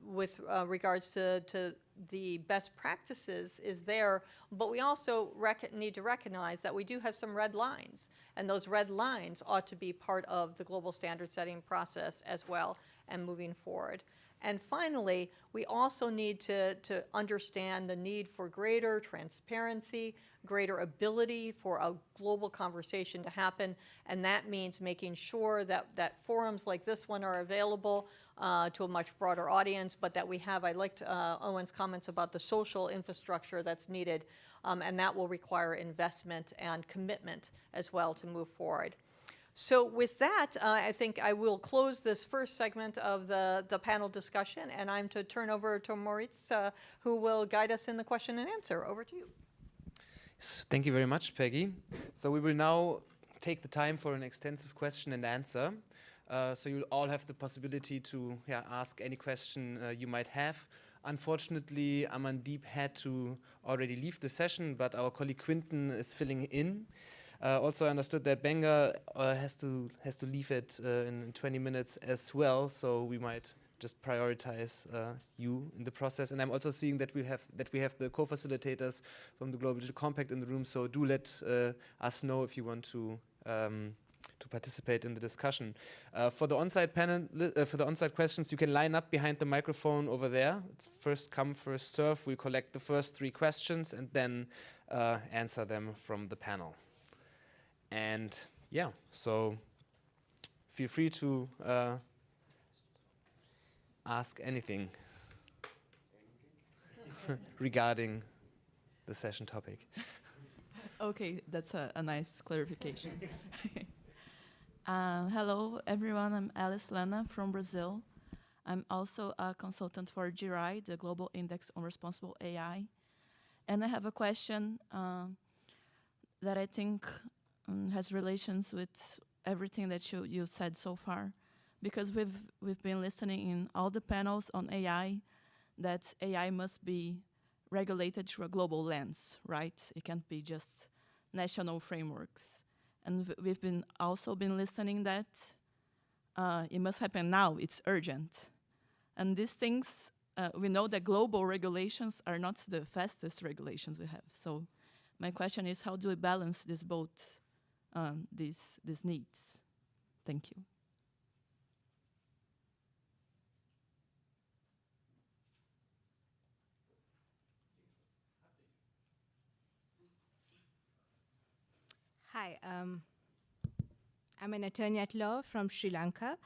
with regards to the best practices is there, but we also need to recognize that we do have some red lines, and those red lines ought to be part of the global standard setting process as well and moving forward. And finally, we also need to understand the need for greater transparency, greater ability for a global conversation to happen, and that means making sure that forums like this one are available to a much broader audience, but that we have, I liked Owen's comments about the social infrastructure that's needed, and that will require investment and commitment as well to move forward. So with that, I think I will close this first segment of the panel discussion, and I'm to turn over to Moritz, who will guide us in the question and answer. Over to you. Yes, thank you very much, Peggy. So we will now take the time for an extensive question and answer. So you'll all have the possibility to ask any question you might have. Unfortunately, Amandeep had to already leave the session, but our colleague Quinton is filling in. Also, I understood that Benga has to leave it in 20 minutes as well, so we might just prioritize you in the process. And I'm also seeing that we have the co-facilitators from the Global Digital Compact in the room. So do let us know if you want to participate in the discussion. For the on-site panel, for the on-site questions, you can line up behind the microphone over there. It's first come, first serve. We'll collect the first 3 questions and then answer them from the panel. And yeah, so feel free to ask anything regarding the session topic. Okay, that's a nice clarification. Hello, everyone. I'm Alice Lana from Brazil. I'm also a consultant for GRI, the Global Index on Responsible AI. And I have a question that I think has relations with everything that you said so far, because we've been listening in all the panels on AI that AI must be regulated through a global lens, right? It can't be just national frameworks. And we've also been listening that it must happen now, it's urgent. And these things, we know that global regulations are not the fastest regulations we have. So my question is, how do we balance these needs? Thank you. Hi. I'm an attorney at law from Sri Lanka.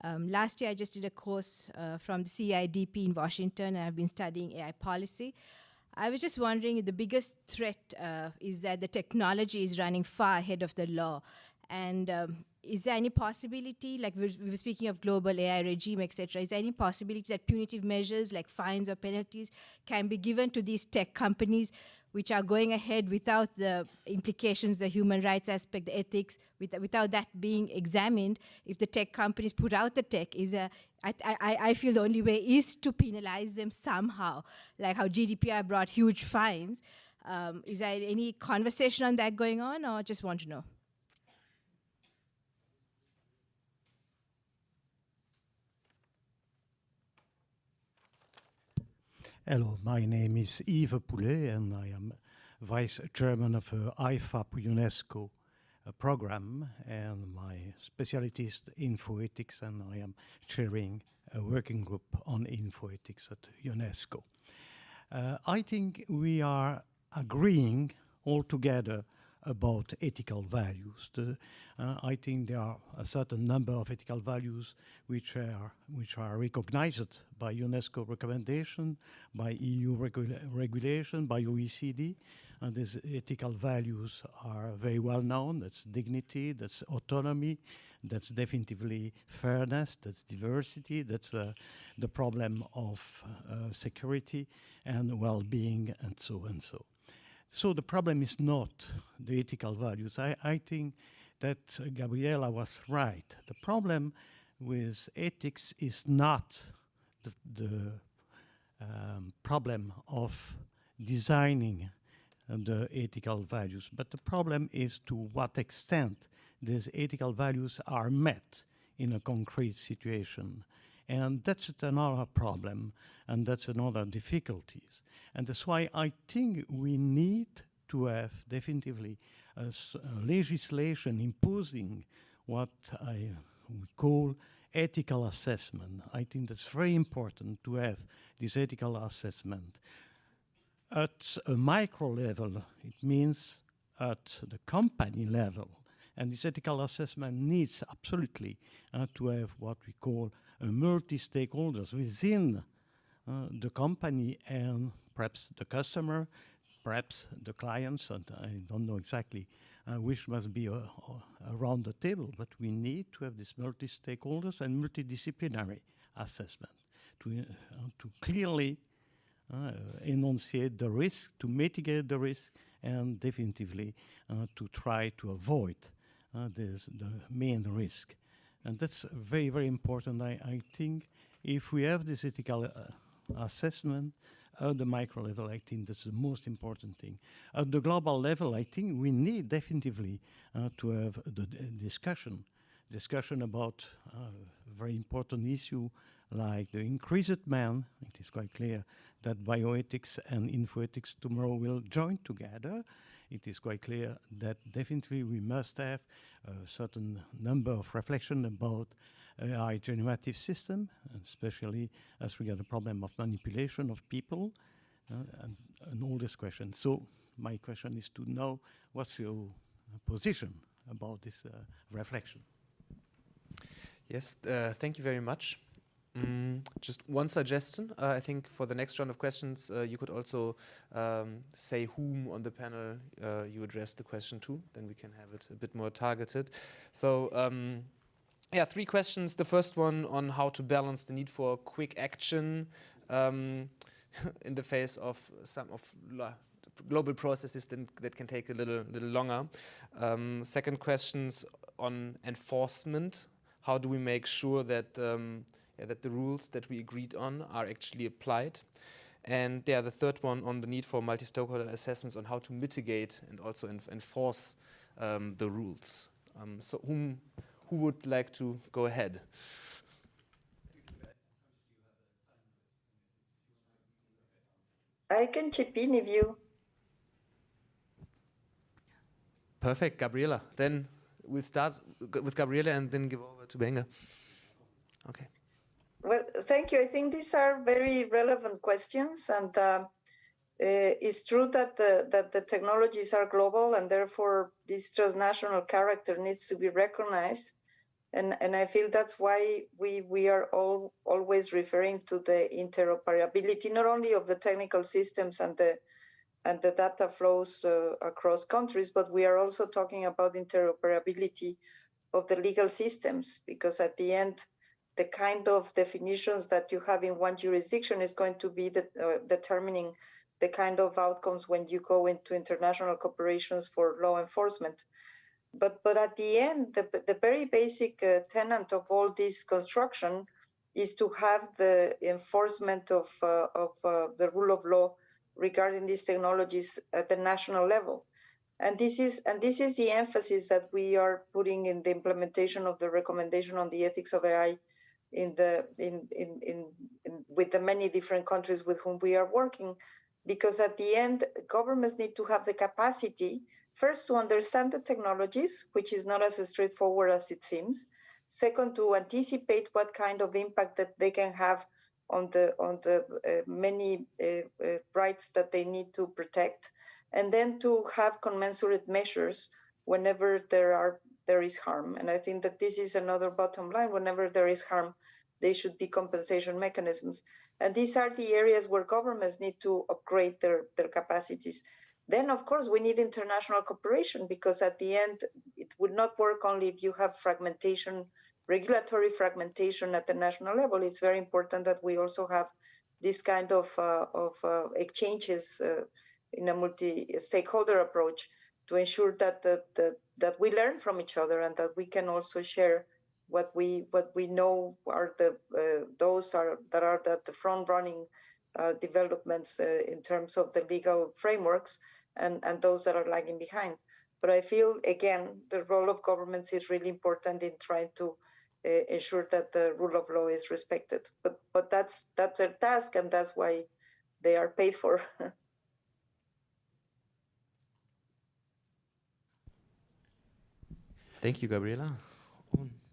Last year, I just did a course from the CIDP in Washington, and I've been studying AI policy. I was just wondering if the biggest threat is that the technology is running far ahead of the law. And is there any possibility, like we were speaking of global AI regime, etc., is there any possibility that punitive measures like fines or penalties can be given to these tech companies which are going ahead without the implications, the human rights aspect, the ethics, without that being examined? If the tech companies put out the tech, I feel the only way is to penalize them somehow, like how GDPR brought huge fines. Is there any conversation on that going on, or just want to know? Hello, my name is Yves Poulet, and I am Vice Chairman of IFAP UNESCO program, and my specialty is infoethics, and I am chairing a working group on infoethics at UNESCO. I think we are agreeing all together about ethical values. I think there are a certain number of ethical values which are recognized by UNESCO recommendation, by EU regulation, by OECD. And these ethical values are very well known. That's dignity, that's autonomy, that's definitively fairness, that's diversity, that's the problem of security and well-being, and so and so. So the problem is not the ethical values. I think that Gabriela was right. The problem with ethics is not the problem of designing the ethical values, but the problem is to what extent these ethical values are met in a concrete situation. And that's another problem, and that's another difficulties. And that's why I think we need to have definitively a legislation imposing what we call ethical assessment. I think that's very important to have this ethical assessment. At a micro level, it means at the company level. And this ethical assessment needs absolutely to have what we call a multi-stakeholders within the company and perhaps the customer, perhaps the clients, and I don't know exactly which must be around the table, but we need to have this multi-stakeholders and multidisciplinary assessment to clearly enunciate the risk, to mitigate the risk, and definitively to try to avoid the main risk. And that's very, very important. I think if we have this ethical assessment at the micro level, I think that's the most important thing. At the global level, I think we need definitively to have the discussion about a very important issue like the increased demand. It is quite clear that bioethics and infoethics tomorrow will join together. It is quite clear that definitely we must have a certain number of reflection about AI generative system, especially as we get the problem of manipulation of people and all these questions. So my question is to know what's your position about this reflection. Yes, thank you very much. Just one suggestion. I think for the next round of questions, you could also say whom on the panel you address the question to. Then we can have it a bit more targeted. So, yeah, 3 questions. The first one on how to balance the need for quick action in the face of some of global processes that can take a little longer. Second questions on enforcement. How do we make sure that that the rules that we agreed on are actually applied? And yeah, the third one on the need for multi-stakeholder assessments on how to mitigate and also enforce the rules. So who would like to go ahead? I can chip in if you. Perfect, Gabriela. Then we'll start with Gabriela and then give over to Benga. Okay. Well, thank you. I think these are very relevant questions, and it's true that the technologies are global, and therefore this transnational character needs to be recognized. And I feel that's why we are always referring to the interoperability, not only of the technical systems and the data flows across countries, but we are also talking about interoperability of the legal systems, because at the end, the kind of definitions that you have in one jurisdiction is going to be determining the kind of outcomes when you go into international cooperations for law enforcement. But at the end, the very basic tenet of all this construction is to have the enforcement of the rule of law regarding these technologies at the national level. And this is the emphasis that we are putting in the implementation of the recommendation on the ethics of AI with the many different countries with whom we are working, because at the end, governments need to have the capacity first to understand the technologies, which is not as straightforward as it seems. Second, to anticipate what kind of impact that they can have on the many rights that they need to protect, and then to have commensurate measures whenever there is harm. And I think that this is another bottom line. Whenever there is harm, there should be compensation mechanisms. And these are the areas where governments need to upgrade their capacities. Then, of course, we need international cooperation, because at the end, it would not work only if you have fragmentation, regulatory fragmentation at the national level. It's very important that we also have this kind of exchanges in a multi-stakeholder approach to ensure that that we learn from each other, and that we can also share what we know are the front-running developments in terms of the legal frameworks, and those that are lagging behind. But I feel, again, the role of governments is really important in trying to ensure that the rule of law is respected. But that's their task, and that's why they are paid for. Thank you, Gabriela.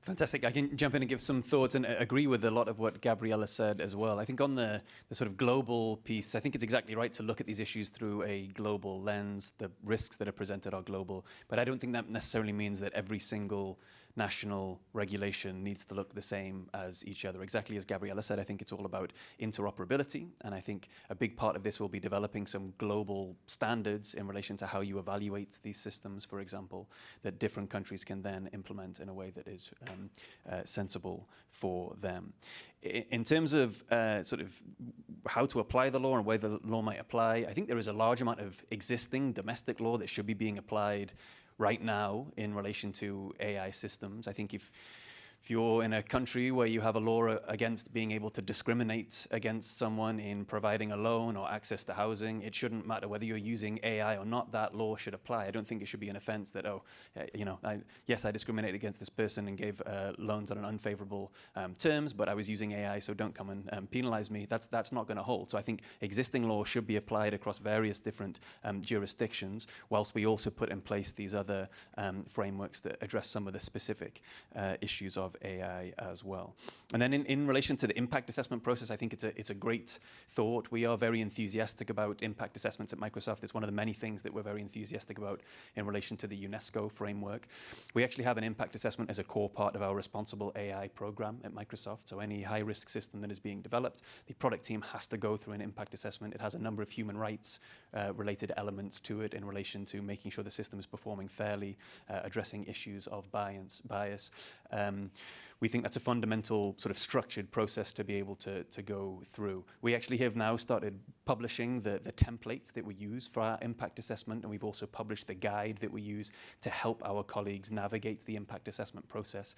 Fantastic. I can jump in and give some thoughts and agree with a lot of what Gabriela said as well. I think on the sort of global piece, I think it's exactly right to look at these issues through a global lens. The risks that are presented are global, but I don't think that necessarily means that every single national regulation needs to look the same as each other. Exactly as Gabriela said, I think it's all about interoperability, and I think a big part of this will be developing some global standards in relation to how you evaluate these systems, for example, that different countries can then implement in a way that is sensible for them. In terms of sort of how to apply the law and where the law might apply, I think there is a large amount of existing domestic law that should be being applied right now in relation to AI systems. I think if you're in a country where you have a law against being able to discriminate against someone in providing a loan or access to housing, it shouldn't matter whether you're using AI or not, that law should apply. I don't think it should be an offense that, yes, I discriminated against this person and gave loans on an unfavorable terms, but I was using AI, so don't come and penalize me. That's not going to hold. So I think existing law should be applied across various different jurisdictions, whilst we also put in place these other frameworks that address some of the specific issues of AI as well. And then in relation to the impact assessment process, I think it's a great thought. We are very enthusiastic about impact assessments at Microsoft. It's one of the many things that we're very enthusiastic about in relation to the UNESCO framework. We actually have an impact assessment as a core part of our responsible AI program at Microsoft. So any high-risk system that is being developed, the product team has to go through an impact assessment. It has a number of human rights related elements to it in relation to making sure the system is performing fairly, addressing issues of bias. We think that's a fundamental sort of structured process to be able to go through. We actually have now started publishing the templates that we use for our impact assessment, and we've also published the guide that we use to help our colleagues navigate the impact assessment process.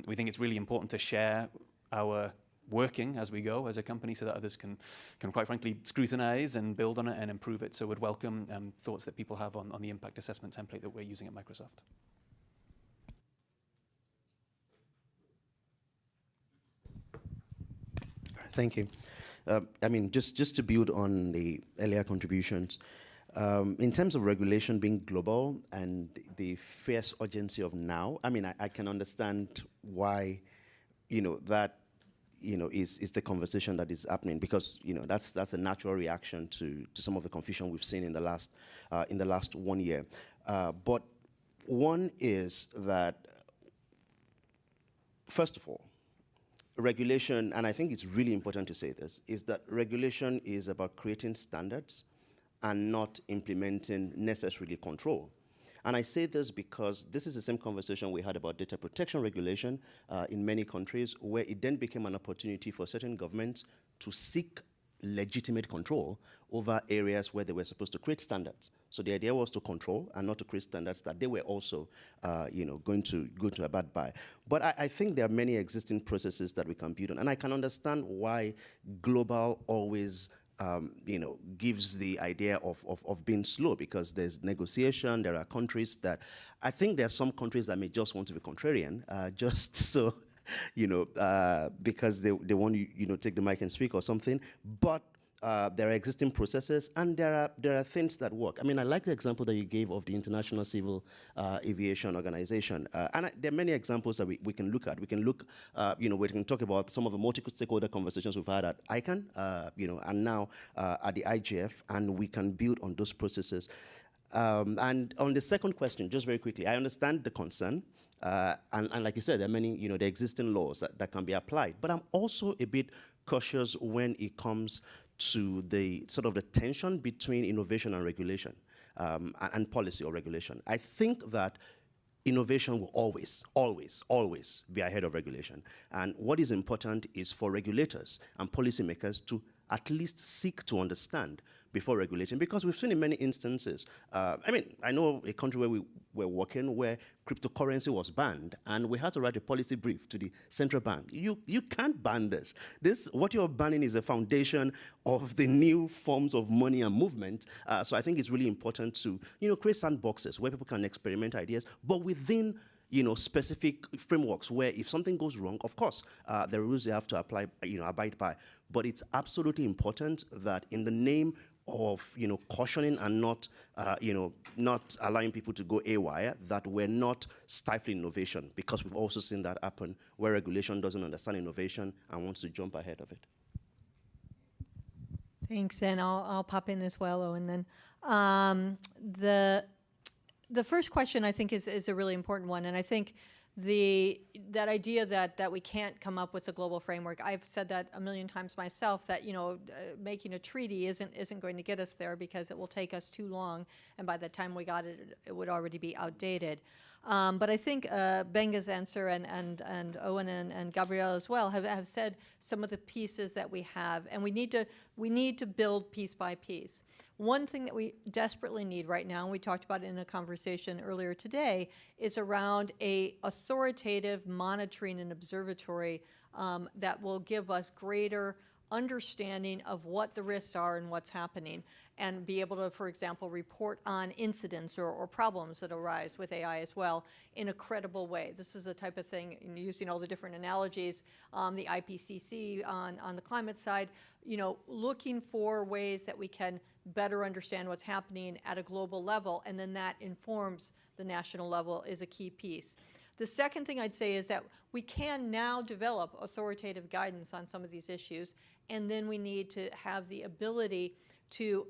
We think it's really important to share our working as we go as a company so that others can quite frankly scrutinize and build on it and improve it. So we'd welcome thoughts that people have on the impact assessment template that we're using at Microsoft. Thank you. I mean, just to build on the earlier contributions, in terms of regulation being global and the fierce urgency of now, I mean, I can understand why, that is the conversation that is happening, because that's a natural reaction to some of the confusion we've seen in the last 1 year. But one is that, first of all, regulation, and I think it's really important to say this, is that regulation is about creating standards and not implementing necessarily control. And I say this because this is the same conversation we had about data protection regulation in many countries, where it then became an opportunity for certain governments to seek legitimate control over areas where they were supposed to create standards. So the idea was to control and not to create standards that they were also going to abide by. But I think there are many existing processes that we can build on. And I can understand why global always gives the idea of being slow, because there's negotiation. There are countries that, I think there are some countries that may just want to be contrarian, just so, because they want to, take the mic and speak or something. But there are existing processes, and there are things that work. I mean, I like the example that you gave of the International Civil Aviation Organization, and there are many examples that we can look at. We can look, we can talk about some of the multi-stakeholder conversations we've had at ICANN, and now at the IGF, and we can build on those processes. And on the second question, just very quickly, I understand the concern, and like you said, there are many, the existing laws that can be applied. But I'm also a bit cautious when it comes to the sort of the tension between innovation and regulation, and policy or regulation. I think that innovation will always, always, always be ahead of regulation. And what is important is for regulators and policymakers to at least seek to understand before regulating, because we've seen in many instances, I know a country where we were working where cryptocurrency was banned, and we had to write a policy brief to the central bank. You can't ban this. What you're banning is a foundation of the new forms of money and movement. So I think it's really important to, create sandboxes where people can experiment ideas, but within specific frameworks where if something goes wrong, of course, there are rules they have to apply, abide by. But it's absolutely important that in the name of, cautioning and not allowing people to go haywire, that we're not stifling innovation, because we've also seen that happen where regulation doesn't understand innovation and wants to jump ahead of it. Thanks, and I'll pop in as well, Owen, then. The first question, I think, is a really important one, and I think that idea that we can't come up with a global framework, I've said that a million times myself, that making a treaty isn't going to get us there, because it will take us too long, and by the time we got it, it would already be outdated. But I think Benga's answer and Owen and Gabrielle as well have said some of the pieces that we have, and we need to build piece by piece. One thing that we desperately need right now, and we talked about it in a conversation earlier today, is around a authoritative monitoring and observatory that will give us greater understanding of what the risks are and what's happening, and be able to, for example, report on incidents or problems that arise with AI as well in a credible way. This is the type of thing, using all the different analogies, the IPCC on the climate side, looking for ways that we can better understand what's happening at a global level, and then that informs the national level, is a key piece. The second thing I'd say is that we can now develop authoritative guidance on some of these issues, and then we need to have the ability to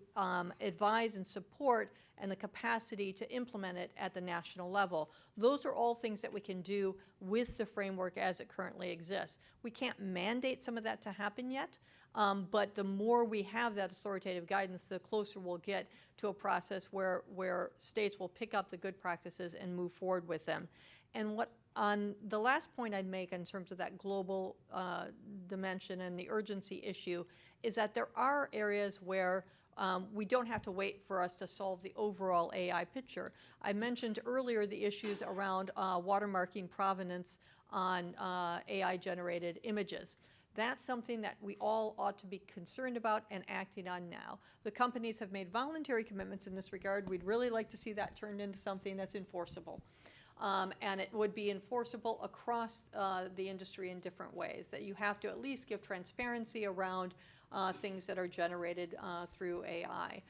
advise and support and the capacity to implement it at the national level. Those are all things that we can do with the framework as it currently exists. We can't mandate some of that to happen yet, but the more we have that authoritative guidance, the closer we'll get to a process where states will pick up the good practices and move forward with them. And on the last point I'd make in terms of that global dimension and the urgency issue is that there are areas where we don't have to wait for us to solve the overall AI picture. I mentioned earlier the issues around watermarking provenance on AI-generated images. That's something that we all ought to be concerned about and acting on now. The companies have made voluntary commitments in this regard. We'd really like to see that turned into something that's enforceable. and it would be enforceable across the industry in different ways, that you have to at least give transparency around things that are generated through AI.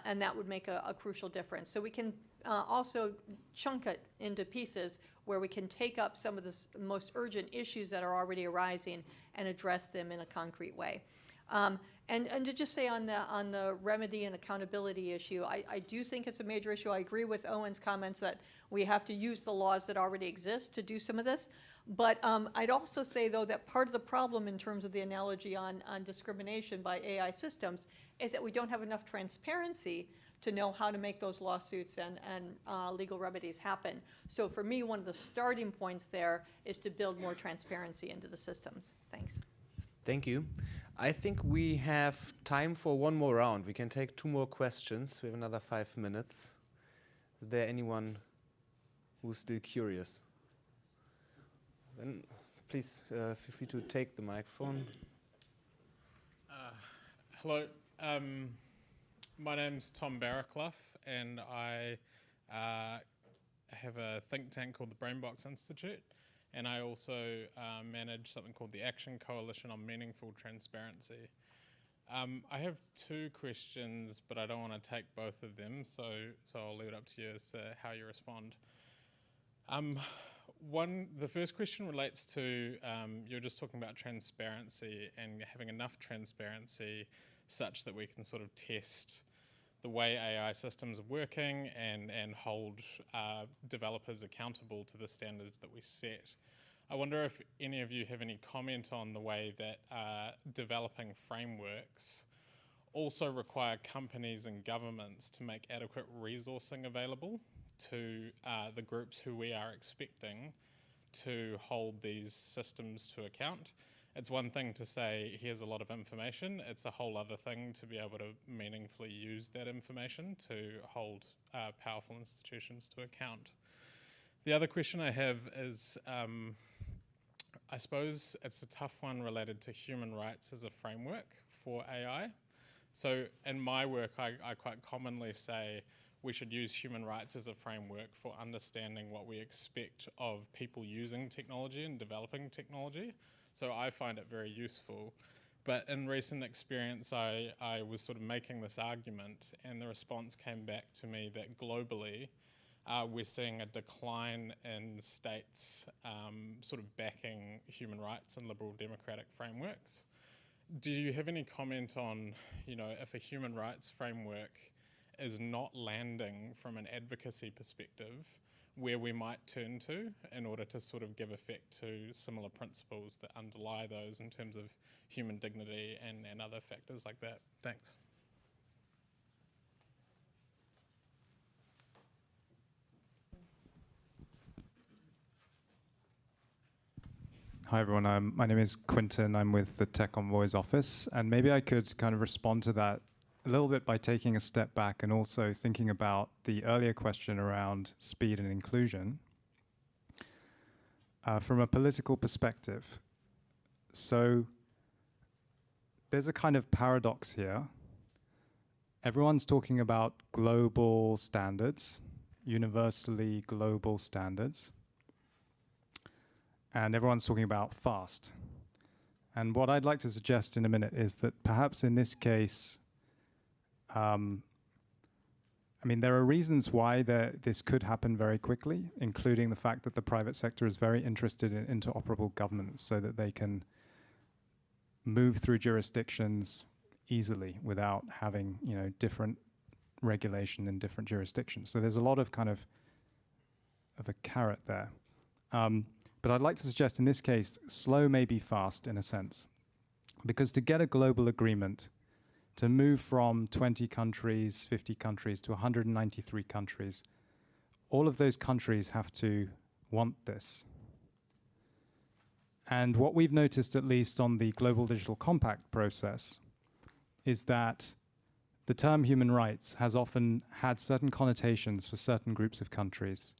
And that would make a crucial difference. So we can also chunk it into pieces where we can take up some of the most urgent issues that are already arising and address them in a concrete way. And to just say on the remedy and accountability issue, I do think it's a major issue. I agree with Owen's comments that we have to use the laws that already exist to do some of this. But I'd also say, though, that part of the problem in terms of the analogy on discrimination by AI systems is that we don't have enough transparency to know how to make those lawsuits and legal remedies happen. So for me, one of the starting points there is to build more transparency into the systems. Thanks. Thank you. I think we have time for one more round. We can take 2 more questions. We have another 5 minutes. Is there anyone who's still curious? Then please feel free to take the microphone. Hello. My name's Tom Barraclough, and I have a think tank called the Brainbox Institute, and I also manage something called the Action Coalition on Meaningful Transparency. I have 2 questions, but I don't want to take both of them, so I'll leave it up to you as to how you respond. The first question relates to, you're just talking about transparency and having enough transparency such that we can sort of test the way AI systems are working and hold developers accountable to the standards that we set. I wonder if any of you have any comment on the way that developing frameworks also require companies and governments to make adequate resourcing available to the groups who we are expecting to hold these systems to account. It's one thing to say, here's a lot of information. It's a whole other thing to be able to meaningfully use that information to hold powerful institutions to account. The other question I have is, I suppose it's a tough one related to human rights as a framework for AI. So in my work, I quite commonly say we should use human rights as a framework for understanding what we expect of people using technology and developing technology. So I find it very useful. But in recent experience, I was sort of making this argument, and the response came back to me that globally, we're seeing a decline in states sort of backing human rights and liberal democratic frameworks. Do you have any comment on, if a human rights framework is not landing from an advocacy perspective, where we might turn to in order to sort of give effect to similar principles that underlie those in terms of human dignity and other factors like that? Thanks. Hi everyone, my name is Quinton. I'm with the Tech Envoys office, and maybe I could kind of respond to that a little bit by taking a step back and also thinking about the earlier question around speed and inclusion from a political perspective. So there's a kind of paradox here. Everyone's talking about global standards, universally global standards, and everyone's talking about fast. And what I'd like to suggest in a minute is that perhaps in this case, there are reasons why this could happen very quickly, including the fact that the private sector is very interested in interoperable governance so that they can move through jurisdictions easily without having, different regulation in different jurisdictions. So there's a lot of kind of a carrot there. But I'd like to suggest in this case, slow may be fast in a sense, because to get a global agreement, to move from 20 countries, 50 countries to 193 countries, all of those countries have to want this. And what we've noticed, at least on the Global Digital Compact process, is that the term human rights has often had certain connotations for certain groups of countries.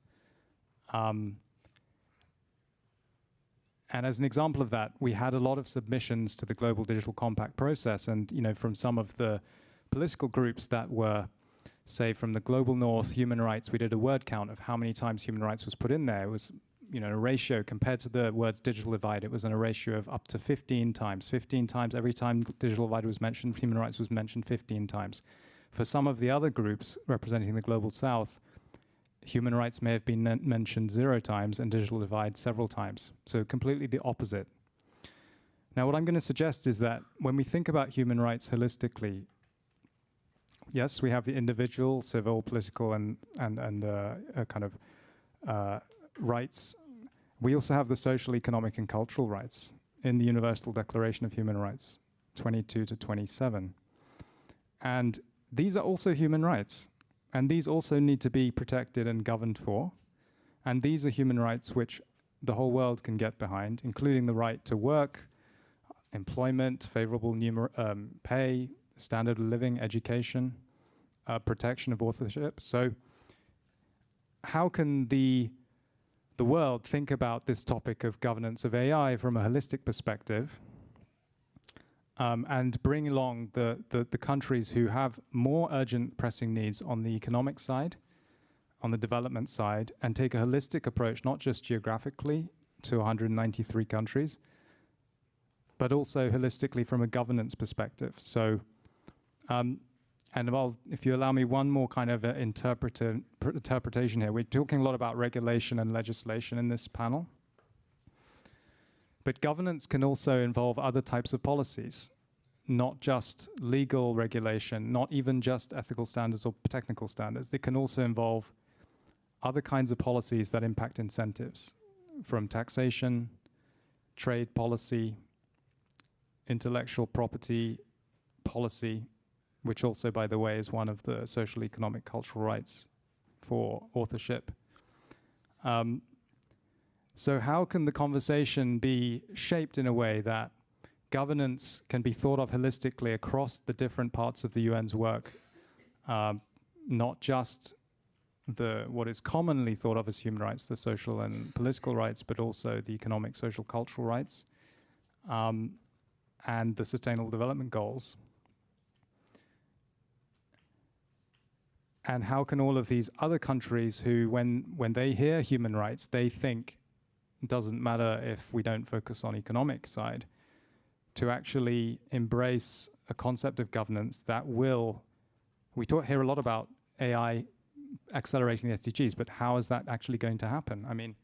And as an example of that, we had a lot of submissions to the Global Digital Compact process, and from some of the political groups that were say from the global north, human rights, we did a word count of how many times human rights was put in there. It was, you know, a ratio compared to the words digital divide. It was in a ratio of up to 15 times. 15 times every time digital divide was mentioned, human rights was mentioned 15 times. For some of the other groups representing the global south, human rights may have been mentioned 0 times and digital divide several times. So completely the opposite. Now, what I'm going to suggest is that when we think about human rights holistically, yes, we have the individual, civil, political, and kind of rights. We also have the social, economic, and cultural rights in the Universal Declaration of Human Rights, 22 to 27. And these are also human rights. And these also need to be protected and governed for. And these are human rights which the whole world can get behind, including the right to work, employment, favorable pay, standard of living, education, protection of authorship. So how can the world think about this topic of governance of AI from a holistic perspective and bring along the countries who have more urgent pressing needs on the economic side, on the development side, and take a holistic approach, not just geographically to 193 countries, but also holistically from a governance perspective. So, and if you allow me one more kind of interpretation here, we're talking a lot about regulation and legislation in this panel. But governance can also involve other types of policies, not just legal regulation, not even just ethical standards or technical standards. It can also involve other kinds of policies that impact incentives, from taxation, trade policy, intellectual property policy, which also, by the way, is one of the social, economic, cultural rights for authorship. So how can the conversation be shaped in a way that governance can be thought of holistically across the different parts of the UN's work, not just what is commonly thought of as human rights, the social and political rights, but also the economic, social, cultural rights, and the Sustainable Development Goals? And how can all of these other countries who, when they hear human rights, they think it doesn't matter if we don't focus on economic side, to actually embrace a concept of governance that will, we hear a lot about AI accelerating the SDGs, but how is that actually going to happen? I mean,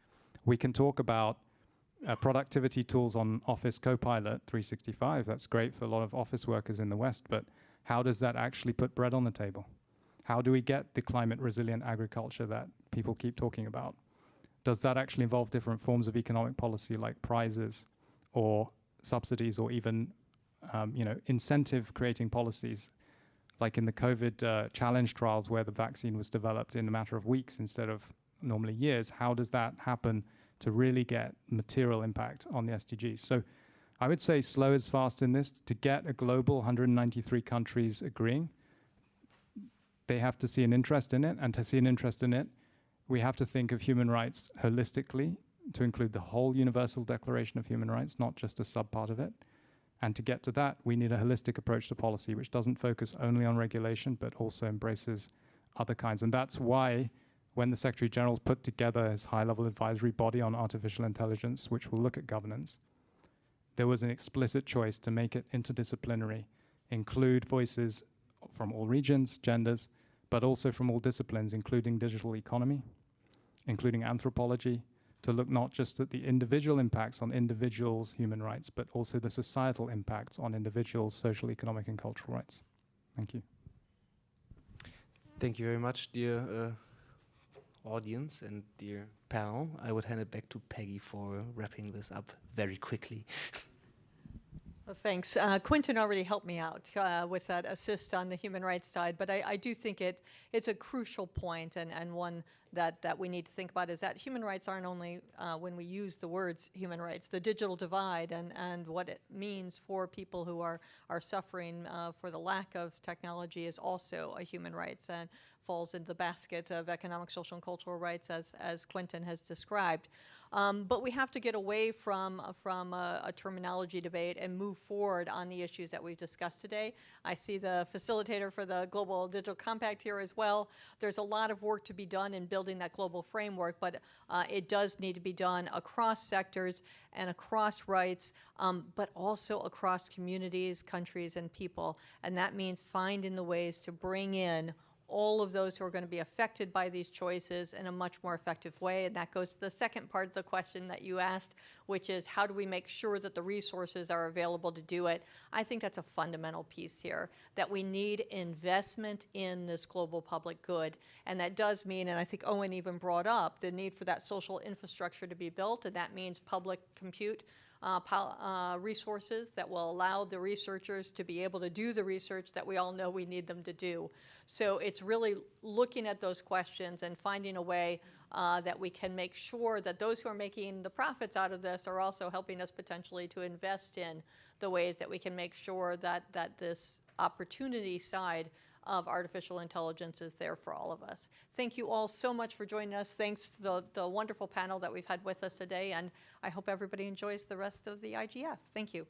we can talk about productivity tools on Office Copilot 365. That's great for a lot of office workers in the West, but how does that actually put bread on the table? How do we get the climate resilient agriculture that people keep talking about? Does that actually involve different forms of economic policy like prizes or subsidies or even incentive creating policies like in the COVID challenge trials where the vaccine was developed in a matter of weeks instead of normally years? How does that happen to really get material impact on the SDGs? So I would say slow is fast in this. To get a global 193 countries agreeing, they have to see an interest in it, and to see an interest in it, we have to think of human rights holistically to include the whole Universal Declaration of Human Rights, not just a sub-part of it. And to get to that, we need a holistic approach to policy, which doesn't focus only on regulation, but also embraces other kinds. And that's why when the Secretary General's put together his high-level advisory body on artificial intelligence, which will look at governance, there was an explicit choice to make it interdisciplinary, include voices from all regions, genders, but also from all disciplines, including digital economy, including anthropology, to look not just at the individual impacts on individuals' human rights, but also the societal impacts on individuals' social, economic, and cultural rights. Thank you. Thank you very much, dear audience and dear panel. I would hand it back to Peggy for wrapping this up very quickly. Well, thanks. Quentin already helped me out with that assist on the human rights side, but I do think it's a crucial point and one that we need to think about, is that human rights aren't only when we use the words human rights. The digital divide and what it means for people who are suffering for the lack of technology is also a human rights and falls into the basket of economic, social, and cultural rights as Quentin has described. But we have to get away from a terminology debate and move forward on the issues that we've discussed today. I see the facilitator for the Global Digital Compact here as well. There's a lot of work to be done in building that global framework, but it does need to be done across sectors and across rights, but also across communities, countries, and people. And that means finding the ways to bring in all of those who are going to be affected by these choices in a much more effective way. And that goes to the second part of the question that you asked, which is how do we make sure that the resources are available to do it? I think that's a fundamental piece here, that we need investment in this global public good. And that does mean, and I think Owen even brought up, the need for that social infrastructure to be built, and that means public compute, resources that will allow the researchers to be able to do the research that we all know we need them to do. So it's really looking at those questions and finding a way that we can make sure that those who are making the profits out of this are also helping us potentially to invest in the ways that we can make sure that this opportunity side of artificial intelligence is there for all of us. Thank you all so much for joining us. Thanks to the wonderful panel that we've had with us today, and I hope everybody enjoys the rest of the IGF. Thank you.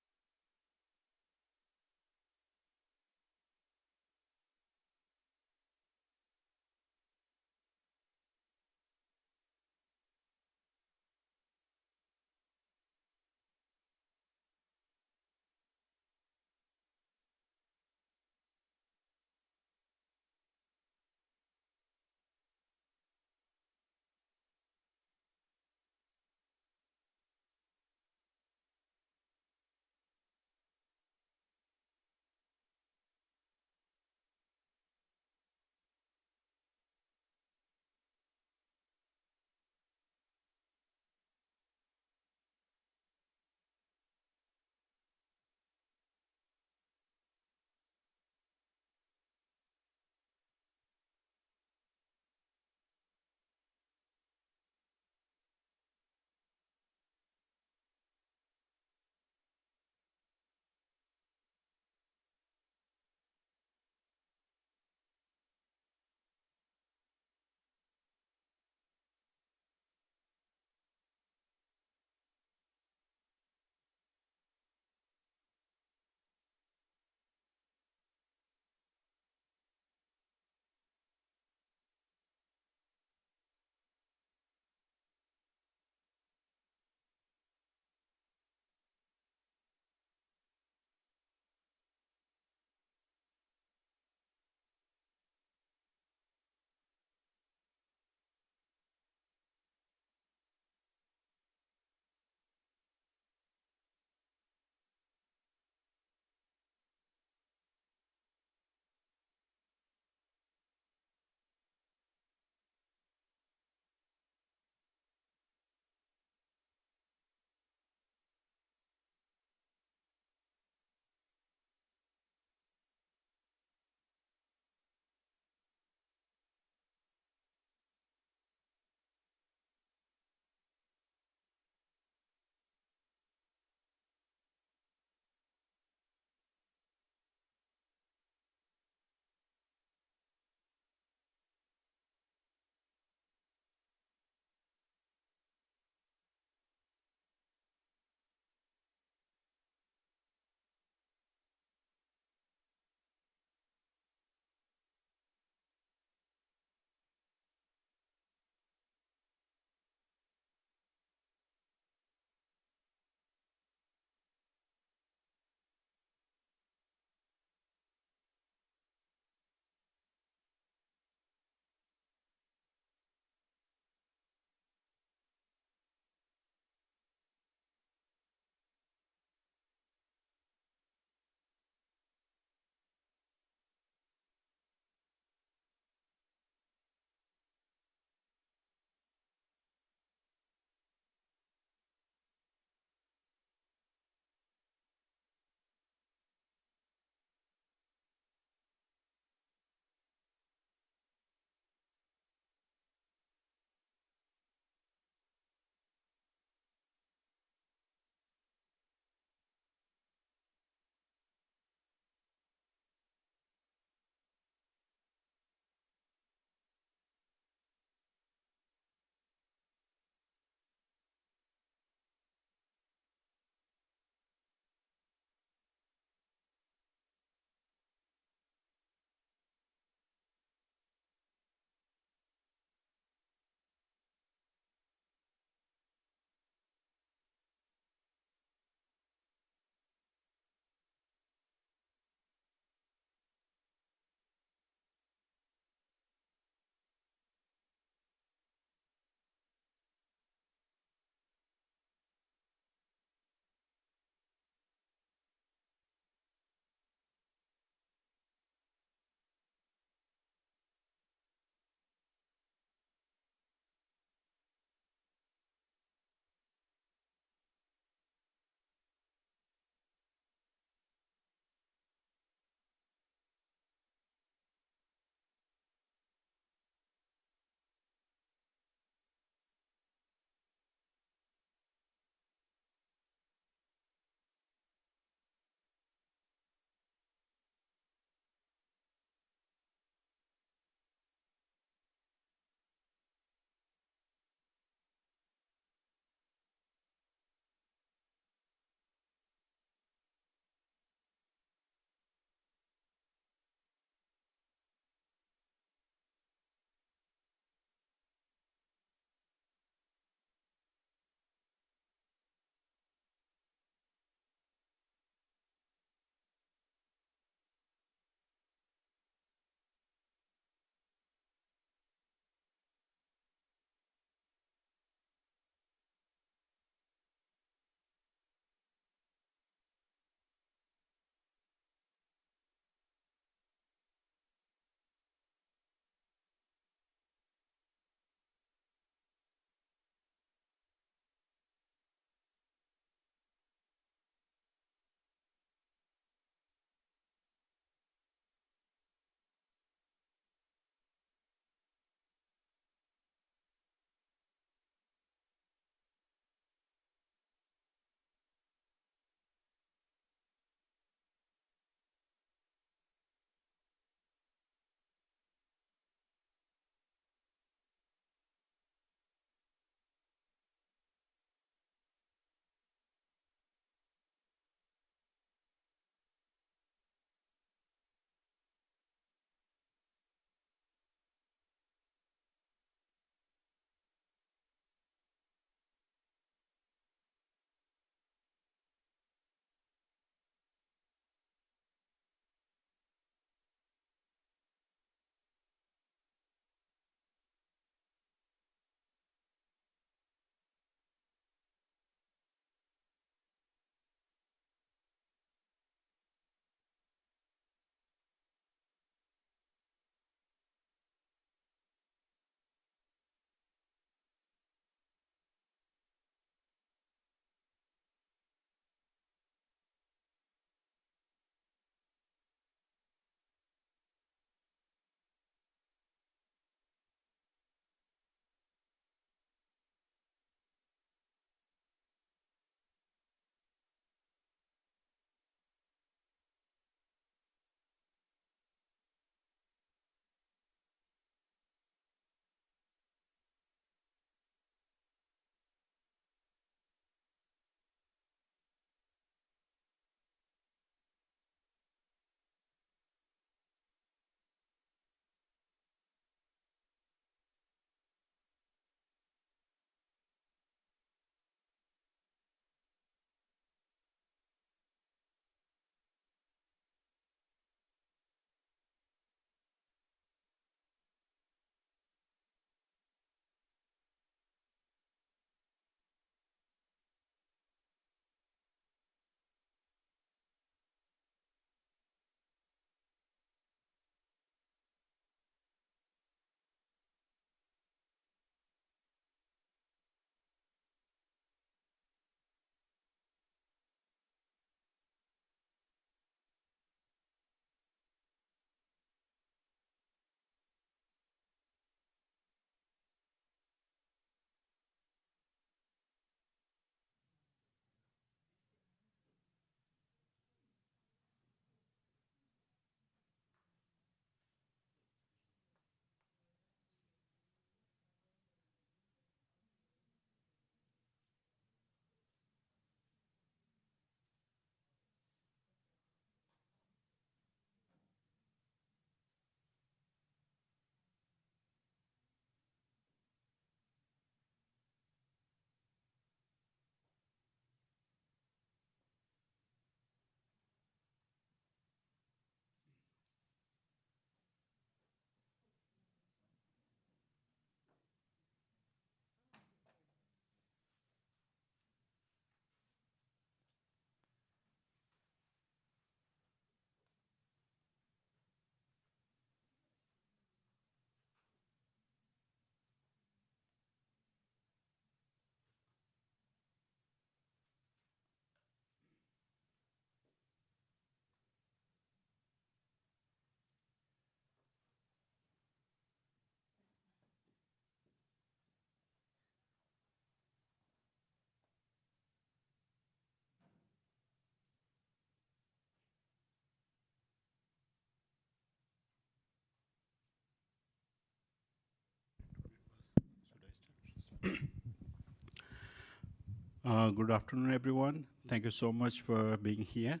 Good afternoon, everyone. Thank you so much for being here.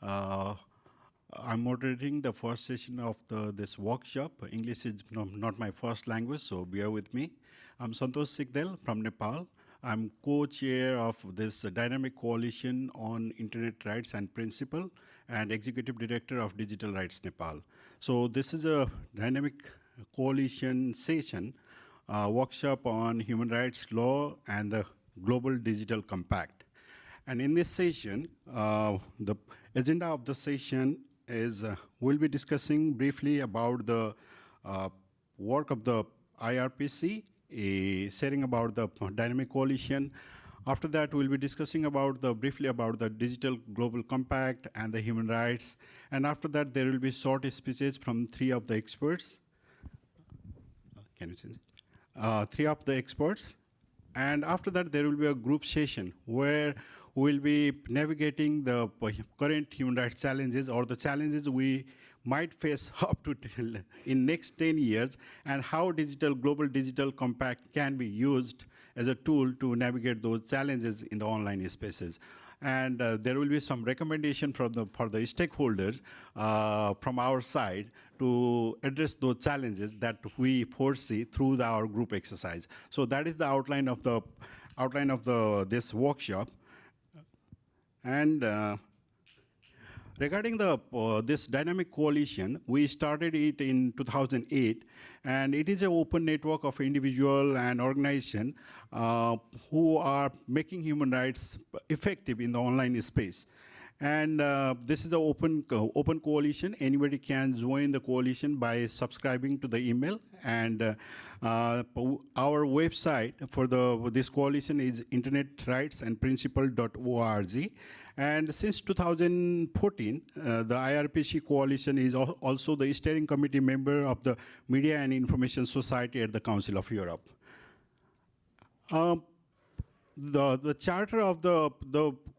I'm moderating the first session of this workshop. English is not my first language, so bear with me. I'm Santosh Sikdel from Nepal. I'm co-chair of this dynamic coalition on internet rights and principle and executive director of Digital Rights Nepal. So this is a dynamic coalition session, workshop on human rights law and the Global Digital Compact. And in this session, the agenda of the session is we'll be discussing briefly about the work of the IRPC, sharing about the dynamic coalition. After that, we'll be discussing about briefly about the Digital Global Compact and the human rights. And after that, there will be short speeches from three of the experts. Can you change it? Three of the experts. And after that, there will be a group session where we'll be navigating the current human rights challenges or the challenges we might face up to in next 10 years and how global digital compact can be used as a tool to navigate those challenges in the online spaces. And there will be some recommendation for the stakeholders from our side to address those challenges that we foresee through our group exercise. So that is the outline of this workshop. And regarding this dynamic coalition, we started it in 2008, and it is an open network of individuals and organizations who are making human rights effective in the online space. And this is an open coalition. Anybody can join the coalition by subscribing to the email. And our website for this coalition is internetrightsandprinciple.org. And since 2014, the IRPC coalition is also the steering committee member of the Media and Information Society at the Council of Europe. The charter of the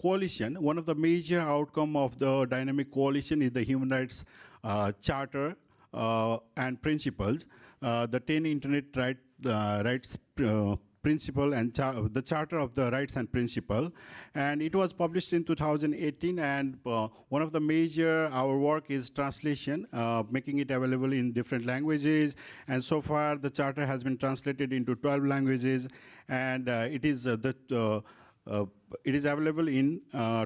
coalition, one of the major outcome of the dynamic coalition is the human rights charter and principles, the 10 internet rights principle and the charter of the rights and principle. And it was published in 2018, and one of the major, our work is translation, making it available in different languages. And so far, the charter has been translated into 12 languages, and it is available in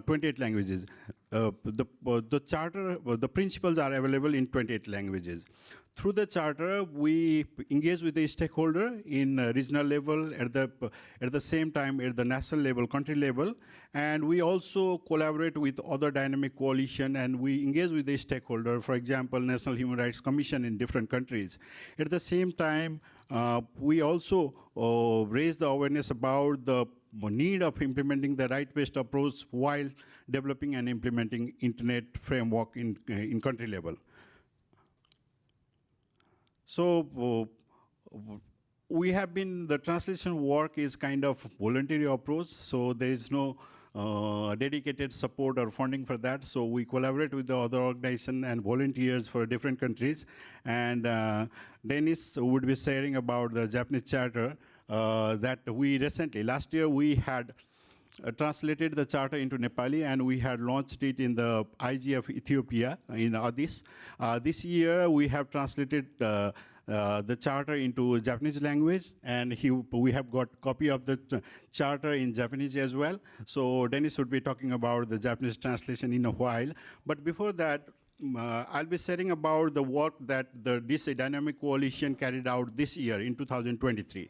28 languages. The charter, the principles are available in 28 languages. Through the charter, we engage with the stakeholder in regional level, at the same time at the national level, country level, and we also collaborate with other dynamic coalition, and we engage with the stakeholder, for example, National Human Rights Commission in different countries. At the same time, we also raise the awareness about the need of implementing the right-based approach while developing and implementing internet framework in country level. So the translation work is kind of voluntary approach, so there is no dedicated support or funding for that. So we collaborate with the other organizations and volunteers for different countries. And Dennis would be sharing about the Japanese charter that we recently, last year we had translated the charter into Nepali, and we had launched it in the IGF Ethiopia in Addis. This year we have translated the charter into Japanese language, and we have got copy of the charter in Japanese as well. So Dennis would be talking about the Japanese translation in a while. But before that, I'll be sharing about the work that this dynamic coalition carried out this year in 2023.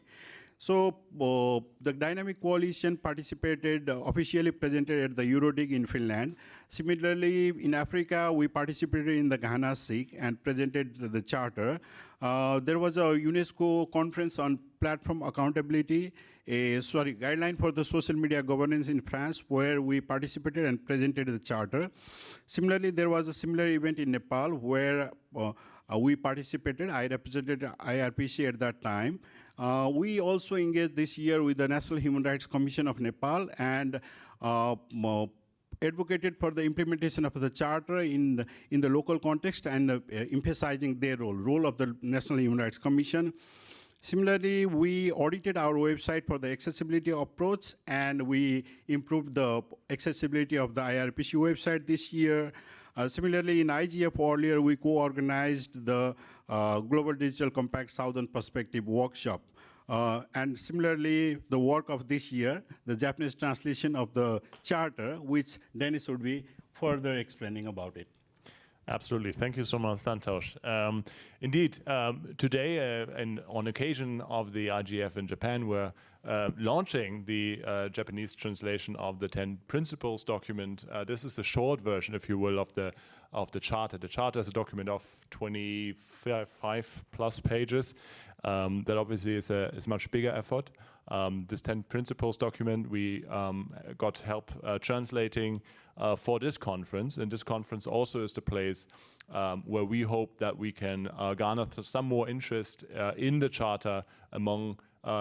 So the dynamic coalition participated, officially presented at the Eurodig in Finland. Similarly, in Africa, we participated in the Ghana SIG and presented the charter. There was a UNESCO conference on platform accountability, guideline for the social media governance in France, where we participated and presented the charter. Similarly, there was a similar event in Nepal where we participated. I represented IRPC at that time. We also engaged this year with the National Human Rights Commission of Nepal and advocated for the implementation of the charter in the local context and emphasizing their role of the National Human Rights Commission. Similarly, we audited our website for the accessibility approach, and we improved the accessibility of the IRPC website this year. Similarly, in IGF earlier, we co-organized the Global Digital Compact Southern Perspective workshop. And similarly, the work of this year, the Japanese translation of the charter, which Dennis would be further explaining about it. Absolutely. Thank you so much, Santosh. Indeed, today, and on occasion of the IGF in Japan, we're launching the Japanese translation of the 10 Principles document. This is the short version, if you will, of the charter. The charter is a document of 25 plus pages. That obviously is a much bigger effort. This 10 Principles document, we got help translating for this conference, and this conference also is the place where we hope that we can garner some more interest in the charter among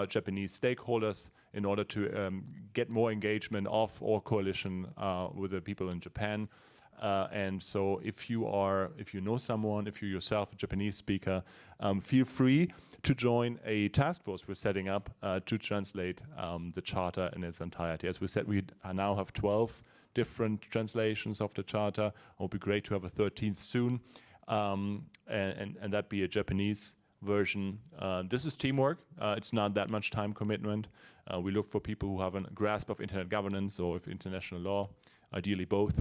Japanese stakeholders in order to get more engagement of our coalition with the people in Japan. And so if you know someone, if you yourself a Japanese speaker, feel free to join a task force we're setting up to translate the charter in its entirety. As we said, we now have 12 different translations of the charter. It would be great to have a 13th soon, and that be a Japanese version. This is teamwork. It's not that much time commitment. We look for people who have a grasp of internet governance or of international law, ideally both.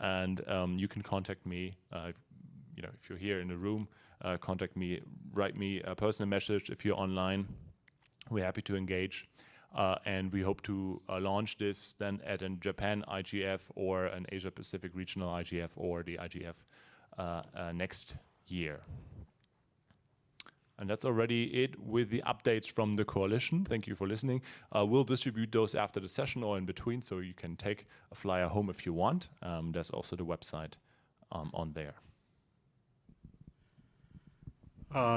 And you can contact me, if you're here in the room, contact me, write me a personal message. If you're online, we're happy to engage. And we hope to launch this then at a Japan IGF or an Asia Pacific regional IGF or the IGF next year. And that's already it with the updates from the coalition. Thank you for listening. We'll distribute those after the session or in between, so you can take a flyer home if you want. There's also the website on there.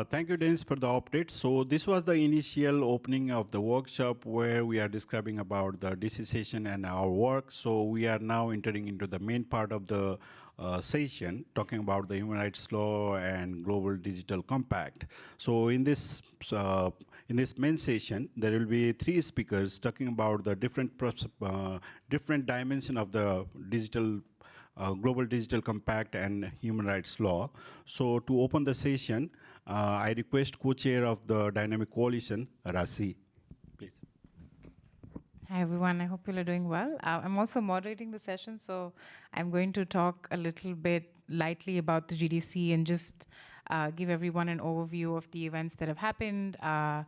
Thank you, Dennis, for the update. So this was the initial opening of the workshop where we are describing about the decision and our work. So we are now entering into the main part of the session, talking about the human rights law and global digital compact. So in this main session, there will be 3 speakers talking about the different dimension of the digital global digital compact and human rights law. So to open the session, I request co-chair of the Dynamic Coalition, Rasi. Please. Hi, everyone. I hope you are doing well. I'm also moderating the session, so I'm going to talk a little bit lightly about the GDC and just give everyone an overview of the events that have happened, how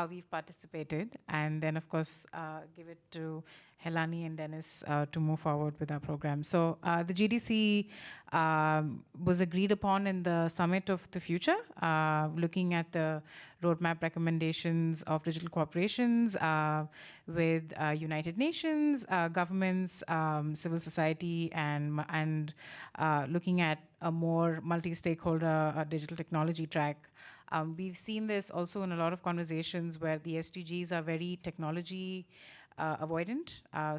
we've participated, and then, of course, give it to Helani and Dennis to move forward with our program. So the GDC was agreed upon in the Summit of the Future, looking at the roadmap recommendations of digital corporations with United Nations, governments, civil society, and looking at a more multi-stakeholder digital technology track. We've seen this also in a lot of conversations where the SDGs are very technology avoidant.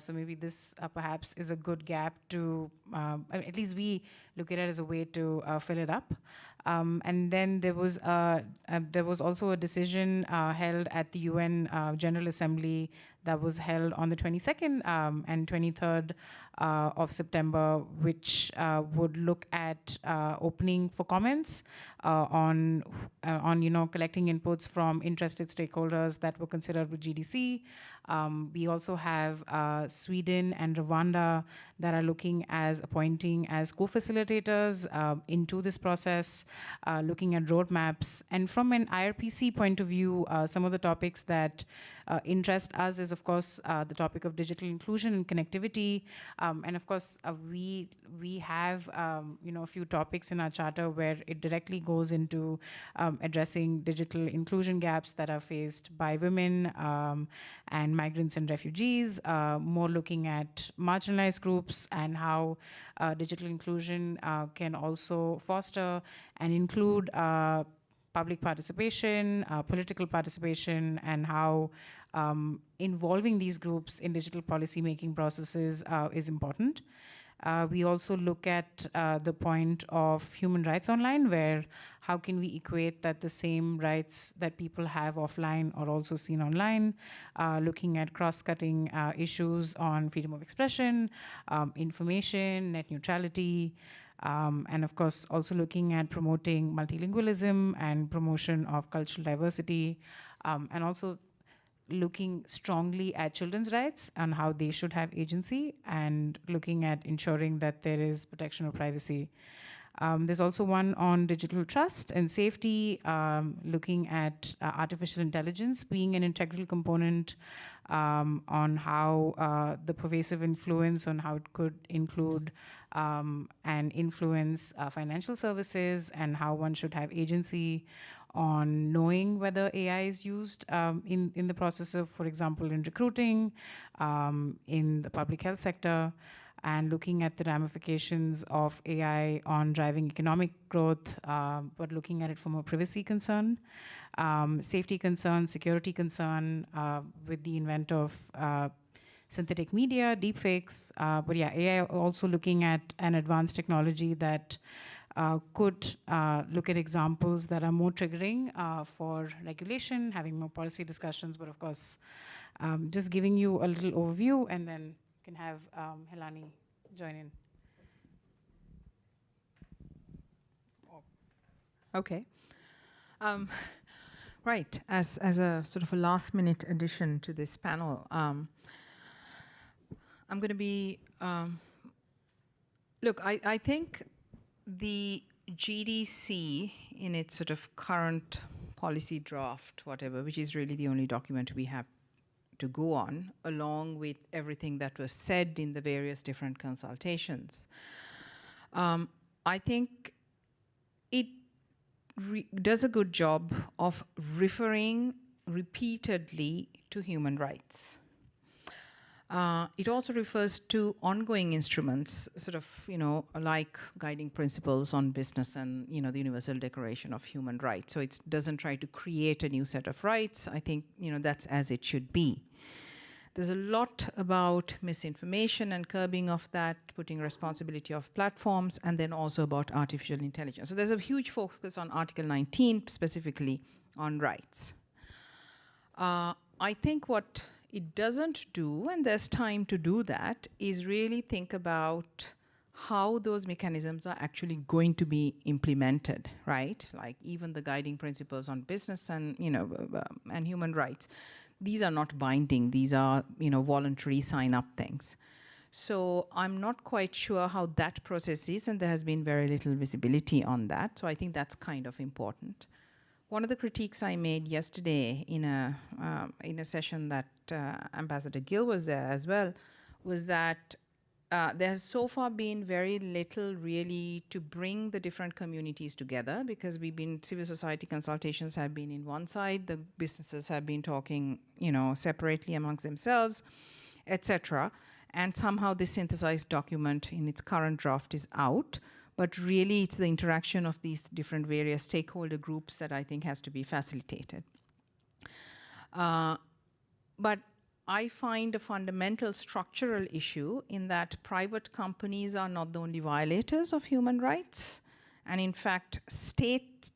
So maybe this perhaps is a good gap to, at least we look at it as a way to fill it up. And then there was also a decision held at the UN General Assembly that was held on the 22nd and 23rd of September, which would look at opening for comments on collecting inputs from interested stakeholders that were considered with GDC. We also have Sweden and Rwanda that are looking as appointing as co-facilitators into this process, looking at roadmaps. And from an IRPC point of view, some of the topics that interest us is, of course, the topic of digital inclusion and connectivity. And of course, we have a few topics in our charter where it directly goes into addressing digital inclusion gaps that are faced by women and migrants and refugees, more looking at marginalized groups and how digital inclusion can also foster and include public participation, political participation, and how involving these groups in digital policy making processes is important. We also look at the point of human rights online, where how can we equate that the same rights that people have offline are also seen online, looking at cross-cutting issues on freedom of expression, information, net neutrality, and of course also looking at promoting multilingualism and promotion of cultural diversity, and also looking strongly at children's rights and how they should have agency, and looking at ensuring that there is protection of privacy. There's also one on digital trust and safety, looking at artificial intelligence being an integral component, on how the pervasive influence on how it could include and influence financial services, and how one should have agency on knowing whether AI is used in the process of, for example, in recruiting, in the public health sector, and looking at the ramifications of AI on driving economic growth, but looking at it from a privacy concern, safety concern, security concern, with the invent of synthetic media, deepfakes. But yeah, AI also looking at an advanced technology that could look at examples that are more triggering for regulation, having more policy discussions, but of course, just giving you a little overview, and then you can have Helani join in. Okay. Right, as a sort of a last minute addition to this panel, I'm going to be, look, I think the GDC in its sort of current policy draft, whatever, which is really the only document we have to go on, along with everything that was said in the various different consultations, I think it does a good job of referring repeatedly to human rights. It also refers to ongoing instruments, sort of, like guiding principles on business and, the Universal Declaration of Human Rights. So it doesn't try to create a new set of rights. I think, that's as it should be. There's a lot about misinformation and curbing of that, putting responsibility of platforms, and then also about artificial intelligence. So there's a huge focus on Article 19, specifically on rights. I think what it doesn't do, and there's time to do that, is really think about how those mechanisms are actually going to be implemented, right? Like even the guiding principles on business and, and human rights. These are not binding. These are, voluntary sign-up things. So I'm not quite sure how that process is, and there has been very little visibility on that. So I think that's kind of important. One of the critiques I made yesterday in a session that Ambassador Gill was there as well was that there has so far been very little really to bring the different communities together, because civil society consultations have been in one side, the businesses have been talking, separately amongst themselves, etc. And somehow this synthesized document in its current draft is out. But really, it's the interaction of these different various stakeholder groups that I think has to be facilitated. But I find a fundamental structural issue in that private companies are not the only violators of human rights. And in fact, state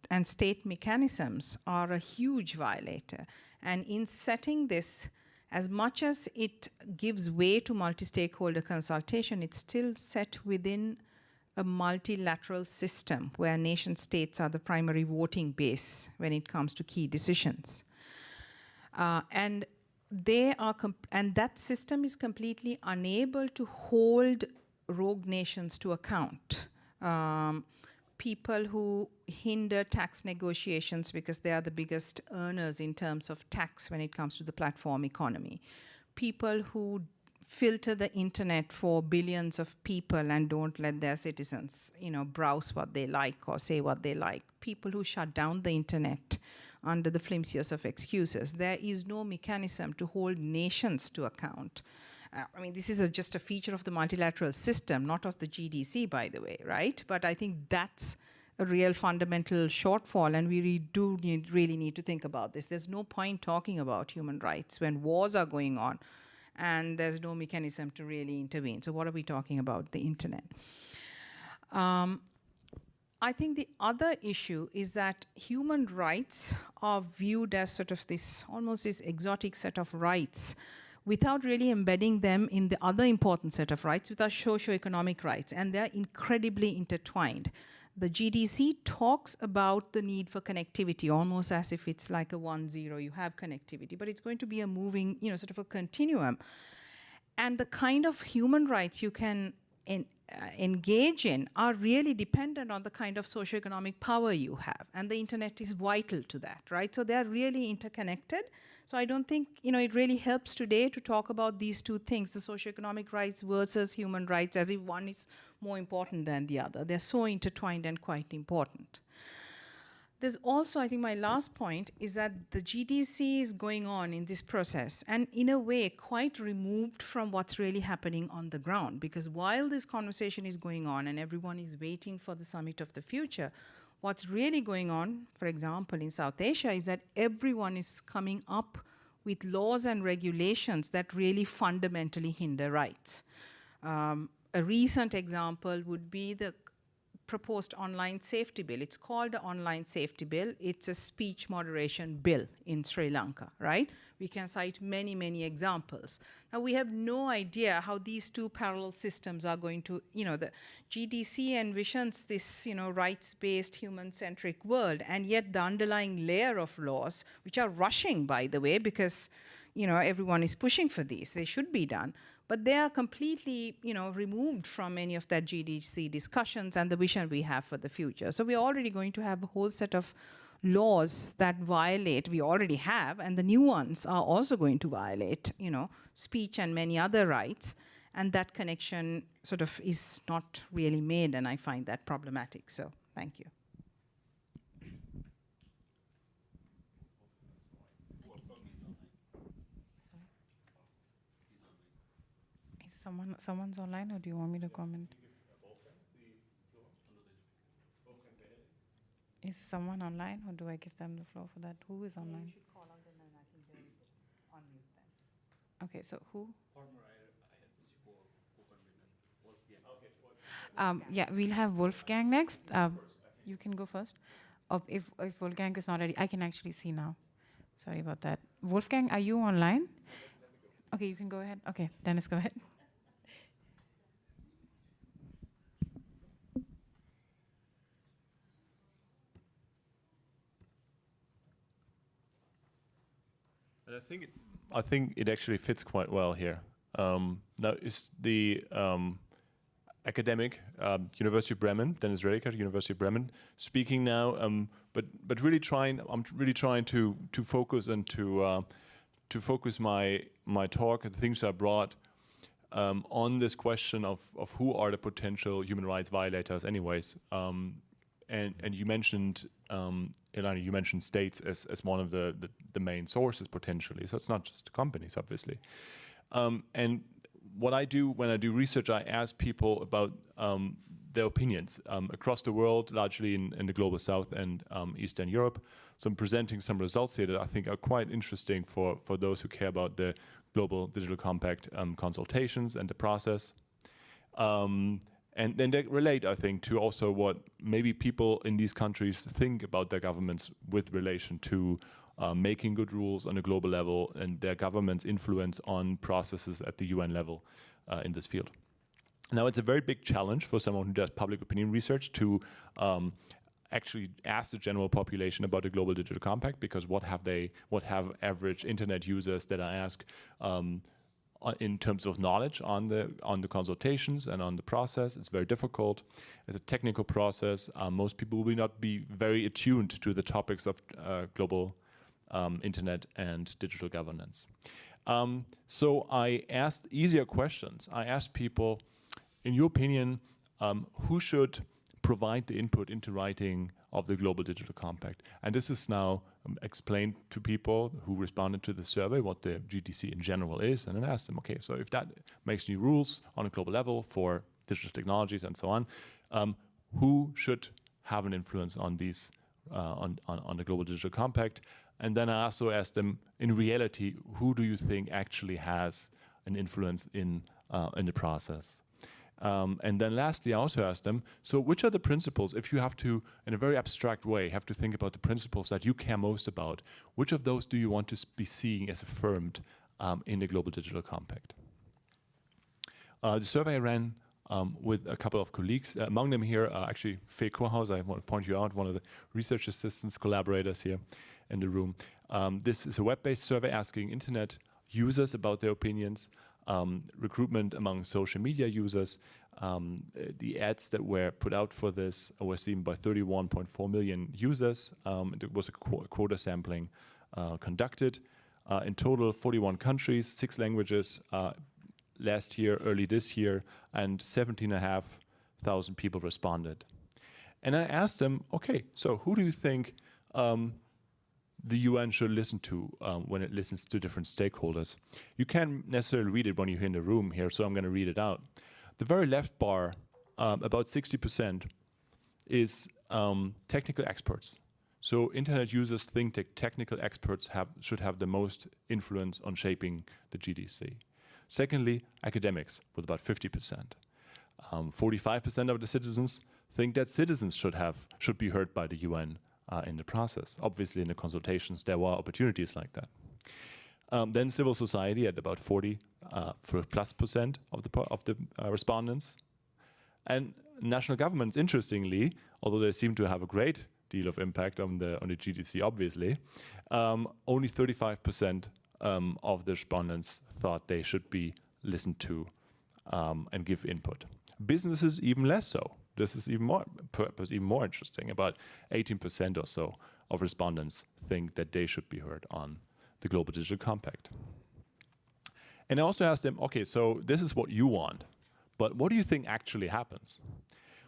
mechanisms are a huge violator. And in setting this, as much as it gives way to multi-stakeholder consultation, it's still set within a multilateral system where nation states are the primary voting base when it comes to key decisions. And that system is completely unable to hold rogue nations to account. People who hinder tax negotiations because they are the biggest earners in terms of tax when it comes to the platform economy. People who filter the internet for billions of people and don't let their citizens, browse what they like or say what they like. People who shut down the internet under the flimsiest of excuses. There is no mechanism to hold nations to account. This is just a feature of the multilateral system, not of the GDC, by the way, right? But I think that's a real fundamental shortfall, and we really need to think about this. There's no point talking about human rights when wars are going on and there's no mechanism to really intervene. So what are we talking about? The internet. I think the other issue is that human rights are viewed as sort of this, almost this exotic set of rights without really embedding them in the other important set of rights, which are socio-economic rights, and they're incredibly intertwined. The GDC talks about the need for connectivity, almost as if it's like a 1-0, you have connectivity, but it's going to be a moving, sort of a continuum. And the kind of human rights you can engage in are really dependent on the kind of socioeconomic power you have. And the internet is vital to that, right? So they're really interconnected. So I don't think, it really helps today to talk about these two things, the socioeconomic rights versus human rights, as if one is more important than the other. They're so intertwined and quite important. There's also, I think my last point is that the GDC is going on in this process and in a way quite removed from what's really happening on the ground, because while this conversation is going on and everyone is waiting for the summit of the future, what's really going on, for example, in South Asia, is that everyone is coming up with laws and regulations that really fundamentally hinder rights. A recent example would be the proposed online safety bill. It's called the online safety bill. It's a speech moderation bill in Sri Lanka, right? We can cite many, many examples. Now, we have no idea how these two parallel systems are going to, the GDC envisions this, rights-based, human-centric world, and yet the underlying layer of laws, which are rushing, by the way, because, everyone is pushing for these. They should be done. But they are completely, removed from any of that GDC discussions and the vision we have for the future. So we're already going to have a whole set of laws that violate, we already have, and the new ones are also going to violate, speech and many other rights. And that connection sort of is not really made, and I find that problematic. So thank you. Someone's online, or do you want me to comment? Is someone online, or do I give them the floor for that? Who is online? You should call on them, and I think they'll unmute them. Okay, so who? Okay. Yeah, we'll have Wolfgang next. You can go first. If Wolfgang is not ready, I can actually see now. Sorry about that. Wolfgang, are you online? Okay, you can go ahead. Okay, Dennis, go ahead. And I think it actually fits quite well here. Now, is the academic, University of Bremen, Dennis Redeker, University of Bremen, speaking now, but really I'm really trying to focus and to focus my talk, the things I brought on this question of who are the potential human rights violators anyways. And you mentioned, Ilana, you mentioned states as one of the main sources potentially. So it's not just companies, obviously. And what I do when I do research, I ask people about their opinions across the world, largely in the global south and Eastern Europe. So I'm presenting some results here that I think are quite interesting for those who care about the Global Digital Compact consultations and the process. And then they relate, I think, to also what maybe people in these countries think about their governments with relation to making good rules on a global level and their government's influence on processes at the UN level in this field. Now, it's a very big challenge for someone who does public opinion research to actually ask the general population about the Global Digital Compact, because what have average internet users that I ask in terms of knowledge on the consultations and on the process. It's very difficult. It's a technical process. Most people will not be very attuned to the topics of global internet and digital governance. So I asked easier questions. I asked people, in your opinion, who should provide the input into writing of the Global Digital Compact? And this is now explained to people who responded to the survey what the GDC in general is, and then asked them, okay, so if that makes new rules on a global level for digital technologies and so on, who should have an influence on these, on the Global Digital Compact? And then I also asked them, in reality, who do you think actually has an influence in the process. And then lastly, I also asked them, so which are the principles, if you have to, in a very abstract way, have to think about the principles that you care most about, which of those do you want to be seeing as affirmed in the Global Digital Compact? The survey I ran with a couple of colleagues. Among them here are actually Faye Kurhaus, I want to point you out, one of the research assistants, collaborators here in the room. This is a web-based survey asking internet users about their opinions, recruitment among social media users. The ads that were put out for this were seen by 31.4 million users. There was a quota sampling conducted. In total, 41 countries, 6 languages last year, early this year, and 17,500 people responded. And I asked them, okay, so who do you think the UN should listen to when it listens to different stakeholders? You can't necessarily read it when you're in the room here, so I'm going to read it out. The very left bar, about 60%, is technical experts. So internet users think that technical experts should have the most influence on shaping the GDC. Secondly, academics, with about 50%. 45% of the citizens think that citizens should be heard by the UN in the process. Obviously, in the consultations, there were opportunities like that. Then civil society at about 40+% of the respondents. And national governments, interestingly, although they seem to have a great deal of impact on the GDC, obviously, only 35% of the respondents thought they should be listened to and give input. Businesses even less so. This is even more interesting. About 18% or so of respondents think that they should be heard on the Global Digital Compact. And I also asked them, okay, so this is what you want, but what do you think actually happens?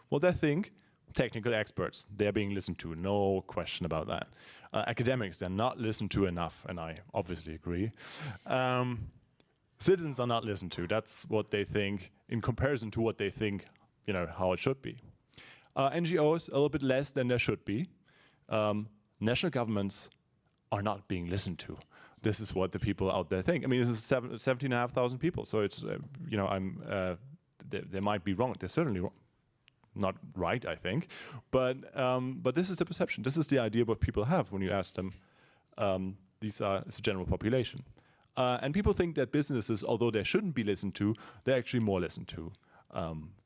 Well, they think technical experts, they're being listened to, no question about that. Academics, they're not listened to enough, and I obviously agree. Citizens are not listened to. That's what they think in comparison to what they think, how it should be. NGOs, a little bit less than there should be. National governments are not being listened to. This is what the people out there think. I mean, this is 17,500 people, so it's, they might be wrong. They're certainly wrong. Not right, I think, but this is the perception. This is the idea what people have when you ask them. It's a general population, and people think that businesses, although they shouldn't be listened to, they're actually more listened to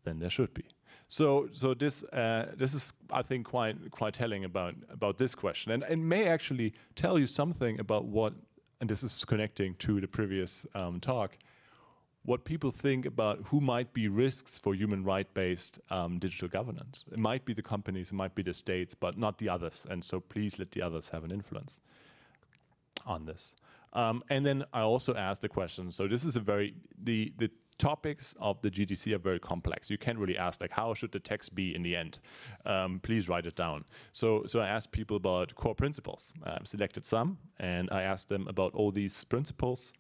than there should be. So this is, I think, quite telling about this question, and may actually tell you something about what, and this is connecting to the previous talk, what people think about who might be risks for human right-based digital governance. It might be the companies, it might be the states, but not the others. And so please let the others have an influence on this. And then I also asked the question, so this is the topics of the GDC are very complex. You can't really ask, like, how should the text be in the end? Please write it down. So I asked people about core principles. I've selected some, and I asked them about all these principles,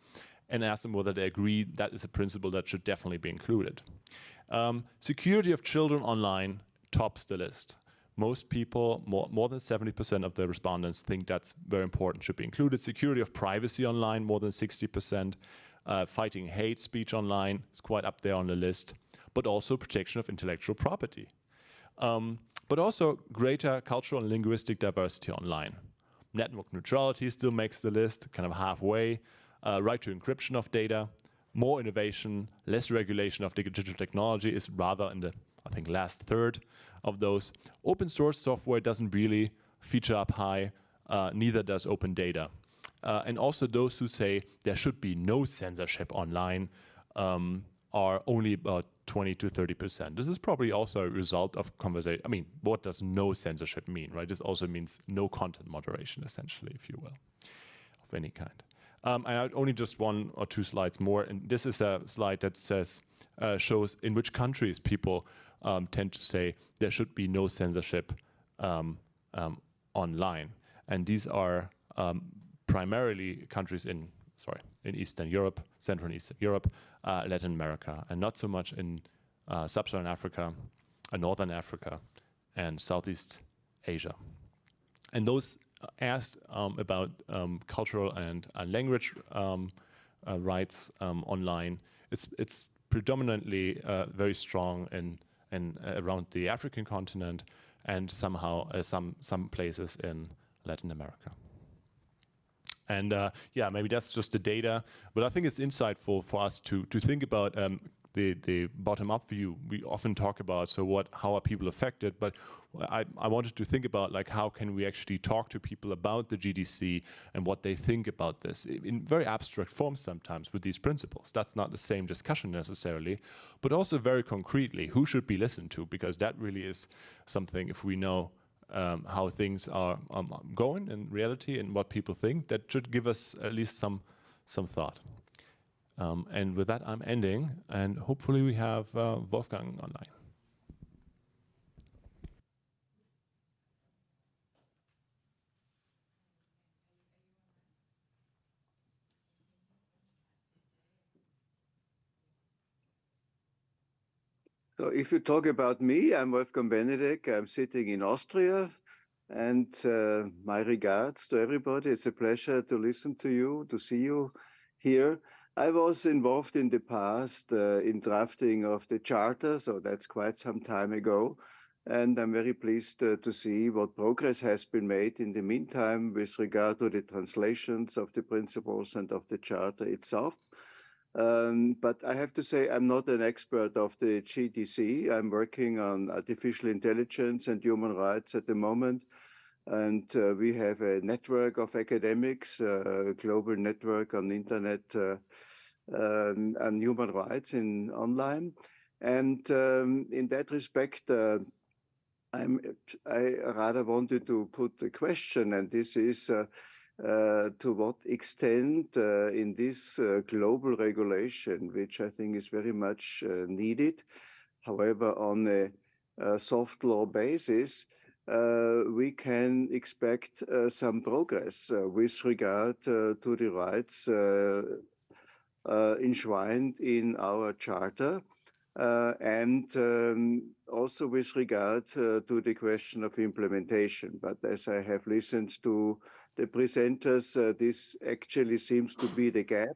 and asked them whether they agree that is a principle that should definitely be included. Security of children online tops the list. Most people, more than 70% of the respondents think that's very important, should be included. Security of privacy online, more than 60%. Fighting hate speech online is quite up there on the list, but also protection of intellectual property. But also greater cultural and linguistic diversity online. Network neutrality still makes the list, kind of halfway. Right to encryption of data, more innovation, less regulation of digital technology is rather in the, I think, last third of those. Open source software doesn't really feature up high, neither does open data. And also those who say there should be no censorship online are only about 20 to 30%. This is probably also a result of conversation. I mean, what does no censorship mean, right? This also means no content moderation, essentially, if you will, of any kind. I had only just 1 or 2 slides more, and this is a slide that says, shows in which countries people tend to say there should be no censorship online. And these are primarily countries in Eastern Europe, Central and Eastern Europe, Latin America, and not so much in Sub-Saharan Africa, Northern Africa, and Southeast Asia. And those asked about cultural and language rights online. It's predominantly very strong in around the African continent and somehow some places in Latin America. And yeah, maybe that's just the data, but I think it's insightful for us to think about the bottom-up view. We often talk about, so how are people affected, but I wanted to think about, like, how can we actually talk to people about the GDC and what they think about this in very abstract forms sometimes with these principles. That's not the same discussion necessarily, but also very concretely, who should be listened to, because that really is something, if we know how things are going in reality and what people think, that should give us at least some thought. And with that, I'm ending, and hopefully we have Wolfgang online. So if you talk about me, I'm Wolfgang Benedek. I'm sitting in Austria, and my regards to everybody. It's a pleasure to listen to you, to see you here. I was involved in the past in drafting of the charter, so that's quite some time ago. And I'm very pleased to see what progress has been made in the meantime with regard to the translations of the principles and of the charter itself. But I have to say, I'm not an expert of the GDC. I'm working on artificial intelligence and human rights at the moment. And we have a network of academics, a global network on internet and human rights in online. And in that respect, I rather wanted to put the question, and this is to what extent in this global regulation, which I think is very much needed, however, on a soft law basis, we can expect some progress with regard to the rights enshrined in our charter. And also with regard to the question of implementation. But as I have listened to the presenters, this actually seems to be the gap,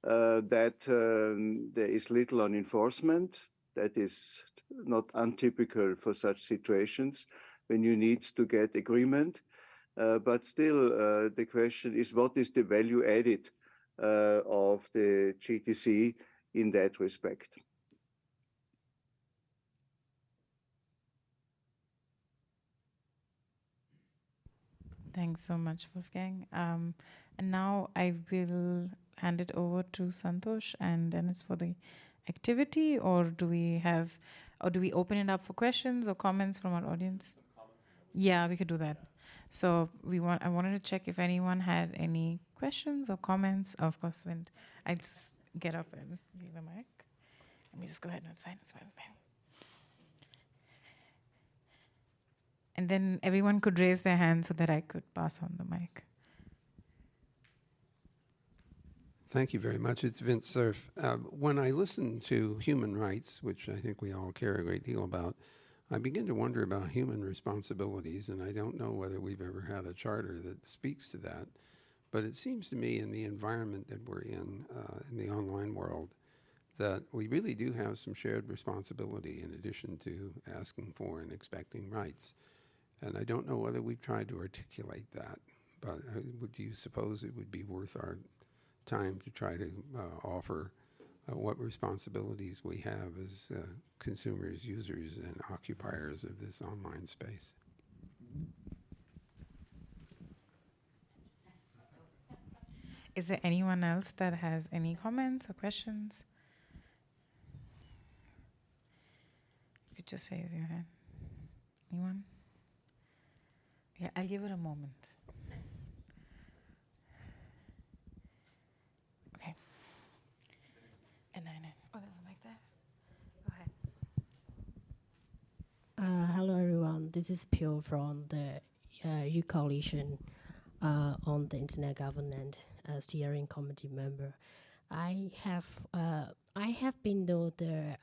that there is little on enforcement. That is not untypical for such situations when you need to get agreement. But still, the question is, what is the value added of the GTC in that respect? Thanks so much, Wolfgang. And now I will hand it over to Santosh and Dennis for the activity, or do we open it up for questions or comments from our audience? Yeah, we could do that. So I wanted to check if anyone had any questions or comments. Of course, when I just get up and give the mic. Let me just go ahead. No, it's fine. It's fine. It's fine. And then everyone could raise their hand so that I could pass on the mic. Thank you very much. It's Vince Cerf. When I listen to human rights, which I think we all care a great deal about, I begin to wonder about human responsibilities, and I don't know whether we've ever had a charter that speaks to that. But it seems to me in the environment that we're in the online world, that we really do have some shared responsibility in addition to asking for and expecting rights. And I don't know whether we've tried to articulate that, but would you suppose it would be worth our time to try to offer what responsibilities we have as consumers, users, and occupiers of this online space? Is there anyone else that has any comments or questions? You could just raise your hand. Anyone? Yeah, I'll give it a moment. Okay. And then, oh, there's a mic there. Go ahead. Hello, everyone. This is Pio from the EU Coalition on the Internet Governance Steering Committee member. I have been to the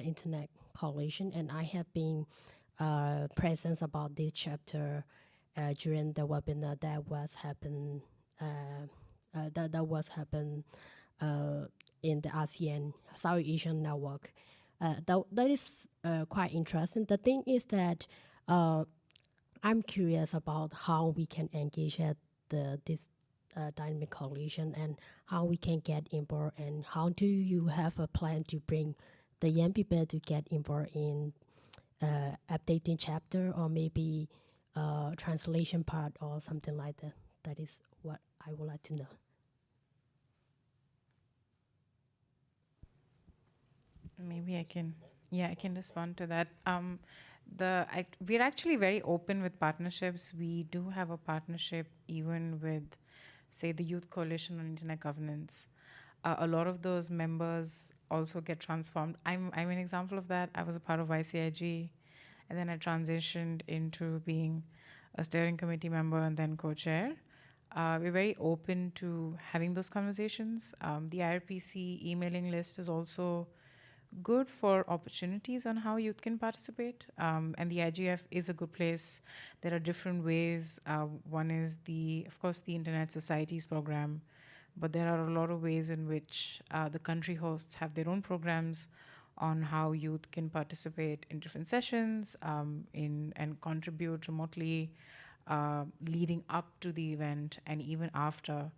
Internet Coalition, and I have been present about this chapter during the webinar that was happened that was happened in the ASEAN South Asian network. That is quite interesting. The thing is that I'm curious about how we can engage at this dynamic coalition and how we can get involved, and how do you have a plan to bring the young people to get involved in updating chapter, or maybe translation part or something like that. That is what I would like to know. Maybe I can respond to that. We're actually very open with partnerships. We do have a partnership even with, say, the Youth Coalition on Internet Governance. A lot of those members also get transformed. I'm an example of that. I was a part of ICIG, and then I transitioned into being a steering committee member and then co-chair. We're very open to having those conversations. The IRPC emailing list is also good for opportunities on how youth can participate. And the IGF is a good place. There are different ways. One is of course, the Internet Societies program, but there are a lot of ways in which the country hosts have their own programs on how youth can participate in different sessions and contribute remotely leading up to the event and even after,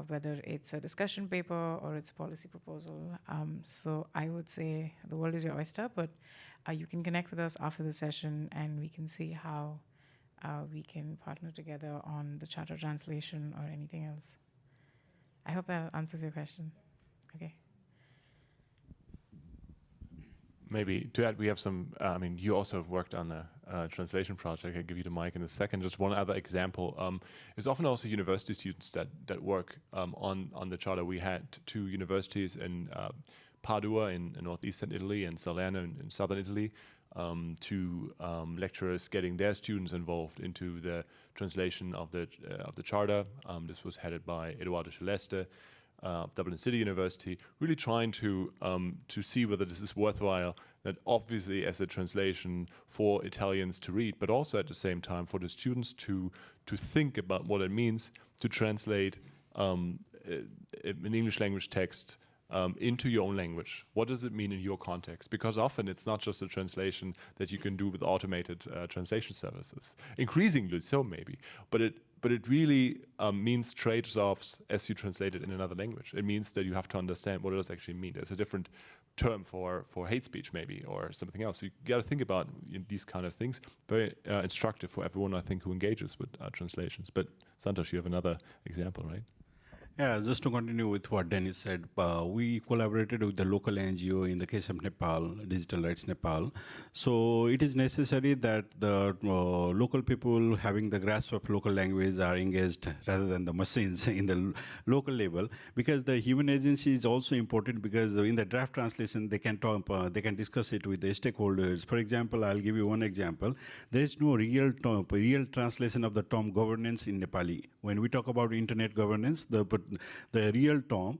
whether it's a discussion paper or it's a policy proposal. So I would say the world is your oyster, but you can connect with us after the session and we can see how we can partner together on the charter translation or anything else. I hope that answers your question. Okay. Maybe to add, we have some, you also have worked on a translation project. I'll give you the mic in a second. Just one other example is often also university students that work on the charter. We had 2 universities in Padua in northeastern Italy and Salerno in southern Italy, 2 lecturers getting their students involved into the translation of the charter. This was headed by Eduardo Celeste, Dublin City University, really trying to see whether this is worthwhile, that obviously as a translation for Italians to read, but also at the same time for the students to think about what it means to translate an English language text into your own language. What does it mean in your context? Because often it's not just a translation that you can do with automated translation services. Increasingly so maybe, but it really means trade-offs as you translate it in another language. It means that you have to understand what it does actually mean. There's a different term for hate speech maybe, or something else. So you got to think about these kind of things. Very instructive for everyone, I think, who engages with translations. But Santosh, you have another example, right? Yeah, just to continue with what Dennis said, we collaborated with the local NGO in the case of Nepal, Digital Rights Nepal. So it is necessary that the local people having the grasp of local language are engaged rather than the machines in the local level, because the human agency is also important, because in the draft translation they can talk, they can discuss it with the stakeholders. For example, I'll give you one example. There is no real translation of the term governance in Nepali. When we talk about internet governance, the real term,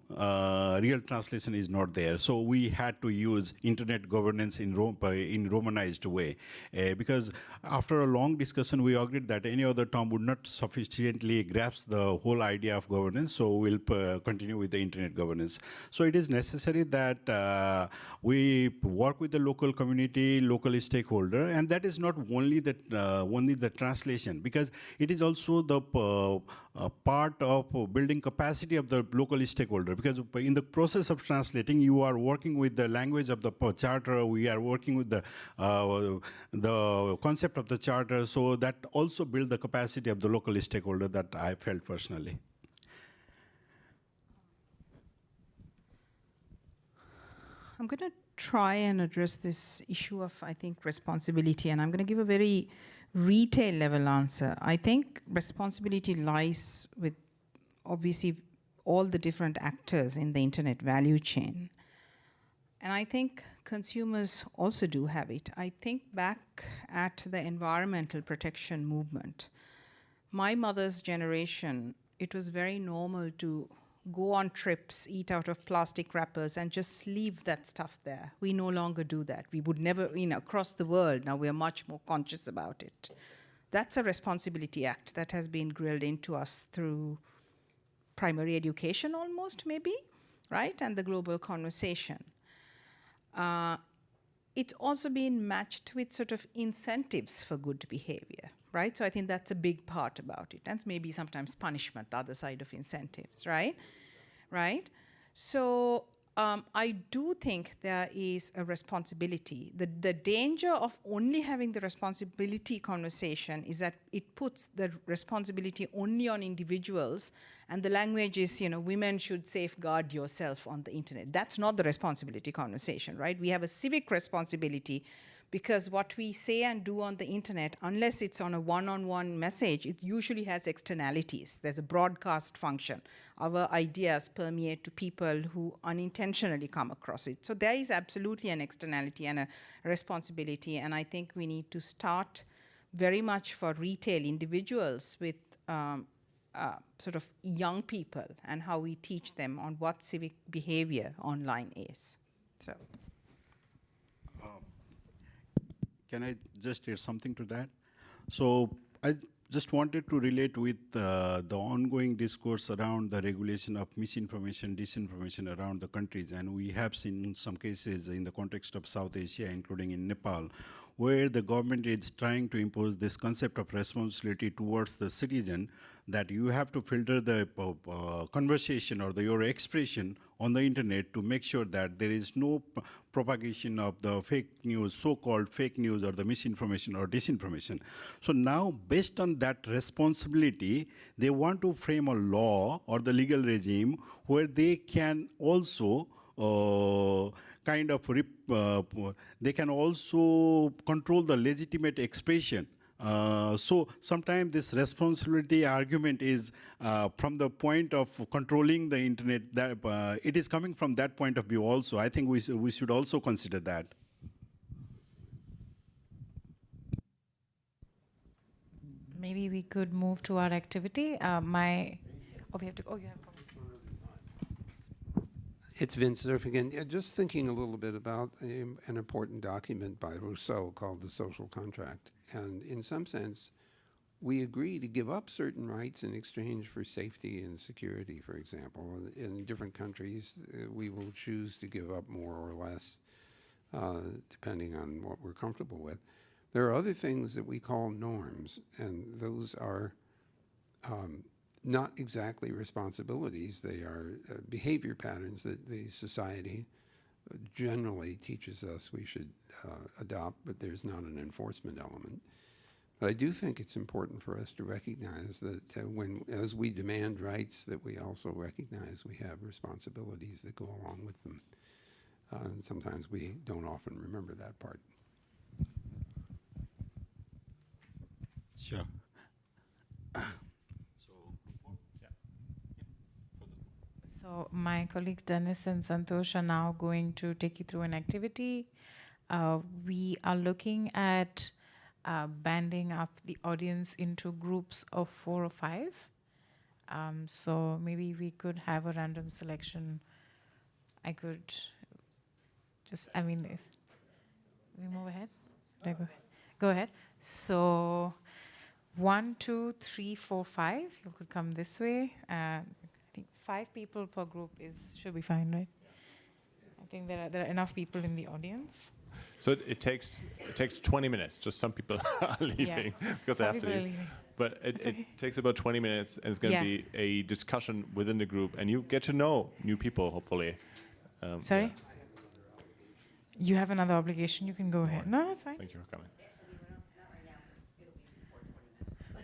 real translation is not there. So we had to use internet governance in Romanized way, because after a long discussion, we agreed that any other term would not sufficiently grasp the whole idea of governance. So we'll continue with the internet governance. So it is necessary that we work with the local community, local stakeholder, and that is not only the translation, because it is also the part of building capacity of the local stakeholder, because in the process of translating, you are working with the language of the charter, we are working with the concept of the charter, so that also build the capacity of the local stakeholder, that I felt personally. I'm going to try and address this issue of, I think, responsibility, and I'm going to give a very retail level answer. I think responsibility lies with obviously all the different actors in the internet value chain. And I think consumers also do have it. I think back at the environmental protection movement. My mother's generation, it was very normal to go on trips, eat out of plastic wrappers, and just leave that stuff there. We no longer do that. We would never, across the world, now we're much more conscious about it. That's a responsibility act that has been drilled into us through primary education almost, maybe, right? And the global conversation. It's also been matched with sort of incentives for good behavior, right? So I think that's a big part about it. And maybe sometimes punishment, the other side of incentives, right? Right? So I do think there is a responsibility. The danger of only having the responsibility conversation is that it puts the responsibility only on individuals, and the language is, you know, women should safeguard yourself on the internet. That's not the responsibility conversation, right? We have a civic responsibility, because what we say and do on the internet, unless it's on a one-on-one message, it usually has externalities. There's a broadcast function. Our ideas permeate to people who unintentionally come across it. So there is absolutely an externality and a responsibility, and I think we need to start very much for retail individuals with sort of young people and how we teach them on what civic behavior online is. So. Can I just add something to that? So I just wanted to relate with the ongoing discourse around the regulation of misinformation, disinformation around the countries. And we have seen some cases in the context of South Asia, including in Nepal, where the government is trying to impose this concept of responsibility towards the citizen, that you have to filter the conversation or your expression on the internet to make sure that there is no propagation of the fake news, so-called fake news, or the misinformation or disinformation. So now, based on that responsibility, they want to frame a law or the legal regime where they can also they can also control the legitimate expression. So sometimes this responsibility argument is from the point of controlling the internet, that it is coming from that point of view also. I think we should also consider that. Maybe we could move to our activity. We have to, you have. It's Vince Cerf again. Yeah, just thinking a little bit about an important document by Rousseau called The Social Contract. And in some sense, we agree to give up certain rights in exchange for safety and security, for example. In different countries, we will choose to give up more or less, depending on what we're comfortable with. There are other things that we call norms, and those are not exactly responsibilities. They are behavior patterns that the society generally teaches us we should adopt, but there's not an enforcement element. But I do think it's important for us to recognize that as we demand rights, that we also recognize we have responsibilities that go along with them. And sometimes we don't often remember that part. Sure. So my colleagues Dennis and Santosh are now going to take you through an activity. We are looking at banding up the audience into groups of 4 or 5. So maybe we could have a random selection. I could just, if we move ahead. Go ahead. So 1, 2, 3, 4, 5. You could come this way. I think 5 people per group should be fine, right? I think there are enough people in the audience. So it takes 20 minutes. Just some people are leaving because they have to leave. But it takes about 20 minutes, and it's going to be a discussion within the group, and you get to know new people, hopefully. Sorry? Yeah. You have another obligation. You can go ahead. No, that's fine. Thank you for coming.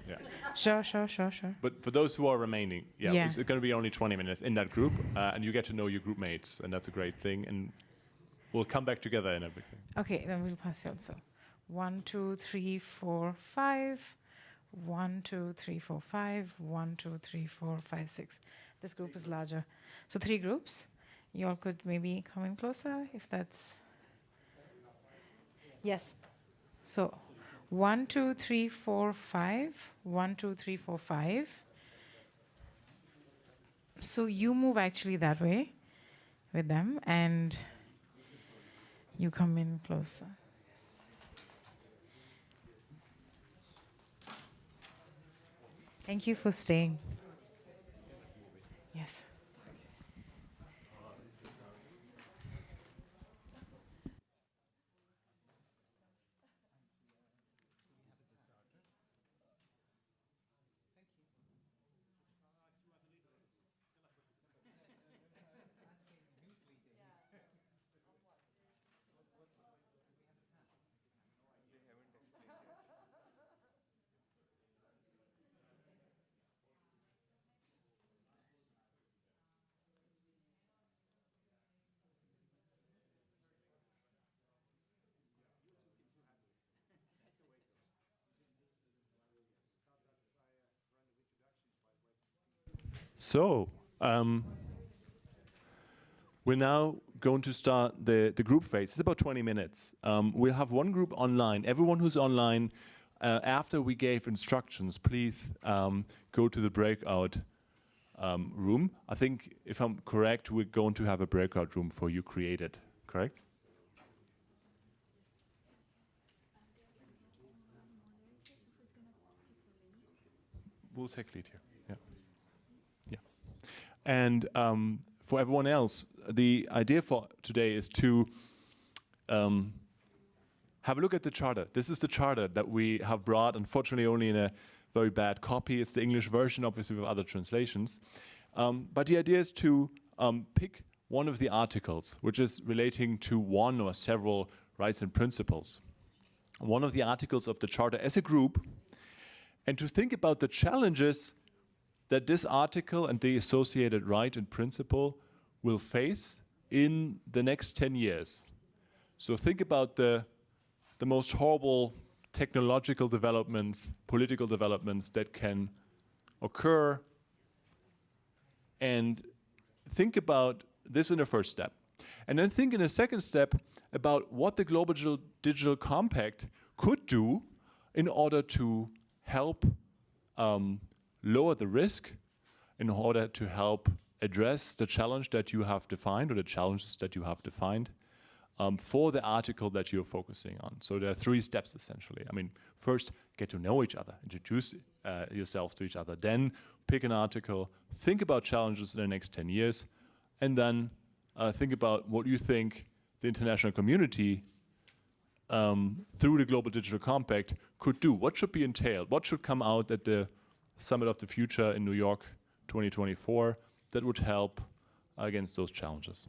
Yeah. Sure. But for those who are remaining, it's going to be only 20 minutes in that group, and you get to know your group mates, and that's a great thing. And we'll come back together and everything. Okay, then we'll pass you also. 1, 2, 3, 4, 5. 1, 2, 3, 4, 5. 1, 2, 3, 4, 5, 6. This group is larger. So 3 groups. You all could maybe come in closer if that's... Yes. So 1, 2, 3, 4, 5. 1, 2, 3, 4, 5. So you move actually that way with them, and you come in closer. Thank you for staying. Yes. So, we're now going to start the group phase. It's about 20 minutes. We'll have one group online. Everyone who's online, after we gave instructions, please go to the breakout room. I think, if I'm correct, we're going to have a breakout room for you created, correct? We'll take lead here. Yeah. Yeah. And for everyone else, the idea for today is to have a look at the charter. This is the charter that we have brought, unfortunately only in a very bad copy. It's the English version, obviously with other translations. But the idea is to pick one of the articles, which is relating to one or several rights and principles. One of the articles of the charter as a group, and to think about the challenges that this article and the associated right and principle will face in the next 10 years. So think about the most horrible technological developments, political developments that can occur, and think about this in the first step. And then think in a second step about what the Global Digital Compact could do in order to help lower the risk, in order to help address the challenge that you have defined, or the challenges that you have defined, for the article that you're focusing on. So there are 3 steps essentially. I mean, first, get to know each other, introduce yourselves to each other, then pick an article, think about challenges in the next 10 years, and then think about what you think the international community through the Global Digital Compact could do. What should be entailed? What should come out at the Summit of the Future in New York 2024 that would help against those challenges?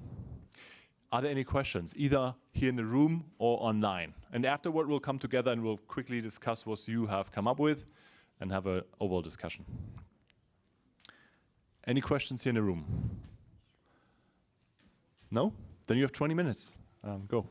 Are there any questions, either here in the room or online? And afterward, we'll come together and we'll quickly discuss what you have come up with and have an overall discussion. Any questions here in the room? No? Then you have 20 minutes. Go.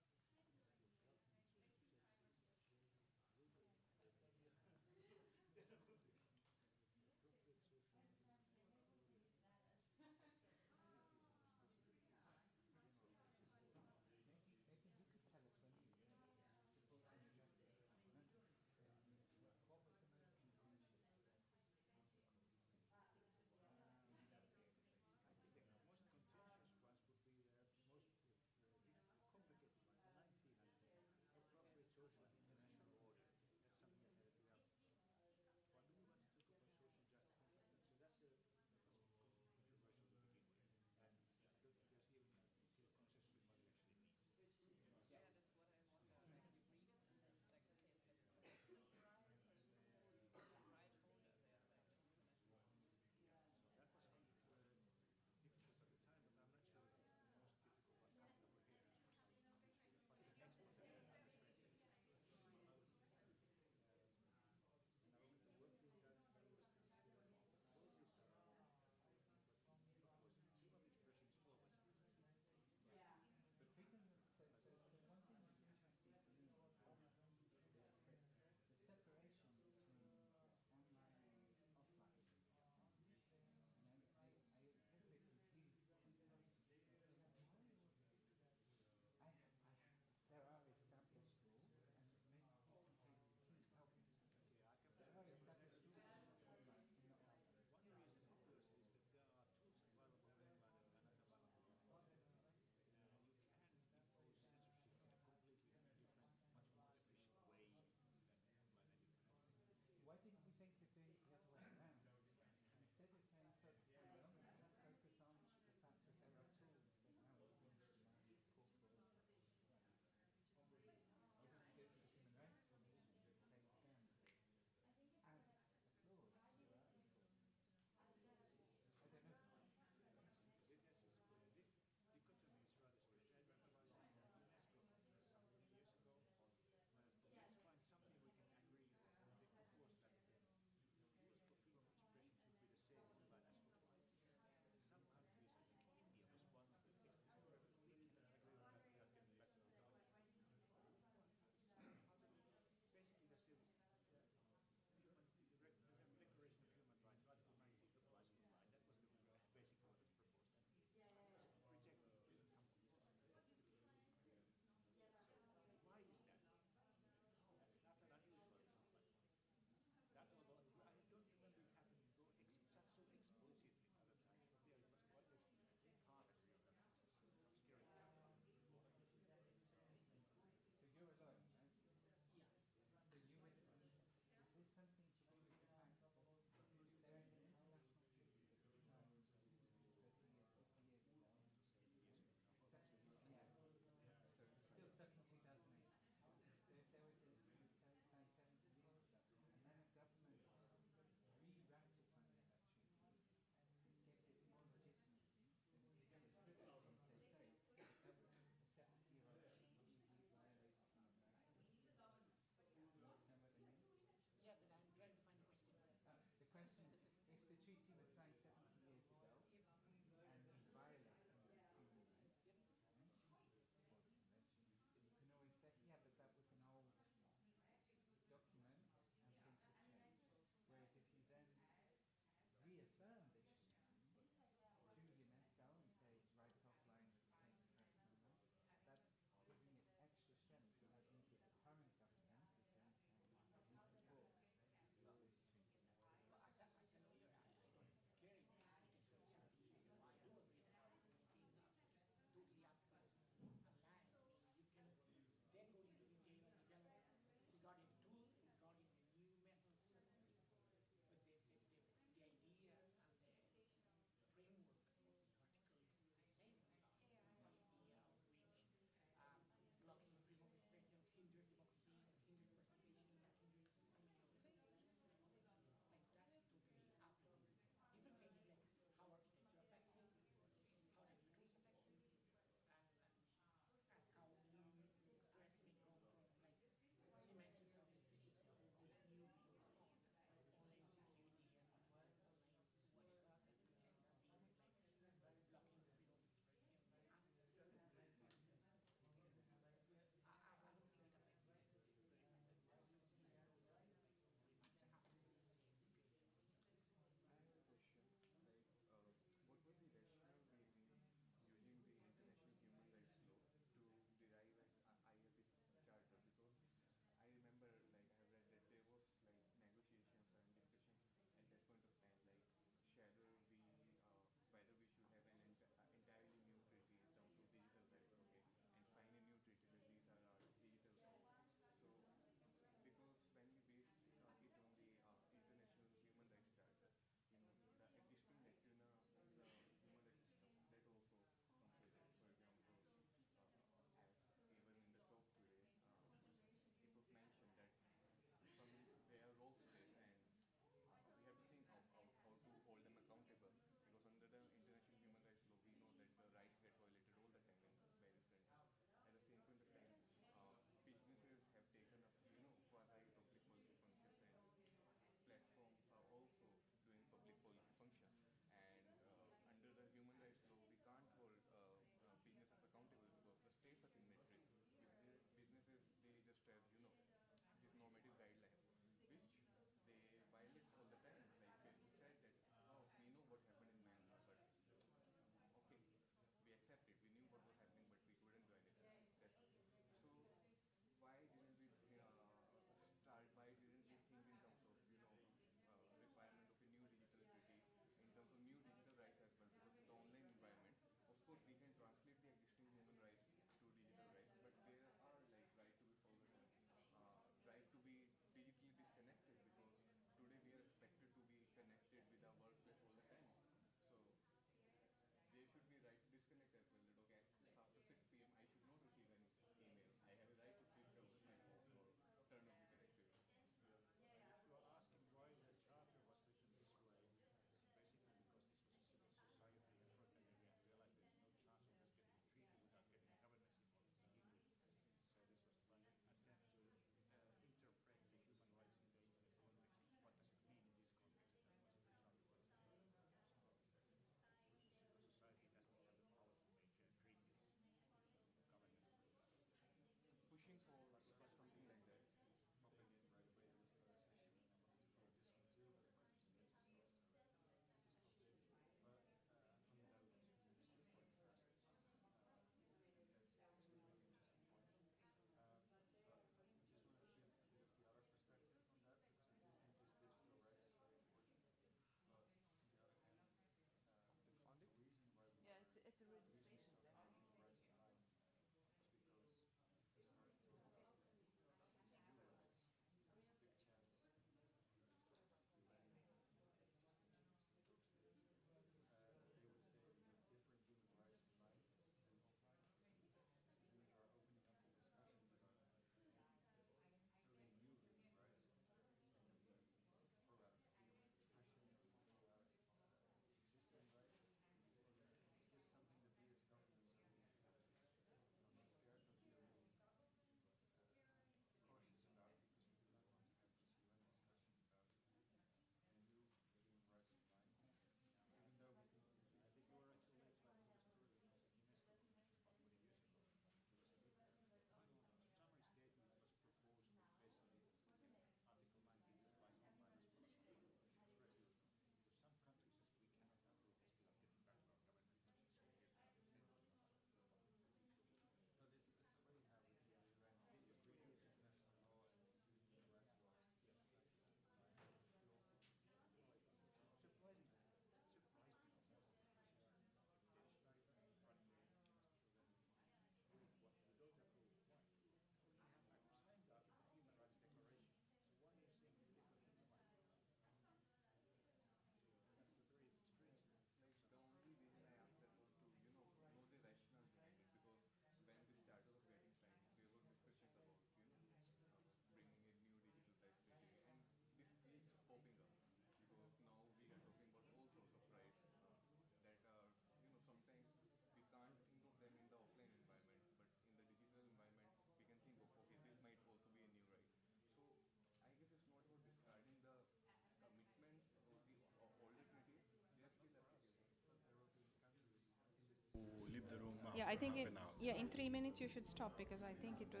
I think half an hour. yeah, in 3 minutes you should stop because I think it was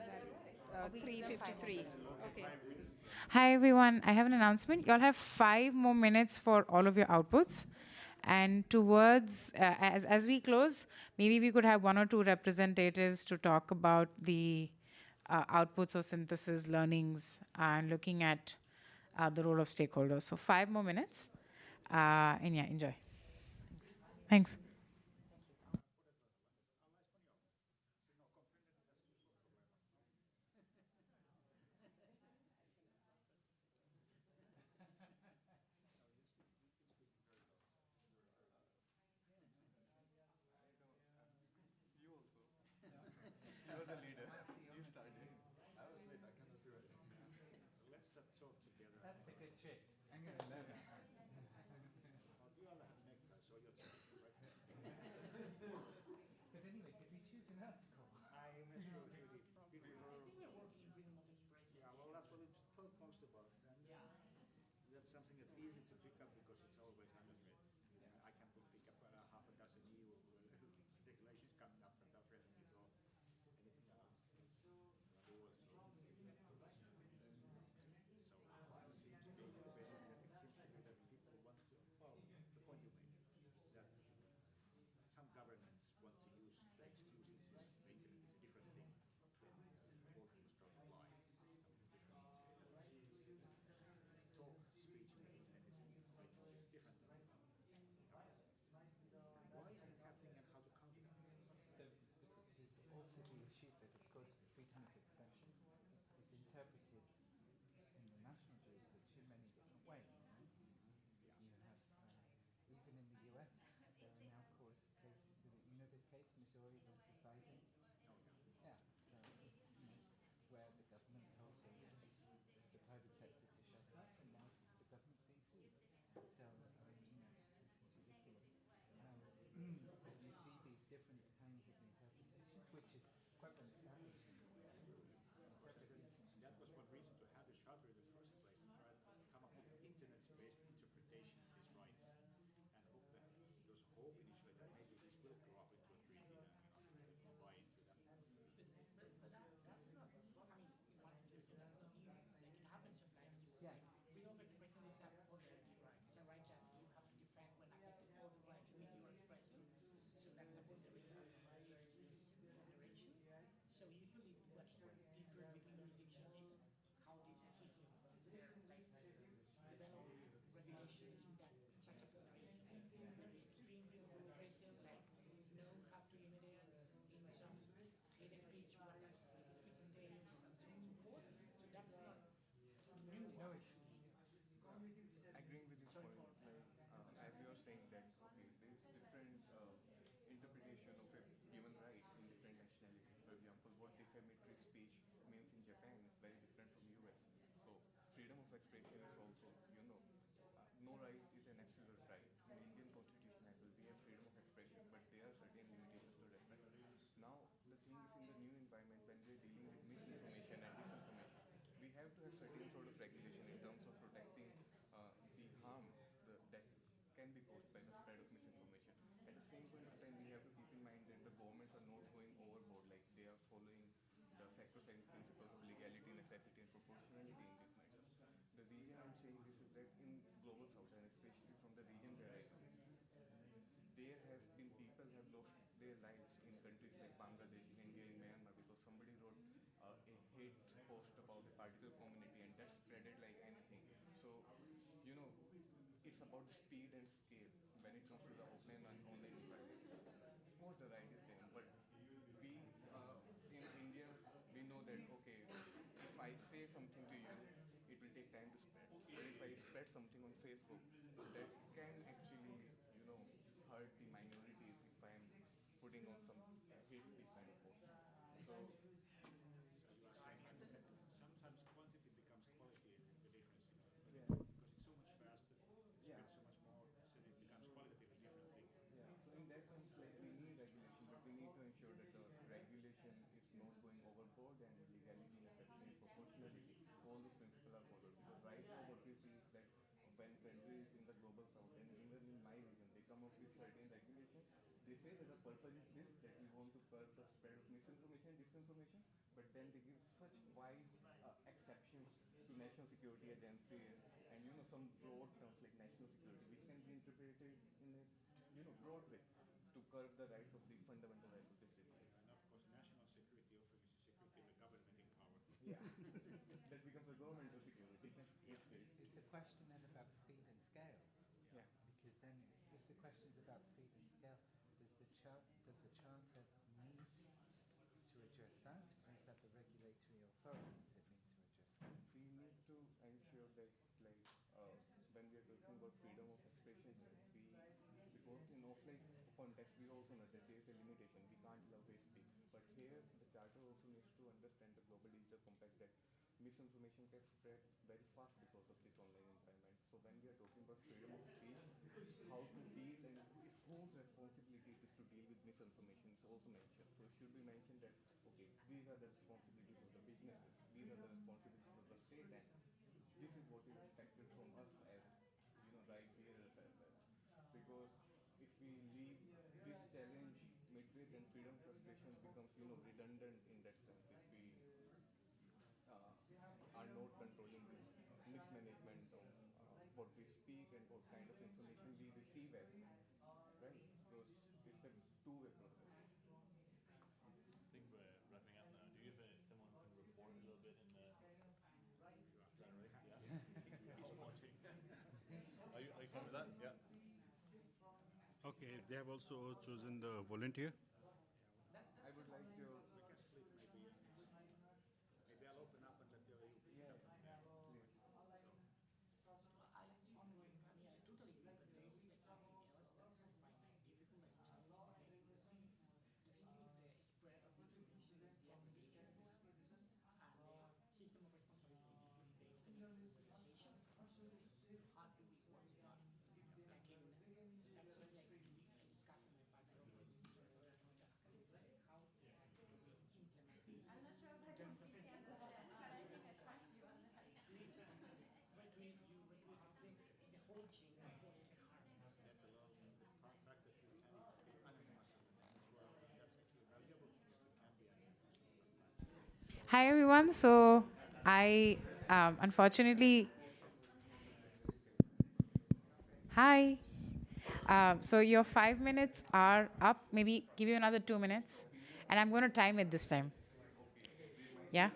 at 3:53. Okay. Hi everyone, I have an announcement. You all have 5 more minutes for all of your outputs. And towards, as we close, maybe we could have 1 or 2 representatives to talk about the outputs or synthesis learnings and looking at the role of stakeholders. So 5 more minutes. And yeah, enjoy. Thanks. You're the leader. You started. I was late. I cannot do it. Let's just talk together. That's a good trick. I'm going to learn it. You all have necks. I saw your teeth, right? But anyway, did we choose an article? I'm not sure if we did. I think we're working in freedom of expression. Yeah, well, that's what we talked most about. And that's something that's easy to pick up because it's always under threat. I can pick up half a dozen new regulations coming up that are threatening it or anything else. Around the world. So basically, it seems to me that people want to, well, the point you made, that some governments want to use the excuse the internet is a different thing when working with start apply something different. Talk, speech on the internet is different than why is that happening and how to counter that? So there's also the issue that, of course, freedom of expression is interpreted in the national jurisdiction many different ways. Right? You have, even in the US, there are now cases, you know this case, Missouri versus Biden? Oh, yeah. So where the government told the private sector to shut up, and now the government's being sued. So, this is ridiculous. But you see these different kinds of interpretations, which is quite well established in the world. And that was one reason to have the charter in the first place, to try to come up with an internet-based interpretation of these rights. And hope that it was hope initially that maybe this will grow up into a treaty, then we'll buy into that. But that's not, I mean, what you're talking about is new. Like it happens of life. Yeah. Like, freedom of expression is a positive right. It's a right that you have to defend when affecting other rights with your expression. So that's a positive associated with this declaration. So usually what differs between jurisdictions is how the decisions like develop regulation in that such a declaration. Like maybe extreme freedom of expression, like no have to limit it in some hate speech, what that hate speech entails, and so on and so forth. So that's not new actually. Agreeing with this point, like as you are saying that okay, there is different interpretation of a given right in different nationalities. For example, what defamatory speech means in Japan is very different from US. So freedom of expression is also, no right is an absolute right. In Indian constitution as well, we have freedom of expression, but there are certain limitations to that right. Now, the thing is in the new environment when we're dealing with misinformation and disinformation, we have to have certain sort of regulation in terms of protecting the harm that can be caused by the spread of misinformation. At the same point of time, we have to keep in mind that the governments are not going overboard, like they are following the sacrosanct principles of legality, necessity, and proportionality in these matters. The reason I'm saying this is that in global south, and especially from the region where I come, there has been people have lost their lives in countries like Bangladesh, in India, in Myanmar because somebody wrote a hate post about a particular community and that spread it like anything. So, it's about the speed and scale when it comes to the offline and online environment. Of course, the right is same, but we in India we know that okay, if I say something to you, it will take time to spread. But if I spread something on Facebook, that can actually hurt the minorities if I am putting on some hate speech kind of post. So you are saying that sometimes quantity becomes quality and the difference, yeah. because it's so much faster, it's Yeah. so much more, then it becomes qualitatively different thing. Yeah, so in that sense, like we need regulation, but we need to ensure that the regulation is not going overboard and legality, necessity, and proportionality. All those principles are followed. Because right now, what we see is that when countries in the global south and even in my region, they come up with certain regulations, they say that the purpose is this, that we want to curb the spread of misinformation and disinformation, but then they give such wide exceptions to national security agencies and some broad terms like national security, which can be interpreted in a broad way to curb the rights of the fundamental rights of the citizens. And of course, national security often is the security of the government in power. Yeah, that becomes a governmental security. Is the question then about speed and scale? Yeah. Because then, if the question is about speed and scale, does the charter need to address that, or is that the regulatory authorities that need to address that? We need to ensure that, like, when we are talking about freedom of expression here, because in offline context, we also know that there is a limitation. We can't allow hate speech. But here, the charter also needs to understand the global digital compact that misinformation can spread very fast because of this online environment. So when we are talking about freedom of speech, how to deal and whose responsibility it is to deal with misinformation is also mentioned. So it should be mentioned that, okay, these are the responsibilities of the businesses, these are the responsibilities of the state, and this is what is expected from us as right bearers as well. Because if we leave this challenge midway, then freedom of expression becomes redundant in that sense. If we are not controlling this mismanagement of what we speak and what kind of information we receive as well, right? Because it's a two-way process. I think we're wrapping up now. Do you have someone who can report a little bit in the direct? Yeah. He's watching. Are you fine with that? Yeah. Okay, they have also chosen the volunteer. I would like to. We can split maybe. Maybe I'll open up and let the other you pick it up from there. Please. I totally agree, but there is like something else that I find like difficult and challenging. The thing with the spread of the information is the application of the system, and the system of responsibility is based on globalization. So how do we work with that? Like that seems like to be discussed in the past. I don't know if it's whether or not academic. How do we implement this in terms of retweet the whole chain that causes the harm? Let alone the fact that you can anonymize everything as well. And that's actually valuable because it can be anonymized. Hi, everyone. So I unfortunately... Hi. So your 5 minutes are up. Maybe give you another 2 minutes. And I'm going to time it this time. Yeah?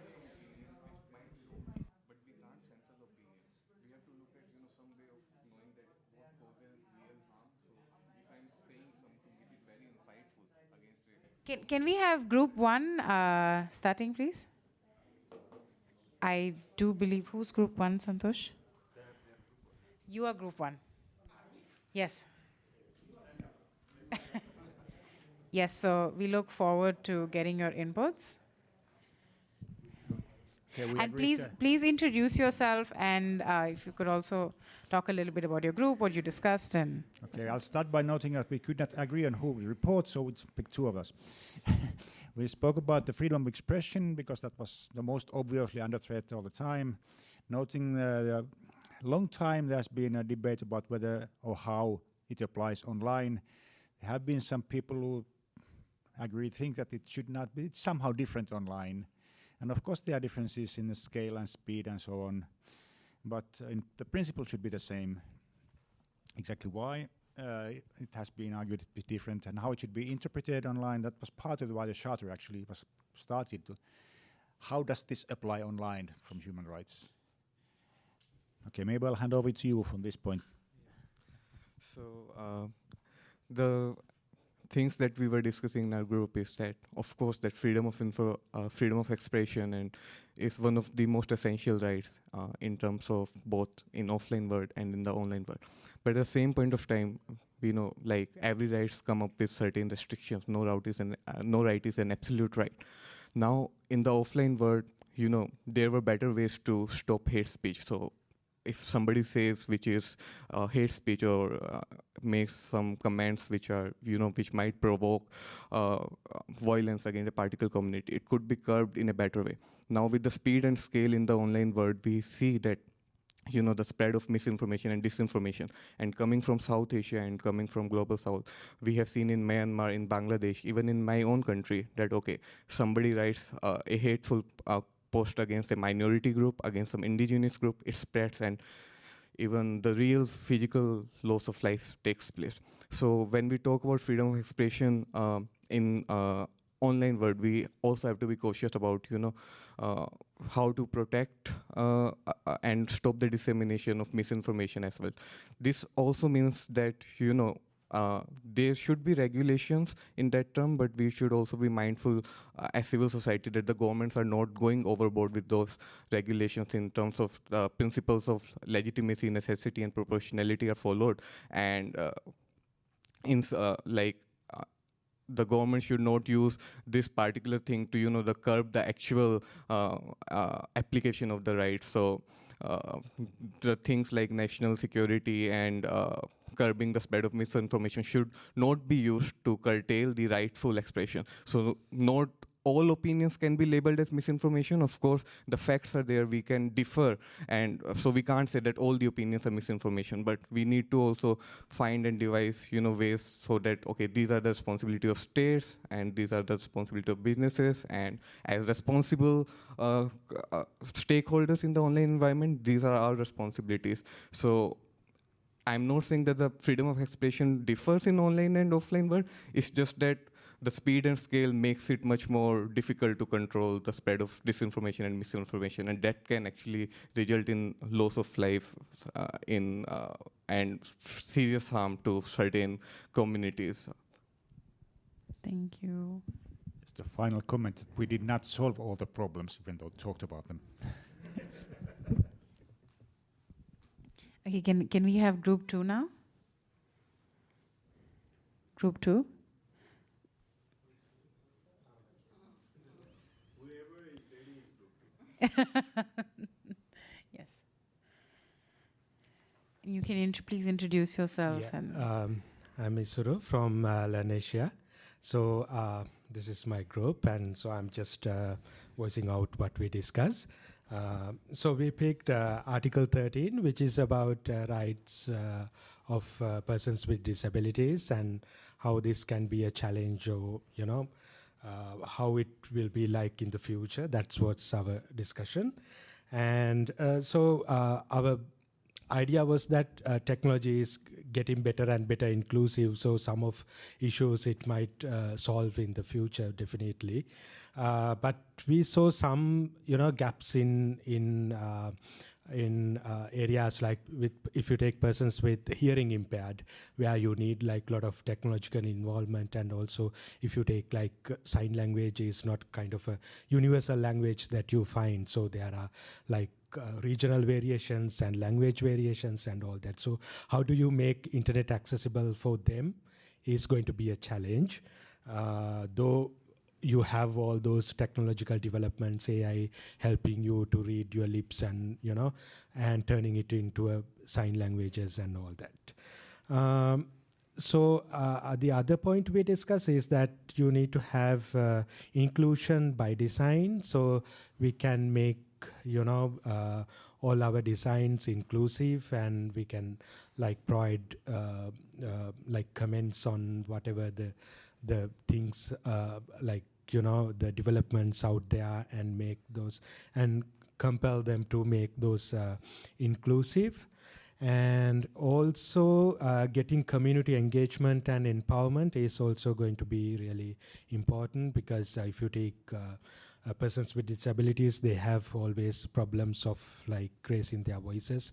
But we can't censor the opinion. We have to look at some way of knowing that what causes real harm. So if I'm saying something which is very insightful against it. Can we have group 1 starting, please? I do believe. Who's group 1, Santosh? You are group 1. Yes. Yes, so we look forward to getting your inputs. Okay, and please introduce yourself, and if you could also talk a little bit about your group, what you discussed. And okay, I'll start by noting that we could not agree on who will report, so it's pick 2 of us. We spoke about the freedom of expression because that was the most obviously under threat all the time. Noting the long time there's been a debate about whether or how it applies online. There have been some people who think that it should not be. It's somehow different online. And of course, there are differences in the scale and speed and so on. But the principle should be the same. Exactly why it has been argued to be different and how it should be interpreted online. That was part of why the charter actually was started. How does this apply online from human rights? Okay, maybe I'll hand over to you from this point. So the things that we were discussing in our group is that, of course, that freedom of expression and is one of the most essential rights in terms of both in offline world and in the online world. But at the same point of time, we know like every rights come up with certain restrictions. No right is an absolute right. Now in the offline world, there were better ways to stop hate speech. So if somebody says which is hate speech or makes some comments which are, which might provoke violence against a particular community, it could be curbed in a better way. Now with the speed and scale in the online world, we see that the spread of misinformation and disinformation. And coming from South Asia and coming from Global South, we have seen in Myanmar, in Bangladesh, even in my own country, that, okay, somebody writes a hateful post against a minority group, against some indigenous group, it spreads, and even the real physical loss of life takes place. So when we talk about freedom of expression in online world, we also have to be cautious about, how to protect and stop the dissemination of misinformation as well. This also means that, there should be regulations in that term, but we should also be mindful as civil society that the governments are not going overboard with those regulations in terms of the principles of legitimacy, necessity, and proportionality are followed. And the government should not use this particular thing to, the curb the actual application of the rights. So the things like national security and curbing the spread of misinformation should not be used to curtail the rightful expression. So not all opinions can be labeled as misinformation. Of course, the facts are there, we can differ, and so we can't say that all the opinions are misinformation, but we need to also find and devise, ways so that, okay, these are the responsibility of states, and these are the responsibility of businesses, and as responsible stakeholders in the online environment, these are our responsibilities. So I'm not saying that the freedom of expression differs in online and offline world, it's just that the speed and scale makes it much more difficult to control the spread of disinformation and misinformation, and that can actually result in loss of life and serious harm to certain communities. Thank you. Just a final comment. We did not solve all the problems, even though we talked about them. Okay, can we have group 2 now? Group 2? Yes. You can please introduce yourself. Yeah. And I'm Isuru from Lanesia. So this is my group, and so I'm just voicing out what we discuss. So we picked Article 13, which is about rights of persons with disabilities and how this can be a challenge, or how it will be like in the future. That's what's our discussion. And so our idea was that technology is getting better and better inclusive, so some of issues it might solve in the future, definitely. But we saw some, gaps in areas like if you take persons with hearing impaired, where you need like a lot of technological involvement, and also if you take like sign language is not kind of a universal language that you find, so there are like regional variations and language variations and all that. So how do you make internet accessible for them is going to be a challenge, though you have all those technological developments, AI helping you to read your lips and, and turning it into sign languages and all that. So the other point we discuss is that you need to have inclusion by design, so we can make, all our designs inclusive, and we can like provide like comments on whatever the things like, the developments out there, and make those and compel them to make those inclusive. And also getting community engagement and empowerment is also going to be really important, because if you take persons with disabilities, they have always problems of like raising their voices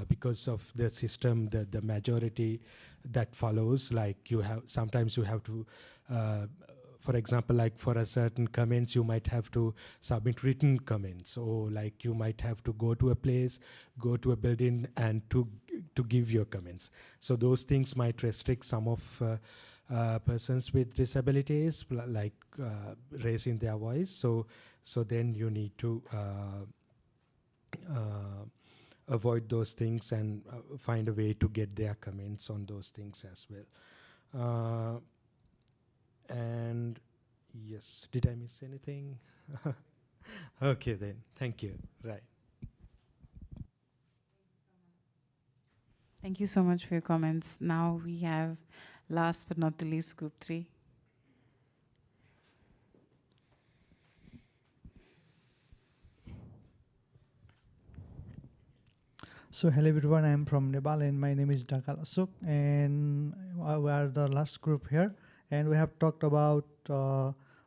because of the system, the majority that follows. Like sometimes you have to, for example, like for a certain comments, you might have to submit written comments, or like you might have to go to a place, go to a building, and to give your comments. So those things might restrict some of persons with disabilities, like raising their voice. So then you need to avoid those things and find a way to get their comments on those things as well. And yes, did I miss anything? Okay then, thank you. Right. Thank you so much for your comments. Now we have, last but not the least, Group 3. So hello everyone, I am from Nepal and my name is Dakal Asok, and we are the last group here, and we have talked about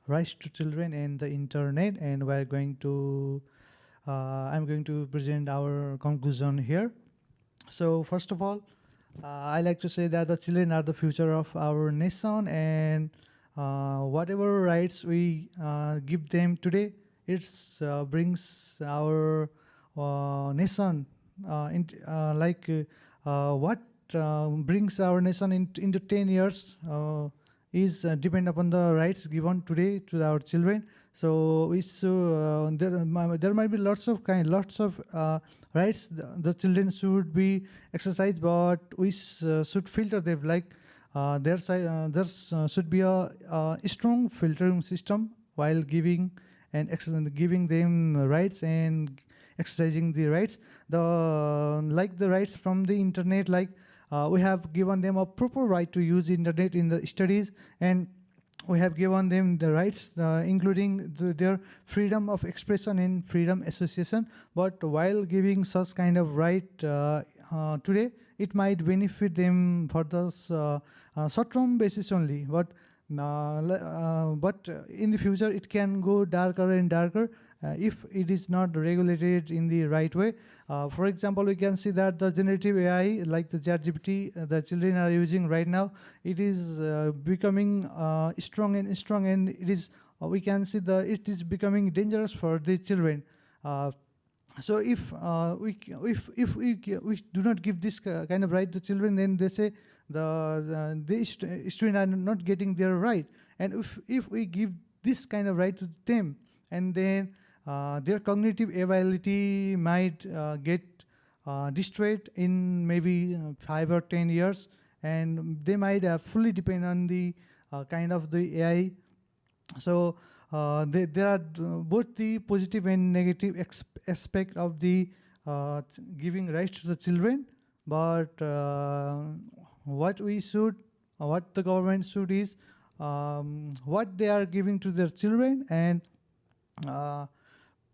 rights to children and the internet, and we are going to I'm going to present our conclusion here. So first of all, I like to say that the children are the future of our nation, and whatever rights we give them today, it brings our nation what brings our nation into 10 years is depend upon the rights given today to our children. So we should, there might be lots of rights the children should be exercised, but we should filter them. Like there should be a strong filtering system while giving giving them rights and exercising the rights. The rights from the internet, we have given them a proper right to use internet in the studies, and we have given them the rights, including their freedom of expression and freedom association. But while giving such kind of right today, it might benefit them for the short-term basis only. But in the future, it can go darker and darker if it is not regulated in the right way. For example, we can see that the generative AI, like the ChatGPT, the children are using right now, it is becoming strong and strong, and it is we can see that it is becoming dangerous for the children. So if we do not give this kind of right to children, then they say the students are not getting their right. And if we give this kind of right to them, and then their cognitive ability might get destroyed in maybe 5 or 10 years, and they might fully depend on the kind of the AI. So there are both the positive and negative aspect of the giving rights to the children. But what the government should is what they are giving to their children, and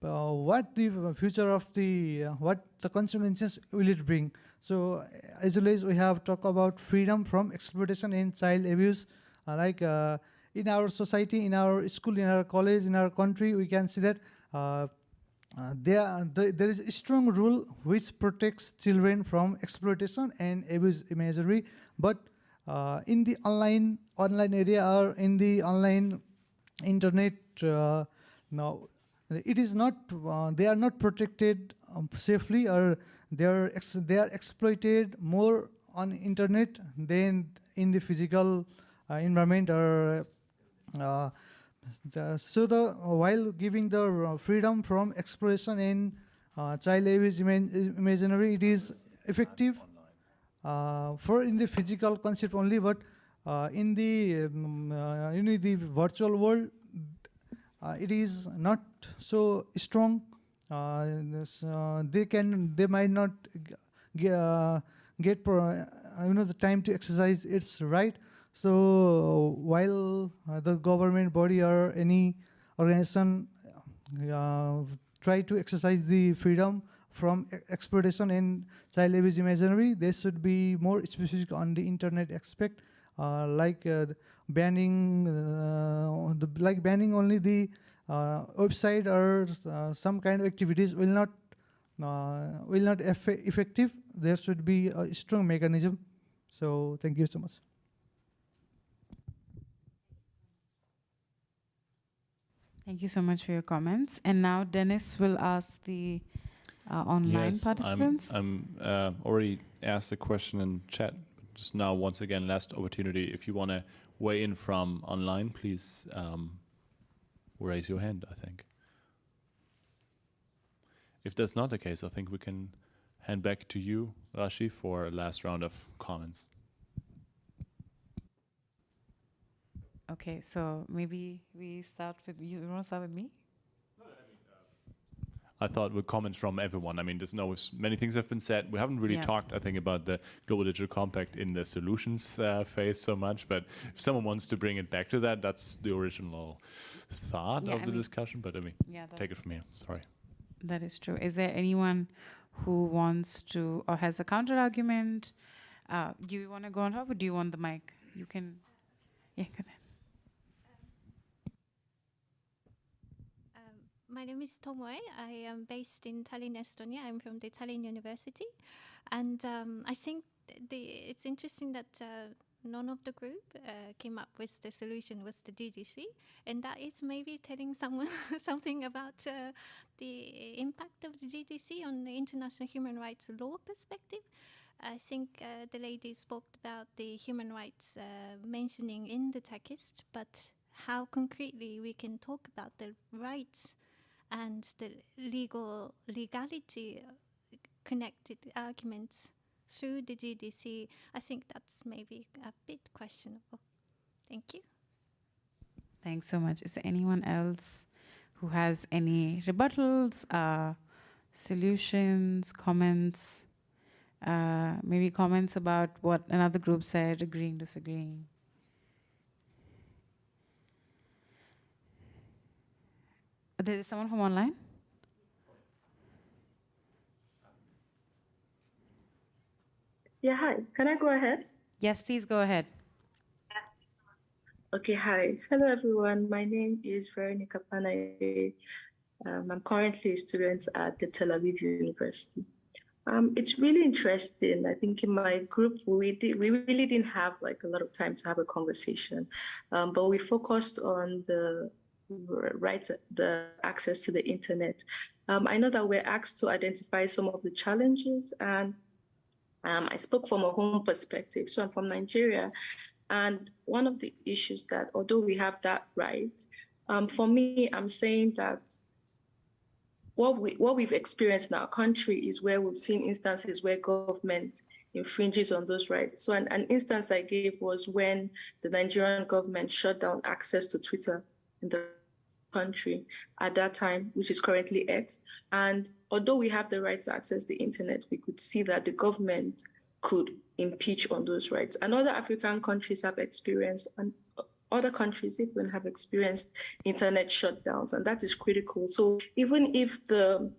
what the future of what the consequences will it bring. So as always, we have talked about freedom from exploitation and child abuse. In our society, in our school, in our college, in our country, we can see that there is a strong rule which protects children from exploitation and abuse imagery. But in the online area, or in the online internet, now it is not they are not protected safely, or they are exploited more on internet than in the physical environment. Or while giving the freedom from exploitation and child abuse imaginary, it is effective for in the physical concept only, but in the virtual world, it is not so strong. They might not get the time to exercise its right. So while the government body or any organization try to exercise the freedom from exploitation and child abuse imaginary, they should be more specific on the internet aspect, banning only the website, or some kind of activities will not effective. There should be a strong mechanism. So thank you so much. Thank you so much for your comments. And now Dennis will ask the online participants. I'm already asked a question in chat. Just now, once again, last opportunity. If you want to weigh in from online, please raise your hand, I think. If that's not the case, I think we can hand back to you, Rashi, for a last round of comments. Okay, so maybe we start with you. You want to start with me? I thought, were comments from everyone. I mean, many things have been said. We haven't really talked, I think, about the Global Digital Compact in the solutions phase so much, but if someone wants to bring it back to that, that's the original thought of the discussion, but I mean, take it from here, sorry. That is true. Is there anyone who wants to, or has a counter argument? Do you want to go on top, or do you want the mic? You can, yeah, go ahead. My name is Tomoe. I am based in Tallinn, Estonia. I'm from the Tallinn University. And I think it's interesting that none of the group came up with the solution with the GDC. And that is maybe telling someone something about the impact of the GDC on the international human rights law perspective. I think the lady spoke about the human rights mentioning in the text, but how concretely we can talk about the rights and the legality connected arguments through the GDC, I think that's maybe a bit questionable. Thank you. Thanks so much. Is there anyone else who has any rebuttals, solutions, comments, maybe comments about what another group said, agreeing, disagreeing? There is someone from online? Yeah, hi. Can I go ahead? Yes, please go ahead. Okay, hi. Hello, everyone. My name is Veronica Panay. I'm currently a student at the Tel Aviv University. It's really interesting. I think in my group, we really didn't have like a lot of time to have a conversation, but we focused on the access to the internet. I know that we're asked to identify some of the challenges, and I spoke from a home perspective. So I'm from Nigeria, and one of the issues that, although we have that right, for me, I'm saying that what we've experienced in our country is where we've seen instances where government infringes on those rights. So an instance I gave was when the Nigerian government shut down access to Twitter in the country at that time, which is currently X. And although we have the right to access the internet, we could see that the government could impeach on those rights. And other African countries have experienced, and other countries even have experienced internet shutdowns, and that is critical. So even if the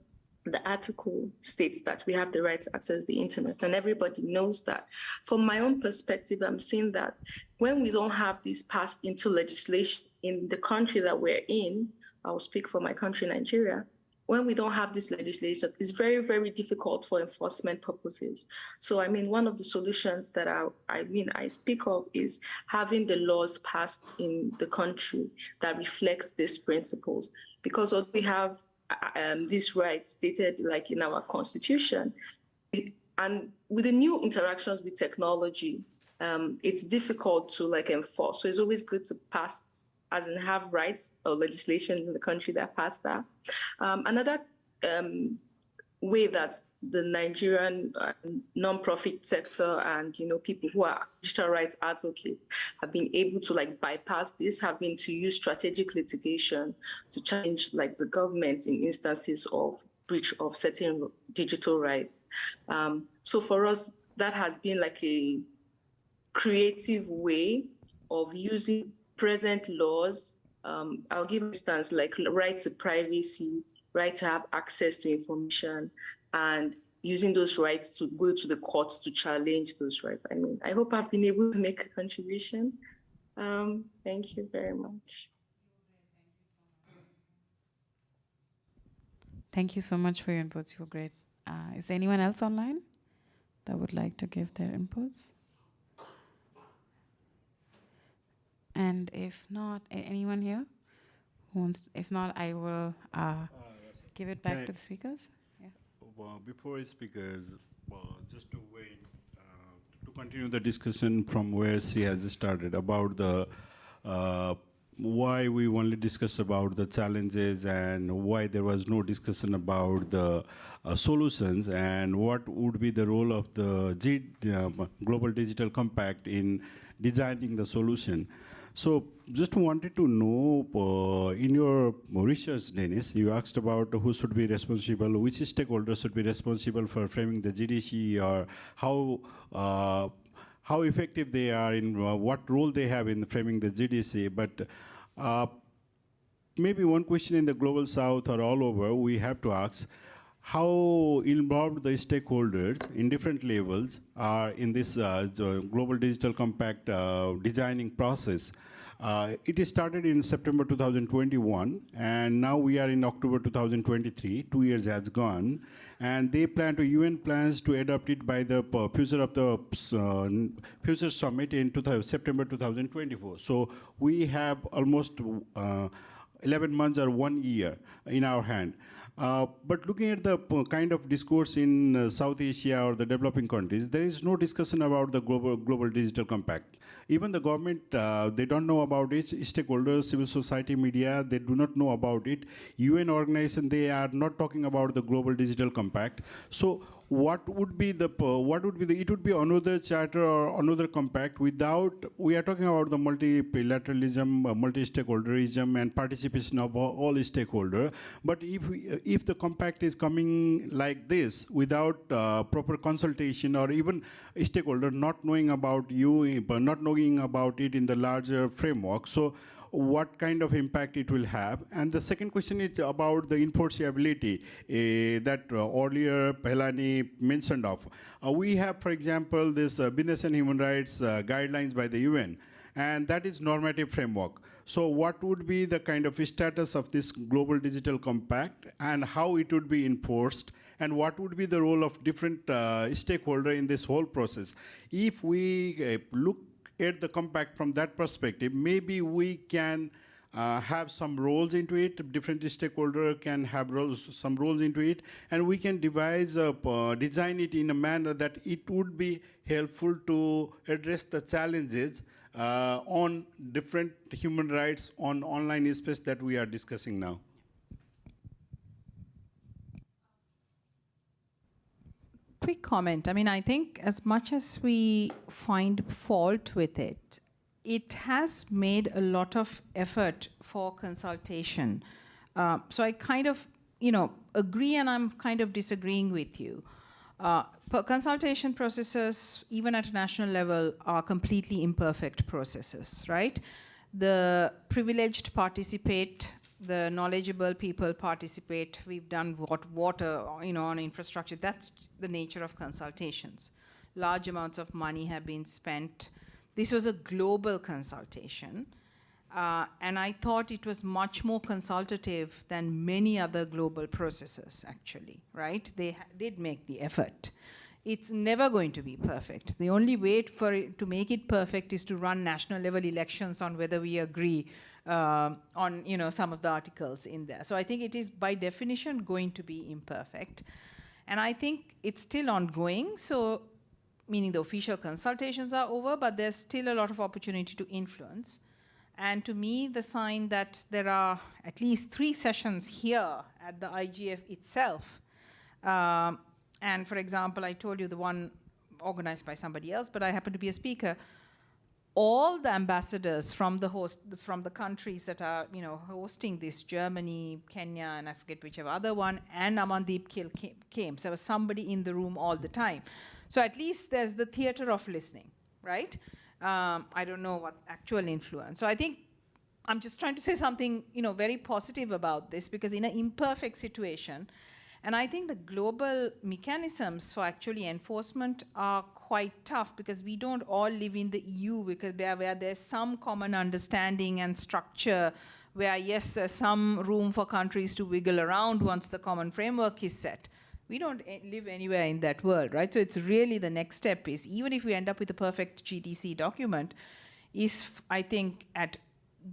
article states that we have the right to access the internet, and everybody knows that, from my own perspective, I'm saying that when we don't have this passed into legislation in the country that we're in, I'll speak for my country, Nigeria, when we don't have this legislation, it's very, very difficult for enforcement purposes. So, I mean, one of the solutions that I speak of is having the laws passed in the country that reflects these principles. Because we have these rights stated like in our constitution, and with the new interactions with technology, it's difficult to like enforce. So it's always good to pass, as in have rights or legislation in the country that passed that. Another way that the Nigerian non-profit sector and people who are digital rights advocates have been able to like bypass this have been to use strategic litigation to challenge like the government in instances of breach of certain digital rights. So for us, that has been like a creative way of using present laws. I'll give an instance like right to privacy, right to have access to information, and using those rights to go to the courts to challenge those rights. I mean, I hope I've been able to make a contribution. Thank you very much. Thank you so much for your inputs. You were great. Is there anyone else online that would like to give their inputs? And if not, anyone here who wants? If not, I will give it back to the speakers. Yeah. Well, before speakers, just to wait to continue the discussion from where she has started about the why we only discuss about the challenges and why there was no discussion about the solutions, and what would be the role of the Global Digital Compact in designing the solution. So just wanted to know, in your research, Dennis, you asked about who should be responsible, which stakeholders should be responsible for framing the GDC, or how effective they are in what role they have in framing the GDC. But maybe one question in the global south or all over, we have to ask, how involved the stakeholders in different levels are in this global digital compact designing process. It started in September 2021, and now we are in October 2023. 2 years has gone, and they plan to UN plans to adopt it by the Future Summit in September 2024. So we have almost 11 months or 1 year in our hand. But looking at the kind of discourse in South Asia or the developing countries, there is no discussion about the global digital compact. Even the government, they don't know about it. Stakeholders, civil society, media, they do not know about it. UN organization, they are not talking about the global digital compact. So what would be the, it would be another charter or another compact without, we are talking about the multilateralism, multi-stakeholderism and participation of all stakeholders. But if the compact is coming like this without proper consultation or even a stakeholder not knowing about you, but not knowing about it in the larger framework, so what kind of impact it will have? And the second question is about the enforceability that earlier Pelani mentioned of. We have, for example, this business and human rights guidelines by the UN, and that is normative framework. So what would be the kind of status of this global digital compact and how it would be enforced, and what would be the role of different stakeholders in this whole process? If we look at the compact from that perspective, maybe we can have some roles into it, different stakeholders can have some roles into it, and we can design it in a manner that it would be helpful to address the challenges on different human rights on online space that we are discussing now. Quick comment. I mean, I think as much as we find fault with it, it has made a lot of effort for consultation. So I kind of, agree, and I'm kind of disagreeing with you. Consultation processes, even at a national level, are completely imperfect processes, right? The privileged participate, the knowledgeable people participate. We've done water, on infrastructure. That's the nature of consultations. Large amounts of money have been spent. This was a global consultation. And I thought it was much more consultative than many other global processes, actually, right? They did make the effort. It's never going to be perfect. The only way for it to make it perfect is to run national level elections on whether we agree on some of the articles in there. So I think it is by definition going to be imperfect. And I think it's still ongoing, so meaning the official consultations are over, but there's still a lot of opportunity to influence. And to me, the sign that there are at least 3 sessions here at the IGF itself. And for example, I told you the one organized by somebody else, but I happen to be a speaker. All the ambassadors from the countries that are hosting this, Germany, Kenya, and I forget whichever other one, and Amandeep came. So there was somebody in the room all the time. So at least there's the theater of listening, right? I don't know what actual influence. So I think I'm just trying to say something very positive about this, because in an imperfect situation, and I think the global mechanisms for actually enforcement are quite tough, because we don't all live in the EU, where there's some common understanding and structure, where yes, there's some room for countries to wiggle around once the common framework is set. We don't live anywhere in that world, right? So it's really the next step is, even if we end up with a perfect GDC document, is I think at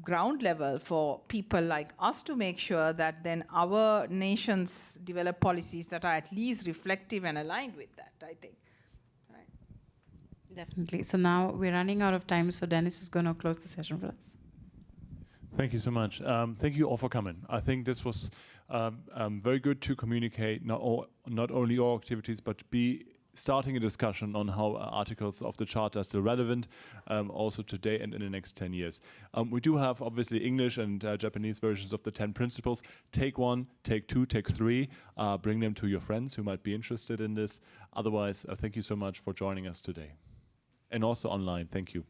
ground level for people like us to make sure that then our nations develop policies that are at least reflective and aligned with that, I think. Right. Definitely. So now we're running out of time, so Dennis is going to close the session for us. Thank you so much. Thank you all for coming. I think this was very good to communicate not only our activities, but be starting a discussion on how articles of the Charter are still relevant, also today and in the next 10 years. We do have obviously English and Japanese versions of the 10 principles. Take one, take two, take three, bring them to your friends who might be interested in this. Otherwise, thank you so much for joining us today. And also online, thank you.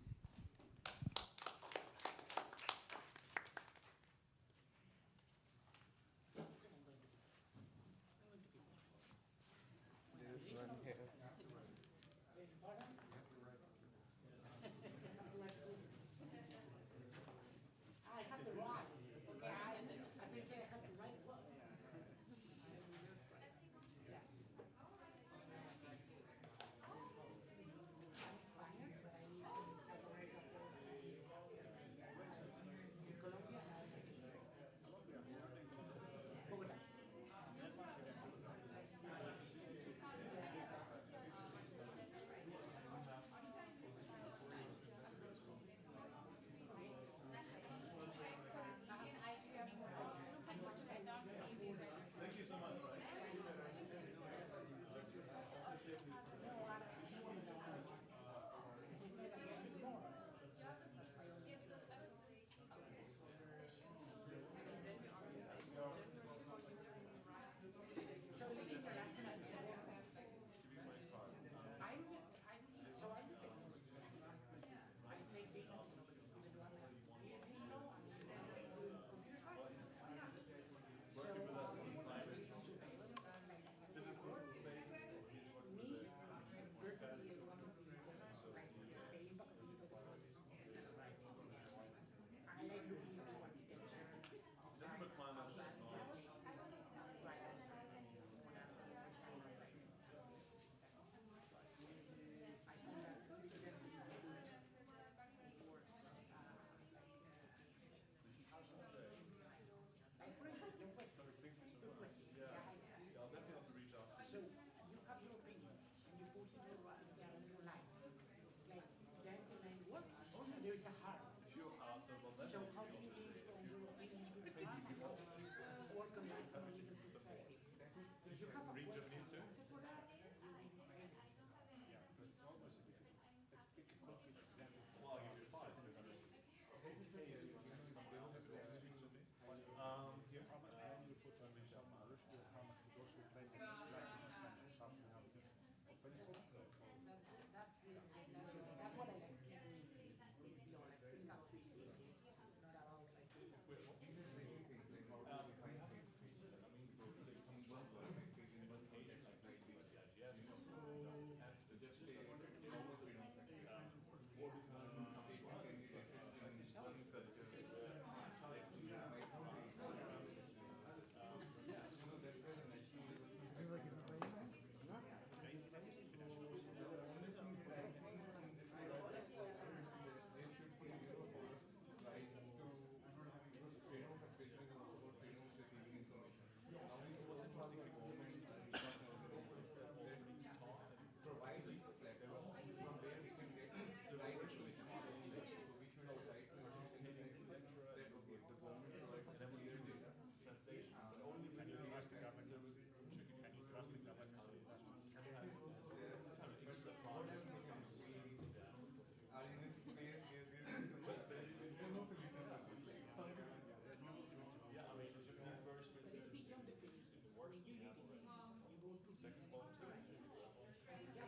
So you have your opinion and you put it in a new light. Like then the line works and there is a harm. So how do you move from your opinion to the harm and how do you work on that from a legal perspective? If you have a question answer for that, you will be famous. Yeah, but it's always let's pick a concrete example. Well, I'll give you five. How much blame you put on Salman Rushdie and how much to those who claim that he's black and South African or Palestinian? That's what I like to do in beyond, like think outside the box, not about like Can you trust the government? Can you trust the government to do but it's beyond definitions. I mean, you need definitions. You go through definitions, right? Yeah, that's the definitions, right? Now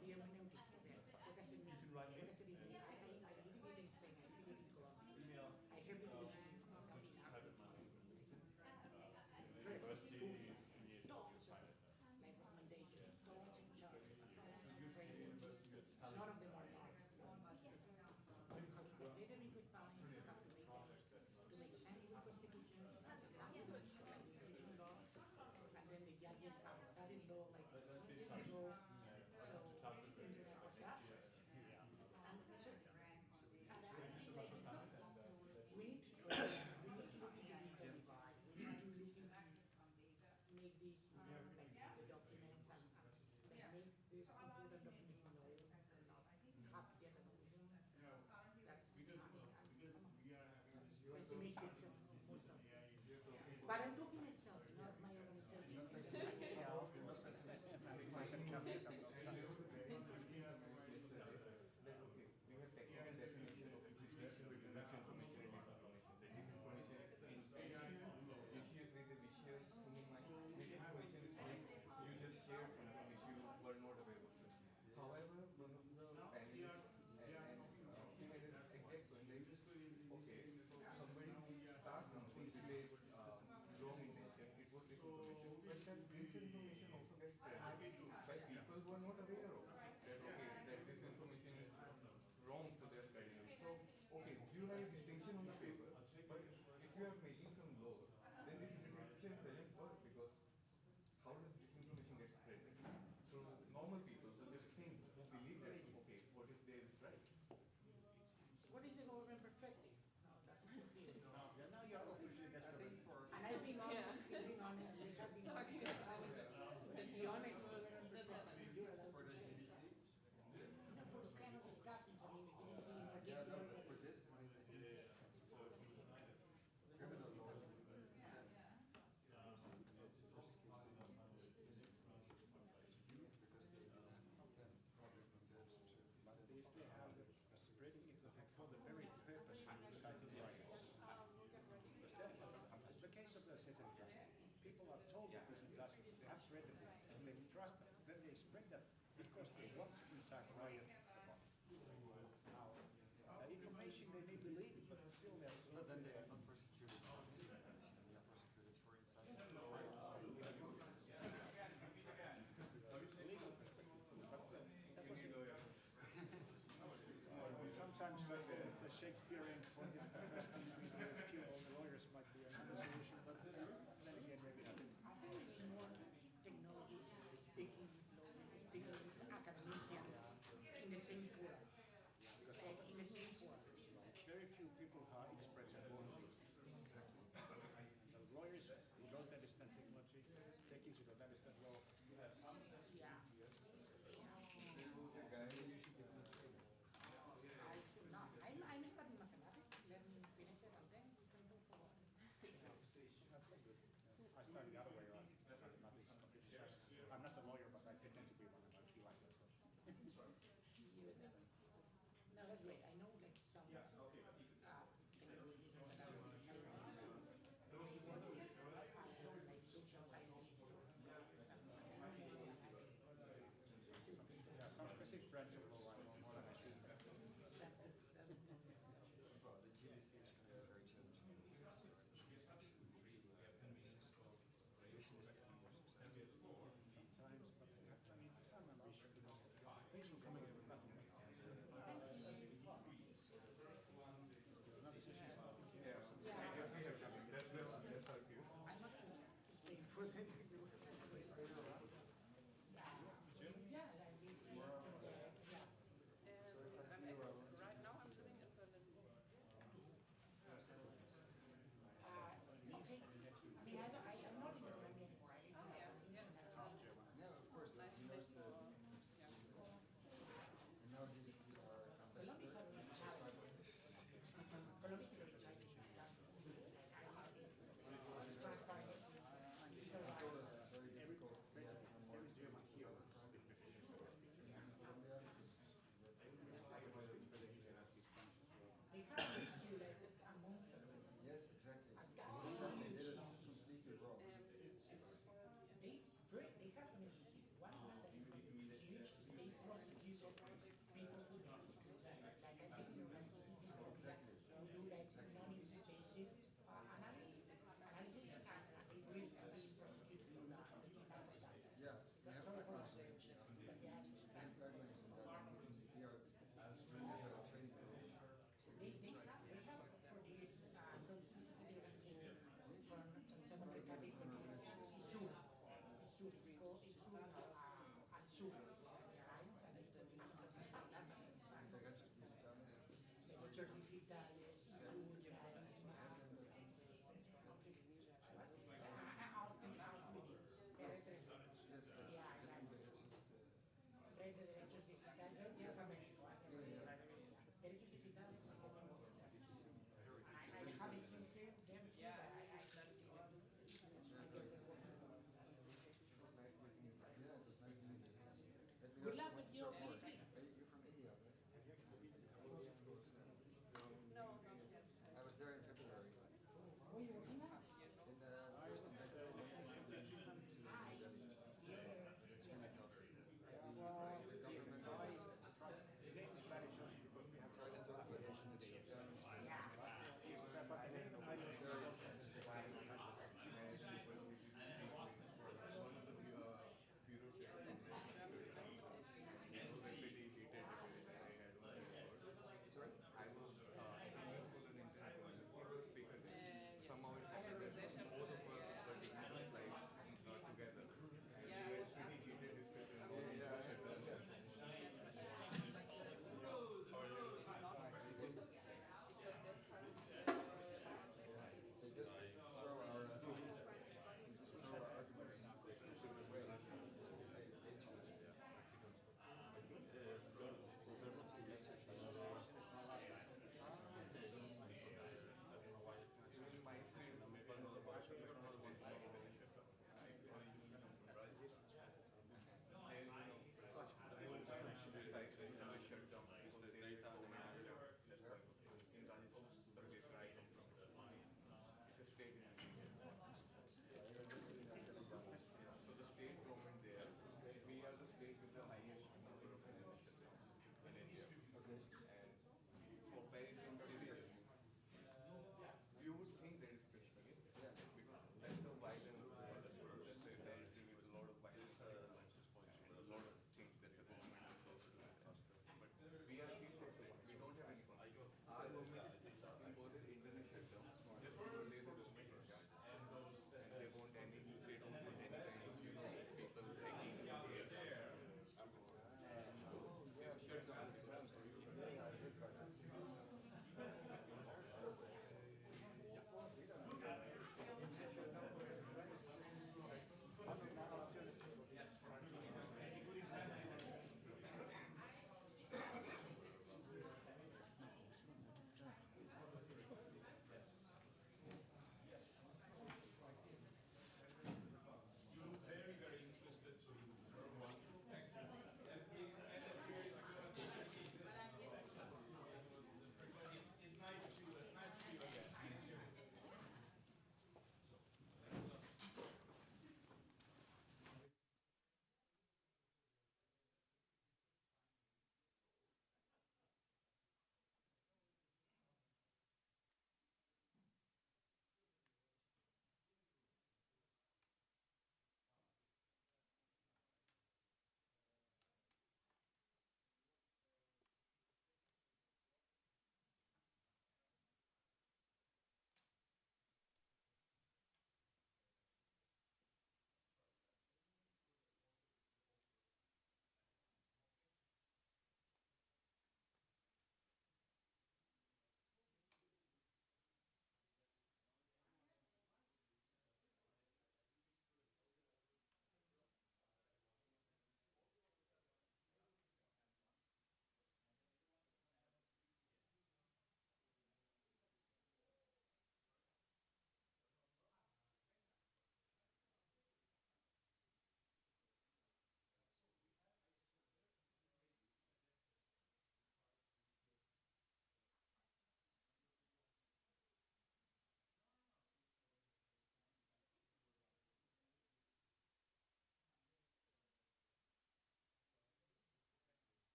the hermeneutics of it. What does it mean? What does it mean? I litigate in Spain, I litigate in Colombia. I have litigation in South Africa. University tons of like recommendations, tons of charges, tons of trainings. None of them are not. You have to get data into Spanish, you have to make them to make sense with prosecution, you have to have like immigration law, and then the judges have studied law like 20 years ago. So that, and so, we need to train, we need to look into legal divide, we need to look into make these like the documents and like make the important documents known and not have yet an illusion. That's pessimistic most of them. But I'm talking myself, not my organization. that this information also gets spread by people who are not aware of it. That okay, that this information is wrong, so they're spreading it. So okay, you have a distinction on the paper, but if you are making some laws, then this distinction doesn't work, because how does this information get spread? Through normal people who just think, who believe that okay, what is there is right. What is the government perspective? No, that's not clear. No, now you're officially And I think being honest, being honest, they have been honest. Be honest, for the GDC. No, for those kind of discussions, I mean, the GDC in particular. Yeah, no, for this, I think criminal law. But if they have spreading it for the very purpose you cited lawyers. It's the case of the Satan Trust. People are told that this is blasphemy. They have read it and they trust it. Then they spread that because they want to incite riot. Now, the information they may believe, but still they're. But then they are not persecuted for misinformation. They are persecuted for inciting riot. Sometimes like the Shakespearean point in the first thing is kill all the lawyers might be another solution, but then again maybe not. I think it's more technology speaking academician in the same forum. In the same forum. Very few people are experts in all of it. Exactly. And the lawyers who don't understand technology, techies who don't understand law. Yeah. I'm studying mathematics, learning physics, and then we can go for That's so good. I studied the other way around, mathematics, computer science. I'm not a lawyer, but I pretend to be one, and I feel like that. No, that's great. I know like some technologies that are like social science. Yeah, some specific branch of law I know more than I should. Well, the GDC is going to be very challenging. Sometimes, but I mean, some ambition. Thanks for coming in with nothing. Another session starting here. That's our cue. I'm not staying for the Right now I'm living in Berlin. I'm not in Germany anymore. Yeah, of course. Nice He knows the. And now these are it's very difficult. Yes, exactly. They did it completely wrong. They have an issue. One man that is huge, they prosecute people who do like I think you're Exactly. who do like non-invasive analysis and they risk being prosecuted for that. Yeah, we have guidelines on this. We have guidelines on that. We are doing a training program. They have for this from some of the countries Good luck with your PhD. You're from India, right? No, not yet. I was there in February. Where are you working now? In the first and back to New Delhi. It's really tough. The government tried to talk about Asian issues. But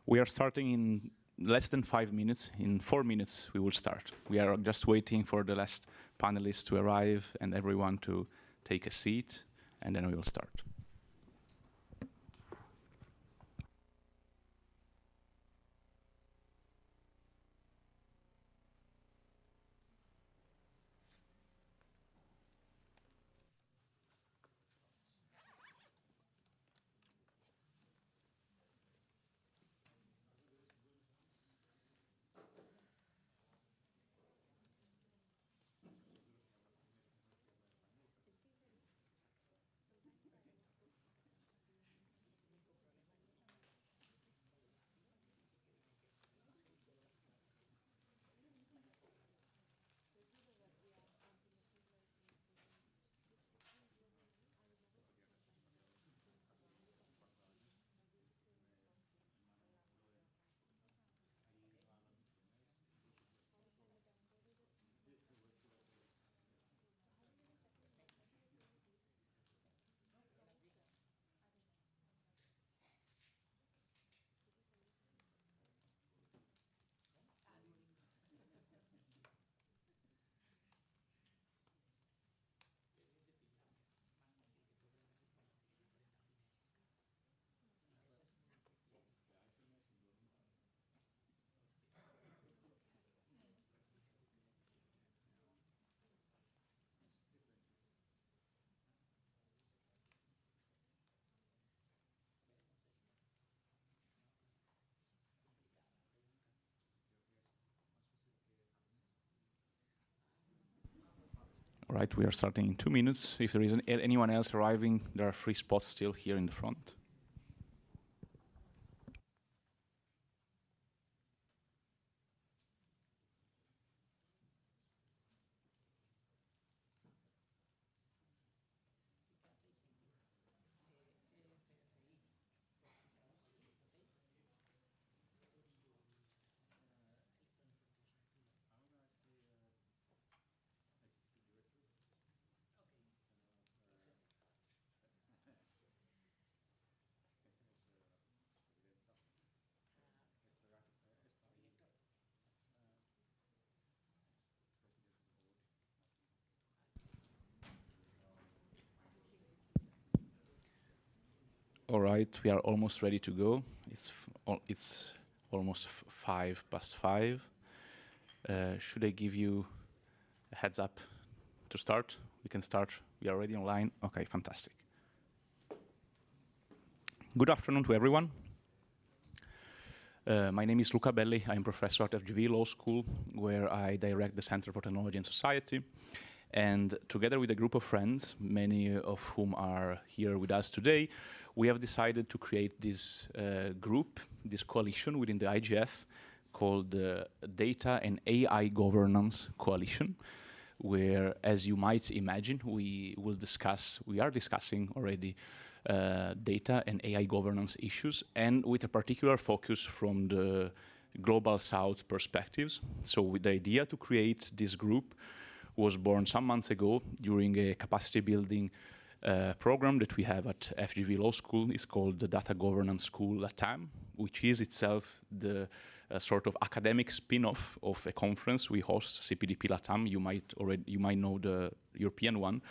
We are starting in less than 5 minutes. In 4 minutes, we will start. We are just waiting for the last panelists to arrive and everyone to take a seat, and then we will start. All right, we are starting in 2 minutes. If there is anyone else arriving, there are 3 spots still here in the front. All right, we are almost ready to go. It's almost 5:05. Should I give you a heads up to start? We can start. We are already online. Okay, fantastic. Good afternoon to everyone. My name is Luca Belli. I'm professor at FGV Law School, where I direct the Center for Technology and Society. And together with a group of friends, many of whom are here with us today, we have decided to create this group, this coalition within the IGF called the Data and AI Governance Coalition, where, as you might imagine, we are discussing already data and AI governance issues, and with a particular focus from the Global South perspectives. So with the idea to create this group was born some months ago during a capacity building program that we have at FGV Law School. It's called the Data Governance School LATAM, which is itself the sort of academic spin-off of a conference we host, CPDP LATAM. You might know the European one.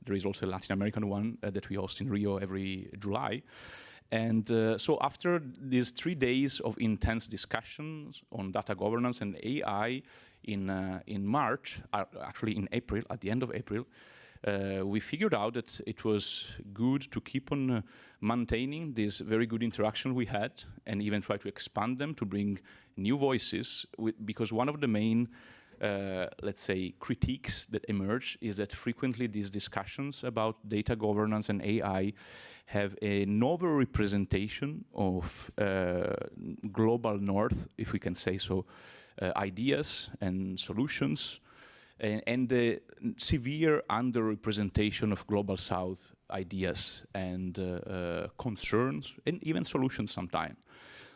There is also a Latin American one that we host in Rio every July. And so after these 3 days of intense discussions on data governance and AI in March, actually in April, at the end of April, we figured out that it was good to keep on maintaining this very good interaction we had and even try to expand them to bring new voices, because one of the main let's say, critiques that emerge is that frequently these discussions about data governance and AI have an over-representation of global north, if we can say so, ideas and solutions, and the severe under-representation of global south ideas and concerns, and even solutions sometimes.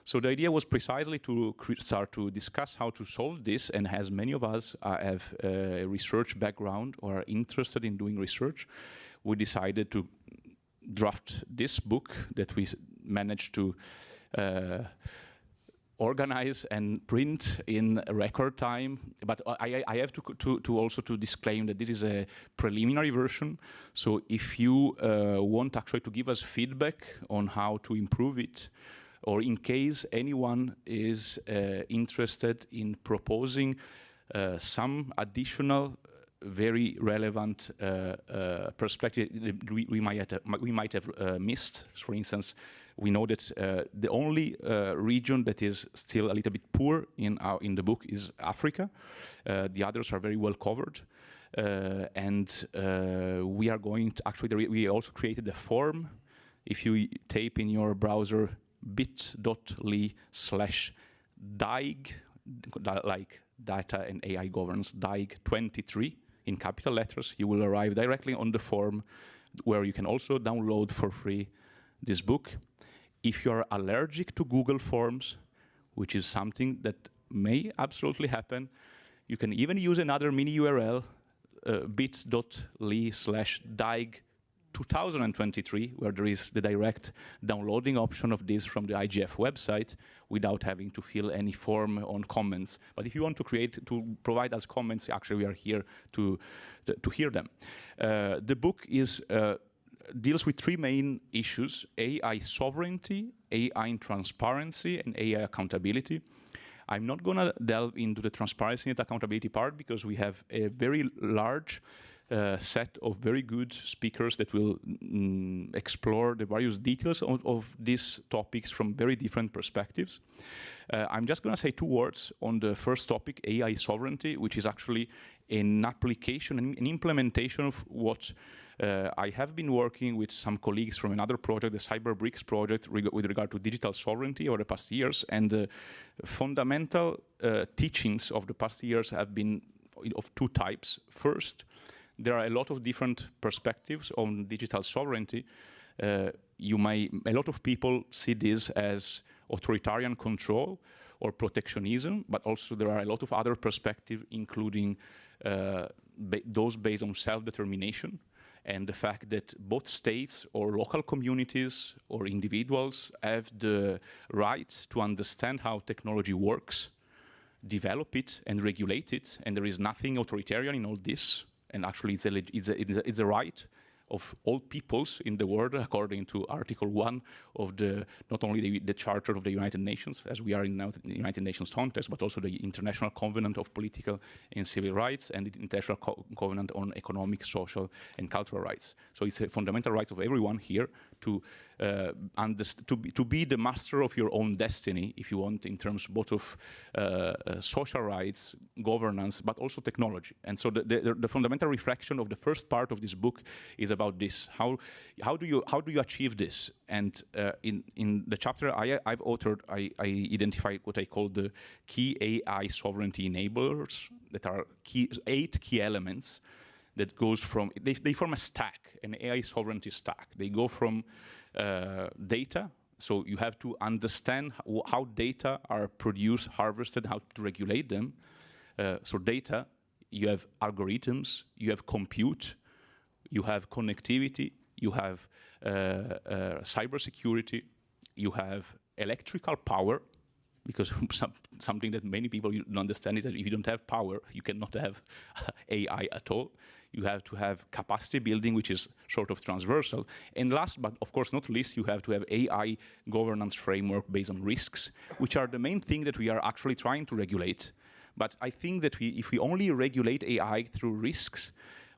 So the idea was precisely to start to discuss how to solve this, and as many of us have a research background or are interested in doing research, we decided to draft this book that we managed to organize and print in record time. But I have to also to disclaim that this is a preliminary version. So if you want actually to give us feedback on how to improve it, or in case anyone is interested in proposing some additional very relevant perspective we might have missed. For instance, we know that the only region that is still a little bit poor in the book is Africa. The others are very well covered. And we are going to, actually, we also created a form. If you type in your browser bit.ly/DAIG, like data and AI governance, DAIG 23 in capital letters, you will arrive directly on the form where you can also download for free this book. If you are allergic to Google Forms, which is something that may absolutely happen, you can even use another mini URL, bit.ly/DAIG 2023, where there is the direct downloading option of this from the IGF website without having to fill any form on comments. But if you want to provide us comments, actually we are here to hear them. The book deals with three main issues: AI sovereignty, AI transparency, and AI accountability. I'm not going to delve into the transparency and accountability part because we have a very large set of very good speakers that will explore the various details of these topics from very different perspectives. I'm just going to say two words on the first topic, AI sovereignty, which is actually an application, an implementation of what I have been working with some colleagues from another project, the CyberBRICS project, with regard to digital sovereignty over the past years. And the fundamental teachings of the past years have been of two types. First, there are a lot of different perspectives on digital sovereignty. A lot of people see this as authoritarian control or protectionism, but also there are a lot of other perspectives, including those based on self-determination, and the fact that both states or local communities or individuals have the right to understand how technology works, develop it, and regulate it, and there is nothing authoritarian in all this. And actually, it's a right of all peoples in the world, according to Article 1 of not only the Charter of the United Nations, as we are in now the United Nations context, but also the International Covenant of Political and Civil Rights and the International Covenant on Economic, Social, and Cultural Rights. So it's a fundamental right of everyone here to be the master of your own destiny, if you want, in terms both of social rights, governance, but also technology. And so the fundamental reflection of the first part of this book is about this. How do you achieve this? And in the chapter I've authored, I identified what I call the key AI sovereignty enablers, that are 8 key elements that goes from, they form a stack, an AI sovereignty stack. They go from data, so you have to understand how data are produced, harvested, how to regulate them. So data, you have algorithms, you have compute, you have connectivity, you have cybersecurity, you have electrical power, because something that many people don't understand is that if you don't have power, you cannot have AI at all. You have to have capacity building, which is sort of transversal. And last, but of course not least, you have to have AI governance framework based on risks, which are the main thing that we are actually trying to regulate. But I think that if we only regulate AI through risks,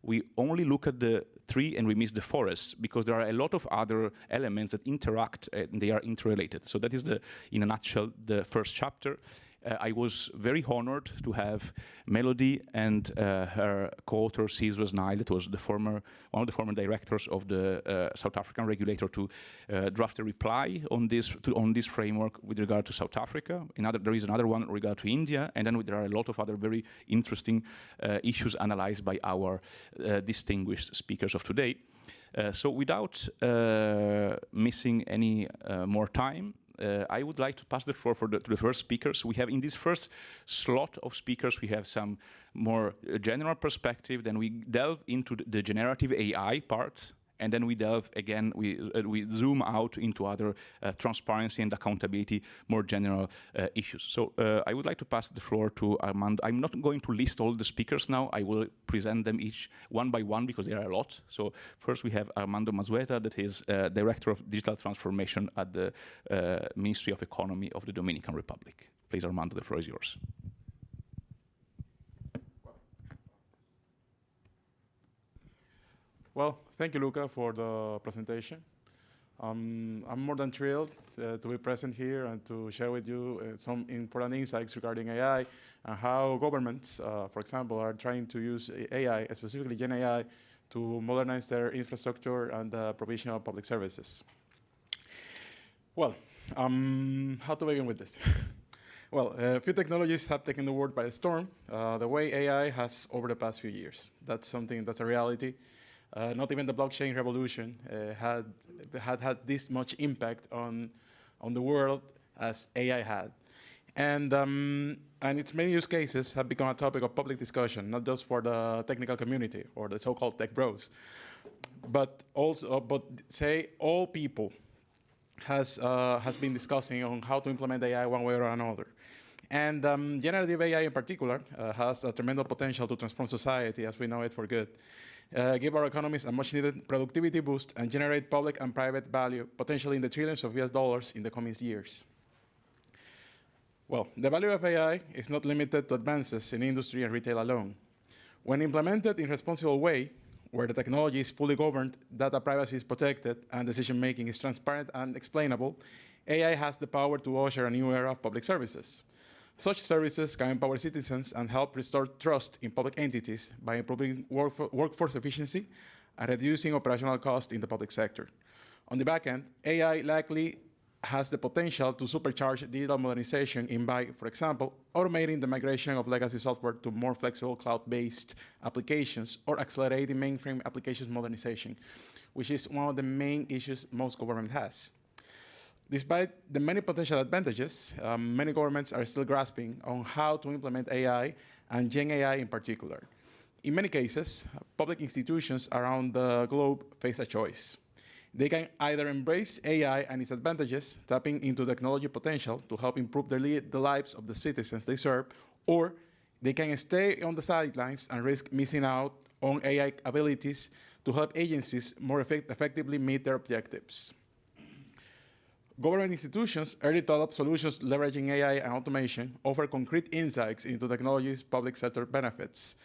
we only look at the tree and we miss the forest, because there are a lot of other elements that interact and they are interrelated. So that is, in a nutshell, the first chapter. I was very honored to have Melody and her co-author Sizwe Nile, that was one of the former directors of the South African regulator, to draft a reply on this framework with regard to South Africa. There is another one with regard to India, and then there are a lot of other very interesting issues analyzed by our distinguished speakers of today. So without missing any more time, I would like to pass the floor to the first speakers. We have, in this first slot of speakers, we have some more general perspective, then we delve into the generative AI part, And then we delve again, we zoom out into other transparency and accountability, more general issues. So I would like to pass the floor to Armando. I'm not going to list all the speakers now. I will present them each one by one because there are a lot. So first we have Armando Mazueta, that is Director of Digital Transformation at the Ministry of Economy of the Dominican Republic. Please, Armando, the floor is yours. Well, thank you, Luca, for the presentation. I'm more than thrilled to be present here and to share with you some important insights regarding AI and how governments, for example, are trying to use AI, specifically Gen AI, to modernize their infrastructure and the provision of public services. Well, how to begin with this? Well, a few technologies have taken the world by storm. The way AI has over the past few years. That's something that's a reality. Not even the blockchain revolution had this much impact on the world as AI had. And its many use cases have become a topic of public discussion, not just for the technical community or the so-called tech bros, but also, say all people has been discussing on how to implement AI one way or another. And generative AI in particular has a tremendous potential to transform society as we know it for good. Give our economies a much-needed productivity boost and generate public and private value, potentially in the trillions of US dollars in the coming years. Well, the value of AI is not limited to advances in industry and retail alone. When implemented in a responsible way, where the technology is fully governed, data privacy is protected, and decision-making is transparent and explainable, AI has the power to usher a new era of public services. Such services can empower citizens and help restore trust in public entities by improving workforce efficiency and reducing operational costs in the public sector. On the back end, AI likely has the potential to supercharge digital modernization by, for example, automating the migration of legacy software to more flexible cloud-based applications or accelerating mainframe applications modernization, which is one of the main issues most government has. Despite the many potential advantages, many governments are still grasping on how to implement AI and Gen AI in particular. In many cases, public institutions around the globe face a choice. They can either embrace AI and its advantages, tapping into technology potential to help improve the lives of the citizens they serve, or they can stay on the sidelines and risk missing out on AI abilities to help agencies more effectively meet their objectives. Government institutions early develop solutions leveraging AI and automation, offer concrete insights into technology's public sector benefits,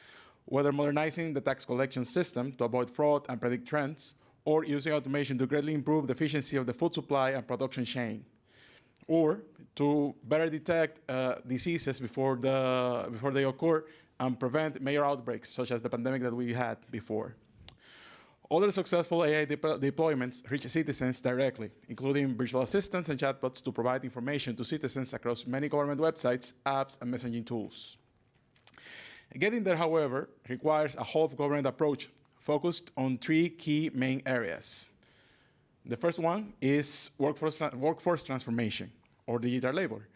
whether modernizing the tax collection system to avoid fraud and predict trends, or using automation to greatly improve the efficiency of the food supply and production chain, or to better detect diseases before they occur and prevent major outbreaks, such as the pandemic that we had before. Other successful AI deployments reach citizens directly, including virtual assistants and chatbots to provide information to citizens across many government websites, apps, and messaging tools. Getting there, however, requires a whole-of-government approach focused on three key main areas. The first one is workforce transformation, or digital labor.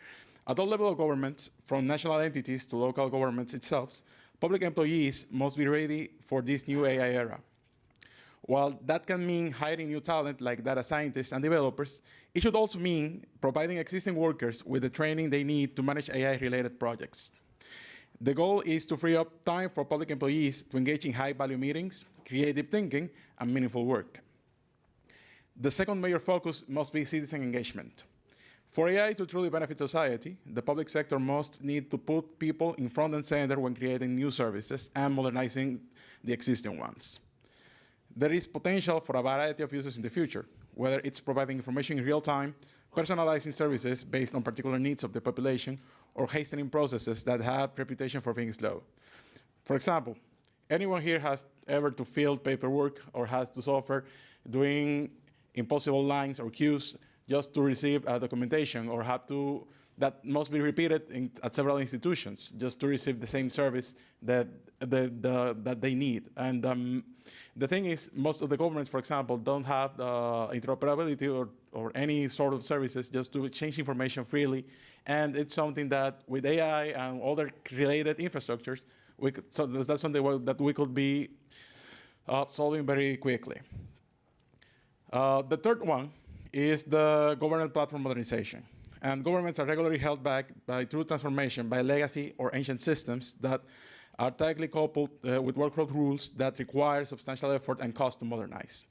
At all levels of government, from national entities to local governments itself, public employees must be ready for this new AI era. While that can mean hiring new talent like data scientists and developers, it should also mean providing existing workers with the training they need to manage AI-related projects. The goal is to free up time for public employees to engage in high-value meetings, creative thinking, and meaningful work. The second major focus must be citizen engagement. For AI to truly benefit society, the public sector must need to put people in front and center when creating new services and modernizing the existing ones. There is potential for a variety of uses in the future, whether it's providing information in real time, personalizing services based on particular needs of the population, or hastening processes that have reputation for being slow. For example, anyone here has ever to fill paperwork or has to suffer doing impossible lines or queues just to receive documentation, or that must be repeated at several institutions just to receive the same service that they need. And the thing is, most of the governments, for example, don't have interoperability or any sort of services just to exchange information freely. And it's something that with AI and other related infrastructures, so that's something that we could be solving very quickly. The third one is the government platform modernization. And governments are regularly held back by true transformation by legacy or ancient systems that are tightly coupled with workload rules that require substantial effort and cost to modernize.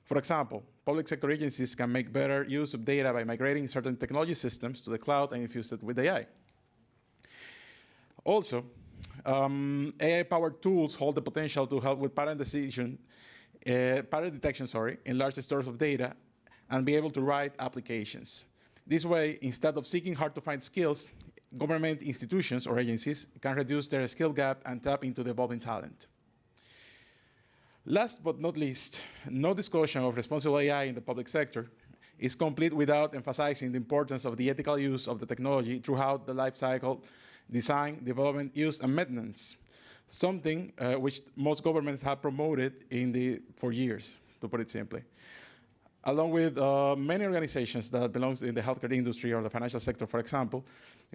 For example, public sector agencies can make better use of data by migrating certain technology systems to the cloud and infuse it with AI. Also, AI-powered tools hold the potential to help with pattern detection in large stores of data and be able to write applications. This way, instead of seeking hard-to-find skills, government institutions or agencies can reduce their skill gap and tap into the evolving talent. Last but not least, no discussion of responsible AI in the public sector is complete without emphasizing the importance of the ethical use of the technology throughout the life cycle, design, development, use, and maintenance, something which most governments have promoted for years, to put it simply. Along with many organizations that belong in the healthcare industry or the financial sector, for example,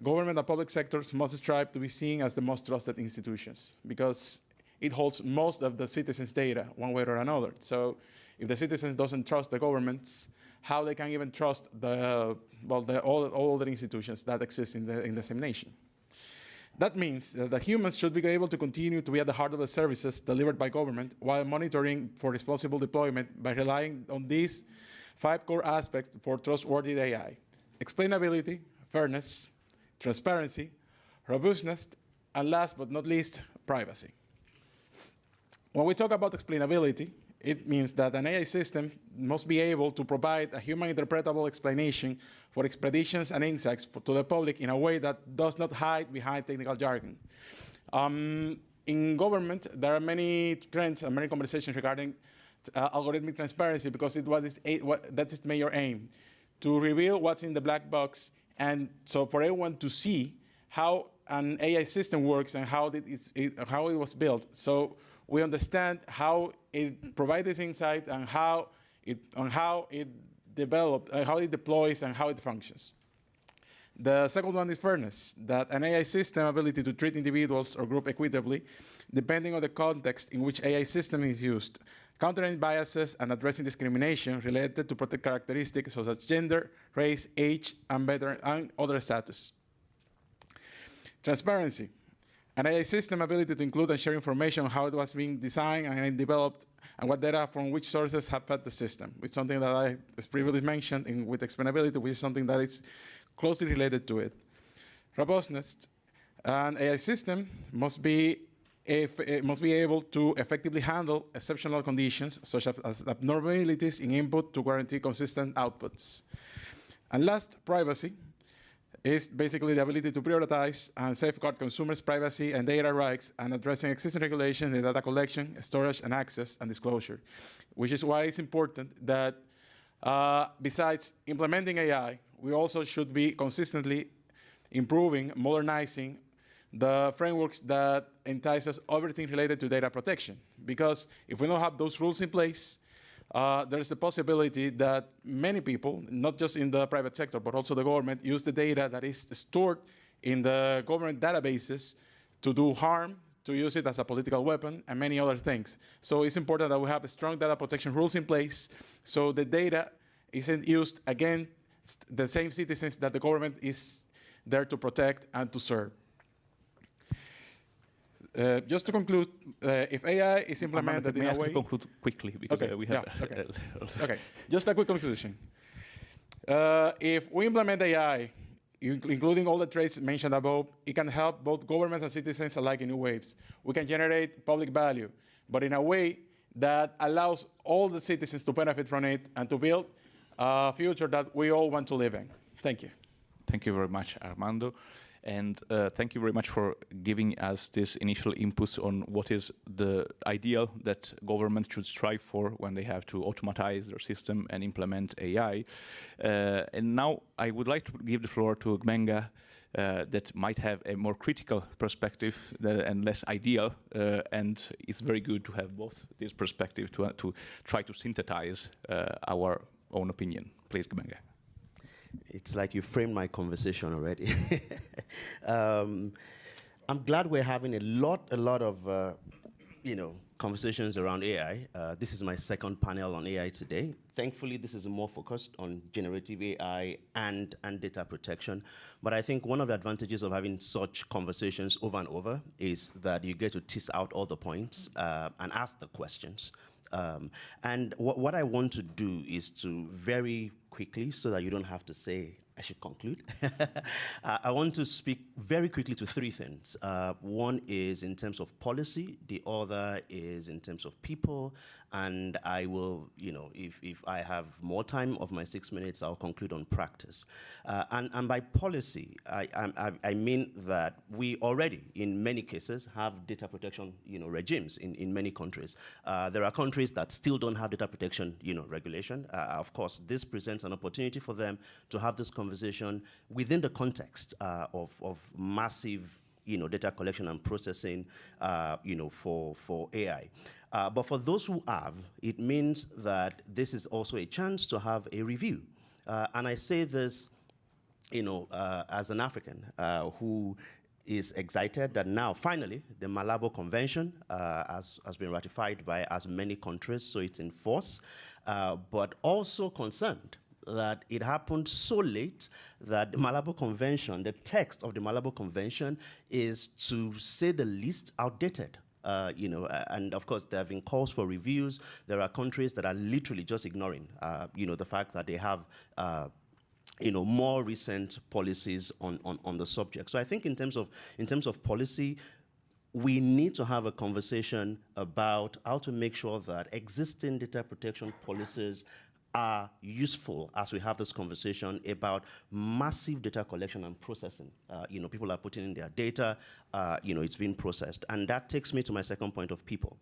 government and public sectors must strive to be seen as the most trusted institutions because it holds most of the citizens' data one way or another. So if the citizens doesn't trust the governments, how they can even trust all other institutions that exist in the same nation? That means that humans should be able to continue to be at the heart of the services delivered by government while monitoring for responsible deployment by relying on these 5 core aspects for trustworthy AI: explainability, fairness, transparency, robustness, and last but not least, privacy. When we talk about explainability, it means that an AI system must be able to provide a human interpretable explanation for its predictions and insights to the public in a way that does not hide behind technical jargon. In government, there are many trends and many conversations regarding algorithmic transparency because that is the major aim, to reveal what's in the black box, and so for everyone to see how an AI system works and how it was built. So we understand how it provides this insight and how it develops, how it deploys, and how it functions. The second one is fairness, that an AI system ability to treat individuals or group equitably, depending on the context in which AI system is used, countering biases and addressing discrimination related to protect characteristics such as gender, race, age, and other status. Transparency. An AI system ability to include and share information on how it was being designed and developed and what data from which sources have fed the system. It's something that I, as previously mentioned, with explainability, which is something that is closely related to it. Robustness. An AI system must be able to effectively handle exceptional conditions, such as abnormalities in input, to guarantee consistent outputs. And last, privacy is basically the ability to prioritize and safeguard consumers' privacy and data rights and addressing existing regulations in data collection, storage, and access and disclosure, which is why it's important that besides implementing AI, we also should be consistently improving, modernizing the frameworks that entice us everything related to data protection. Because if we don't have those rules in place, there's the possibility that many people, not just in the private sector, but also the government, use the data that is stored in the government databases to do harm, to use it as a political weapon, and many other things. So it's important that we have strong data protection rules in place so the data isn't used against the same citizens that the government is there to protect and to serve. Just to conclude, if AI is implemented in a way... to conclude quickly, because we have... Okay, just a quick conclusion. If we implement AI, including all the traits mentioned above, it can help both governments and citizens alike in new ways. We can generate public value, but in a way that allows all the citizens to benefit from it and to build a future that we all want to live in. Thank you. Thank you very much, Armando. And thank you very much for giving us this initial inputs on what is the ideal that government should strive for when they have to automatize their system and implement AI. And now I would like to give the floor to Gbenga that might have a more critical perspective and less ideal. And it's very good to have both this perspective to try to synthesize our own opinion. Please, Gbenga. It's like you framed my conversation already. I'm glad we're having a lot of, conversations around AI. This is my second panel on AI today. Thankfully, this is more focused on generative AI and data protection. But I think one of the advantages of having such conversations over and over is that you get to tease out all the points and ask the questions. And what I want to do is to very quickly, so that you don't have to say, I should conclude. I want to speak very quickly to three things. One is in terms of policy, the other is in terms of people, and I will, if I have more time of my 6 minutes, I'll conclude on practice. And by policy, I mean that we already, in many cases, have data protection, regimes in many countries. There are countries that still don't have data protection, regulation. Of course, this presents an opportunity for them to have this conversation within the context of massive data collection and processing for AI. But for those who have, it means that this is also a chance to have a review. And I say this as an African who is excited that now, finally, the Malabo Convention has been ratified by as many countries, so it's in force, but also concerned that it happened so late that the Malabo Convention, the text of the Malabo Convention is, to say the least, outdated. And of course, there have been calls for reviews. There are countries that are literally just ignoring, the fact that they have more recent policies on the subject. So I think in terms of policy, we need to have a conversation about how to make sure that existing data protection policies are useful as we have this conversation about massive data collection and processing. People are putting in their data, it's being processed. And that takes me to my second point of people.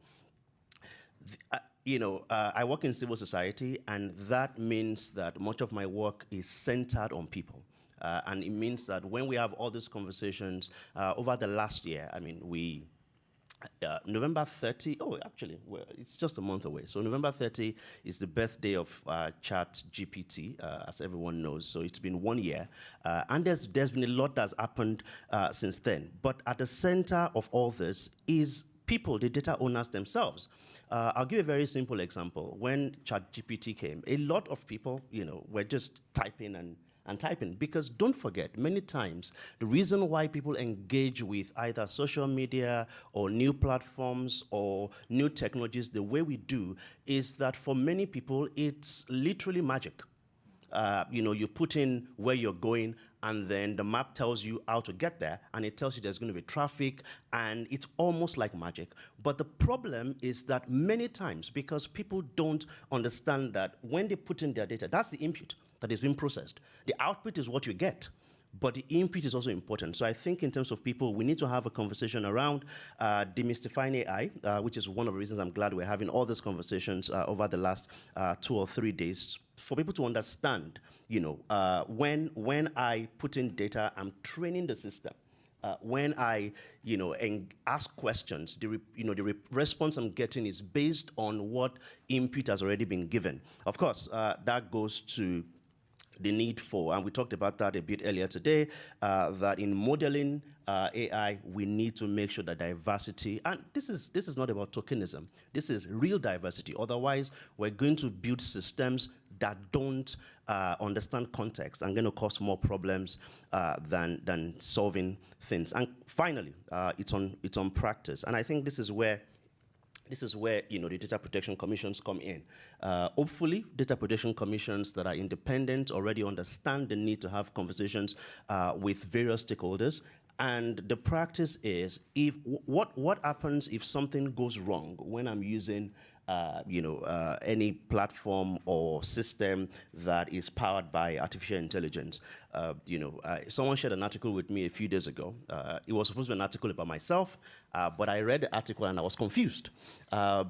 I work in civil society, and that means that much of my work is centered on people. And it means that when we have all these conversations over the last year, November 30, it's just a month away. So November 30 is the birthday of ChatGPT, as everyone knows. So it's been 1 year. And there's been a lot that's happened since then. But at the center of all this is people, the data owners themselves. I'll give a very simple example. When ChatGPT came, a lot of people, were just typing and typing, because don't forget, many times the reason why people engage with either social media or new platforms or new technologies the way we do is that for many people it's literally magic. You put in where you're going, and then the map tells you how to get there, and it tells you there's going to be traffic, and it's almost like magic. But the problem is that many times, because people don't understand that when they put in their data, that's the input that is being processed. The output is what you get, but the input is also important. So I think in terms of people, we need to have a conversation around demystifying AI, which is one of the reasons I'm glad we're having all these conversations over the last 2 or 3 days, for people to understand, when I put in data, I'm training the system. When I, ask questions, the response I'm getting is based on what input has already been given. Of course, that goes to the need for, and we talked about that a bit earlier today, that in modeling AI, we need to make sure that diversity, and this is not about tokenism, this is real diversity. Otherwise, we're going to build systems that don't understand context and going to cause more problems than solving things. And finally, it's on practice. And I think this is where the data protection commissions come in. Hopefully, data protection commissions that are independent already understand the need to have conversations with various stakeholders. And the practice is, what happens if something goes wrong when I'm using any platform or system that is powered by artificial intelligence. Someone shared an article with me a few days ago. It was supposed to be an article about myself, but I read the article and I was confused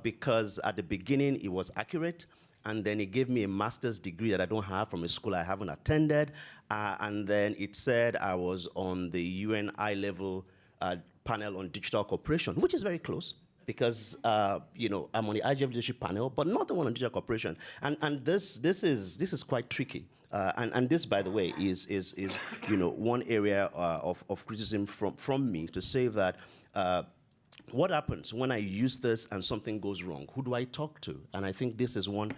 because at the beginning it was accurate, and then it gave me a master's degree that I don't have from a school I haven't attended, and then it said I was on the UN high-level panel on digital cooperation, which is very close, because I'm on the IGF leadership panel, but not the one on digital cooperation. And this is quite tricky. And this, by the way, is one area of criticism from me, to say that what happens when I use this and something goes wrong? Who do I talk to? And I think this is one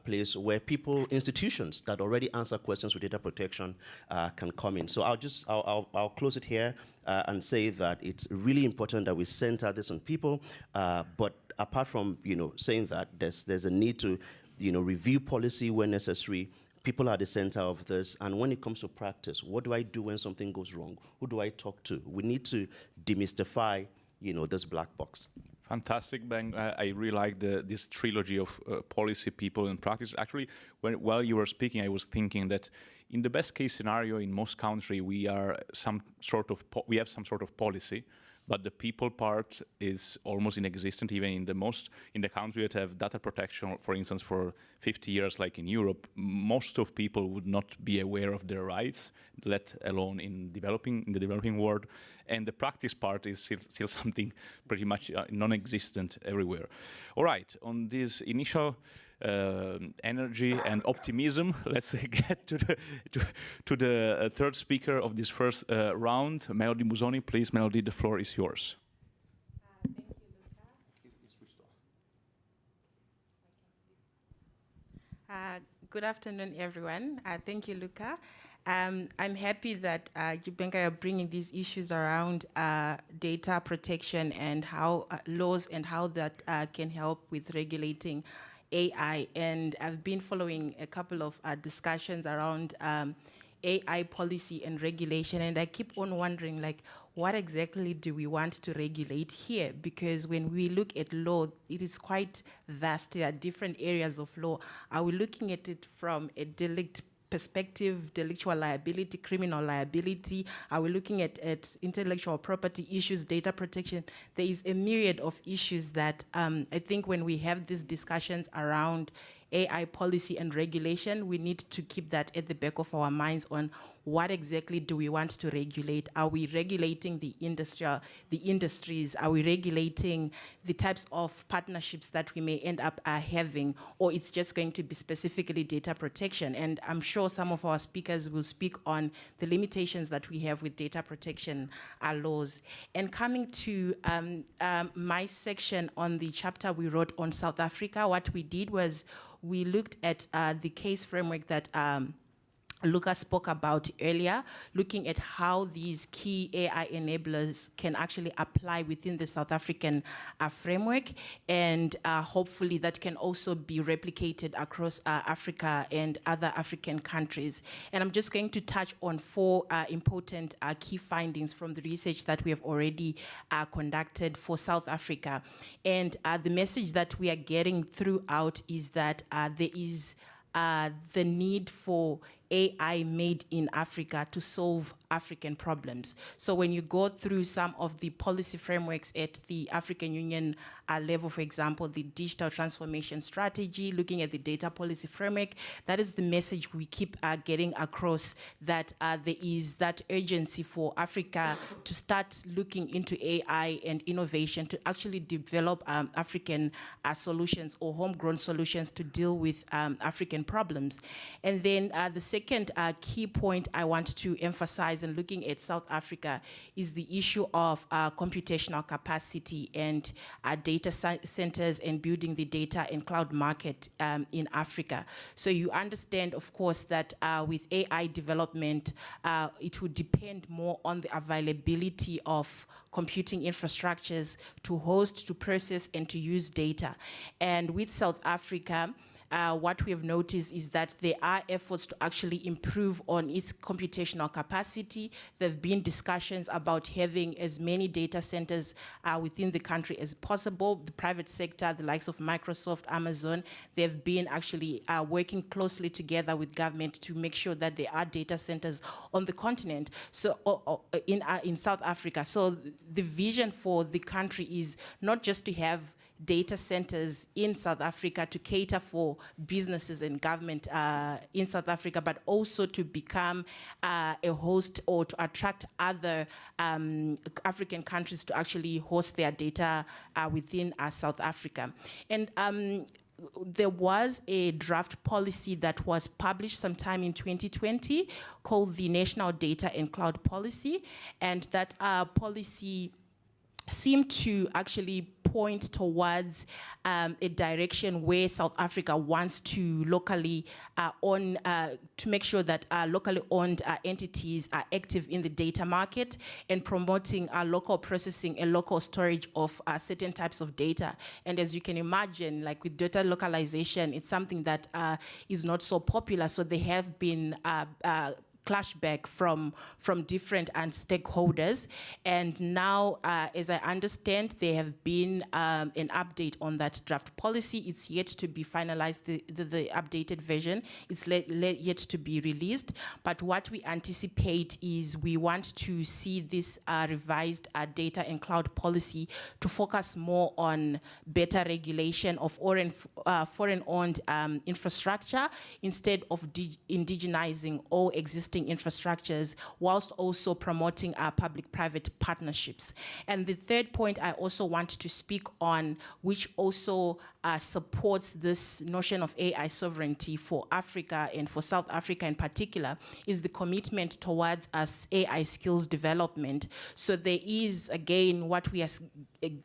place where people, institutions that already answer questions with data protection can come in. So I'll close it here and say that it's really important that we center this on people. But apart from saying that, there's a need to review policy where necessary. People are the center of this. And when it comes to practice, what do I do when something goes wrong? Who do I talk to? We need to demystify this black box. Fantastic, Ben. I really like this trilogy of policy, people, and practice. Actually, while you were speaking, I was thinking that in the best case scenario, in most countries, we have some sort of policy, but the people part is almost inexistent. Even in the country that have data protection, for instance, for 50 years, like in Europe, most of people would not be aware of their rights, let alone in the developing world. And the practice part is still something pretty much non-existent everywhere. All right, on this initial energy and optimism, let's get to the third speaker of this first round, Melody Musoni. Please, Melody, the floor is yours. Thank you, Luca. Good afternoon, everyone. Thank you, Luca. I'm happy that you, Benga, are bringing these issues around data protection and how laws and how that can help with regulating AI. And I've been following a couple of discussions around AI policy and regulation, and I keep on wondering, like, what exactly do we want to regulate here? Because when we look at law, it is quite vast. There are different areas of law. Are we looking at it from a delict perspective, intellectual liability, criminal liability? Are we looking at intellectual property issues, data protection? There is a myriad of issues that I think when we have these discussions around AI policy and regulation, we need to keep that at the back of our minds on what exactly do we want to regulate? Are we regulating the industries? Are we regulating the types of partnerships that we may end up having? Or it's just going to be specifically data protection? And I'm sure some of our speakers will speak on the limitations that we have with data protection laws. And coming to my section on the chapter we wrote on South Africa, what we did was we looked at the case framework that Lucas spoke about earlier, looking at how these key AI enablers can actually apply within the South African framework, and hopefully that can also be replicated across Africa and other African countries. And I'm just going to touch on 4 important key findings from the research that we have already conducted for South Africa. And the message that we are getting throughout is that there is the need for AI made in Africa to solve African problems. So when you go through some of the policy frameworks at the African Union level, for example, the digital transformation strategy, looking at the data policy framework, that is the message we keep getting across, that there is that urgency for Africa to start looking into AI and innovation to actually develop African solutions or homegrown solutions to deal with African problems. And then the second key point I want to emphasize in looking at South Africa is the issue of computational capacity and data centers and building the data and cloud market in Africa. So you understand, of course, that with AI development, it would depend more on the availability of computing infrastructures to host, to process, and to use data. And with South Africa, what we have noticed is that there are efforts to actually improve on its computational capacity. There have been discussions about having as many data centers within the country as possible. The private sector, the likes of Microsoft, Amazon, they've been actually working closely together with government to make sure that there are data centers on the continent, so in South Africa. So the vision for the country is not just to have data centers in South Africa to cater for businesses and government in South Africa, but also to become a host or to attract other African countries to actually host their data within South Africa. And there was a draft policy that was published sometime in 2020 called the National Data and Cloud Policy, and that policy seem to actually point towards a direction where South Africa wants to locally to make sure that locally owned entities are active in the data market and promoting local processing and local storage of certain types of data. And as you can imagine, like with data localization, it's something that is not so popular. So there have been clashback from different stakeholders. And now, as I understand, there have been an update on that draft policy. It's yet to be finalized, the updated version. It's yet to be released. But what we anticipate is we want to see this revised data and cloud policy to focus more on better regulation of foreign-owned infrastructure instead of indigenizing all existing infrastructures, whilst also promoting our public-private partnerships. And the third point I also want to speak on, which also supports this notion of AI sovereignty for Africa and for South Africa in particular, is the commitment towards AI skills development. So there is, again, what we are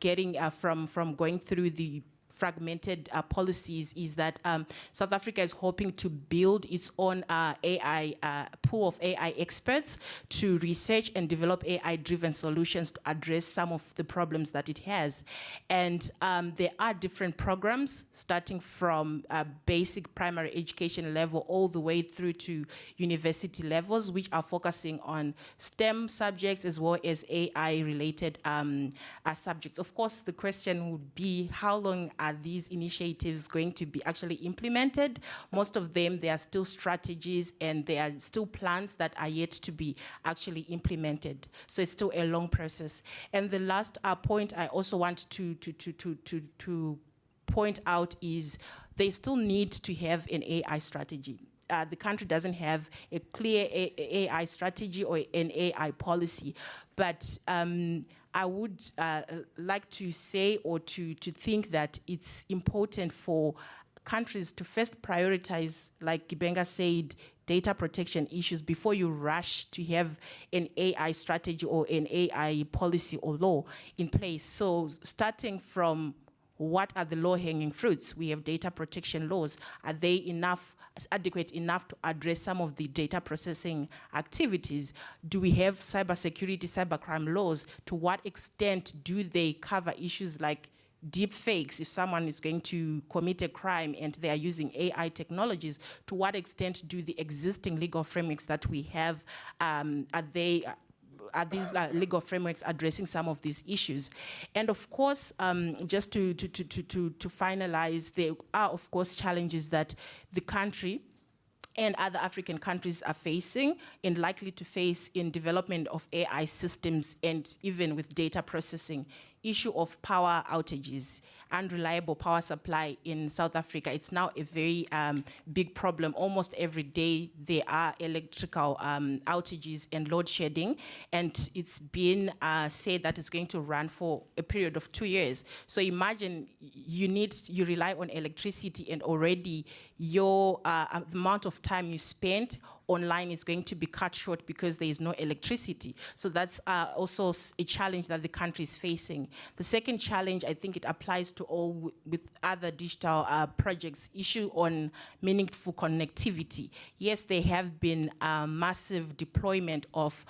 getting from going through the fragmented policies is that South Africa is hoping to build its own AI pool of AI experts to research and develop AI-driven solutions to address some of the problems that it has. And there are different programs starting from basic primary education level all the way through to university levels, which are focusing on STEM subjects as well as AI-related subjects. Of course, the question would be, how long are these initiatives going to be actually implemented? Most of them, there are still strategies and there are still plans that are yet to be actually implemented. So it's still a long process. And the last point I also want to point out is they still need to have an AI strategy. The country doesn't have a clear AI strategy or an AI policy, but I would like to say or to think that it's important for countries to first prioritize, like Gibenga said, data protection issues before you rush to have an AI strategy or an AI policy or law in place. So starting from what are the low-hanging fruits? We have data protection laws. Are they adequate enough to address some of the data processing activities? Do we have cybersecurity, cybercrime laws? To what extent do they cover issues like deep fakes? If someone is going to commit a crime and they are using AI technologies, to what extent do the existing legal frameworks that we have, are these legal frameworks addressing some of these issues? And of course, just to finalize, there are of course challenges that the country and other African countries are facing and likely to face in development of AI systems and even with data processing. Issue of power outages, unreliable power supply in South Africa. It's now a very big problem. Almost every day there are electrical outages and load shedding, and it's been said that it's going to run for a period of 2 years. So imagine you rely on electricity, and already your the amount of time you spend online is going to be cut short because there is no electricity. So that's also a challenge that the country is facing. The second challenge, I think it applies to all with other digital projects, issue on meaningful connectivity. Yes, there have been massive deployment of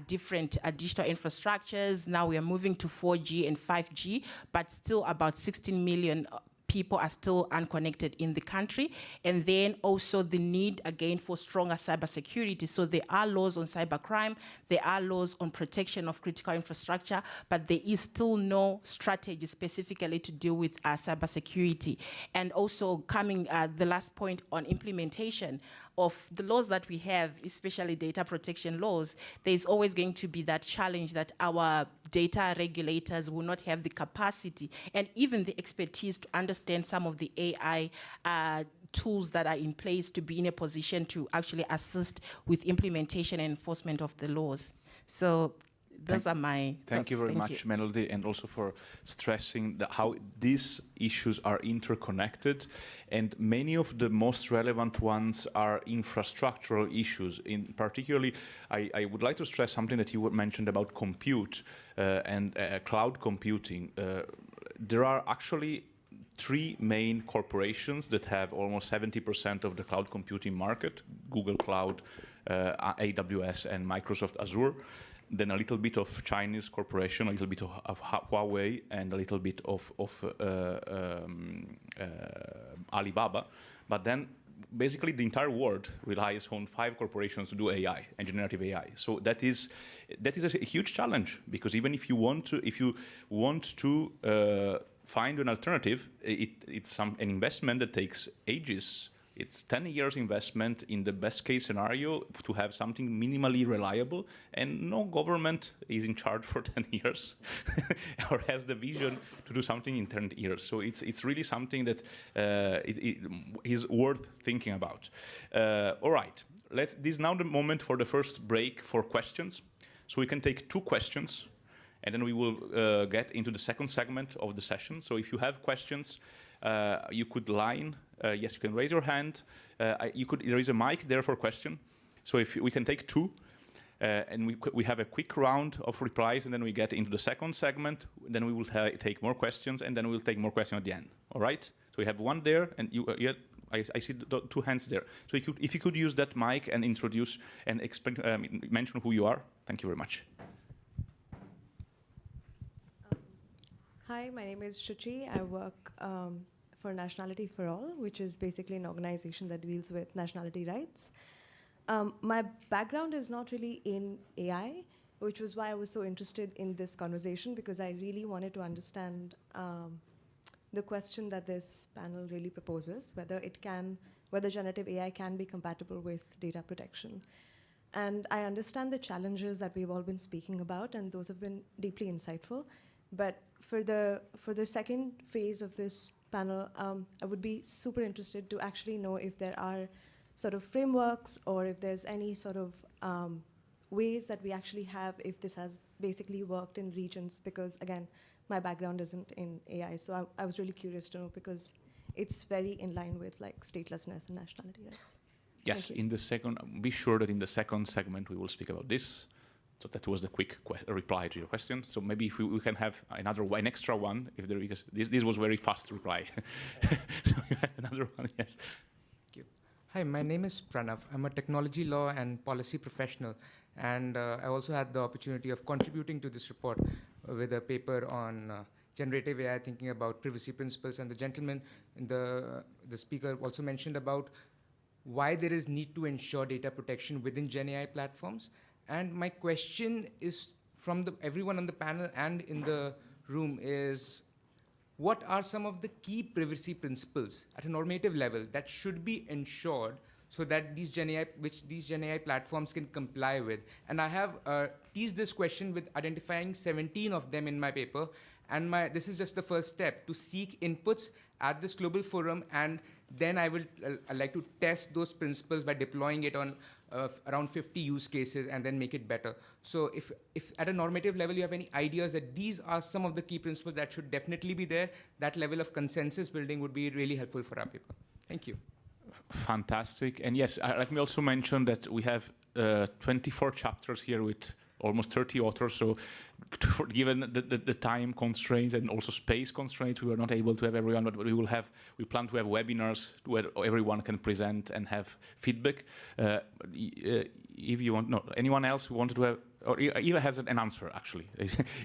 different digital infrastructures. Now we are moving to 4G and 5G, but still about 16 million people are still unconnected in the country. And then also the need, again, for stronger cybersecurity. So there are laws on cybercrime, there are laws on protection of critical infrastructure, but there is still no strategy specifically to deal with cybersecurity. And also coming, the last point on implementation of the laws that we have, especially data protection laws, there's always going to be that challenge that our data regulators will not have the capacity and even the expertise to understand some of the AI tools that are in place to be in a position to actually assist with implementation and enforcement of the laws. So Those are my Thank you thoughts. very much, Melody, and also for stressing how these issues are interconnected, and many of the most relevant ones are infrastructural issues. In particularly, I would like to stress something that you mentioned about compute and cloud computing. There are actually three main corporations that have almost 70% of the cloud computing market: Google Cloud, AWS, and Microsoft Azure. Then a little bit of Chinese corporation, a little bit of Huawei, and a little bit of Alibaba. But then basically the entire world relies on 5 corporations to do AI and generative AI. So that is a huge challenge, because even if you want to find an alternative, it's an investment that takes ages. It's 10 years investment in the best case scenario to have something minimally reliable, and no government is in charge for 10 years or has the vision to do something in 10 years. So it's really something that is worth thinking about. All right, this is now the moment for the first break for questions. So we can take 2 questions, and then we will get into the second segment of the session. So if you have questions, you could line. Yes, you can raise your hand. There is a mic there for a question. So if we can take 2, and we have a quick round of replies, and then we get into the second segment. Then we will take more questions, and then we'll take more questions at the end. All right? So we have 1 there, and I see 2 hands there. So if you could use that mic and introduce and explain, mention who you are. Thank you very much. Hi, my name is Shuchi. I work for Nationality for All, which is basically an organization that deals with nationality rights. My background is not really in AI, which was why I was so interested in this conversation, because I really wanted to understand the question that this panel really proposes, whether generative AI can be compatible with data protection. And I understand the challenges that we've all been speaking about, and those have been deeply insightful. But for the second phase of this panel, I would be super interested to actually know if there are sort of frameworks, or if there's any sort of ways that we actually have, if this has basically worked in regions, because again, my background isn't in AI. So I was really curious to know, because it's very in line with like statelessness and nationality rights. Yes, be sure that in the second segment we will speak about this. So that was the quick reply to your question. So maybe if we can have an extra one, if there, because this was very fast reply. So you have another one, yes. Thank you. Hi, my name is Pranav. I'm a technology law and policy professional, and I also had the opportunity of contributing to this report with a paper on generative AI, thinking about privacy principles. And the gentleman, the speaker, also mentioned about why there is need to ensure data protection within Gen AI platforms. And my question is from everyone on the panel and in the room is, what are some of the key privacy principles at a normative level that should be ensured so that these Gen AI platforms can comply with? And I have teased this question with identifying 17 of them in my paper. And this is just the first step, to seek inputs at this global forum, and then I like to test those principles by deploying it on around 50 use cases and then make it better. So if at a normative level you have any ideas that these are some of the key principles that should definitely be there, that level of consensus building would be really helpful for our paper. Thank you. Fantastic. And yes, let me also mention that we have 24 chapters here with almost 30 authors. So given the time constraints and also space constraints, we were not able to have everyone, but we plan to have webinars where everyone can present and have feedback. If you want, anyone else who wanted to have, or Eva has an answer actually.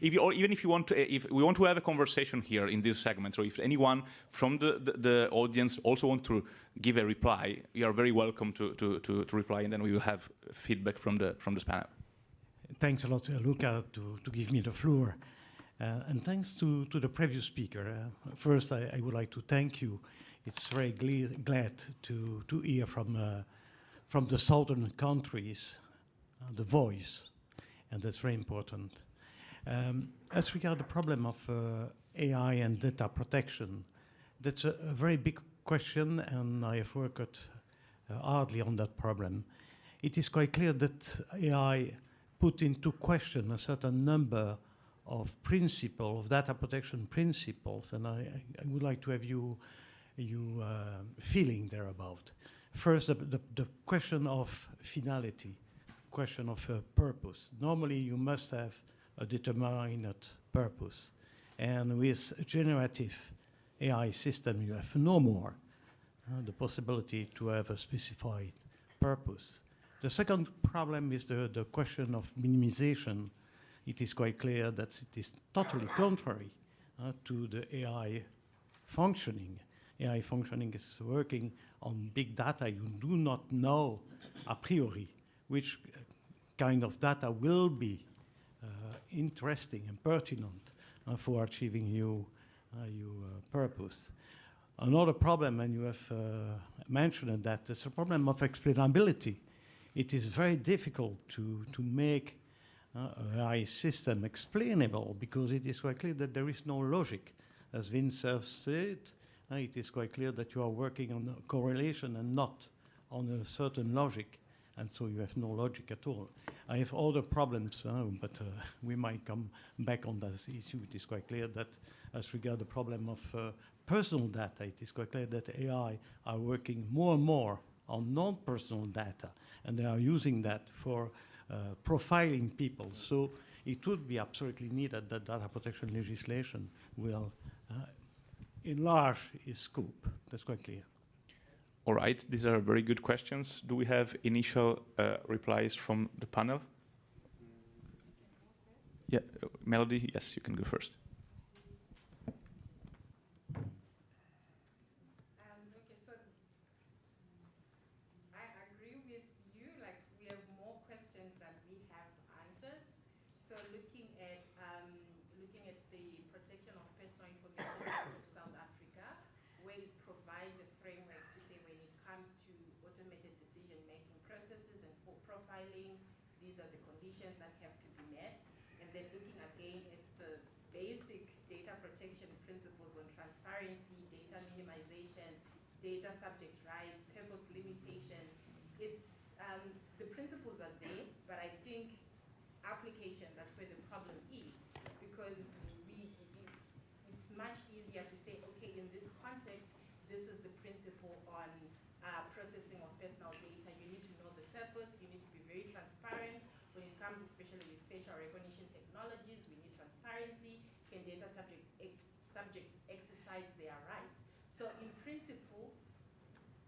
Even if you want to, if we want to have a conversation here in this segment, so if anyone from the audience also want to give a reply, you are very welcome to reply, and then we will have feedback from this panel. Thanks a lot, Luca, to give me the floor. And thanks to the previous speaker. First, I would like to thank you. It's very glad to hear from the southern countries the voice, and that's very important. As regards the problem of AI and data protection, that's a very big question, and I have worked hardly on that problem. It is quite clear that AI put into question a certain number of principles, of data protection principles, and I would like to have you feeling thereabout. First, the question of finality, question of purpose. Normally, you must have a determined purpose. And with generative AI system, you have no more the possibility to have a specified purpose. The second problem is the question of minimization. It is quite clear that it is totally contrary to the AI functioning. AI functioning is working on big data. You do not know a priori which kind of data will be interesting and pertinent for achieving your purpose. Another problem, and you have mentioned that, is a problem of explainability. It is very difficult to make an AI system explainable because it is quite clear that there is no logic. As Vince said, it is quite clear that you are working on a correlation and not on a certain logic, and so you have no logic at all. I have other problems, but we might come back on that issue. It is quite clear that as regards the problem of personal data, it is quite clear that AI are working more and more on non-personal data, and they are using that for profiling people. So it would be absolutely needed that data protection legislation will enlarge its scope. That's quite clear. All right, these are very good questions. Do we have initial replies from the panel? Yeah, Melody, yes, you can go first. Okay, so I agree with you, like we have more questions than we have answers. So looking at the protection of personal information of South Africa, where it provides a framework to say when it comes to automated decision-making processes and for profiling, these are the conditions that have to be met. And then looking again at the basic data protection principles on transparency, data minimization, data subject rights, purpose limitation. It's the principles are there, but I think application, that's where the problem is, because it's much easier to say, okay, in this context, this is the principle on processing of personal data. You need to know the purpose. You need to be very transparent when it comes, especially with facial recognition technologies. We need transparency. Can data subjects exercise their rights? So in principle,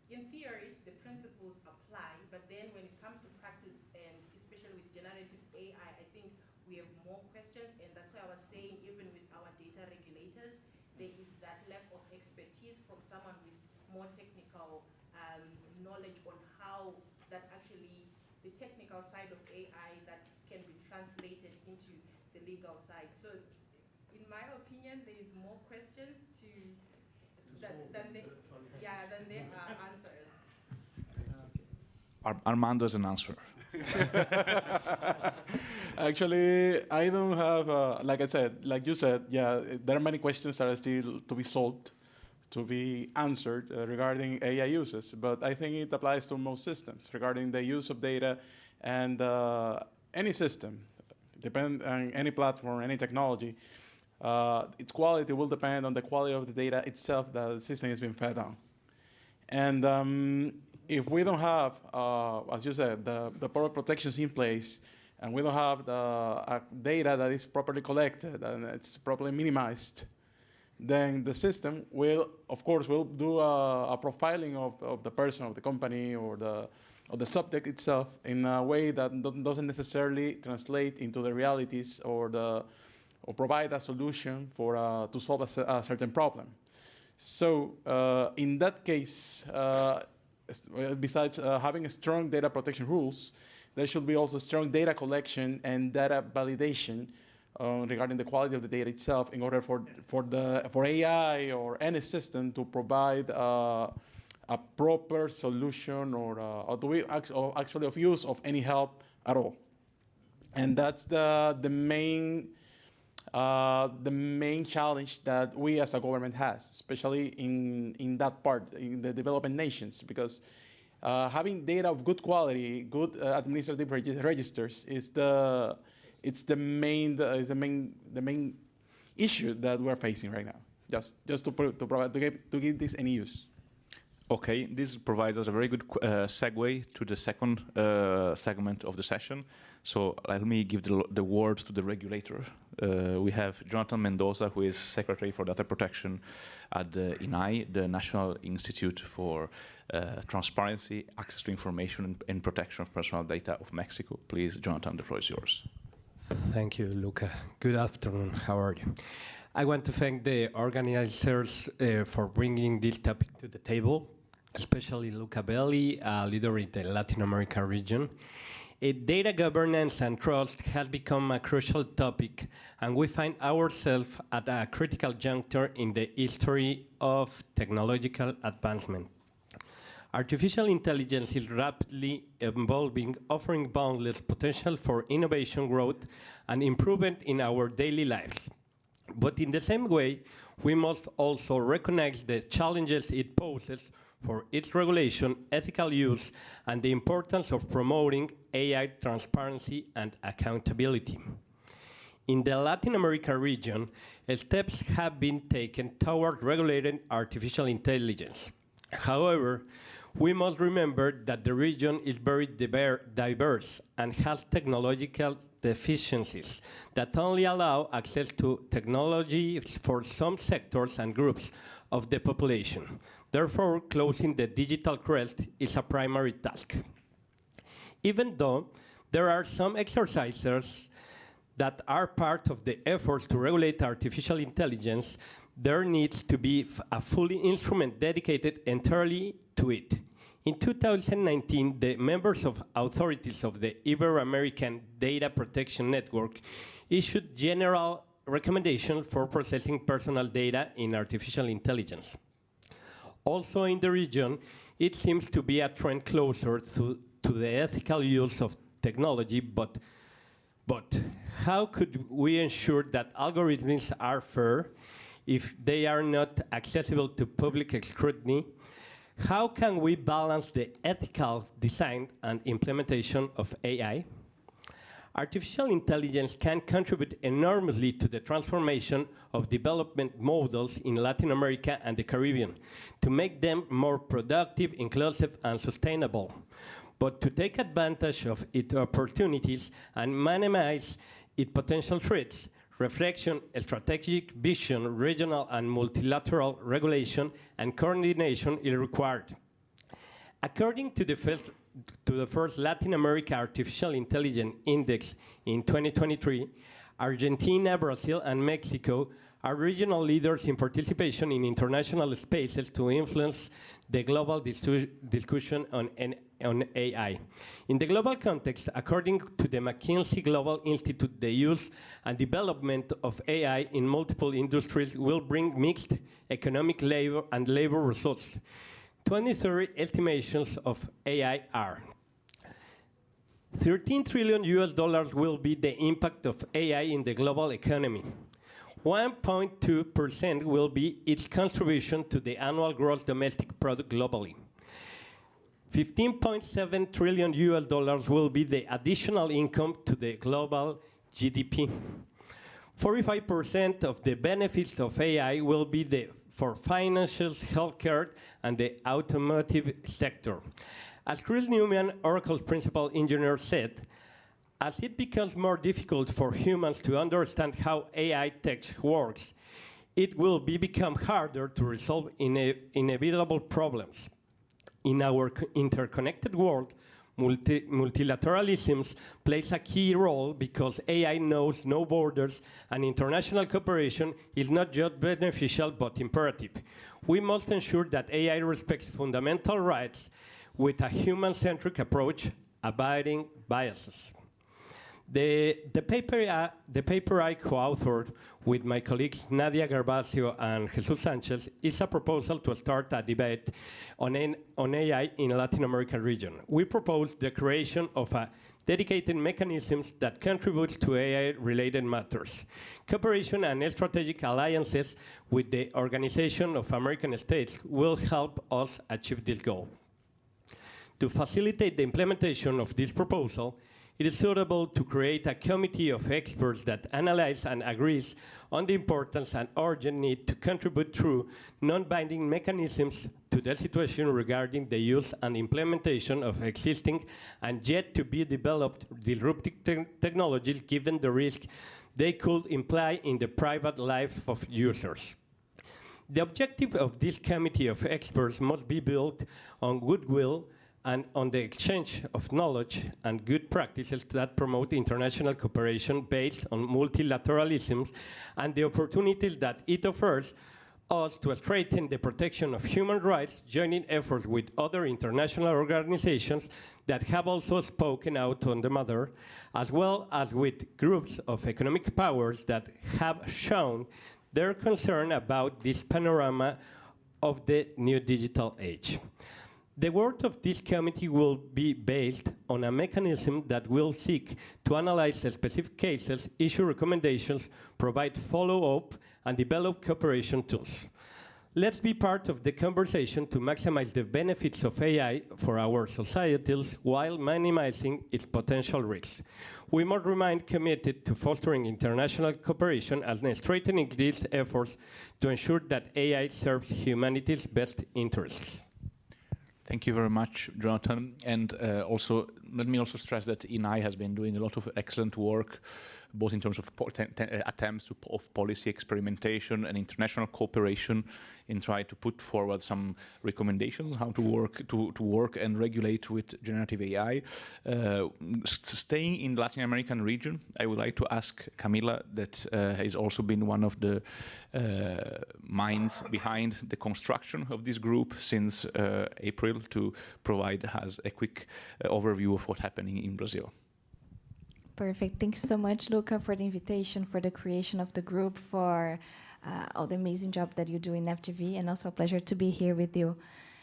in theory, the principles apply, but then when it comes to practice, and especially with generative AI, I think we have more questions, and that's why I was saying even with our data regulators, there is that lack of expertise from someone with more technical knowledge on how that actually, the technical side of AI that can be translated into the legal side. So in my opinion, there is more questions than there are answers. Armando has an answer. Actually, I don't have, like you said, yeah, there are many questions that are still to be solved, to be answered regarding AI uses, but I think it applies to most systems regarding the use of data, and any system, depend on any platform, any technology, its quality will depend on the quality of the data itself that the system has been fed on. And if we don't have, as you said, the proper protections in place, and we don't have the data that is properly collected and it's properly minimized, then the system will, of course, will do a profiling of the person, of the company, or the subject itself in a way that doesn't necessarily translate into the realities or provide a solution for to solve a certain problem. So in that case, besides having strong data protection rules, there should be also strong data collection and data validation regarding the quality of the data itself, in order for AI or any system to provide a proper solution or actually of use of any help at all. And that's the main challenge that we as a government has, especially in that part, in the developing nations, because having data of good quality, good administrative registers is the main issue that we're facing right now. Just to give this any use. Okay, this provides us a very good segue to the second segment of the session. So let me give the word to the regulator. We have Jonathan Mendoza, who is Secretary for Data Protection at the INAI, the National Institute for Transparency, Access to Information, and Protection of Personal Data of Mexico. Please, Jonathan, the floor is yours. Thank you, Luca. Good afternoon. How are you? I want to thank the organizers for bringing this topic to the table, especially Luca Belli, a leader in the Latin America region. Data governance and trust has become a crucial topic, and we find ourselves at a critical juncture in the history of technological advancement. Artificial intelligence is rapidly evolving, offering boundless potential for innovation, growth, and improvement in our daily lives. But in the same way, we must also recognize the challenges it poses for its regulation, ethical use, and the importance of promoting AI transparency and accountability. In the Latin America region, steps have been taken toward regulating artificial intelligence. However, we must remember that the region is very diverse and has technological deficiencies that only allow access to technology for some sectors and groups of the population. Therefore, closing the digital crest is a primary task. Even though there are some exercises that are part of the efforts to regulate artificial intelligence, there needs to be a fully instrument dedicated entirely to it. In 2019, the members of authorities of the Ibero-American Data Protection Network issued general recommendations for processing personal data in artificial intelligence. Also in the region, it seems to be a trend closer to the ethical use of technology, but how could we ensure that algorithms are fair if they are not accessible to public scrutiny? How can we balance the ethical design and implementation of AI? Artificial intelligence can contribute enormously to the transformation of development models in Latin America and the Caribbean, to make them more productive, inclusive, and sustainable. But to take advantage of its opportunities and minimize its potential threats, reflection, strategic vision, regional and multilateral regulation, and coordination is required. According to the first Latin America Artificial Intelligence Index in 2023, Argentina, Brazil, and Mexico are regional leaders in participation in international spaces to influence the global discussion on AI. In the global context, according to the McKinsey Global Institute, the use and development of AI in multiple industries will bring mixed economic labor results. 2030 estimations of AI are $13 trillion will be the impact of AI in the global economy. 1.2% will be its contribution to the annual gross domestic product globally. $15.7 trillion will be the additional income to the global GDP. 45% of the benefits of AI will be for financials, healthcare, and the automotive sector. As Chris Newman, Oracle's principal engineer, said, as it becomes more difficult for humans to understand how AI tech works, it will become harder to resolve inevitable problems. In our interconnected world, multilateralism plays a key role because AI knows no borders, and international cooperation is not just beneficial but imperative. We must ensure that AI respects fundamental rights with a human-centric approach, avoiding biases. The paper I co-authored with my colleagues Nadia Gervasio and Jesus Sanchez is a proposal to start a debate on AI in Latin American region. We propose the creation of a dedicated mechanisms that contributes to AI-related matters. Cooperation and strategic alliances with the Organization of American States will help us achieve this goal. To facilitate the implementation of this proposal, it is suitable to create a committee of experts that analyze and agrees on the importance and urgent need to contribute through non-binding mechanisms to the situation regarding the use and implementation of existing and yet to be developed disruptive technologies given the risk they could imply in the private life of users. The objective of this committee of experts must be built on goodwill and on the exchange of knowledge and good practices that promote international cooperation based on multilateralism and the opportunities that it offers us to strengthen the protection of human rights, joining efforts with other international organizations that have also spoken out on the matter, as well as with groups of economic powers that have shown their concern about this panorama of the new digital age. The work of this committee will be based on a mechanism that will seek to analyze the specific cases, issue recommendations, provide follow-up, and develop cooperation tools. Let's be part of the conversation to maximize the benefits of AI for our societies while minimizing its potential risks. We must remain committed to fostering international cooperation and strengthening these efforts to ensure that AI serves humanity's best interests. Thank you very much, Jonathan. And also, let me also stress that INAI has been doing a lot of excellent work, both in terms of attempts of policy experimentation and international cooperation in trying to put forward some recommendations on how to work and regulate with generative AI. Staying in the Latin American region, I would like to ask Camila, that has also been one of the minds behind the construction of this group since April, to provide us a quick overview of what's happening in Brazil. Perfect. Thank you so much, Luca, for the invitation, for the creation of the group, for all the amazing job that you do in FGV, and also a pleasure to be here with you.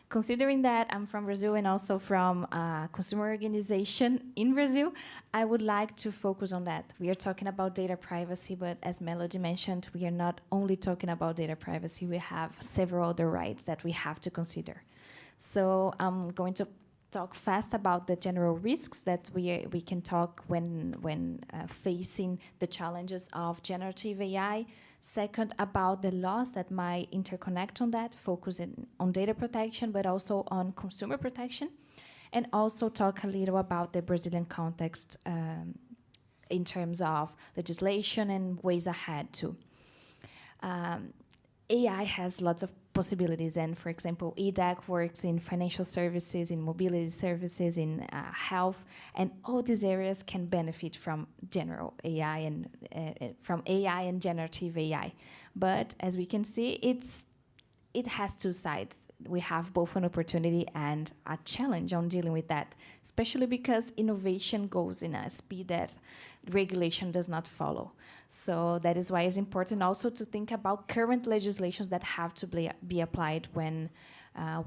Considering that I'm from Brazil and also from a consumer organization in Brazil, I would like to focus on that. We are talking about data privacy, but as Melody mentioned, we are not only talking about data privacy, we have several other rights that we have to consider. So I'm going to talk fast about the general risks that we can talk when facing the challenges of generative AI. Second, about the laws that might interconnect on that, focusing on data protection, but also on consumer protection. And also talk a little about the Brazilian context in terms of legislation and ways ahead too. AI has lots of possibilities, and for example, EDAC works in financial services, in mobility services, in health, and all these areas can benefit from general AI and from AI and generative AI. But as we can see, it has two sides. We have both an opportunity and a challenge on dealing with that, especially because innovation goes in a speed that regulation does not follow. So that is why it's important also to think about current legislations that have to be applied when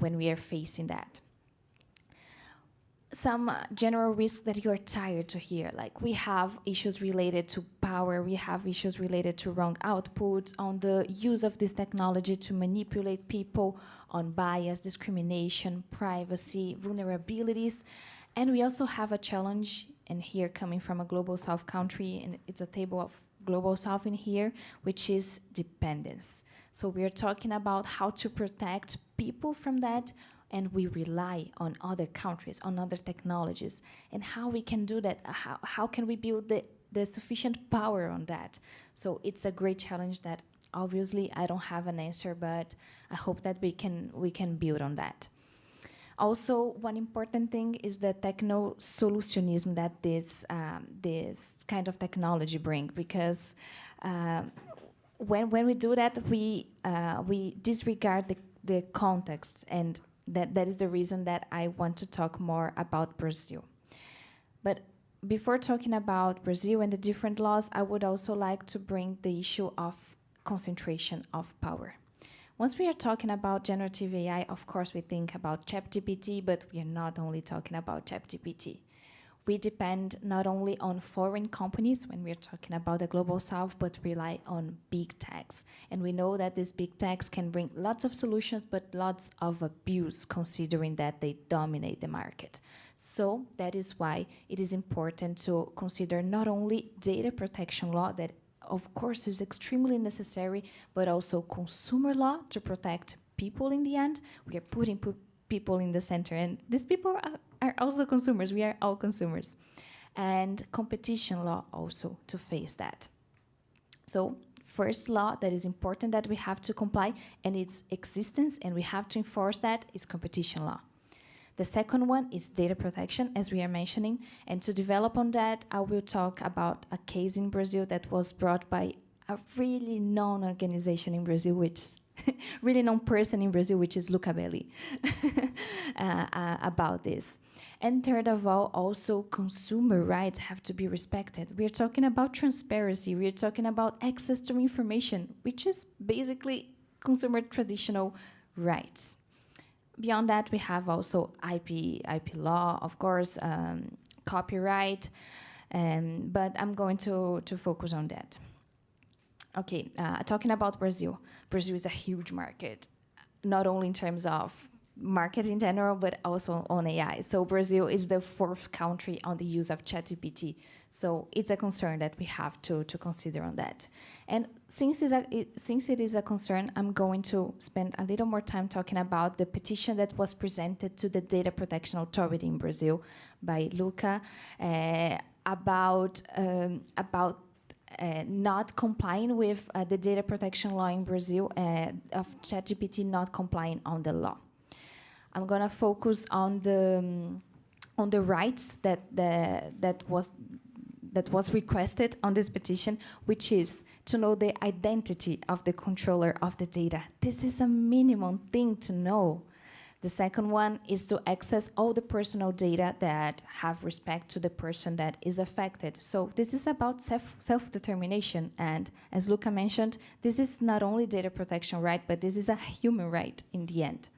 we are facing that. Some general risks that you're tired to hear, like we have issues related to power, we have issues related to wrong outputs, on the use of this technology to manipulate people, on bias, discrimination, privacy, vulnerabilities. And we also have a challenge, and here coming from a global south country, and it's a table of global south in here, which is dependence. So we are talking about how to protect people from that, and we rely on other countries, on other technologies, and how we can do that, how can we build the sufficient power on that. So it's a great challenge that obviously I don't have an answer, but I hope that we can build on that. Also, one important thing is the techno-solutionism that this kind of technology brings, because when we do that, we disregard the context, and that is the reason that I want to talk more about Brazil. But before talking about Brazil and the different laws, I would also like to bring the issue of concentration of power. Once we are talking about generative AI, of course, we think about ChatGPT, but we are not only talking about ChatGPT. We depend not only on foreign companies when we're talking about the global south, but rely on big techs. And we know that these big techs can bring lots of solutions, but lots of abuse, considering that they dominate the market. So that is why it is important to consider not only data protection law, that of course is extremely necessary, but also consumer law to protect people in the end. We are putting people in the center, and these people are also consumers. We are all consumers. And competition law also to face that. So first law that is important that we have to comply, and its existence, and we have to enforce that, is competition law. The second one is data protection, as we are mentioning. And to develop on that, I will talk about a case in Brazil that was brought by a really known organization in Brazil, which really known person in Brazil, which is Luca Belli, about this. And third of all, also consumer rights have to be respected. We're talking about transparency. We're talking about access to information, which is basically consumer traditional rights. Beyond that, we have also IP law, of course, copyright, but I'm going to focus on that. Okay, talking about Brazil. Brazil is a huge market, not only in terms of market in general, but also on AI. So Brazil is the 4th country on the use of ChatGPT. So it's a concern that we have to consider on that. And since it is a concern, I'm going to spend a little more time talking about the petition that was presented to the Data Protection Authority in Brazil by Luca about not complying with the data protection law in Brazil, of ChatGPT not complying on the law. I'm gonna focus on the rights that was requested on this petition, which is to know the identity of the controller of the data. This is a minimum thing to know. The second one is to access all the personal data that have respect to the person that is affected. So this is about self-determination. And as Luca mentioned, this is not only data protection right, but this is a human right in the end.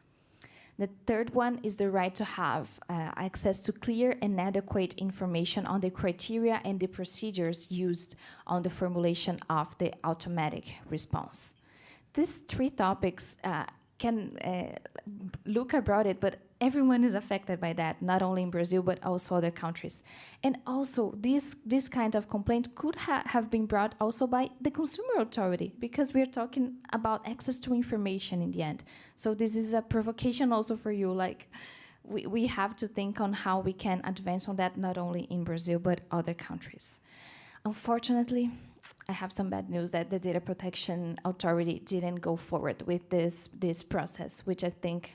The third one is the right to have access to clear and adequate information on the criteria and the procedures used on the formulation of the automatic response. These 3 topics Luca brought it, but everyone is affected by that, not only in Brazil, but also other countries. And also, this kind of complaint could have been brought also by the consumer authority, because we're talking about access to information in the end. So this is a provocation also for you, like, we have to think on how we can advance on that, not only in Brazil, but other countries. Unfortunately, I have some bad news that the Data Protection Authority didn't go forward with this process, which I think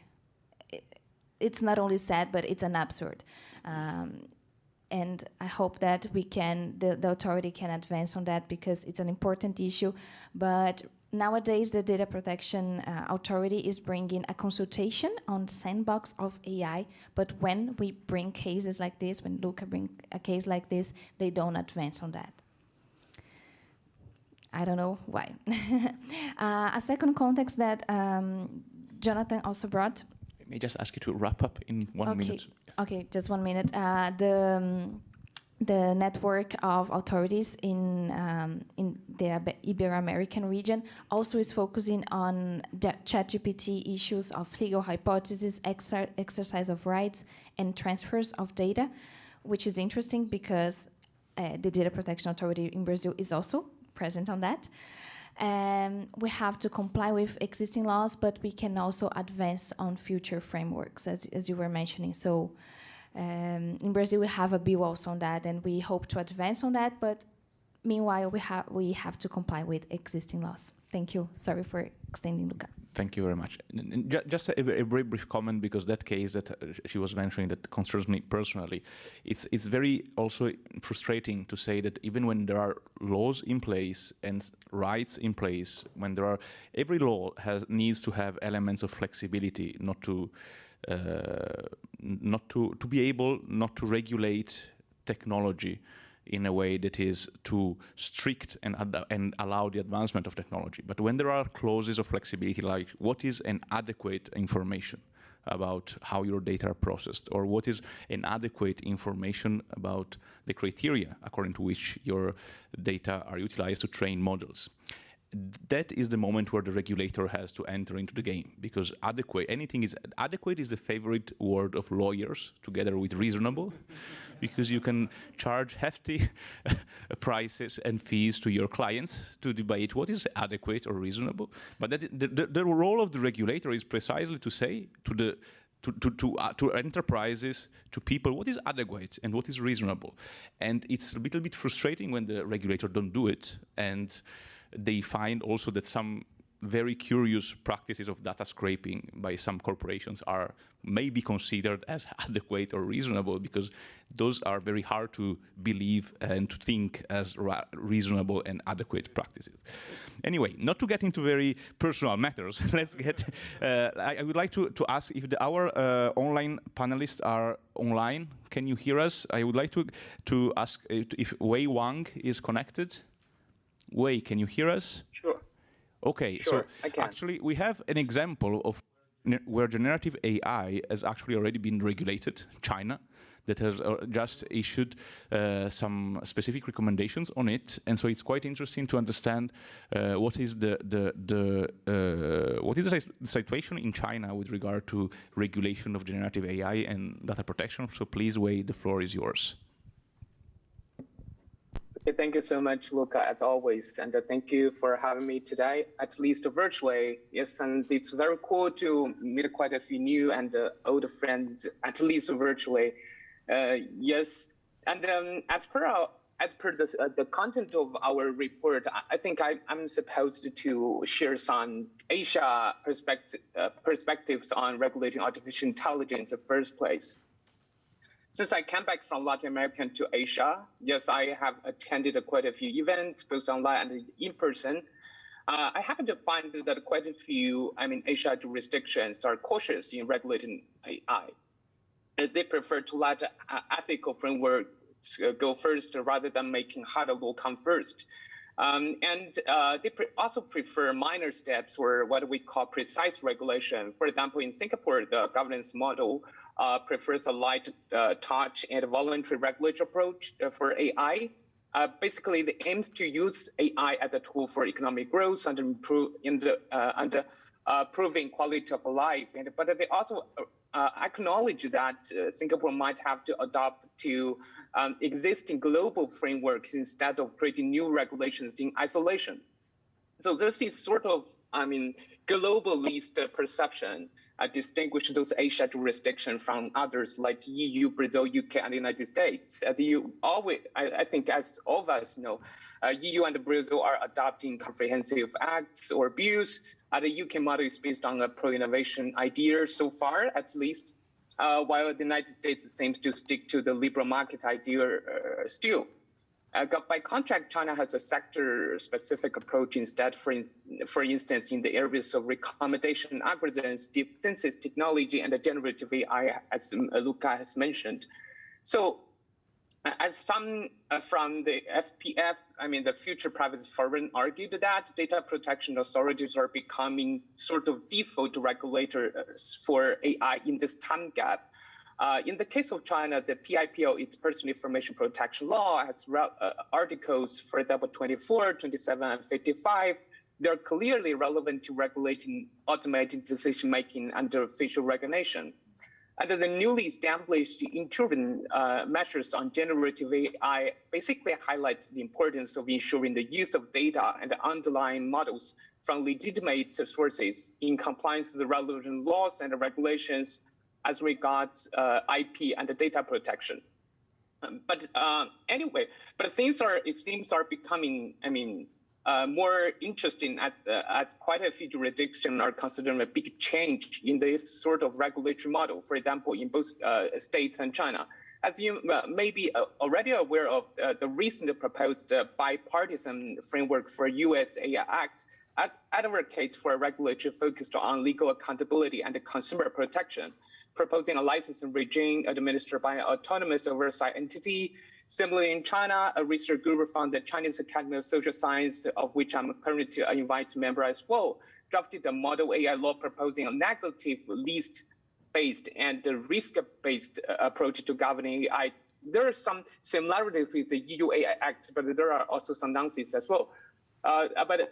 it's not only sad, but it's an absurd. And I hope that the authority can advance on that, because it's an important issue. But nowadays, the Data Protection Authority is bringing a consultation on sandbox of AI. But when we bring cases like this, when Luca brings a case like this, they don't advance on that. I don't know why. A second context that Jonathan also brought. May I just ask you to wrap up in 1 minute? Okay, just 1 minute. The network of authorities in the Ibero-American region also is focusing on ChatGPT issues of legal hypotheses, exercise of rights, and transfers of data, which is interesting because the Data Protection Authority in Brazil is also present on that. We have to comply with existing laws, but we can also advance on future frameworks, as you were mentioning. So in Brazil, we have a bill also on that, and we hope to advance on that, but meanwhile, we have to comply with existing laws. Thank you. Sorry for extending, Luca. Thank you very much. Just a very brief comment, because that case that she was mentioning that concerns me personally, it's very also frustrating to say that even when there are laws in place and rights in place, when there are, every law needs to have elements of flexibility, not to be able not to regulate technology in a way that is too strict and allow the advancement of technology. But when there are clauses of flexibility, like what is an adequate information, about how your data are processed, or what is inadequate information about the criteria according to which your data are utilized to train models. That is the moment where the regulator has to enter into the game, because adequate is the favorite word of lawyers, together with reasonable, because you can charge hefty prices and fees to your clients to debate what is adequate or reasonable. But the role of the regulator is precisely to say to enterprises, to people, what is adequate and what is reasonable. And it's a little bit frustrating when the regulator don't do it, and they find also that some very curious practices of data scraping by some corporations may be considered as adequate or reasonable, because those are very hard to believe and to think as reasonable and adequate practices. Anyway, not to get into very personal matters, let's get, I would like to ask if our online panelists are online. Can you hear us? I would like to ask if Wei Wang is connected. Wei, can you hear us? Sure. Okay, sure, so actually we have an example of where generative AI has actually already been regulated, China, that has just issued some specific recommendations on it, and so it's quite interesting to understand what is the situation in China with regard to regulation of generative AI and data protection. So please, Wei, the floor is yours. Okay, thank you so much, Luca, as always, and thank you for having me today, at least virtually. Yes, and it's very cool to meet quite a few new and old friends, at least virtually. Yes, and as per the content of our report, I think I'm supposed to share some Asia perspectives on regulating artificial intelligence in the first place. Since I came back from Latin America to Asia, yes, I have attended quite a few events, both online and in person. I happen to find that quite a few, Asia jurisdictions are cautious in regulating AI. They prefer to let ethical framework go first rather than making harder law come first. They also prefer minor steps, or what we call precise regulation. For example, in Singapore, the governance model prefers a light touch and voluntary regulatory approach for AI. Basically, it aims to use AI as a tool for economic growth and improving quality of life. But they also acknowledge that Singapore might have to adopt to existing global frameworks instead of creating new regulations in isolation. So this is sort of, globalist perception distinguish those Asia jurisdictions from others like EU, Brazil, UK, and the United States. As you always, I think, as all of us know, EU and Brazil are adopting comprehensive acts or bills. The UK model is based on a pro-innovation idea so far, at least, while the United States seems to stick to the liberal market idea still. By contrast, China has a sector-specific approach instead, for instance, in the areas of recommendation algorithms, deep synthesis technology, and generative AI, as Luca has mentioned. So, as some from the FPF, the Future Private Forum, argued that data protection authorities are becoming sort of default regulators for AI in this time gap. In the case of China, the PIPO, its Personal Information Protection Law, has articles, for example, 24, 27, and 55. They're clearly relevant to regulating automated decision-making under facial recognition. And the newly established interim measures on generative AI basically highlights the importance of ensuring the use of data and the underlying models from legitimate sources in compliance with the relevant laws and regulations as regards IP and the data protection. But anyway, things it seems are becoming, more interesting as quite a few jurisdictions are considering a big change in this sort of regulatory model, for example, in both states and China. As you may be already aware of, the recently proposed bipartisan framework for US AI Act advocates for a regulatory focused on legal accountability and consumer protection, proposing a licensing regime administered by an autonomous oversight entity. Similarly, in China, a research group from the Chinese Academy of Social Science, of which I'm currently an invited member as well, drafted a model AI law proposing a negative least based and the risk-based approach to governing AI. There are some similarities with the EU AI Act, but there are also some nuances as well. But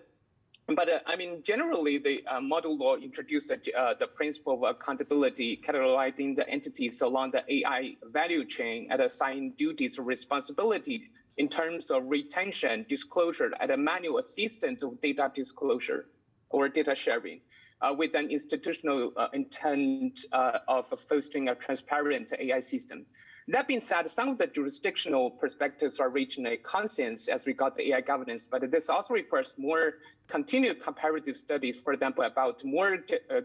I mean, generally, the model law introduced the principle of accountability, categorizing the entities along the AI value chain and assigning duties or responsibility in terms of retention, disclosure, and a manual assistant of data disclosure or data sharing, with an institutional intent of fostering a transparent AI system. That being said, some of the jurisdictional perspectives are reaching a consensus as regards to AI governance, but this also requires more continued comparative studies, for example, about more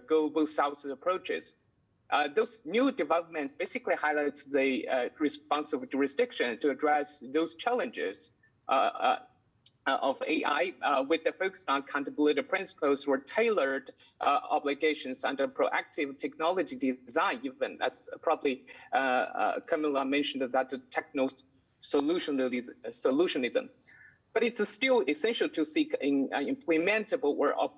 global South approaches. Those new developments basically highlights the responsive jurisdiction to address those challenges of AI with the focus on accountability principles or tailored obligations under proactive technology design, even as probably Camilla mentioned that the techno solutionism. But it's still essential to seek implementable or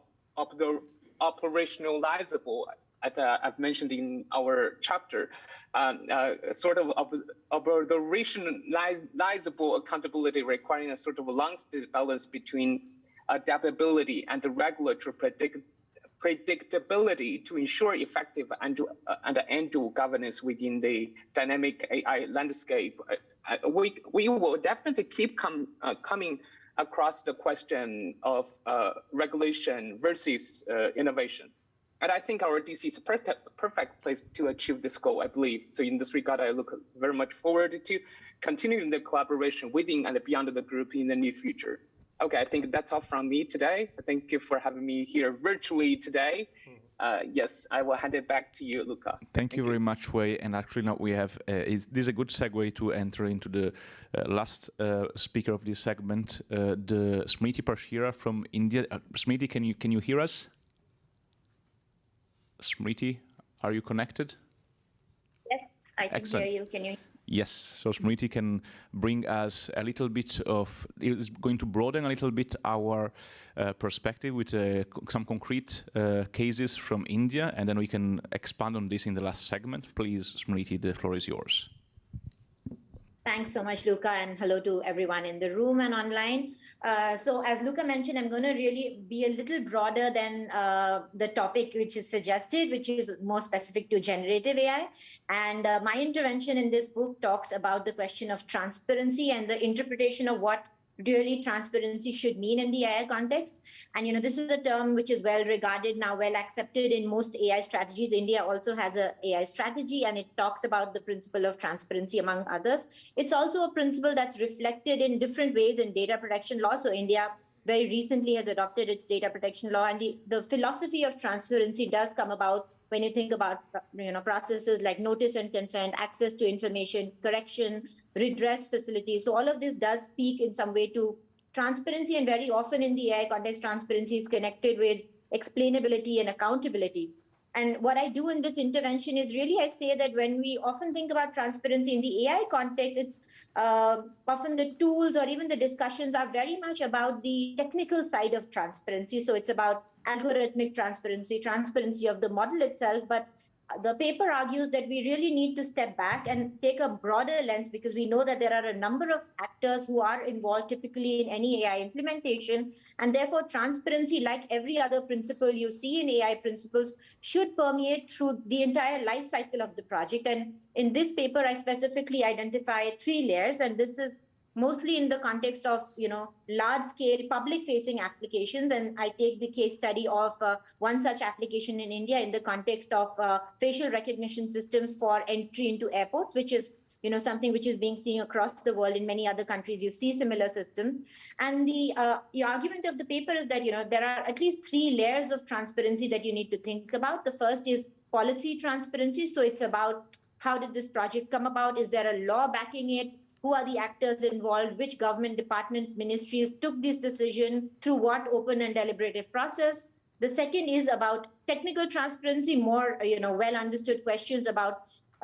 operationalizable, as I've mentioned in our chapter, sort of operationalizable accountability requiring a sort of long-standing balance between adaptability and the regulatory predictability to ensure effective and end-to-end governance within the dynamic AI landscape. We will definitely keep coming across the question of regulation versus innovation. And I think our DC is a perfect place to achieve this goal, I believe. So in this regard, I look very much forward to continuing the collaboration within and beyond the group in the near future. Okay, I think that's all from me today. Thank you for having me here virtually today. Yes, I will hand it back to you, Luca. Thank you very much, Wei. And actually, now we have this is a good segue to enter into the last speaker of this segment, the Smriti Parshira from India. Smriti, can you hear us? Smriti, are you connected? Yes, I can Excellent. hear you. Can you? Yes, so Smriti can bring us a little bit of, is going to broaden a little bit our perspective with some concrete cases from India, and then we can expand on this in the last segment. Please, Smriti, the floor is yours. Thanks so much, Luca, and hello to everyone in the room and online. So as Luca mentioned, I'm going to really be a little broader than the topic which is suggested, which is more specific to generative AI. And my intervention in this book talks about the question of transparency and the interpretation of what really transparency should mean in the AI context. And, you know, this is a term which is well regarded now, well accepted in most AI strategies. India also has an AI strategy, and it talks about the principle of transparency, among others. It's also a principle that's reflected in different ways in data protection law. So India very recently has adopted its data protection law, and the philosophy of transparency does come about when you think about, you know, processes like notice and consent, access to information, correction, redress facilities. So all of this does speak in some way to transparency, and very often in the AI context, transparency is connected with explainability and accountability. And what I do in this intervention is really, I say that when we often think about transparency in the AI context, it's often the tools or even the discussions are very much about the technical side of transparency. So it's about algorithmic transparency, transparency of the model itself. But the paper argues that we really need to step back and take a broader lens, because we know that there are a number of actors who are involved typically in any AI implementation. And therefore, transparency, like every other principle you see in AI principles, should permeate through the entire life cycle of the project. And in this paper, I specifically identify 3 layers. And this is mostly in the context of, you know, large-scale public-facing applications. And I take the case study of one such application in India in the context of facial recognition systems for entry into airports, which is, you know, something which is being seen across the world. In many other countries, you see similar systems. And the argument of the paper is that, you know, there are at least 3 layers of transparency that you need to think about. The first is policy transparency. So it's about how did this project come about? Is there a law backing it? Who are the actors involved? Which government departments, ministries took this decision? Through what open and deliberative process? The second is about technical transparency, more, you know, well understood questions about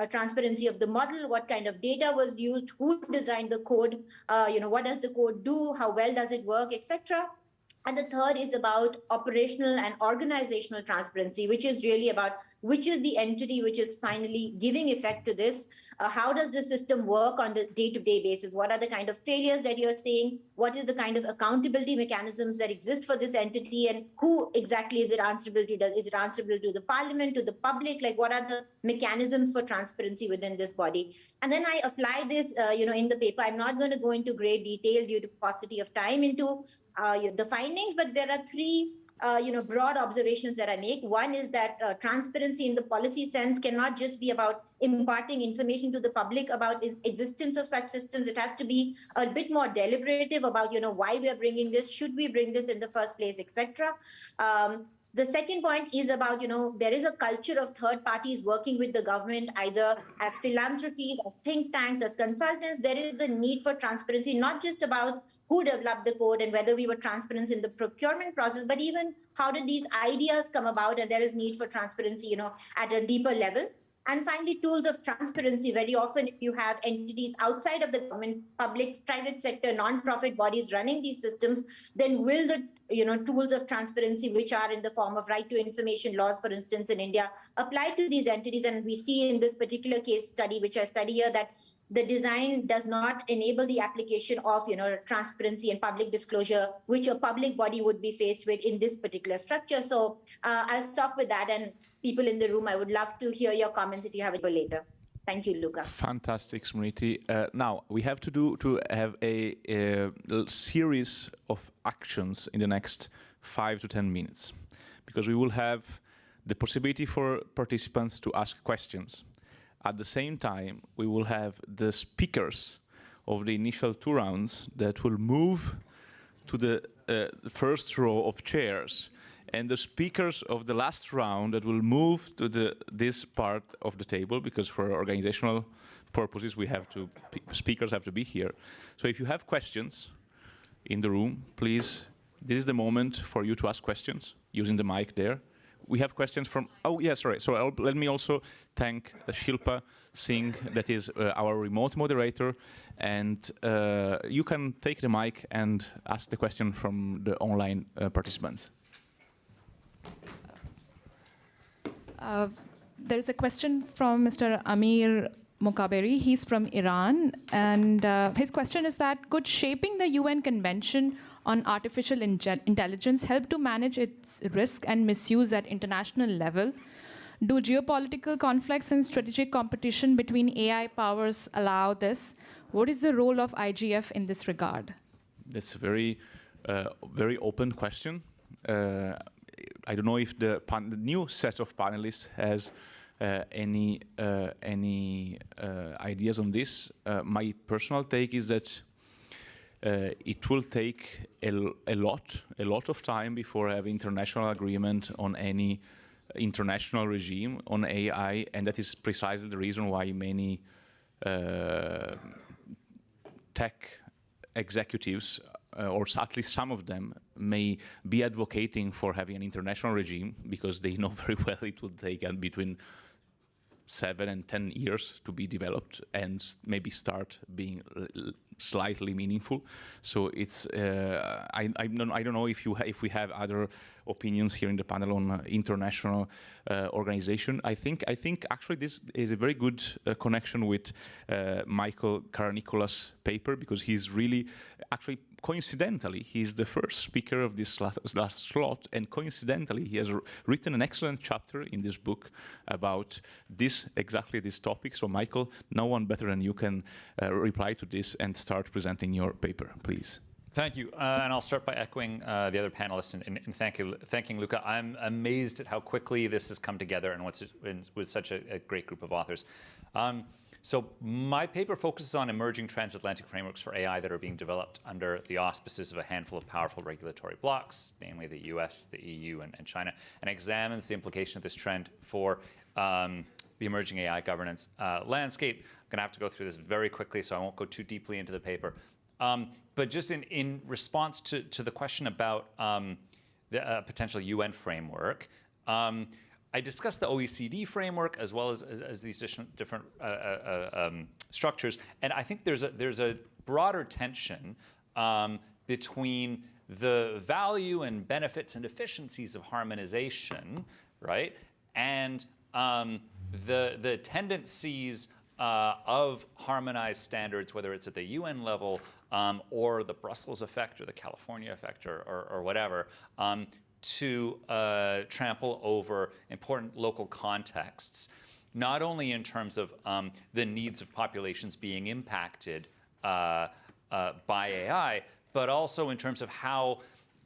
transparency of the model, what kind of data was used, who designed the code, you know, what does the code do, how well does it work, etc. And the third is about operational and organizational transparency, which is really about which is the entity which is finally giving effect to this. How does the system work on the day-to-day basis? What are the kind of failures that you're seeing? What is the kind of accountability mechanisms that exist for this entity? And who exactly is it answerable to? Is it answerable to the parliament, to the public? Like, what are the mechanisms for transparency within this body? And then I apply this, in the paper. I'm not going to go into great detail due to paucity of time into the findings, but there are three broad observations that I make. One is that transparency in the policy sense cannot just be about imparting information to the public about the existence of such systems. It has to be a bit more deliberative about, why we are bringing this, should we bring this in the first place, etc. The second point is about, there is a culture of third parties working with the government, either as philanthropies, as think tanks, as consultants. There is the need for transparency, not just about who developed the code and whether we were transparent in the procurement process, but even how did these ideas come about, and there is need for transparency, at a deeper level. And finally, tools of transparency. Very often, if you have entities outside of the government, public, private sector, non-profit bodies running these systems, then will the tools of transparency, which are in the form of right to information laws, for instance, in India, apply to these entities? And we see in this particular case study, which I study here, that the design does not enable the application of transparency and public disclosure, which a public body would be faced with in this particular structure. So I'll stop with that. And people in the room, I would love to hear your comments if you have it later. Thank you, Luca. Fantastic, Smriti. Now, we have to have a series of actions in the next 5 to 10 minutes, because we will have the possibility for participants to ask questions. At the same time, we will have the speakers of the initial 2 rounds that will move to the first row of chairs, and the speakers of the last round that will move to this part of the table, because for organizational purposes, speakers have to be here. So if you have questions in the room, please, this is the moment for you to ask questions using the mic there. We have questions from, So let me also thank Shilpa Singh, that is our remote moderator. And you can take the mic and ask the question from the online participants. There is a question from Mr. Amir Mokaberi. He's from Iran. And his question is that, could shaping the UN Convention on Artificial Intelligence help to manage its risk and misuse at international level? Do geopolitical conflicts and strategic competition between AI powers allow this? What is the role of IGF in this regard? That's a very open question. I don't know if the new set of panelists has any ideas on this. My personal take is that it will take a lot of time before I have international agreement on any international regime on AI, and that is precisely the reason why many tech executives, or at least some of them, may be advocating for having an international regime, because they know very well it will take between 7 and 10 years to be developed and maybe start being slightly meaningful. So it's I don't know if we have other opinions here in the panel on international organization. I think actually this is a very good connection with Michael Karanikolas' paper, because he's really actually coincidentally, he's the first speaker of this last slot, and coincidentally, he has written an excellent chapter in this book about exactly this topic. So, Michael, no one better than you can reply to this and start presenting your paper, please. Thank you, and I'll start by echoing the other panelists and thanking Luca. I'm amazed at how quickly this has come together and with such a great group of authors. So my paper focuses on emerging transatlantic frameworks for AI that are being developed under the auspices of a handful of powerful regulatory blocs, namely the US, the EU, and China, and examines the implication of this trend for the emerging AI governance landscape. I'm going to have to go through this very quickly, so I won't go too deeply into the paper. But just in response to the question about the potential UN framework, I discussed the OECD framework as well as these different structures, and I think there's a broader tension between the value and benefits and efficiencies of harmonization, right? And the tendencies of harmonized standards, whether it's at the UN level or the Brussels effect or the California effect or whatever, to trample over important local contexts, not only in terms of the needs of populations being impacted by AI, but also in terms of how,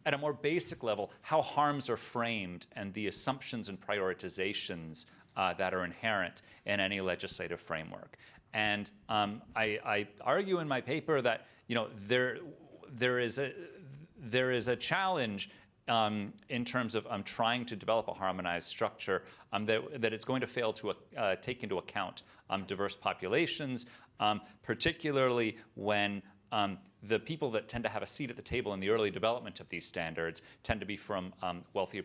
at a more basic level, how harms are framed and the assumptions and prioritizations that are inherent in any legislative framework. And I argue in my paper that there is a challenge in terms of trying to develop a harmonized structure that it's going to fail to take into account diverse populations, particularly when the people that tend to have a seat at the table in the early development of these standards tend to be from wealthier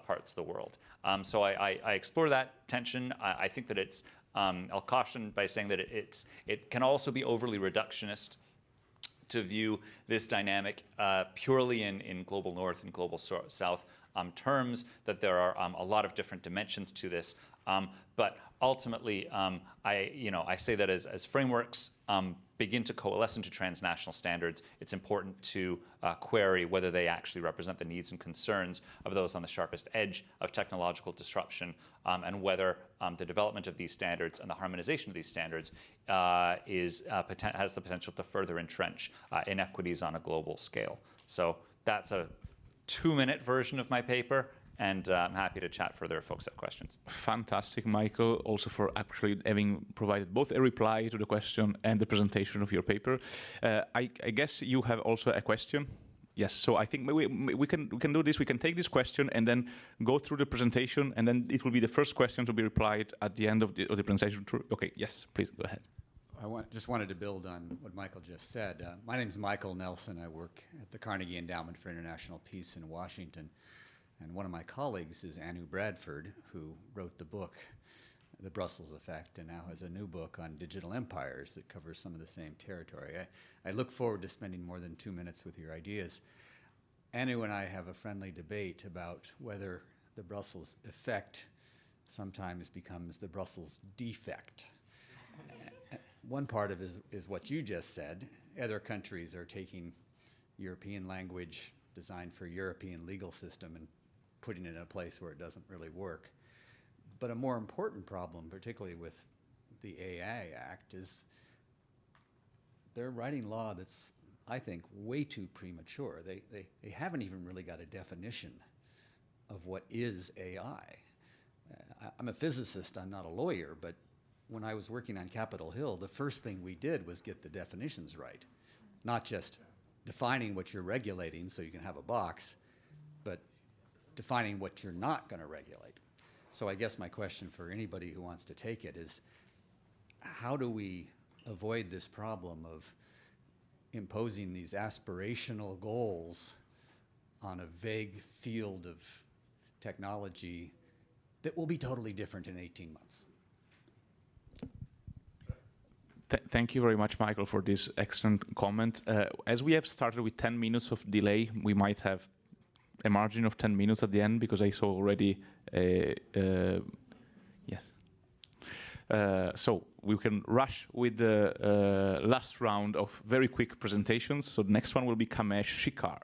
parts of the world. So I explore that tension. I think that it's, I'll caution by saying that it can also be overly reductionist to view this dynamic purely in global north and global south terms, that there are a lot of different dimensions to this. But ultimately, I say that as frameworks begin to coalesce into transnational standards, it's important to query whether they actually represent the needs and concerns of those on the sharpest edge of technological disruption, and whether the development of these standards and the harmonization of these standards has the potential to further entrench inequities on a global scale. So that's a 2-minute version of my paper. And I'm happy to chat further if folks have questions. Fantastic, Michael, also for actually having provided both a reply to the question and the presentation of your paper. I guess you have also a question. Yes, so I think we can do this. We can take this question and then go through the presentation, and then it will be the first question to be replied at the end of the presentation. Okay, yes, please go ahead. Just wanted to build on what Michael just said. My name is Michael Nelson. I work at the Carnegie Endowment for International Peace in Washington. And one of my colleagues is Anu Bradford, who wrote the book, The Brussels Effect, and now has a new book on digital empires that covers some of the same territory. I look forward to spending more than 2 minutes with your ideas. Anu and I have a friendly debate about whether the Brussels effect sometimes becomes the Brussels defect. One part of it is what you just said. Other countries are taking European language designed for European legal system and putting it in a place where it doesn't really work. But a more important problem, particularly with the AI Act, is they're writing law that's, I think, way too premature. They haven't even really got a definition of what is AI. I'm a physicist, I'm not a lawyer, but when I was working on Capitol Hill, the first thing we did was get the definitions right. Not just defining what you're regulating so you can have a box, but defining what you're not going to regulate. So I guess my question for anybody who wants to take it is, how do we avoid this problem of imposing these aspirational goals on a vague field of technology that will be totally different in 18 months? Thank you very much, Michael, for this excellent comment. As we have started with 10 minutes of delay, we might have a margin of 10 minutes at the end, because I saw already, yes. So we can rush with the last round of very quick presentations. So the next one will be Kamesh Shikar.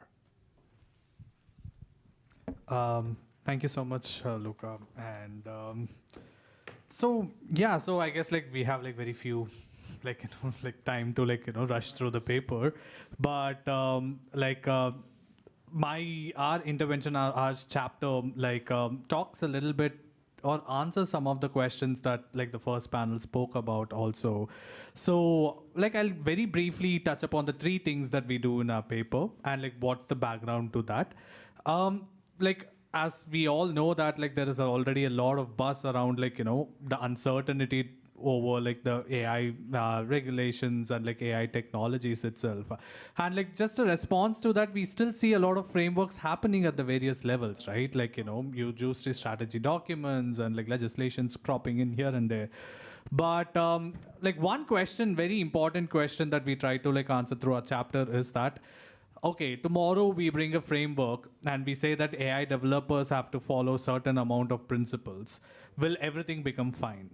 Thank you so much, Luca. And so I guess we have very few time to rush through the paper, but our intervention, our chapter talks a little bit or answers some of the questions that the first panel spoke about also. So I'll very briefly touch upon the 3 things that we do in our paper and what's the background to that. As we all know that there is already a lot of buzz around the uncertainty over the AI regulations and AI technologies itself. And just a response to that, we still see a lot of frameworks happening at the various levels, right? You use the strategy documents and legislations cropping in here and there. But one question, very important question that we try to answer through our chapter is that okay, tomorrow we bring a framework and we say that AI developers have to follow certain amount of principles, will everything become fine?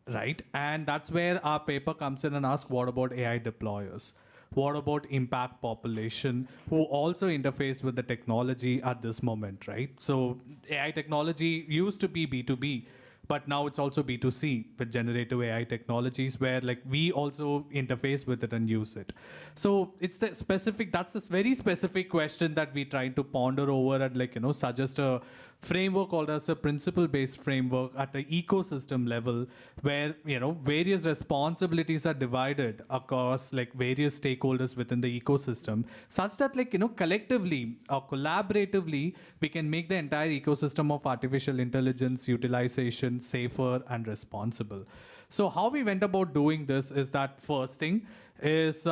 Right? And that's where our paper comes in and asks, what about AI deployers? What about impact population who also interface with the technology at this moment, right? So AI technology used to be B2B, but now it's also B2C with generative AI technologies where like we also interface with it and use it. So it's the specific, that's this very specific question that we try to ponder over and like, suggest a framework called as a principle-based framework at the ecosystem level where, various responsibilities are divided across like various stakeholders within the ecosystem such that like, collectively or collaboratively, we can make the entire ecosystem of artificial intelligence utilization safer and responsible. So how we went about doing this is that first thing is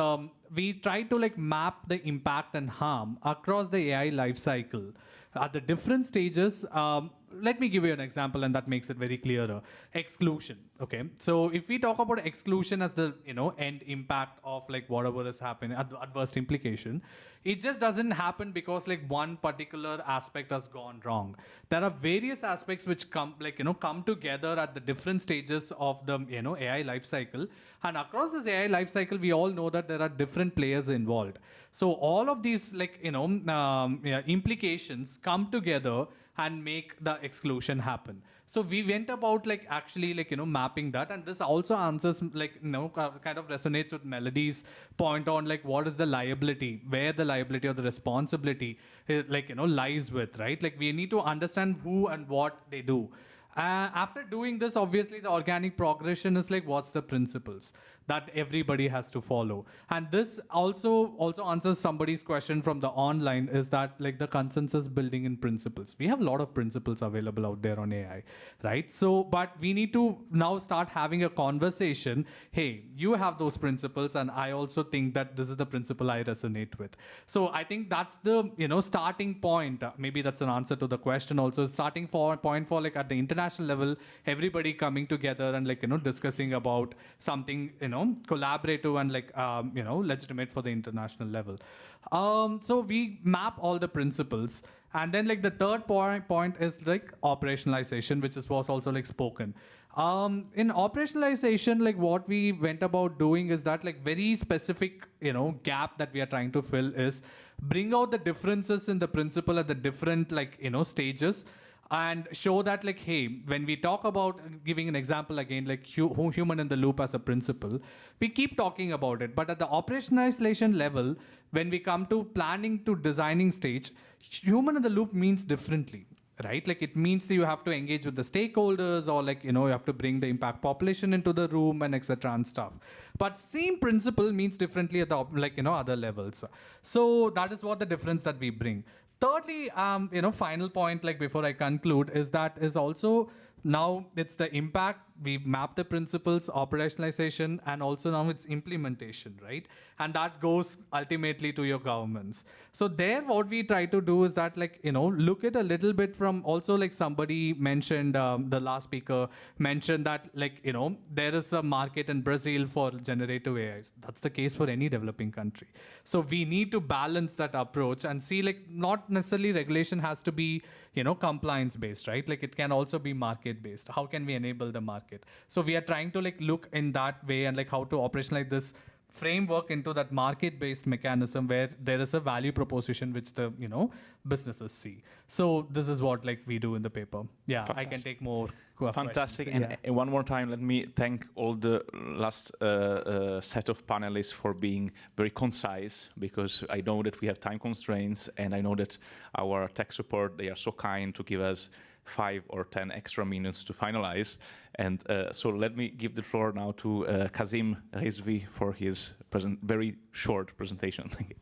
we try to like map the impact and harm across the AI life cycle at the different stages. Let me give you an example, and that makes it very clearer. Exclusion. Okay, so if we talk about exclusion as the end impact of like whatever is happening, adverse implication, it just doesn't happen because like one particular aspect has gone wrong. There are various aspects which come together at the different stages of the AI life cycle, and across this AI life cycle, we all know that there are different players involved. So all of these like implications come together and make the exclusion happen. So we went about like actually like mapping that, and this also answers like kind of resonates with Melody's point on like what is the liability, where the liability or the responsibility is, like lies with, right? Like we need to understand who and what they do. After doing this, obviously the organic progression is like what's the principles that everybody has to follow. And this also answers somebody's question from the online, is that like the consensus building in principles. We have a lot of principles available out there on AI, right? So, but we need to now start having a conversation. Hey, you have those principles, and I also think that this is the principle I resonate with. So I think that's the starting point. Maybe that's an answer to the question also. Starting point for like at the international level, everybody coming together and like discussing about something collaborative and like legitimate for the international level. So we map all the principles, and then like the third point is like operationalization, which was also like spoken. In operationalization, like what we went about doing is that like very specific gap that we are trying to fill is bring out the differences in the principle at the different like stages, and show that like, hey, when we talk about, giving an example again, like human in the loop as a principle, we keep talking about it. But at the operationalization level, when we come to planning to designing stage, human in the loop means differently, right? Like it means you have to engage with the stakeholders, or like, you have to bring the impact population into the room and etc. and stuff. But same principle means differently at the, like, other levels. So that is what the difference that we bring. Thirdly, final point, like before I conclude, is that is also now it's the impact. We map the principles, operationalization, and also now it's implementation, right? And that goes ultimately to your governments. So there, what we try to do is that like, look at a little bit from also like somebody mentioned, the last speaker mentioned that like, there is a market in Brazil for generative AI. That's the case for any developing country. So we need to balance that approach and see like not necessarily regulation has to be, compliance based, right? Like it can also be market based. How can we enable the market? So we are trying to like look in that way and like how to operationalize this framework into that market-based mechanism where there is a value proposition which the businesses see. So this is what like we do in the paper. Yeah, fantastic. I can take more. Fantastic. And one more time, let me thank all the last set of panelists for being very concise, because I know that we have time constraints, and I know that our tech support, they are so kind to give us 5 or 10 extra minutes to finalize. And so let me give the floor now to Kazim Rizvi for his very short presentation. Thank you.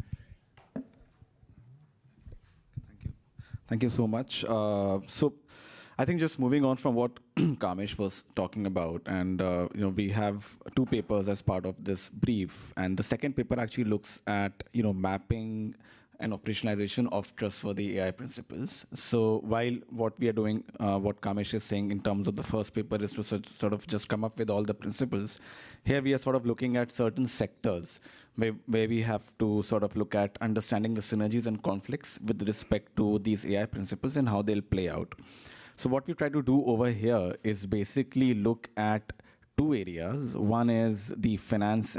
Thank you so much. So I think just moving on from what Kamesh was talking about, and we have 2 papers as part of this brief, and the second paper actually looks at mapping and operationalization of trustworthy AI principles. So while what we are doing, what Kamesh is saying in terms of the first paper is to sort of just come up with all the principles, here we are sort of looking at certain sectors where we have to sort of look at understanding the synergies and conflicts with respect to these AI principles and how they'll play out. So what we try to do over here is basically look at two areas. One is the finance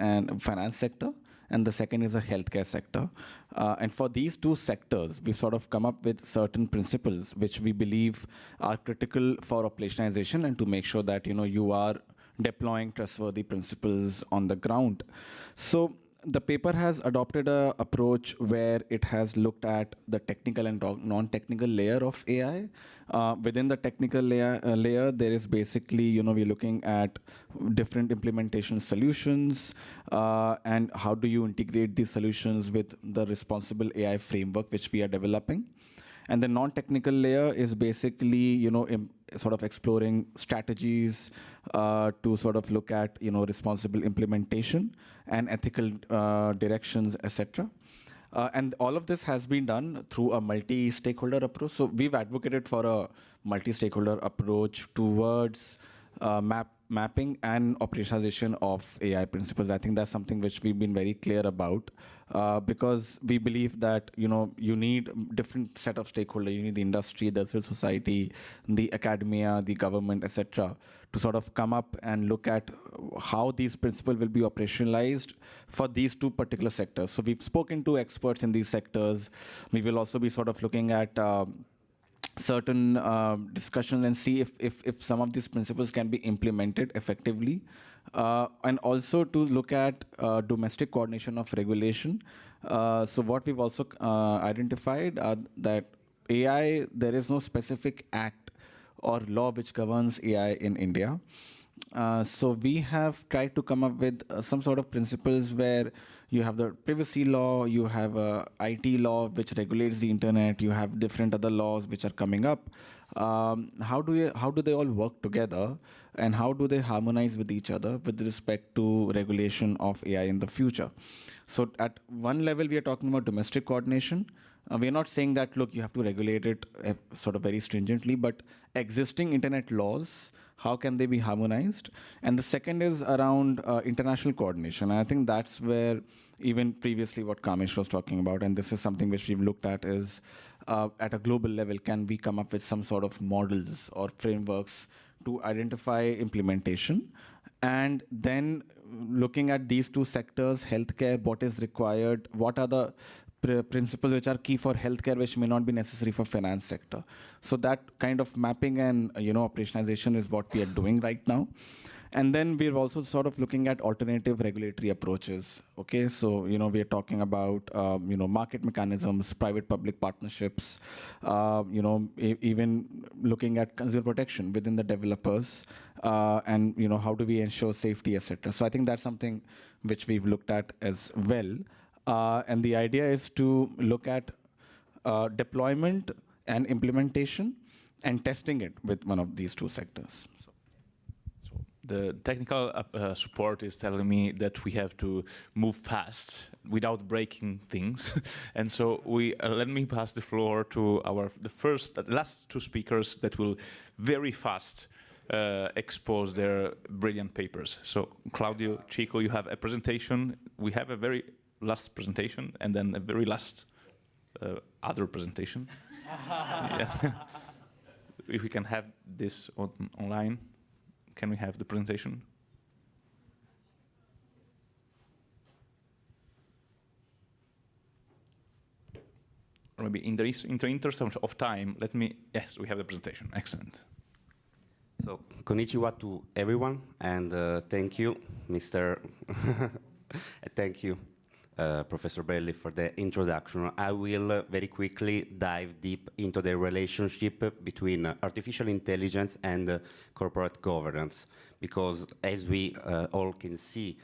sector, and the second is the healthcare sector. And for these two sectors, we've sort of come up with certain principles which we believe are critical for operationalization and to make sure that you are deploying trustworthy principles on the ground. So the paper has adopted an approach where it has looked at the technical and non-technical layer of AI. Within the technical layer, there is basically, we're looking at different implementation solutions and how do you integrate these solutions with the responsible AI framework which we are developing. And the non-technical layer is basically, sort of exploring strategies to sort of look at, responsible implementation and ethical directions, etc. And all of this has been done through a multi-stakeholder approach. So we've advocated for a multi-stakeholder approach towards mapping and operationalization of AI principles. I think that's something which we've been very clear about because we believe that you need different set of stakeholders. You need the industry, the civil society, the academia, the government, etc., to sort of come up and look at how these principles will be operationalized for these two particular sectors. So we've spoken to experts in these sectors. We will also be sort of looking at certain discussions and see if some of these principles can be implemented effectively. And also to look at domestic coordination of regulation. So what we've also identified that AI, there is no specific act or law which governs AI in India. So we have tried to come up with some sort of principles where you have the privacy law, you have IT law which regulates the internet, you have different other laws which are coming up. How do they all work together, and how do they harmonize with each other with respect to regulation of AI in the future? So at one level, we are talking about domestic coordination. We are not saying that, look, you have to regulate it sort of very stringently, but existing internet laws, how can they be harmonized? And the second is around international coordination. And I think that's where even previously what Kamesh was talking about, and this is something which we've looked at, is at a global level, can we come up with some sort of models or frameworks to identify implementation? And then looking at these two sectors, healthcare, what is required, what are the principles which are key for healthcare which may not be necessary for finance sector. So that kind of mapping and operationalization is what we are doing right now. And then we're also sort of looking at alternative regulatory approaches. Okay, so we are talking about market mechanisms, private-public partnerships, even looking at consumer protection within the developers, and how do we ensure safety, etc. So I think that's something which we've looked at as well. And the idea is to look at deployment and implementation and testing it with one of these two sectors. So the technical support is telling me that we have to move fast without breaking things. And so let me pass the floor to the last two speakers that will very fast expose their brilliant papers. So Claudio, Chico, you have a presentation. We have a very last presentation, and then a very last other presentation. Yeah. If we can have this online, can we have the presentation? Or maybe in the interest of time, yes, we have the presentation. Excellent. So, konnichiwa to everyone, and thank you, Mr. Thank you, Professor Belli, for the introduction. I will very quickly dive deep into the relationship between artificial intelligence and corporate governance, because as we all can see,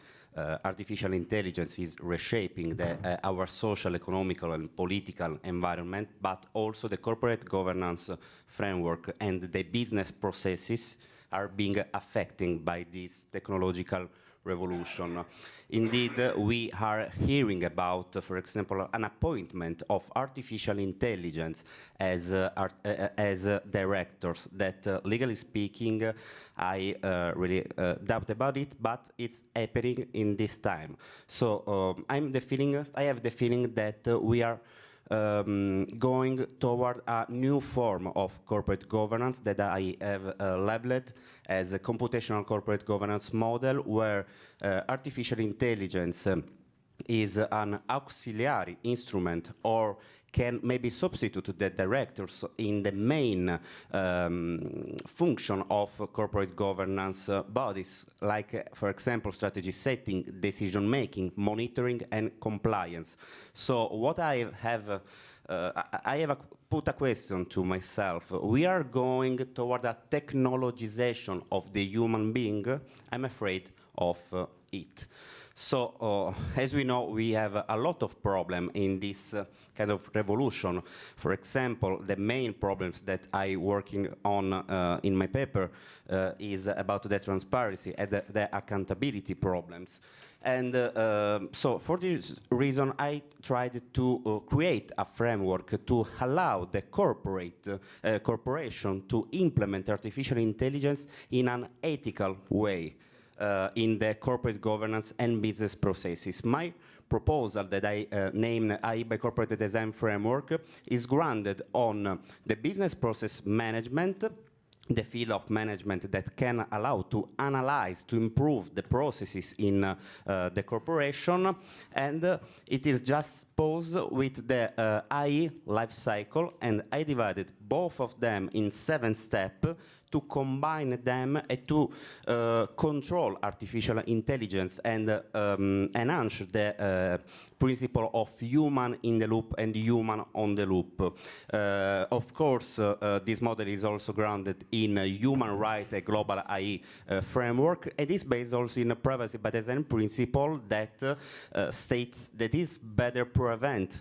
artificial intelligence is reshaping our social, economical, and political environment, but also the corporate governance framework and the business processes are being affected by this technological revolution. Indeed, we are hearing about, for example, an appointment of artificial intelligence as directors that, legally speaking, I really doubt about it, but it's happening in this time. So I have the feeling that we are going toward a new form of corporate governance that I have labeled as a computational corporate governance model, where artificial intelligence is an auxiliary instrument, or can maybe substitute the directors in the main function of corporate governance bodies, like, for example, strategy setting, decision making, monitoring, and compliance. So what I have put a question to myself. We are going toward a technologization of the human being. I'm afraid of it. So, as we know, we have a lot of problems in this kind of revolution. For example, the main problems that I'm working on in my paper is about the transparency and the accountability problems. And so for this reason, I tried to create a framework to allow the corporation to implement artificial intelligence in an ethical way. In the corporate governance and business processes. My proposal that I named AI by Corporate Design Framework is grounded on the business process management, the field of management that can allow to analyze, to improve the processes in the corporation, and it is just posed with the AI life cycle, and I divided both of them in 7 steps to combine them and to control artificial intelligence and enhance the principle of human in the loop and human on the loop. Of course, this model is also grounded in a human right, a global AI framework. It is based also in a privacy by design principle that states that it's better prevent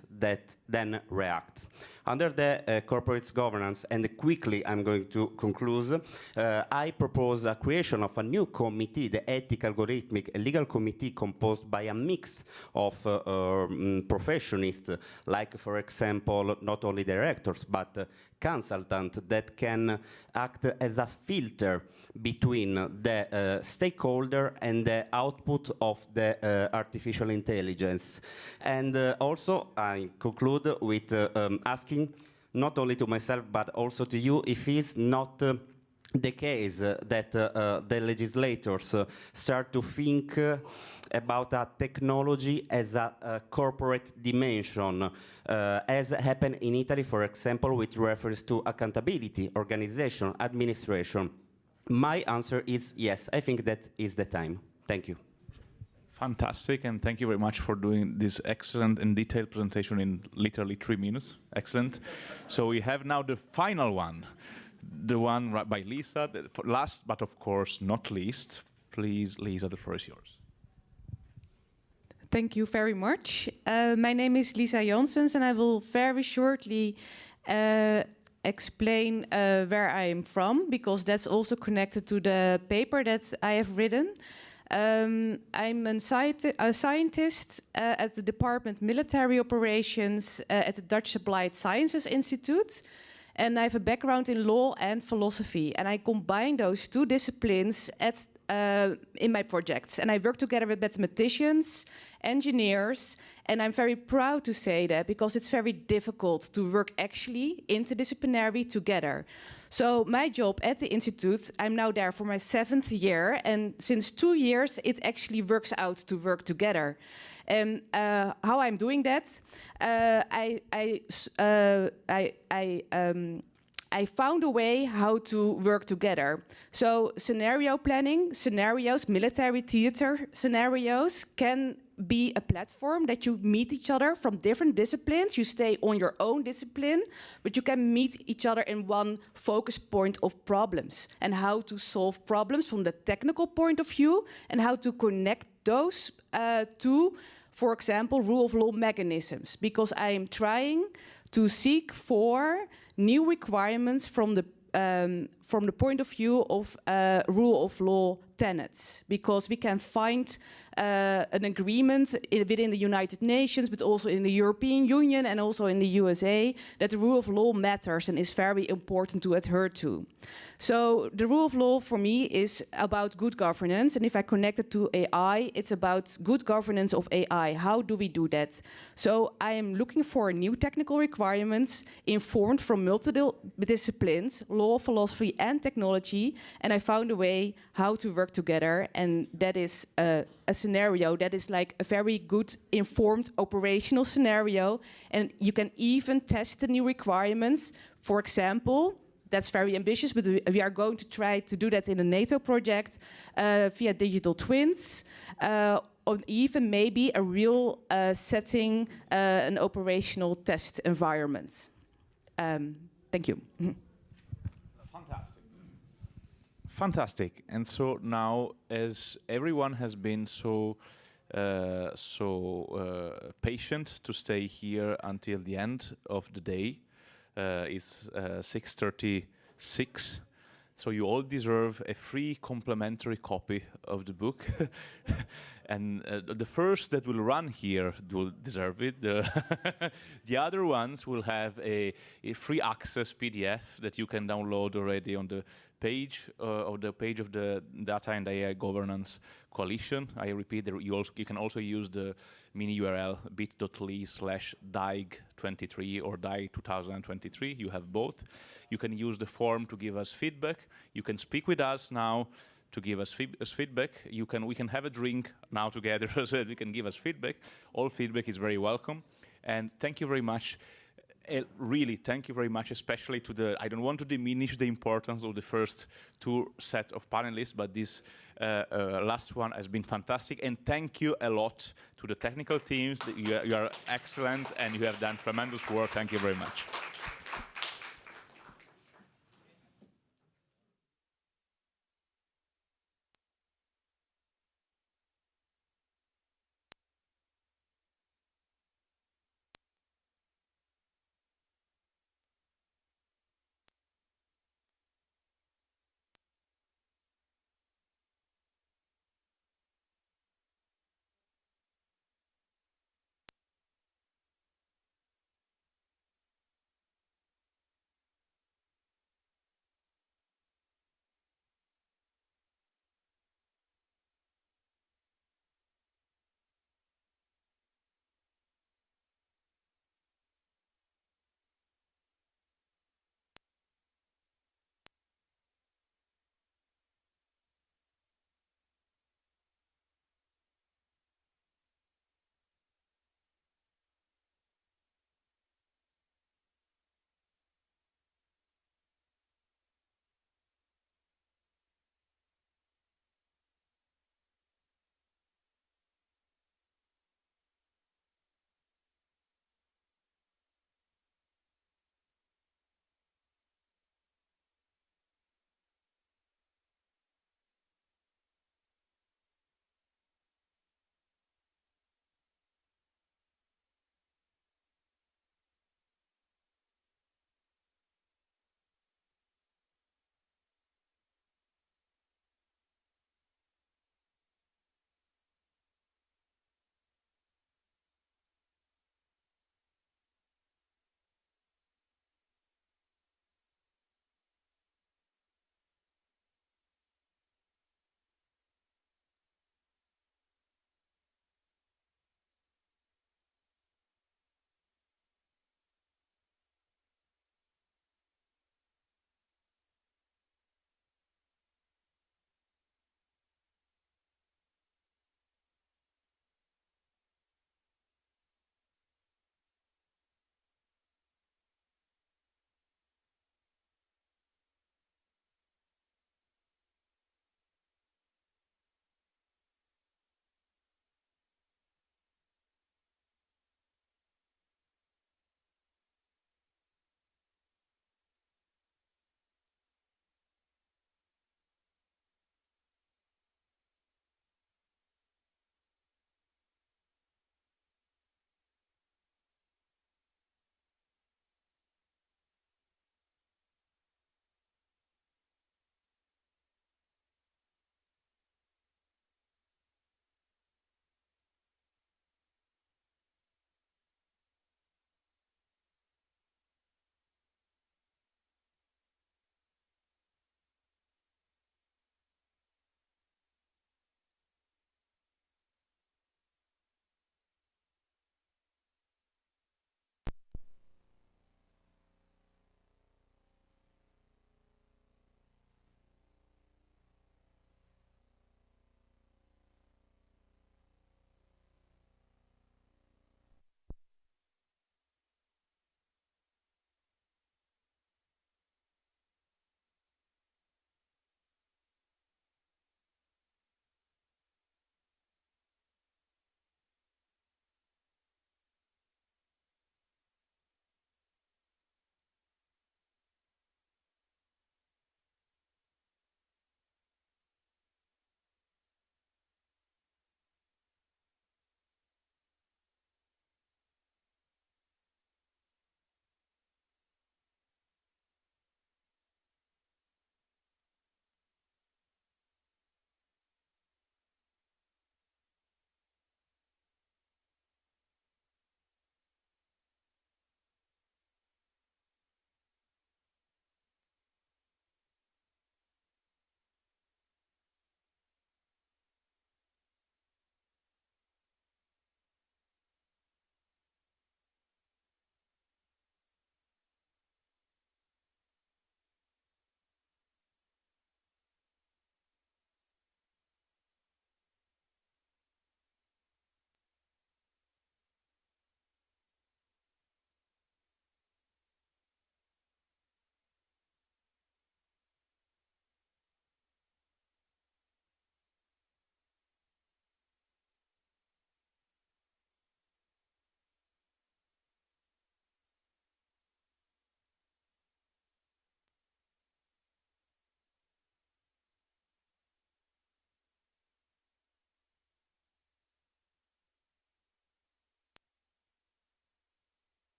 than react. Under the corporate governance, and quickly I'm going to conclude, I propose a creation of a new committee, the Ethical, Algorithmic, and Legal Committee, composed by a mix of professionists, like, for example, not only directors, but consultants that can act as a filter between the stakeholder and the output of the artificial intelligence. And also, I conclude with asking not only to myself, but also to you, if it's not the case that the legislators start to think about a technology as a corporate dimension, as happened in Italy, for example, with reference to accountability, organization, administration. My answer is yes. I think that is the time. Thank you. Fantastic, and thank you very much for doing this excellent and detailed presentation in literally 3 minutes. Excellent. So we have now the final one, the one by Lisa. Last, but of course not least, please, Lisa, the floor is yours. Thank you very much. My name is Lisa Janssens, and I will very shortly explain where I am from, because that's also connected to the paper that I have written. I'm a scientist at the Department Military Operations at the Dutch Applied Sciences Institute. And I have a background in law and philosophy. And I combine those 2 disciplines in my projects. And I work together with mathematicians, engineers, and I'm very proud to say that, because it's very difficult to work actually interdisciplinary together. So my job at the Institute, I'm now there for my 7th year, and since 2 years, it actually works out to work together. And how I'm doing that, I found a way how to work together. So scenario planning, scenarios, military theater scenarios can be a platform that you meet each other from different disciplines. You stay on your own discipline, but you can meet each other in one focus point of problems and how to solve problems from the technical point of view and how to connect those to, for example, rule of law mechanisms, because I am trying to seek for new requirements from the point of view of rule of law tenets, because we can find an agreement within the United Nations, but also in the European Union and also in the USA, that the rule of law matters and is very important to adhere to. So the rule of law for me is about good governance, and if I connect it to AI, it's about good governance of AI. How do we do that? So I am looking for new technical requirements informed from multiple disciplines, law, philosophy, and technology, and I found a way how to work together, and that is a scenario that is like a very good informed operational scenario, and you can even test the new requirements. For example, that's very ambitious, but we are going to try to do that in a NATO project via digital twins, or even maybe a real setting, an operational test environment. Thank you. Fantastic. Fantastic. And so now, as everyone has been so patient to stay here until the end of the day, it's 6:36. So you all deserve a free complimentary copy of the book. And the first that will run here will deserve it. The other ones will have a free access PDF that you can download already on the page of the Data and AI Governance Coalition. I repeat, you can also use the mini URL bit.ly/DAIG23 or DAIG 2023. You have both. You can use the form to give us feedback. You can speak with us now to give us feedback. We can have a drink now together so that we can give us feedback. All feedback is very welcome. And thank you very much. Really, thank you very much, especially to I don't want to diminish the importance of the first two set of panelists, but this last one has been fantastic. And thank you a lot to the technical teams. You are excellent and you have done tremendous work. Thank you very much.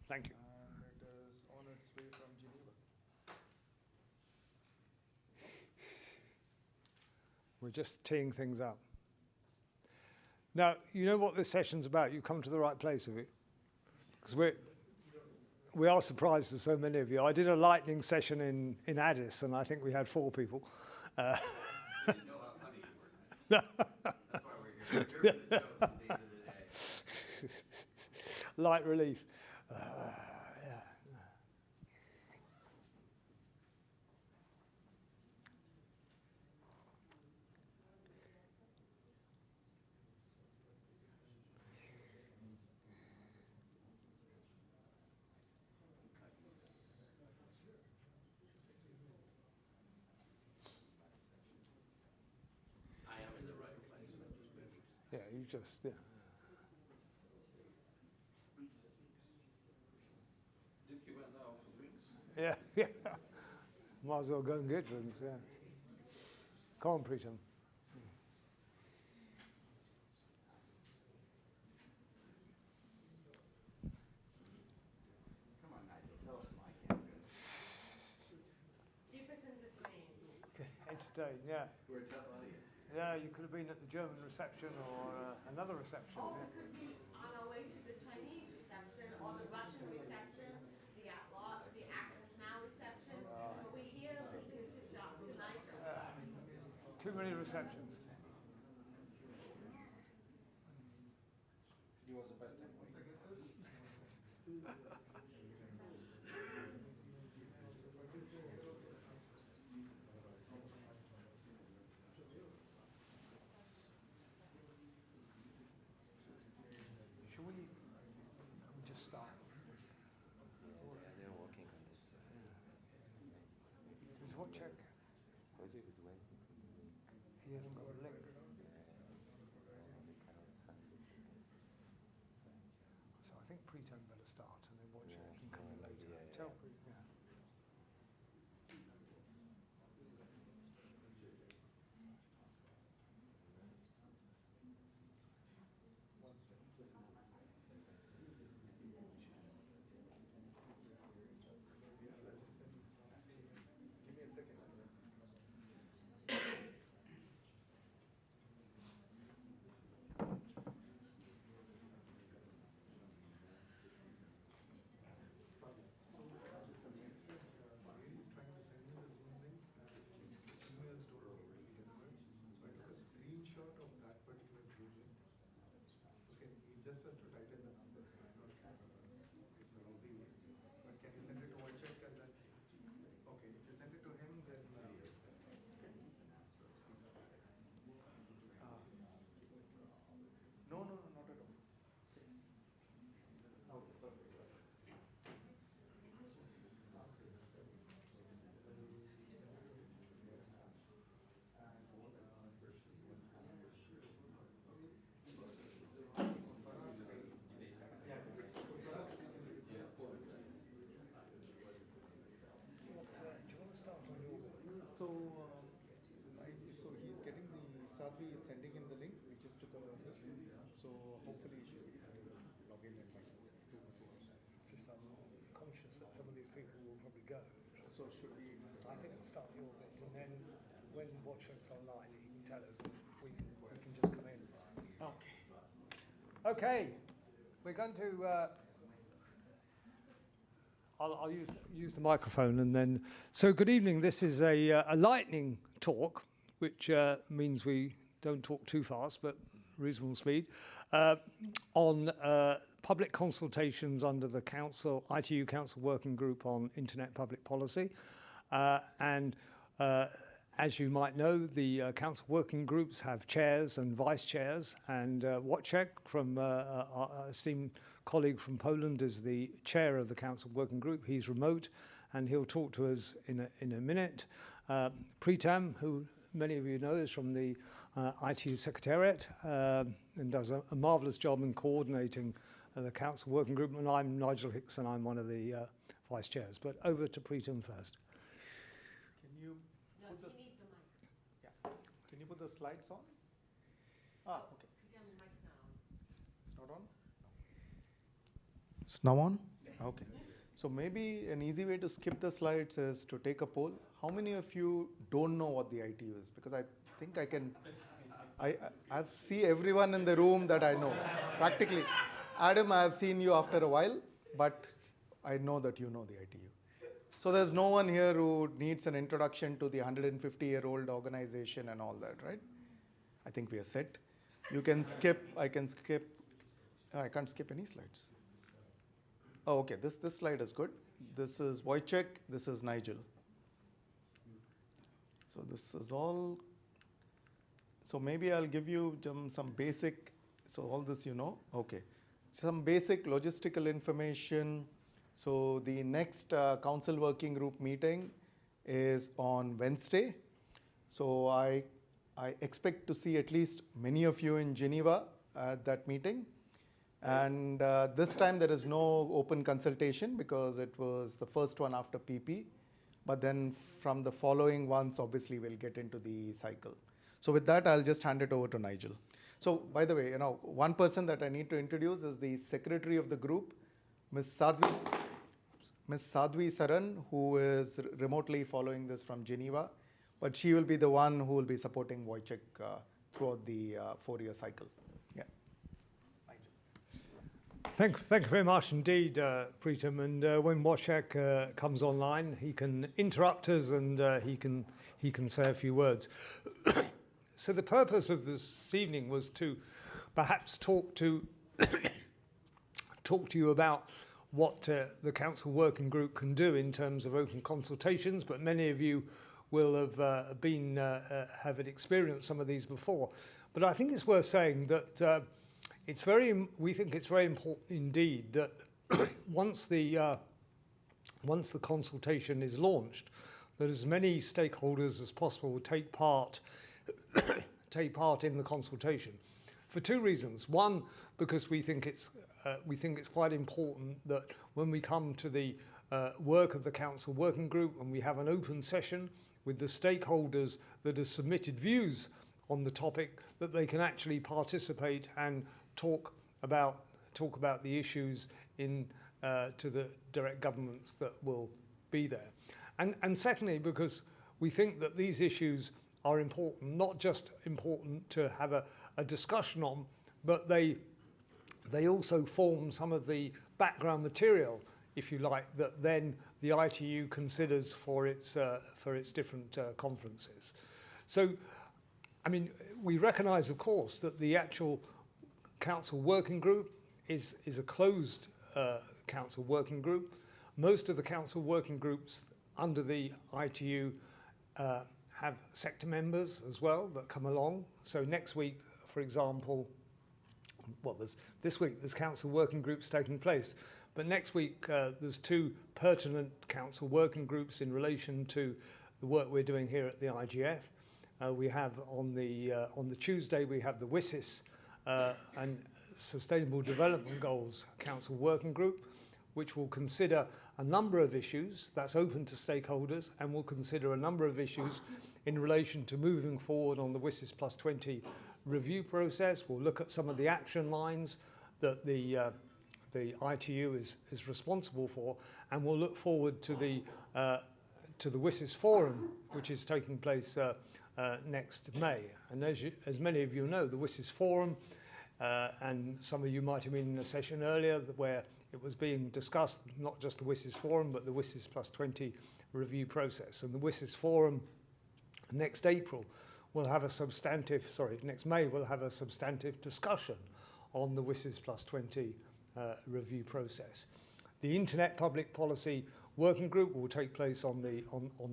Thank you. And it is on its way from Geneva. We're just teeing things up. Now, you know what this session's about. You come to the right place, have you? Because we are surprised at so many of you. I did a lightning session in Addis, and I think we had 4 people. You know how funny you were. That's why we're here. We're here for the jokes at the end of the day. Light relief. Yeah, you just, yeah. Did you went now for drinks? Yeah, yeah. Might as well go and get drinks, yeah. Come on, Preetam. Come on, Nigel, tell us why I can't do this. Keep us entertained. Entertained, yeah. We're a tough audience. Yeah, you could have been at the German reception or another reception. Or yeah. we could be on our way to the Chinese reception or the Russian reception, the Access Now reception. But we're here listening to Nigel. Too many receptions. He was the best time. Should we just start? Yeah, they're working on this. Is what check? Project is waiting for the link. He hasn't got a link. So I think Preetam better start and then watch it can come in later. Tell Preetam. Yeah. Give me a second. Screenshot of that particular Zoom link. Okay, he just has to type in the number. It's an easy way. But can you send it to Wojciech and then? Okay, if you send it to him, then. No, not at all. Okay, perfect. So, so he's getting the Sadhvi is sending him the link. We just took a this. So hopefully he should be able to log in and like do this. It's just I'm conscious that some of these people will probably go. So should we just I think we'll start your bit and then when Wojciech's online he can tell us and we can just come in. Okay. Okay. We're going to I'll use the microphone and then. So good evening. This is a lightning talk, which means we don't talk too fast, but reasonable speed, on public consultations under the Council, ITU Council Working Group on Internet Public Policy. And as you might know, the Council Working Groups have chairs and vice chairs, and Wojciech from our esteemed colleague from Poland is the chair of the Council Working Group. He's remote, and he'll talk to us in a minute. Preetam, who many of you know, is from the ITU Secretariat and does a marvelous job in coordinating the Council Working Group. And I'm Nigel Hicks, and I'm one of the vice chairs. But over to Preetam first. Can you put the yeah. Can you put the slides on? Ah, okay. It's not on? It's now on? Okay. So maybe an easy way to skip the slides is to take a poll. How many of you don't know what the ITU is? Because I think I can, I see everyone in the room that I know, practically. Adam, I have seen you after a while, but I know that you know the ITU. So there's no one here who needs an introduction to the 150-year-old organization and all that, right? I think we are set. You can skip, I can skip, I can't skip any slides. Oh, okay, this slide is good. This is Wojciech, this is Nigel. So this is all, so maybe I'll give you some basic, so all this you know, okay. Some basic logistical information. So the next council working group meeting is on Wednesday. So I expect to see at least many of you in Geneva at that meeting. And this time there is no open consultation because it was the first one after PP. But then from the following ones, obviously we'll get into the cycle. So with that, I'll just hand it over to Nigel. So by the way, one person that I need to introduce is the secretary of the group, Ms. Sadhvi Saran, who is remotely following this from Geneva. But she will be the one who will be supporting Wojciech throughout the 4-year cycle. Yeah. Thank you very much indeed, Preetam. And when Wojciech comes online, he can interrupt us and he can say a few words. So the purpose of this evening was to perhaps talk to you about what the Council Working Group can do in terms of open consultations, but many of you will have experienced some of these before. But I think it's worth saying that we think it's very important indeed that once the consultation is launched, that as many stakeholders as possible will take part in the consultation, for two reasons. One, because we think it's quite important that when we come to the work of the Council Working Group and we have an open session with the stakeholders that have submitted views on the topic, that they can actually participate and talk about the issues to the direct governments that will be there. And secondly, because we think that these issues are important, not just important to have a discussion on, but they also form some of the background material, if you like, that then the ITU considers for its different conferences. So, I mean, we recognise, of course, that the actual Council Working Group is a closed Council Working Group. Most of the Council Working Groups under the ITU have sector members as well that come along. So next week, for example, this week there's Council Working Groups taking place, but next week there's 2 pertinent Council Working Groups in relation to the work we're doing here at the IGF. We have on the Tuesday we have the WSIS and Sustainable Development Goals Council Working Group, which will consider a number of issues that's open to stakeholders, and will consider a number of issues in relation to moving forward on the WSIS Plus 20 review process. We'll look at some of the action lines that the ITU is responsible for, and we'll look forward to the WSIS Forum, which is taking place next May. And as many of you know, the WSIS Forum, and some of you might have been in a session earlier where it was being discussed, not just the WSIS Forum, but the WSIS Plus 20 review process. And the WSIS Forum next April will have next May we'll have a substantive discussion on the WSIS Plus 20 review process. The Internet Public Policy Working Group will take place on the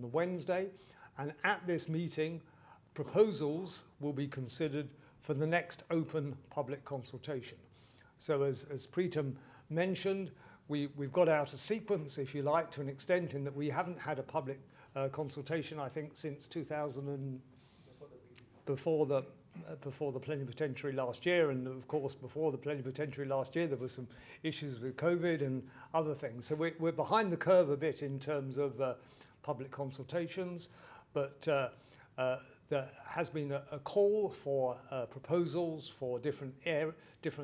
Wednesday, and at this meeting, proposals will be considered for the next open public consultation. So as Preetam mentioned, we've got out a sequence, if you like, to an extent, in that we haven't had a public consultation, I think, since 2000 before the plenipotentiary last year, and of course before the plenipotentiary last year there were some issues with COVID and other things. So we're behind the curve a bit in terms of public consultations, but there has been a call for proposals for different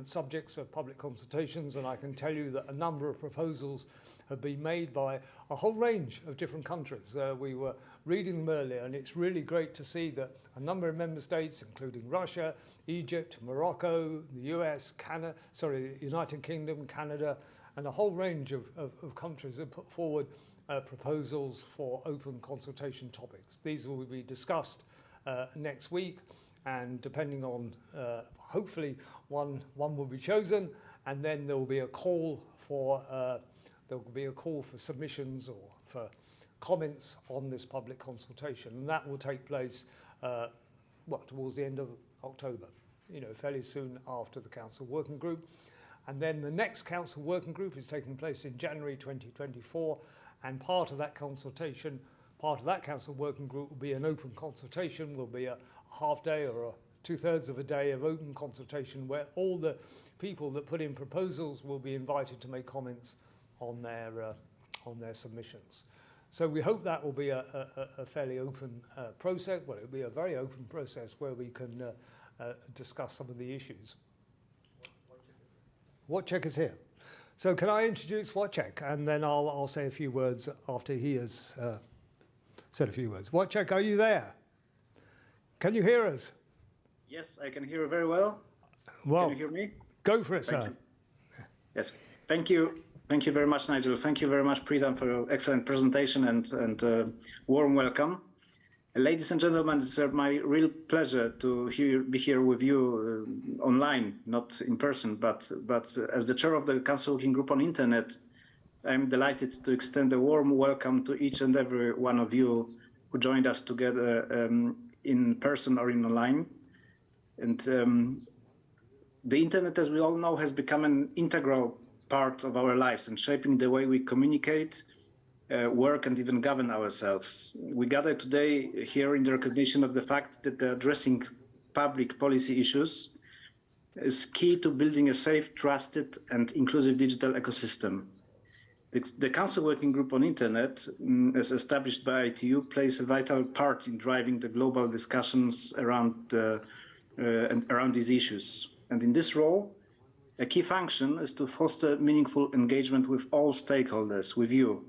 subjects of public consultations, and I can tell you that a number of proposals have been made by a whole range of different countries. We were reading them earlier, and it's really great to see that a number of member states, including Russia, Egypt, Morocco, the US, United Kingdom, Canada, and a whole range of countries have put forward proposals for open consultation topics. These will be discussed next week, and depending on, hopefully one will be chosen, and then there will be a call for submissions or for comments on this public consultation, and that will take place towards the end of October, fairly soon after the Council Working Group. And then the next Council Working Group is taking place in January 2024, and part of that Council Working Group will be an open consultation, will be a half day or a 2/3 of a day of open consultation where all the people that put in proposals will be invited to make comments on their submissions. So we hope that will be a fairly open process. Well, it will be a very open process where we can discuss some of the issues. Wojciech is here. So can I introduce Wojciech, and then I'll say a few words after he has said a few words. Wojciech, are you there? Can you hear us? Yes, I can hear you very well. Well, can you hear me? Go for it, sir. You. Yes, thank you. Thank you very much, Nigel. Thank you very much, Pritam, for your excellent presentation and warm welcome. Ladies and gentlemen, it's my real pleasure to be here with you online, not in person, but as the chair of the Council Working Group on Internet, I'm delighted to extend a warm welcome to each and every one of you who joined us together in person or in online. And the Internet, as we all know, has become an integral part of our lives and shaping the way we communicate, work, and even govern ourselves. We gather today here in the recognition of the fact that addressing public policy issues is key to building a safe, trusted, and inclusive digital ecosystem. The Council Working Group on Internet, as established by ITU, plays a vital part in driving the global discussions around these issues. And in this role, a key function is to foster meaningful engagement with all stakeholders, with you,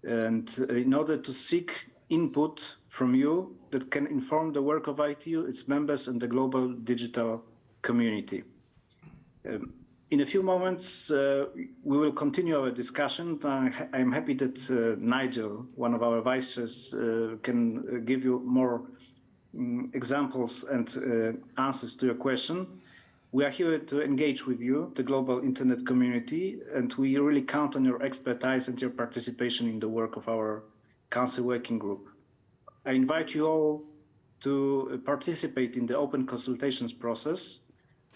and in order to seek input from you that can inform the work of ITU, its members, and the global digital community. In a few moments, we will continue our discussion. I'm happy that Nigel, one of our vice chairs, can give you more examples and answers to your question. We are here to engage with you, the global internet community, and we really count on your expertise and your participation in the work of our Council Working Group. I invite you all to participate in the open consultations process.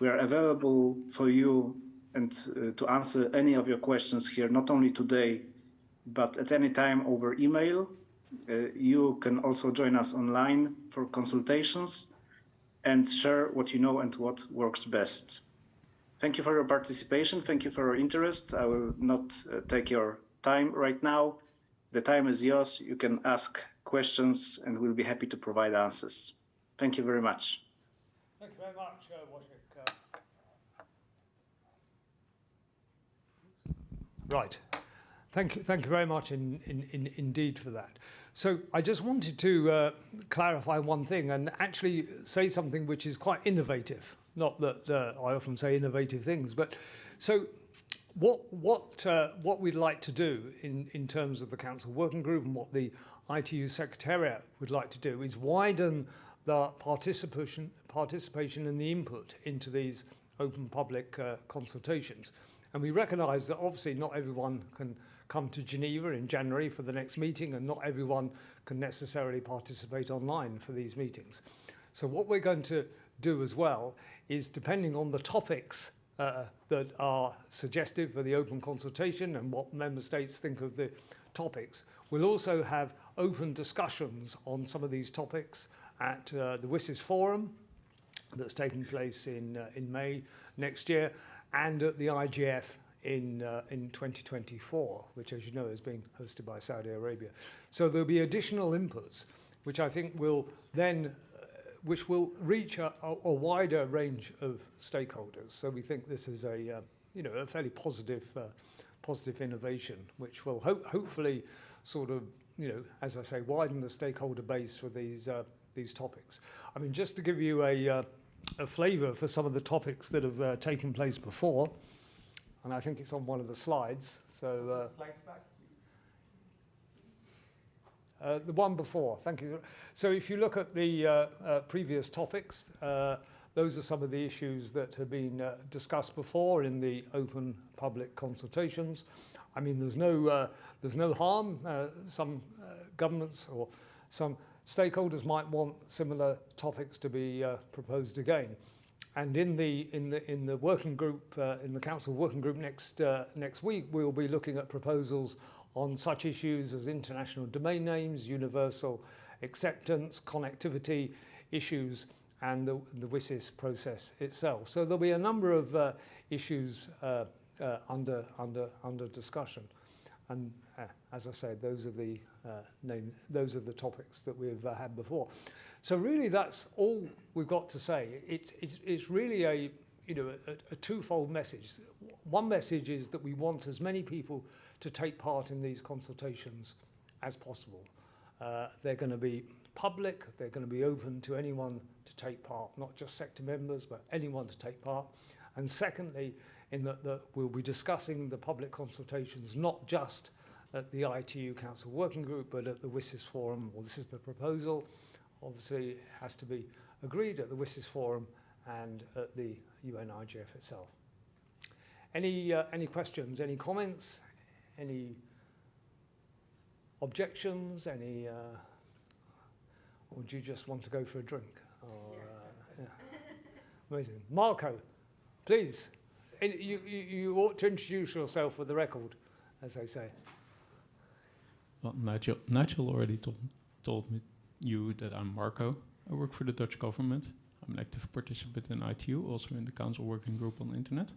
We are available for you and to answer any of your questions here, not only today, but at any time over email. You can also join us online for consultations and share what you know and what works best. Thank you for your participation. Thank you for your interest. I will not take your time right now. The time is yours. You can ask questions and we'll be happy to provide answers. Thank you very much. Thank you very much, Wojciech. Right. Thank you very much indeed for that. So I just wanted to clarify one thing and actually say something which is quite innovative. Not that I often say innovative things, but so what we'd like to do in terms of the Council Working Group and what the ITU Secretariat would like to do is widen the participation and the input into these open public consultations. And we recognise that obviously not everyone can come to Geneva in January for the next meeting, and not everyone can necessarily participate online for these meetings. So what we're going to do as well is, depending on the topics that are suggested for the open consultation and what member states think of the topics, we'll also have open discussions on some of these topics at the WSIS Forum that's taking place in May next year, and at the IGF in 2024, which, as you know, is being hosted by Saudi Arabia. So there'll be additional inputs which I think will then, which will reach a wider range of stakeholders. So we think this is a fairly positive innovation, which will hopefully sort of, as I say, widen the stakeholder base for these topics. I mean, just to give you a flavour for some of the topics that have taken place before, and I think it's on one of the slides. So slides back, please. the one before, thank you. So if you look at the previous topics, those are some of the issues that have been discussed before in the open public consultations. I mean, there's no harm. Some governments or some stakeholders might want similar topics to be proposed again. And in the working group, in the council working group next week, we'll be looking at proposals on such issues as international domain names, universal acceptance, connectivity issues, and the WSIS process itself. So there'll be a number of issues under discussion, and as I said, those are the topics that we've had before. So really, that's all we've got to say. It's really a twofold message. One message is that we want as many people to take part in these consultations as possible. They're going to be public. They're going to be open to anyone to take part, not just sector members, but anyone to take part. And secondly, in that we'll be discussing the public consultations not just at the ITU Council Working Group, but at the WSIS Forum. Well, this is the proposal. Obviously, it has to be agreed at the WSIS Forum and at the UN IGF itself. Any questions, any comments, any objections, any, or do you just want to go for a drink? Or, yeah. Amazing. Marco, please, you ought to introduce yourself for the record, as they say. Well, Nigel already told you that I'm Marco. I work for the Dutch government. I'm an active participant in ITU, also in the Council Working Group on the Internet.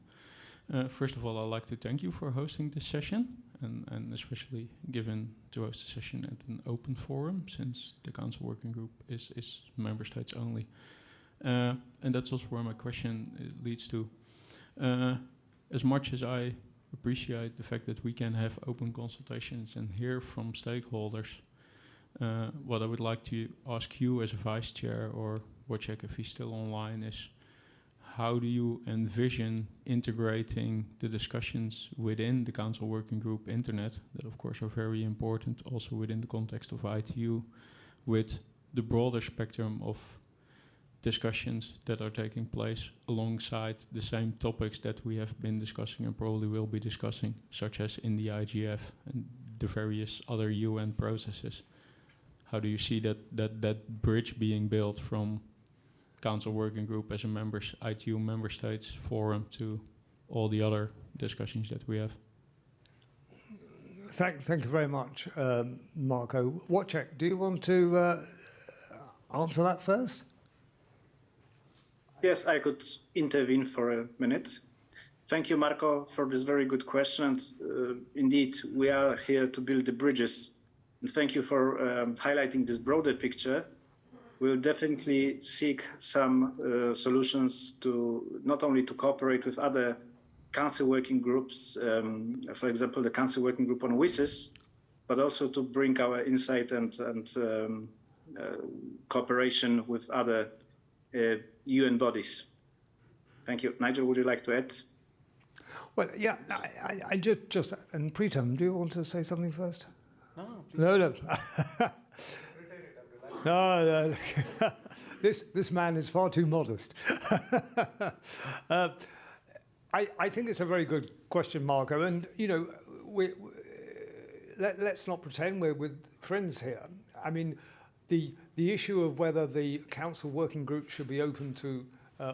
First of all, I'd like to thank you for hosting this session, and especially given to host the session at an open forum, since the Council Working Group is member states only. And that's also where my question leads to. As much as I appreciate the fact that we can have open consultations and hear from stakeholders, what I would like to ask you as a vice chair, or Wojciech if he's still online, is how do you envision integrating the discussions within the Council Working Group Internet, that of course are very important also within the context of ITU, with the broader spectrum of discussions that are taking place alongside the same topics that we have been discussing and probably will be discussing, such as in the IGF and the various other UN processes. How do you see that bridge being built from Council Working Group as a ITU member states forum to all the other discussions that we have? Thank you very much, Marco. Wojciech, do you want to answer that first? Yes, I could intervene for a minute. Thank you, Marco, for this very good question. And, indeed, we are here to build the bridges. And thank you for highlighting this broader picture. We'll definitely seek some solutions to not only to cooperate with other council working groups, for example, the Council Working Group on WSIS, but also to bring our insight and cooperation with other UN bodies. Thank you. Nigel, would you like to add? Well, yeah, I just and Pritam, do you want to say something first? No. No. This man is far too modest. I think it's a very good question, Marco, and let's not pretend we're with friends here. I mean, the issue of whether the Council Working Group should be open to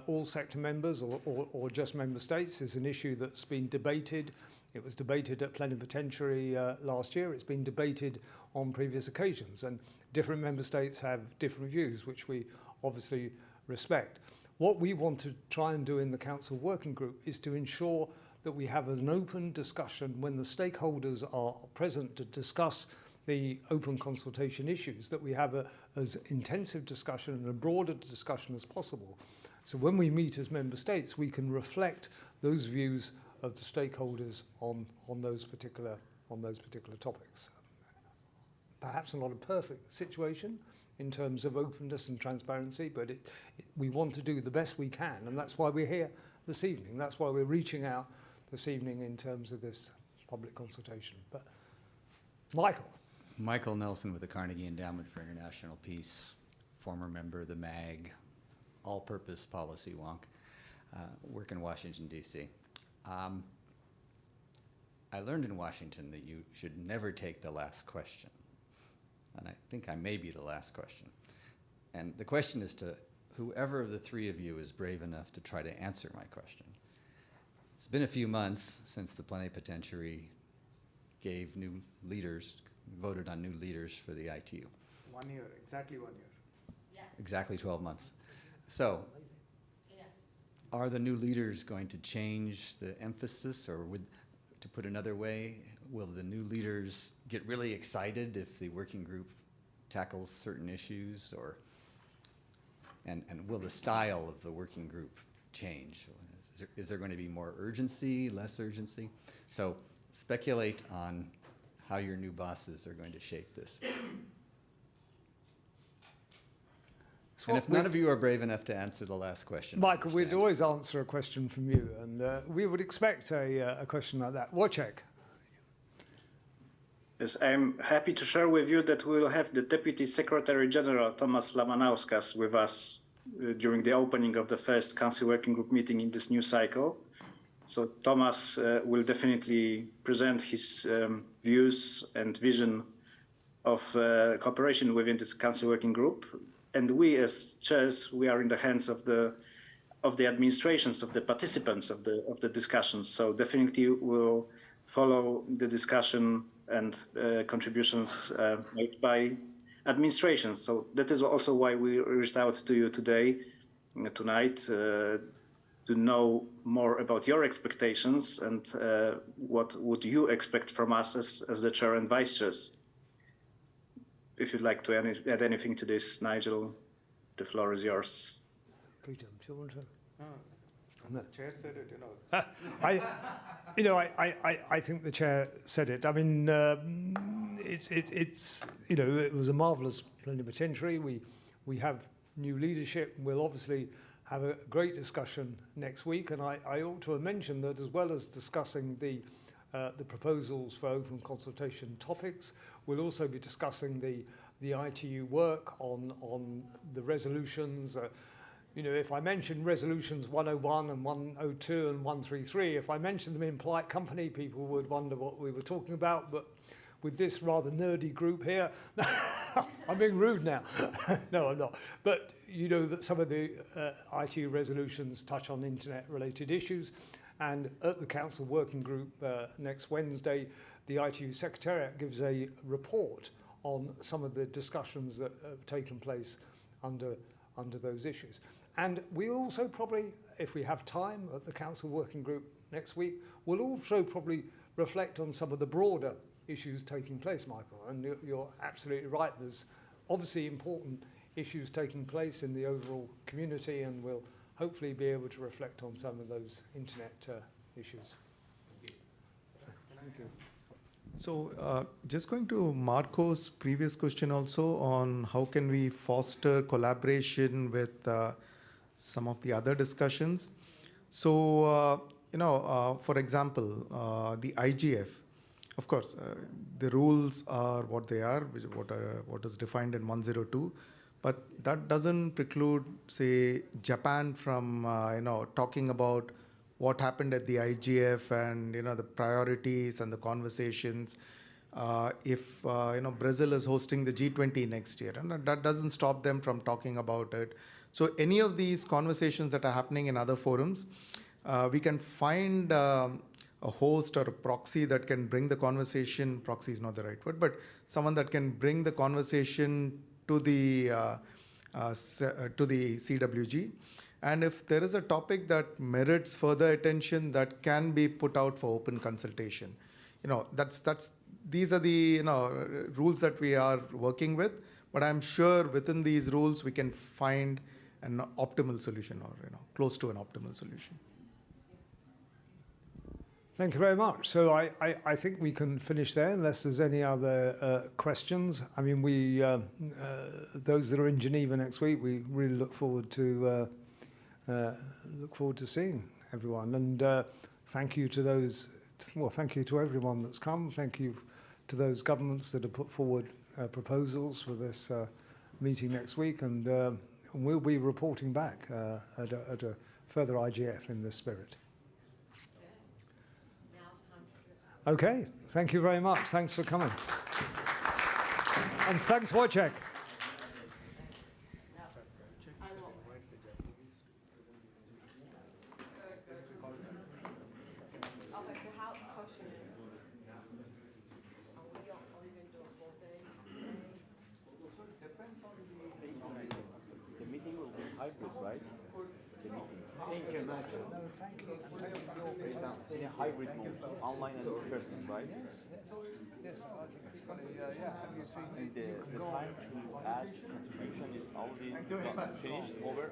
all sector members or just member states is an issue that's been debated. It was debated at plenipotentiary last year. It's been debated on previous occasions, and different member states have different views, which we obviously respect. What we want to try and do in the Council Working Group is to ensure that we have an open discussion when the stakeholders are present to discuss the open consultation issues, that we have as intensive discussion and a broader discussion as possible. So when we meet as member states, we can reflect those views of the stakeholders on those particular topics. Perhaps not a perfect situation in terms of openness and transparency, but we want to do the best we can, and that's why we're here this evening. That's why we're reaching out this evening in terms of this public consultation. But Michael. Michael Nelson with the Carnegie Endowment for International Peace, former member of the MAG, all-purpose policy wonk, work in Washington, D.C. I learned in Washington that you should never take the last question. And I think I may be the last question. And the question is to whoever of the three of you is brave enough to try to answer my question. It's been a few months since the plenipotentiary gave new leaders, voted on new leaders for the ITU. 1 year, exactly 1 year. Yes. Exactly 12 months. So, are the new leaders going to change the emphasis, or to put another way, will the new leaders get really excited if the working group tackles certain issues, and will the style of the working group change? Is there going to be more urgency, less urgency? So speculate on how your new bosses are going to shape this. And if none of you are brave enough to answer the last question, Michael, we'd always answer a question from you, and we would expect a question like that. Wojciech. Yes, I'm happy to share with you that we will have the Deputy Secretary General, Tomas Lamanauskas, with us during the opening of the first Council Working Group meeting in this new cycle. So Tomas will definitely present his views and vision of cooperation within this Council Working Group. And we, as chairs, we are in the hands of the administrations, of the participants of the discussions. So definitely we'll follow the discussion and contributions made by administrations. So that is also why we reached out to you tonight, to know more about your expectations and what would you expect from us as the chair and vice chairs. If you'd like to add anything to this, Nigel, the floor is yours. Peter, do you want to? The chair said it, I think the chair said it. I mean, it's it was a marvelous plenipotentiary. We have new leadership. We'll obviously have a great discussion next week. And I ought to have mentioned that as well as discussing the proposals for open consultation topics, we'll also be discussing the ITU work on the resolutions. If I mention resolutions 101 and 102 and 133, if I mention them in polite company, people would wonder what we were talking about. But with this rather nerdy group here, I'm being rude now. No, I'm not. But you know that some of the ITU resolutions touch on internet-related issues. And at the Council Working Group next Wednesday, the ITU Secretariat gives a report on some of the discussions that have taken place under those issues. And we'll also probably, if we have time at the Council Working Group next week, we'll also probably reflect on some of the broader issues taking place, Michael. And you're absolutely right. There's obviously important issues taking place in the overall community, and we'll hopefully be able to reflect on some of those internet issues. Thank you. So just going to Marco's previous question also on how can we foster collaboration with some of the other discussions. So, for example, the IGF, of course, the rules are what they are, what is defined in 102. But that doesn't preclude, say, Japan from, talking about what happened at the IGF and, the priorities and the conversations. If, Brazil is hosting the G20 next year, and that doesn't stop them from talking about it. So any of these conversations that are happening in other forums, we can find a host or a proxy that can bring the conversation, proxy is not the right word, but someone that can bring the conversation to the CWG. And if there is a topic that merits further attention, that can be put out for open consultation. That's these are the rules that we are working with. But I'm sure within these rules we can find an optimal solution, or close to an optimal solution. Thank you very much. So I think we can finish there unless there's any other questions. I mean, those that are in Geneva next week, we really look forward to seeing everyone. And thank you to those. Well, thank you to everyone that's come. Thank you to those governments that have put forward proposals for this meeting next week, and we'll be reporting back at a further IGF in this spirit. Okay, thank you very much. Thanks for coming. And thanks, Wojciech. The meeting will be hybrid, right? The meeting. Thank you. No, thank you. In a hybrid mode, online and in person, right? Yes, I think it's funny. Yeah, have you seen? And the time to add contribution is already finished over.